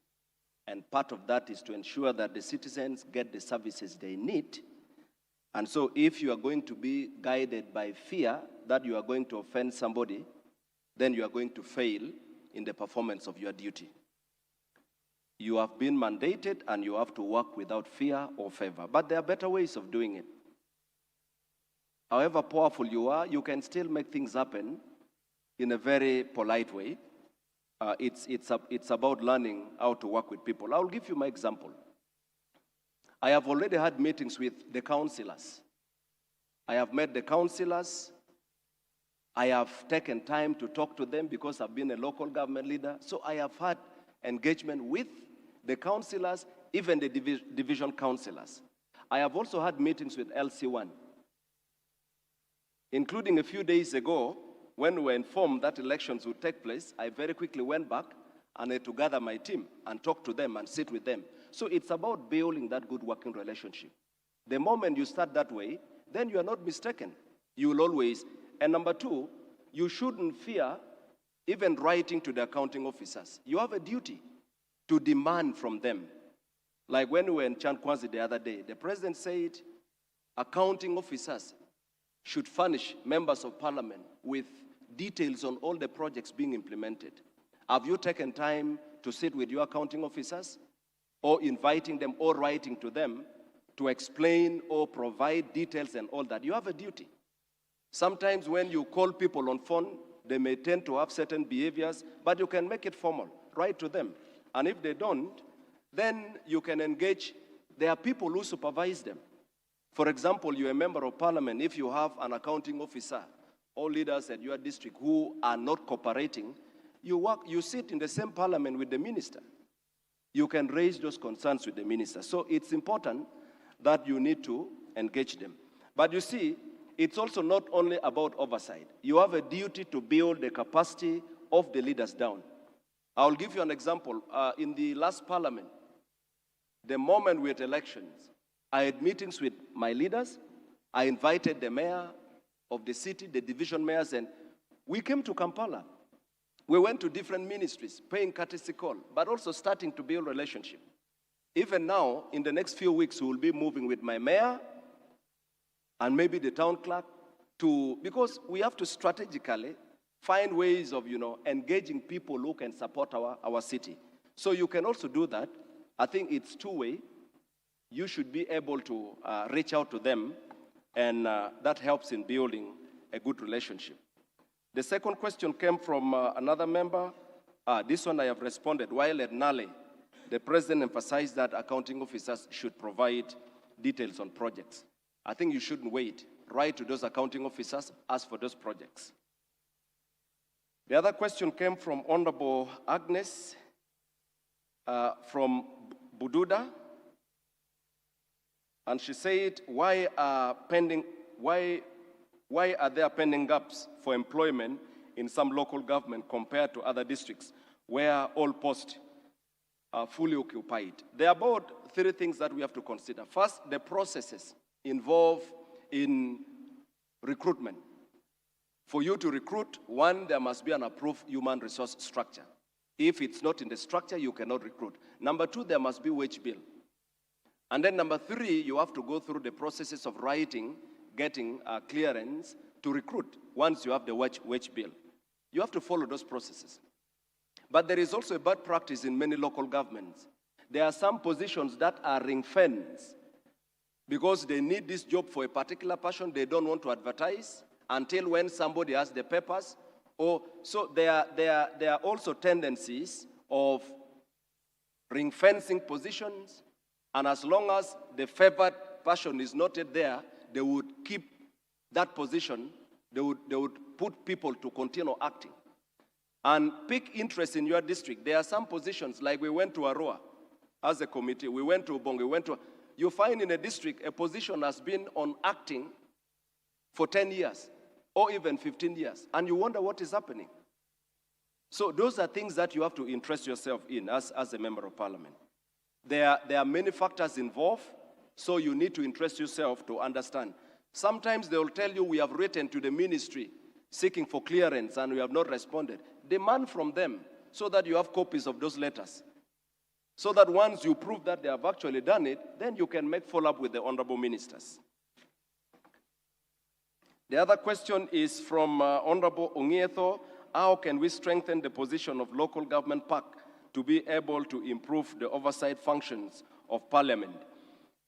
And part of that is to ensure that the citizens get the services they need. And so if you are going to be guided by fear that you are going to offend somebody, then you are going to fail in the performance of your duty. You have been mandated and you have to work without fear or favor. But there are better ways of doing it. However powerful you are, you can still make things happen in a very polite way. It's about learning how to work with people. I'll give you my example. I have already had meetings with the councillors. I have met the councillors. I have taken time to talk to them because I've been a local government leader. So I have had engagement with the councillors, even the division councillors. I have also had meetings with LC1, including a few days ago, when we were informed that elections would take place, I very quickly went back and had to gather my team and talk to them and sit with them. So it's about building that good working relationship. The moment you start that way, then you are not mistaken. You will always, and number two, you shouldn't fear even writing to the accounting officers. You have a duty to demand from them. Like when we were in Chankwazi the other day, the president said accounting officers should furnish members of parliament with details on all the projects being implemented. Have you taken time to sit with your accounting officers, or inviting them or writing to them to explain or provide details and all that? You have a duty. Sometimes when you call people on phone, they may tend to have certain behaviors, but you can make it formal. Write to them. And if they don't, then you can engage. There are people who supervise them. For example, you're a member of parliament. If you have an accounting officer or leaders at your district who are not cooperating, you sit in the same parliament with the minister. You can raise those concerns with the minister. So it's important that you need to engage them. But you see, it's also not only about oversight. You have a duty to build the capacity of the leaders down. I'll give you an example. In the last parliament, the moment we had elections, I had meetings with my leaders. I invited the mayor of the city, the division mayors, and we came to Kampala. We went to different ministries, paying courtesy call, but also starting to build relationship. Even now, in the next few weeks, we will be moving with my mayor and maybe the town clerk because we have to strategically find ways of, engaging people who can support our city. So you can also do that. I think it's two-way. You should be able to reach out to them, and that helps in building a good relationship. The second question came from another member. This one I have responded. While at Nale, the president emphasized that accounting officers should provide details on projects. I think you shouldn't wait. Write to those accounting officers, ask for those projects. The other question came from Honorable Agnes from Bududa. And she said, why are there pending gaps for employment in some local government compared to other districts where all posts are fully occupied? There are about three things that we have to consider. First, the processes involved in recruitment. For you to recruit, one, there must be an approved human resource structure. If it's not in the structure, you cannot recruit. Number two, there must be wage bill. And then number three, you have to go through the processes of writing, getting clearance to recruit once you have the wage bill. You have to follow those processes. But there is also a bad practice in many local governments. There are some positions that are ring-fenced because they need this job for a particular person. They don't want to advertise until when somebody has the papers. So there are also tendencies of ring-fencing positions. And as long as the favored person is not there, they would keep that position. They would put people to continue acting. And pick interest in your district. There are some positions, like we went to Arua as a committee. We went to Ubongo. You find in a district, a position has been on acting for 10 years or even 15 years. And you wonder what is happening. So those are things that you have to interest yourself in as a member of parliament. There are many factors involved, so you need to interest yourself to understand. Sometimes they will tell you, we have written to the ministry seeking for clearance and we have not responded. Demand from them so that you have copies of those letters. So that once you prove that they have actually done it, then you can make follow-up with the honorable ministers. The other question is from Honorable Ongieto. How can we strengthen the position of local government PAC to be able to improve the oversight functions of parliament?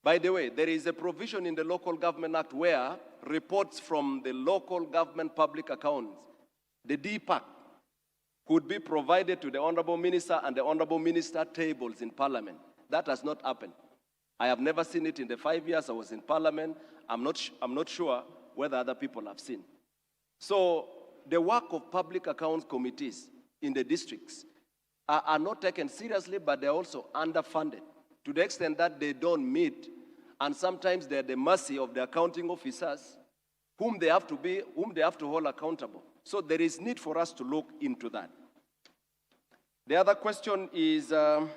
By the way, there is a provision in the Local Government Act where reports from the local government public accounts, the DPAC, could be provided to the Honorable Minister and the Honorable Minister tables in Parliament. That has not happened. I have never seen it in the 5 years I was in Parliament. I'm not sure whether other people have seen. So the work of public accounts committees in the districts are not taken seriously, but they're also underfunded to the extent that they don't meet, and sometimes they're at the mercy of the accounting officers whom they have to hold accountable. So there is need for us to look into that. The other question is a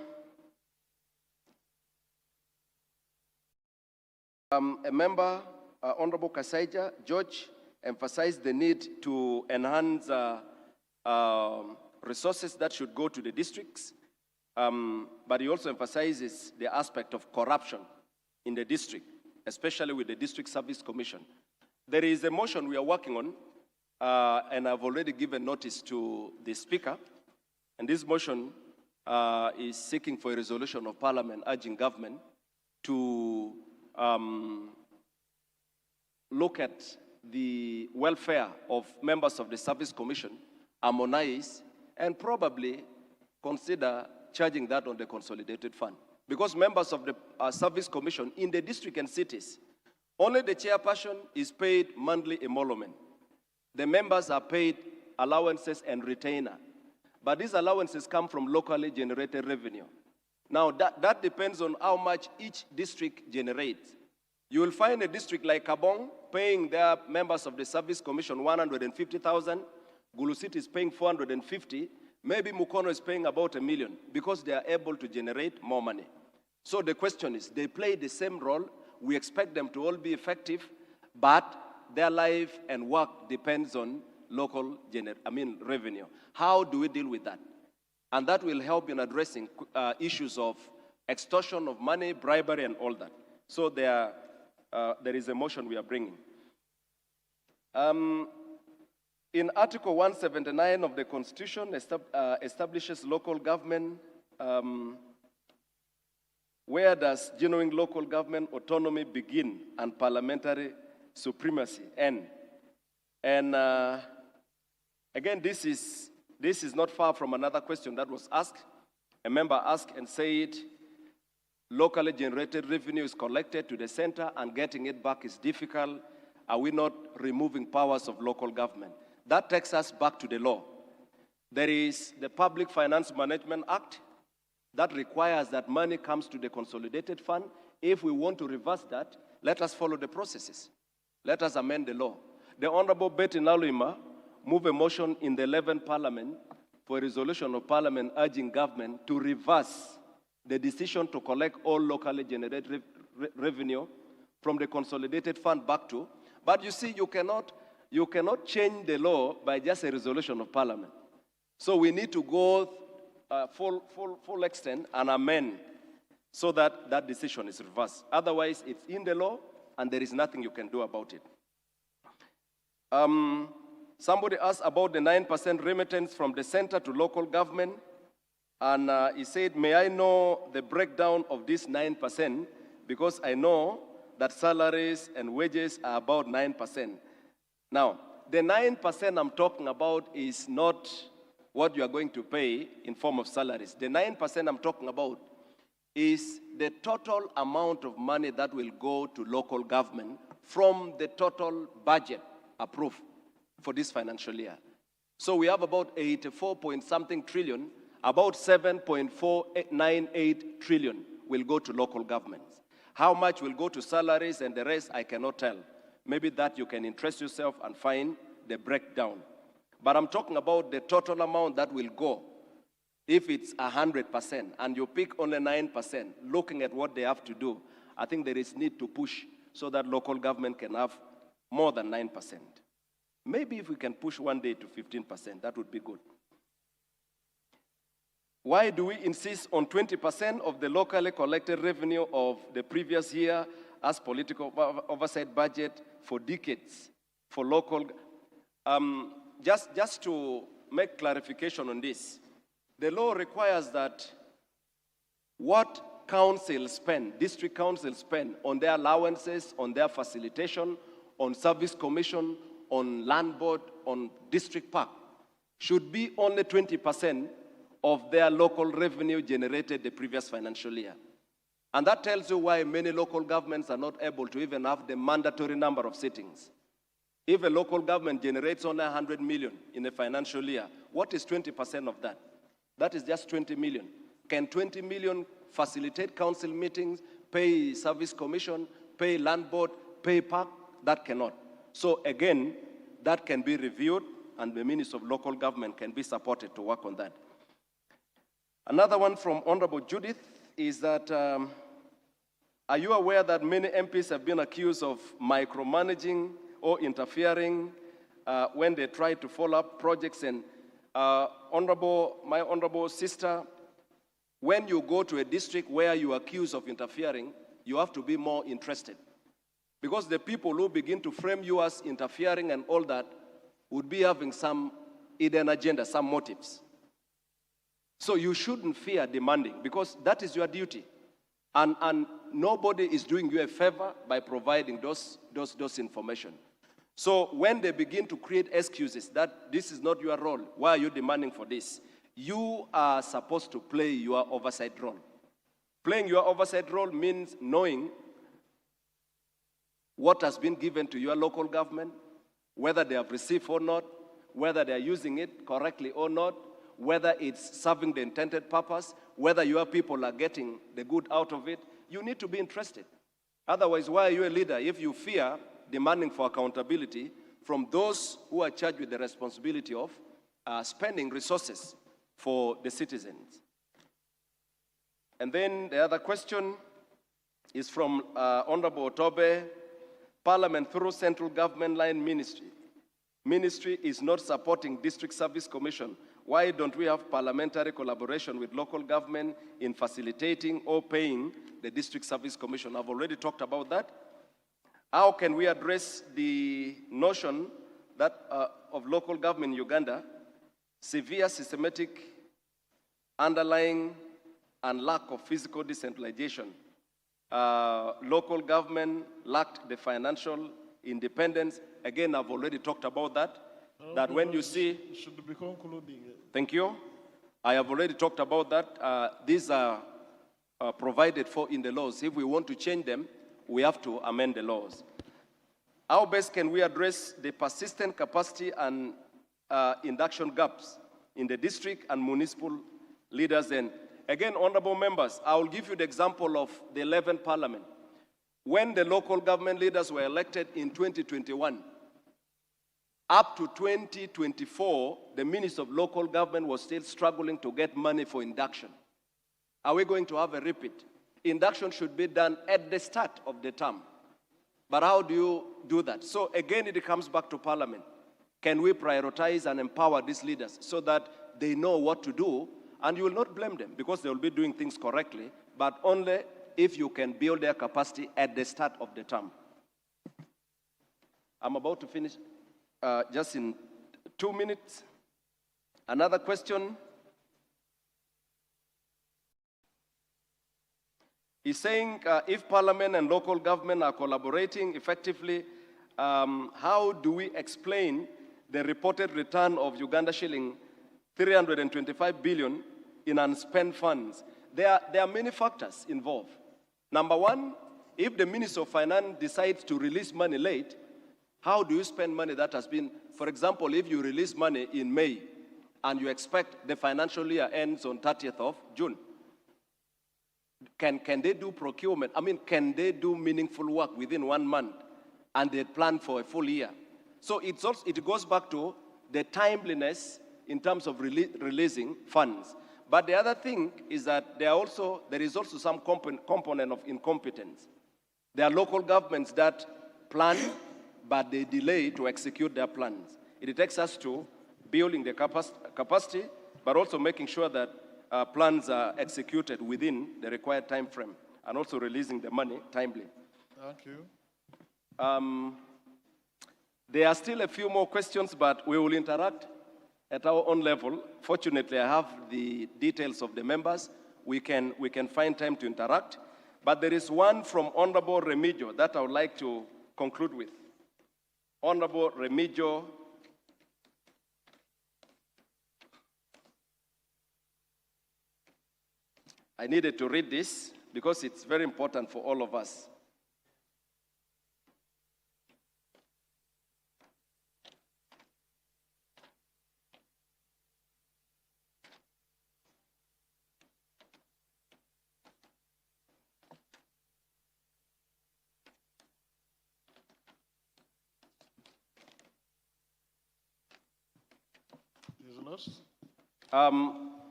member, Honorable Kasaija George, emphasized the need to enhance resources that should go to the districts, but he also emphasizes the aspect of corruption in the district, especially with the District Service Commission. There is a motion we are working on, and I've already given notice to the Speaker, and this motion is seeking for a resolution of Parliament urging government to look at the welfare of members of the Service Commission, harmonize, and probably consider charging that on the consolidated fund. Because members of the Service Commission in the district and cities, only the chairperson is paid monthly emolument. The members are paid allowances and retainer. But these allowances come from locally generated revenue. Now, that depends on how much each district generates. You will find a district like Kabong paying their members of the Service Commission 150,000, Gulu City is paying 450, maybe Mukono is paying about $1 million because they are able to generate more money. So the question is, they play the same role. We expect them to all be effective, but their life and work depends on local revenue. How do we deal with that? And that will help in addressing issues of extortion of money, bribery, and all that. So there is a motion we are bringing. In Article 179 of the Constitution, establishes local government. Where does genuine local government autonomy begin and parliamentary supremacy end? And again, this is not far from another question that was asked. A member asked and said, locally generated revenue is collected to the center and getting it back is difficult. Are we not removing powers of local government? That takes us back to the law. There is the Public Finance Management Act that requires that money comes to the consolidated fund. If we want to reverse that, let us follow the processes. Let us amend the law. The Honorable Betty Nalima moved a motion in the 11th Parliament for a resolution of Parliament urging government to reverse the decision to collect all locally generated revenue from the consolidated fund back to. But you see, you cannot change the law by just a resolution of Parliament. So we need to go full extent and amend so that that decision is reversed. Otherwise, it's in the law and there is nothing you can do about it. Somebody asked about the 9% remittance from the center to local government, and he said, may I know the breakdown of this 9%, because I know that salaries and wages are about 9%. Now, the 9% I'm talking about is not what you are going to pay in form of salaries. The 9% I'm talking about is the total amount of money that will go to local government from the total budget approved for this financial year. So we have about 84-point-something trillion, about 7.498 trillion will go to local governments. How much will go to salaries and the rest, I cannot tell. Maybe that you can interest yourself and find the breakdown. But I'm talking about the total amount that will go. If it's 100% and you pick only 9%, looking at what they have to do, I think there is need to push so that local government can have more than 9%. Maybe if we can push one day to 15%, that would be good. Why do we insist on 20% of the locally collected revenue of the previous year as political oversight budget for decades for local? Just to make clarification on this, the law requires that what councils spend, district councils spend on their allowances, on their facilitation, on service commission, on land board, on district park, should be only 20% of their local revenue generated the previous financial year. And that tells you why many local governments are not able to even have the mandatory number of sittings. If a local government generates only 100 million in a financial year, what is 20% of that? That is just 20 million. Can 20 million facilitate council meetings, pay service commission, pay land board, pay park? That cannot. So again, that can be reviewed, and the Minister of Local Government can be supported to work on that. Another one from Honorable Judith is that, are you aware that many MPs have been accused of micromanaging or interfering when they try to follow up projects? And my honorable sister, when you go to a district where you are accused of interfering, you have to be more interested. Because the people who begin to frame you as interfering and all that would be having some hidden agenda, some motives. So you shouldn't fear demanding, because that is your duty. And nobody is doing you a favor by providing those information. So when they begin to create excuses that this is not your role, why are you demanding for this? You are supposed to play your oversight role. Playing your oversight role means knowing what has been given to your local government, whether they have received or not, whether they are using it correctly or not, whether it's serving the intended purpose, whether your people are getting the good out of it. You need to be interested. Otherwise, why are you a leader if you fear demanding for accountability from those who are charged with the responsibility of spending resources for the citizens? And then the other question is from Honorable Otobe. Parliament through Central Government Line Ministry is not supporting District Service Commission. Why don't we have parliamentary collaboration with local government in facilitating or paying the District Service Commission? I've already talked about that. How can we address the notion that of local government in Uganda, severe systematic underlying and lack of physical decentralization? Local government lacked the financial independence. Again, I've already talked about that. That when you see... Should be concluding. Thank you. I have already talked about that. These are provided for in the laws. If we want to change them, we have to amend the laws. How best can we address the persistent capacity and induction gaps in the district and municipal leaders? And again, honorable members, I will give you the example of the 11th Parliament. When the local government leaders were elected in 2021, up to 2024, the Minister of Local Government was still struggling to get money for induction. Are we going to have a repeat? Induction should be done at the start of the term. But how do you do that? So again, it comes back to Parliament. Can we prioritize and empower these leaders so that they know what to do? And you will not blame them because they will be doing things correctly, but only if you can build their capacity at the start of the term. I'm about to finish just in 2 minutes. Another question is saying if Parliament and local government are collaborating effectively, how do we explain the reported return of Uganda shilling 325 billion in unspent funds? There are many factors involved. Number one, if the Minister of Finance decides to release money late, how do you spend money that has been, for example, if you release money in May and you expect the financial year ends on 30th of June, can they do procurement? I mean, can they do meaningful work within 1 month and they plan for a full year? So it goes back to the timeliness in terms of releasing funds. But the other thing is that there is also some component of incompetence. There are local governments that plan, but they delay to execute their plans. It takes us to building the capacity, but also making sure that plans are executed within the required time frame, and also releasing the money timely. Thank you. There are still a few more questions, but we will interact at our own level. Fortunately, I have the details of the members. We can find time to interact. But there is one from Honorable Remigio that I would like to conclude with. Honorable Remigio I needed to read this because it's very important for all of us.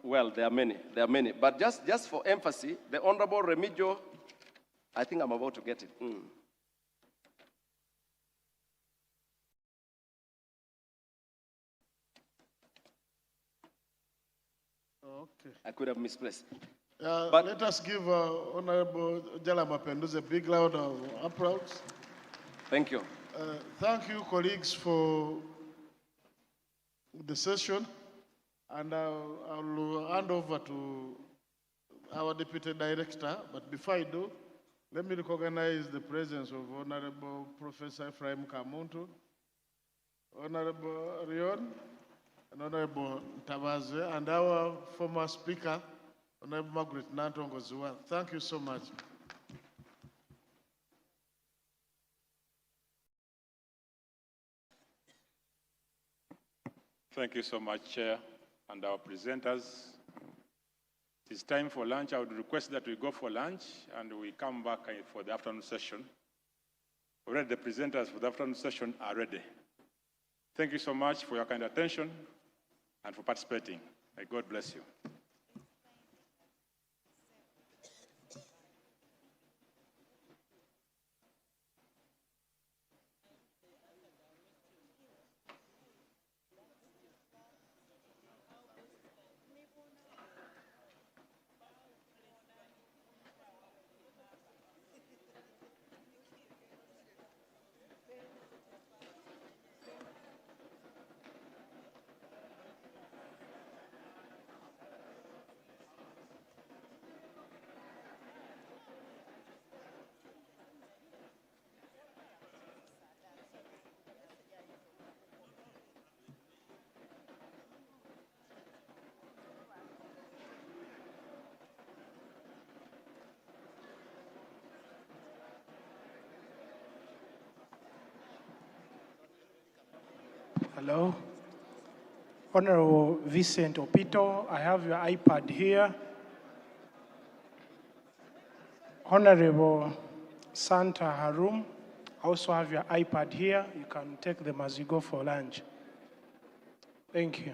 Well, there are many. But just for emphasis, the Honorable Remigio, I think I'm about to get it. Okay. I could have misplaced. But let us give Honorable Jala Mapendus a big round of applause. Thank you. Thank you, colleagues, for the session. And I'll hand over to our Deputy Director. But before I do, let me recognize the presence of Honorable Professor Ephraim Kamuntu, Honorable Rion, and Honorable Tabaze, and our former speaker, Honorable Margaret Nantongozua. Thank you so much. Thank you so much, Chair, and our presenters. It is time for lunch. I would request that we go for lunch and we come back for the afternoon session. Already the presenters for the afternoon session are ready. Thank you so much for your kind attention and for participating. May God bless you. Hello. Honorable Vincent Opito, I have your iPad here. Honorable Santa Harum, I also have your iPad here. You can take them as you go for lunch. Thank you.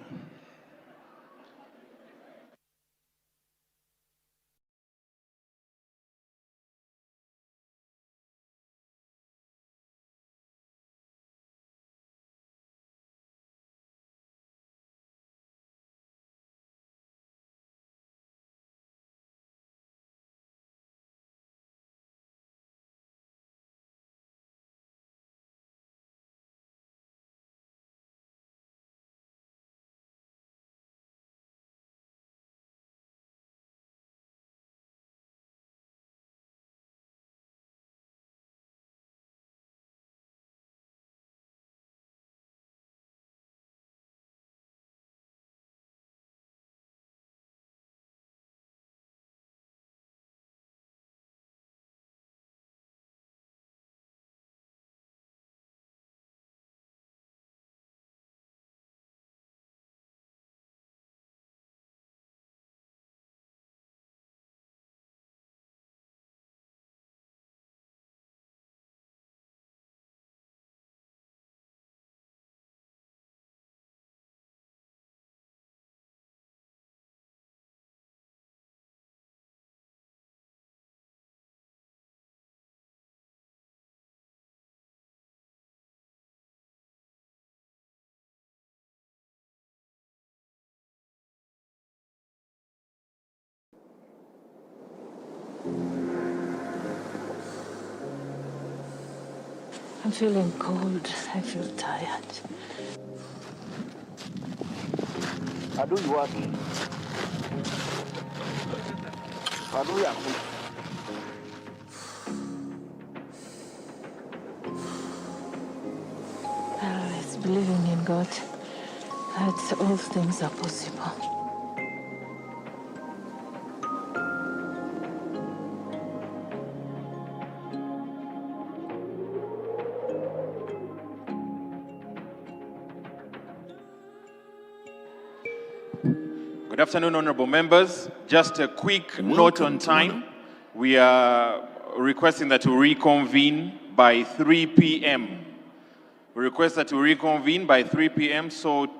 I'm feeling cold. I feel tired. Adu you what? Adu ya. It's believing in God that all things are possible. Good afternoon, honorable members. Just a quick note on time. We are requesting that we reconvene by 3 p.m. We request that we reconvene by 3 p.m., so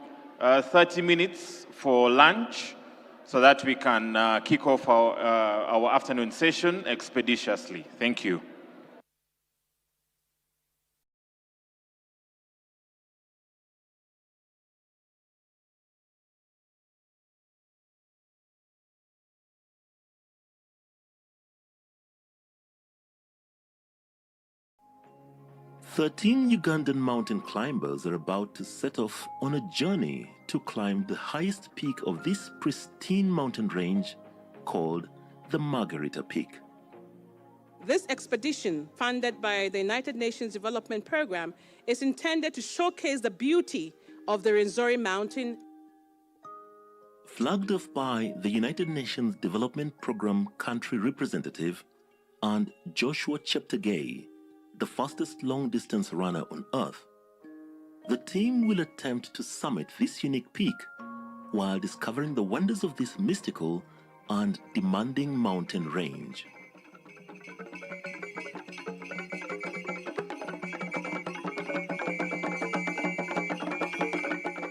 30 minutes for lunch so that we can kick off our afternoon session expeditiously. Thank you. "13 Ugandan mountain climbers are about to set off on a journey to climb the highest peak of this pristine mountain range called the Margarita Peak. This expedition, funded by the United Nations Development Program, is intended to showcase the beauty of the Rwenzori Mountain. Flagged off by the United Nations Development Program country representative and Joshua Cheptegei, the fastest long-distance runner on Earth, the team will attempt to summit this unique peak while discovering the wonders of this mystical and demanding mountain range.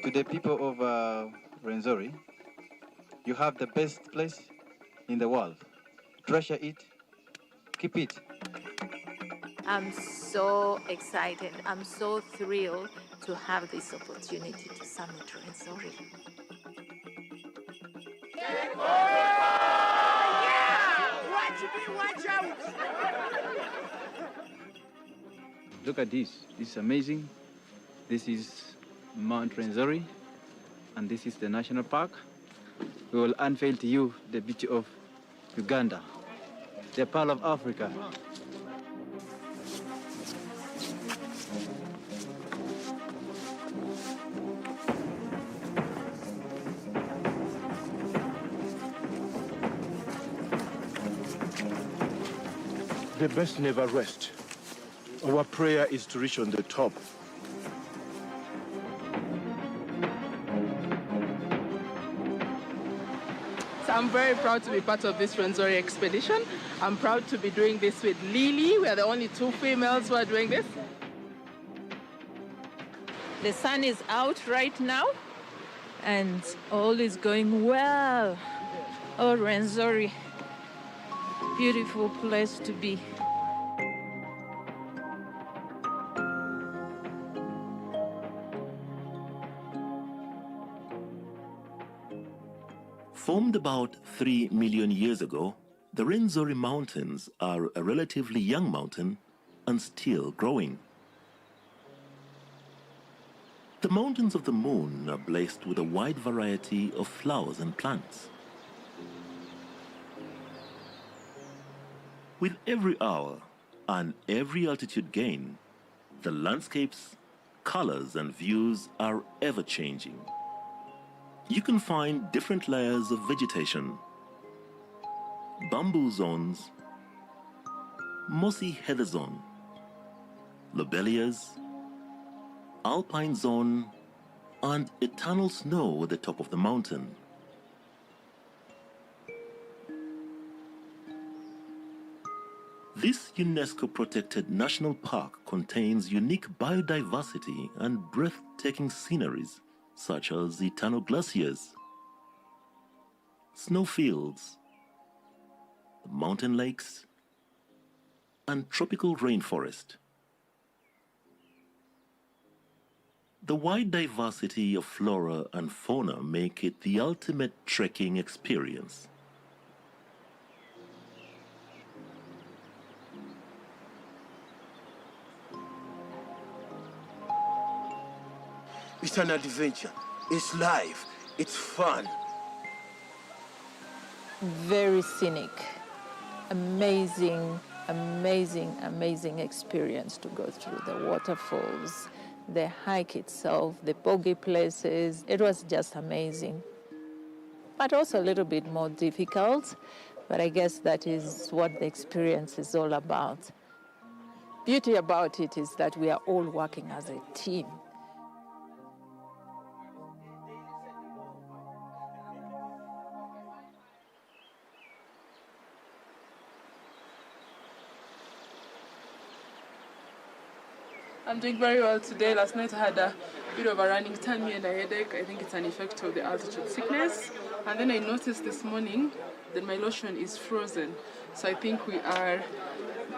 To the people of Rwenzori, you have the best place in the world. Treasure it, keep it. I'm so excited. I'm so thrilled to have this opportunity to summit Rwenzori. Watch out! Look at this. This is amazing. This is Mount Rwenzori, and this is the national park. We will unveil to you the beauty of Uganda, the Pearl of Africa. The best never rest. Our prayer is to reach on the top. So I'm very proud to be part of this Rwenzori expedition. I'm proud to be doing this with Lily. We are the only 2 females who are doing this. The sun is out right now, and all is going well. Oh, Rwenzori, beautiful place to be. Formed about 3 million years ago, the Rwenzori Mountains are a relatively young mountain and still growing. The mountains of the moon are blessed with a wide variety of flowers and plants. With every hour and every altitude gain, the landscapes, colors, and views are ever changing. You can find different layers of vegetation: bamboo zones, mossy heather zone, lobelias, alpine zone, and eternal snow at the top of the mountain. This UNESCO-protected national park contains unique biodiversity and breathtaking sceneries, such as eternal glaciers, snowfields, mountain lakes, and tropical rainforest. The wide diversity of flora and fauna make it the ultimate trekking experience. It's an adventure. It's life. It's fun. Very scenic. Amazing, amazing, amazing experience to go through the waterfalls, the hike itself, the boggy places. It was just amazing. But also a little bit more difficult, but I guess that is what the experience is all about. Beauty about it is that we are all working as a team. I'm doing very well today. Last night I had a bit of a running tummy and a headache. I think it's an effect of the altitude sickness. And then I noticed this morning that my lotion is frozen. So I think we are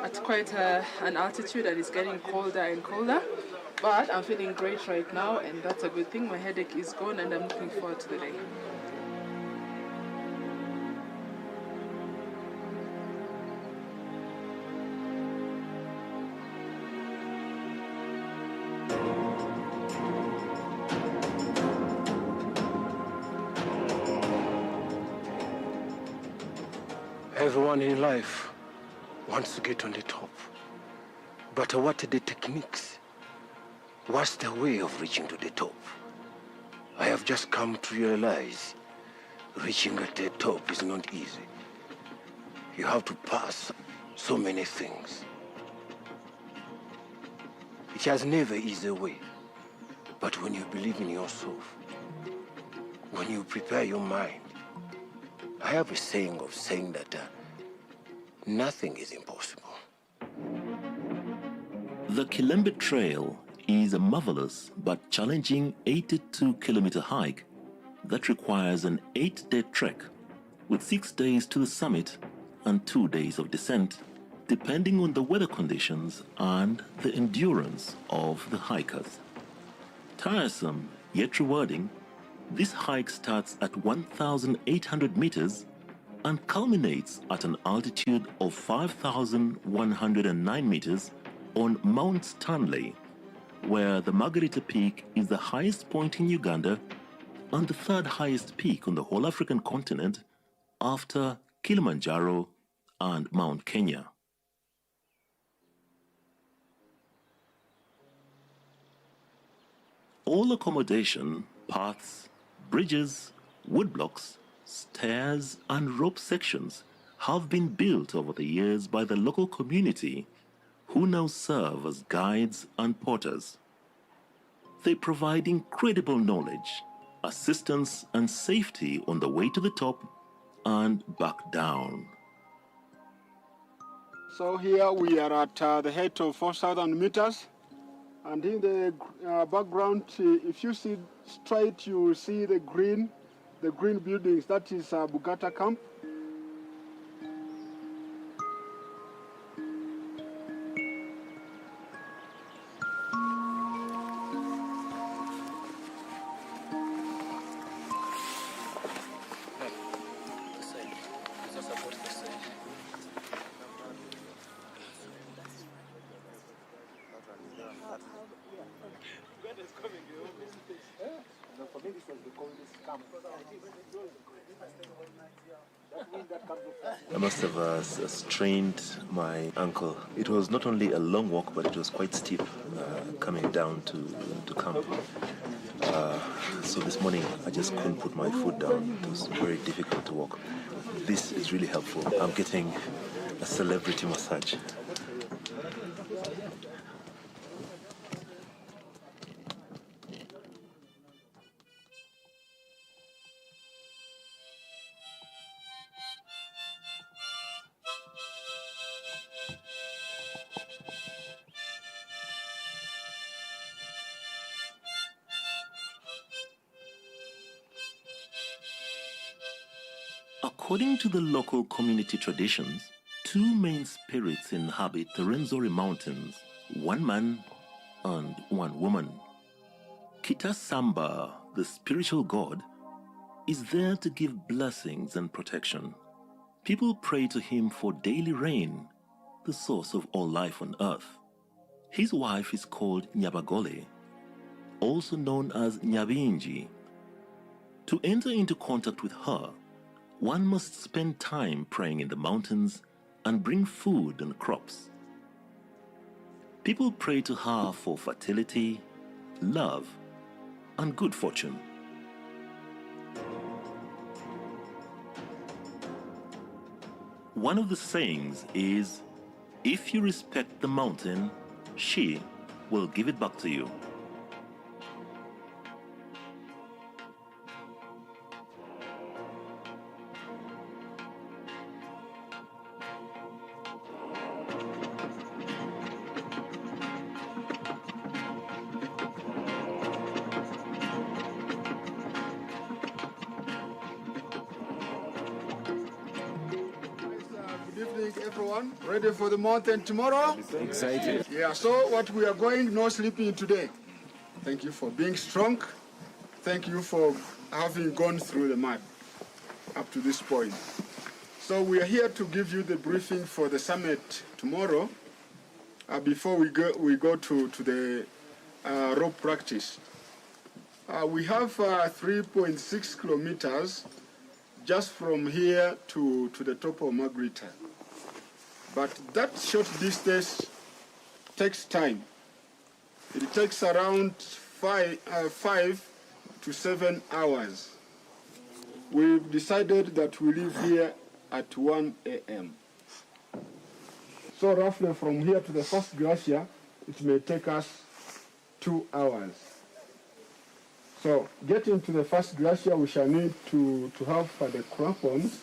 at quite an altitude and it's getting colder and colder. But I'm feeling great right now and that's a good thing. My headache is gone and I'm looking forward to the day. Everyone in life wants to get on the top. But what are the techniques? What's the way of reaching to the top? I have just come to realize reaching at the top is not easy. You have to pass so many things. It has never easy way. But when you believe in yourself, when you prepare your mind, I have a saying of saying that nothing is impossible. The Kilembe Trail is a marvelous but challenging 82-kilometer hike that requires an 8-day trek with 6 days to the summit and 2 days of descent, depending on the weather conditions and the endurance of the hikers. Tiresome yet rewarding, this hike starts at 1,800 meters and culminates at an altitude of 5,109 meters on Mount Stanley, where the Margarita Peak is the highest point in Uganda and the third highest peak on the whole African continent after Kilimanjaro and Mount Kenya. All accommodation, paths, bridges, woodblocks, stairs and rope sections have been built over the years by the local community who now serve as guides and porters. They provide incredible knowledge, assistance and safety on the way to the top and back down. So here we are at the height of 4,000 meters. And in the background, if you see straight, you will see the green buildings. That is Bugata camp. I must have strained my ankle. It was not only a long walk, but it was quite steep coming down to camp. So this morning, I just couldn't put my foot down. It was very difficult to walk. This is really helpful. I'm getting a celebrity massage. According to the local community traditions, two main spirits inhabit the Rwenzori Mountains, one man and one woman. Kita Samba, the spiritual god, is there to give blessings and protection. People pray to him for daily rain, the source of all life on earth. His wife is called Nyabagole, also known as Nyabinji. To enter into contact with her, one must spend time praying in the mountains and bring food and crops. People pray to her for fertility, love, and good fortune. One of the sayings is, if you respect the mountain, she will give it back to you. everyone. Ready for the mountain tomorrow? Excited. Yeah, so what we are going, no sleeping today. Thank you for being strong. Thank you for having gone through the mud up to this point. So we are here to give you the briefing for the summit tomorrow before we go to the rope practice. We have 3.6 kilometers just from here to the top of Margarita. But that short distance takes time. It takes around 5 to 7 hours. We've decided that we leave here at 1 a.m. So roughly from here to the first glacier, it may take us 2 hours. So getting to the first glacier, we shall need to have the crampons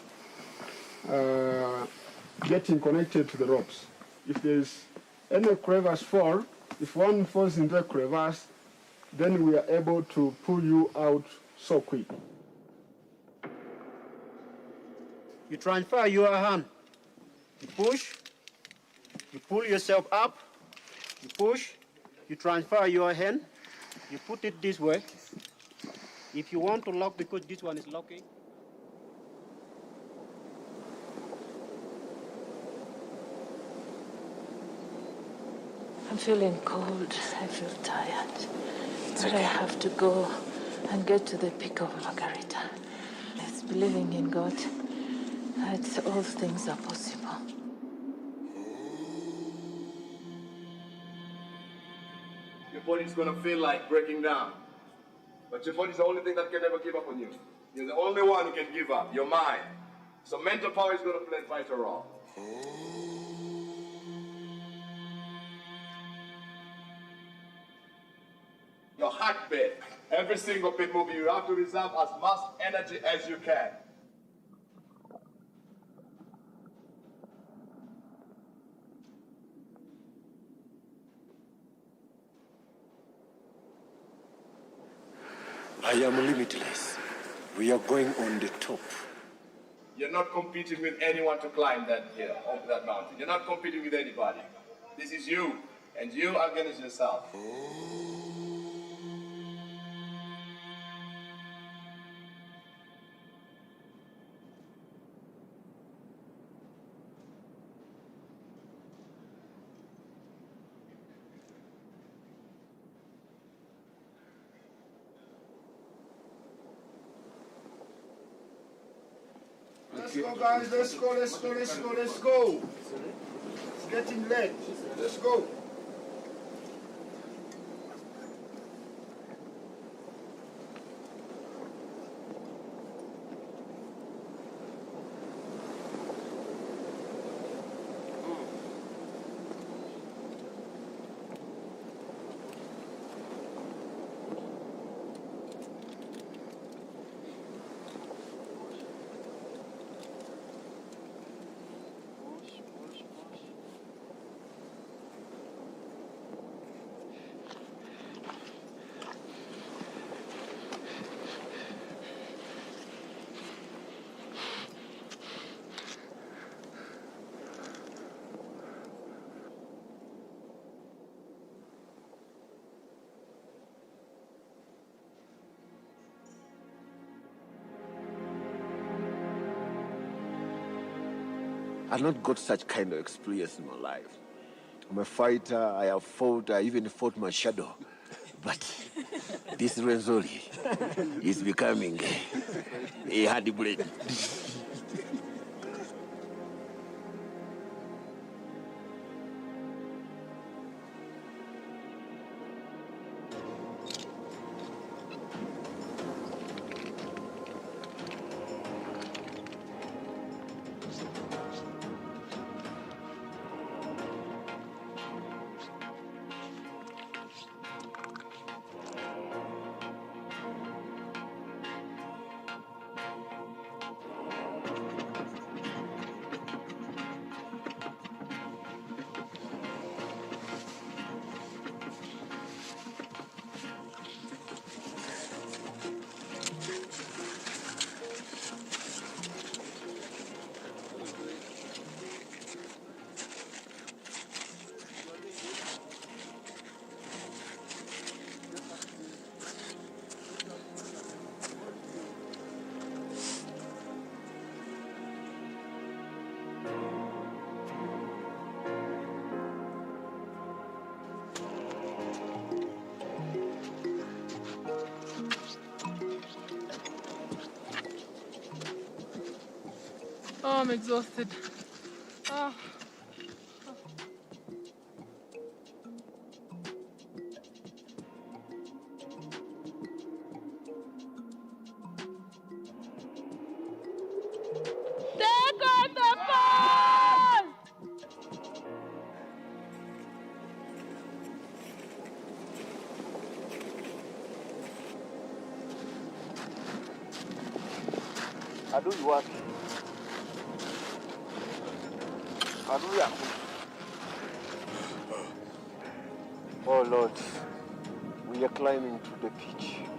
getting connected to the ropes. If there's any crevasse fall, if one falls into a crevasse, then we are able to pull you out so quick. You transfer your hand. You push. You pull yourself up. You push. You transfer your hand. You put it this way. If you want to lock, because this one is locking. I'm feeling cold. I feel tired. But I have to go and get to the peak of Margarita. It's believing in God that all things are possible. Your body's gonna feel like breaking down. But your body's the only thing that can never give up on you. You're the only one who can give up, your mind. So mental power is gonna play a vital role. Your heartbeat, every single beat moving, you have to reserve as much energy as you can. I am limitless. We are going on the top. You're not competing with anyone to climb that hill, up that mountain. You're not competing with anybody. This is you, and you against yourself. Let's go, guys. Let's go, let's go, let's go, let's go. It's getting late. Let's go. I've not got such kind of experience in my life. I'm a fighter, I have fought, I even fought my shadow. But this Renzori is becoming a hard blade. Oh, I'm exhausted. Oh. Take on the fall! Adui wapi? Adui yako. Oh Lord, we are climbing to the pitch.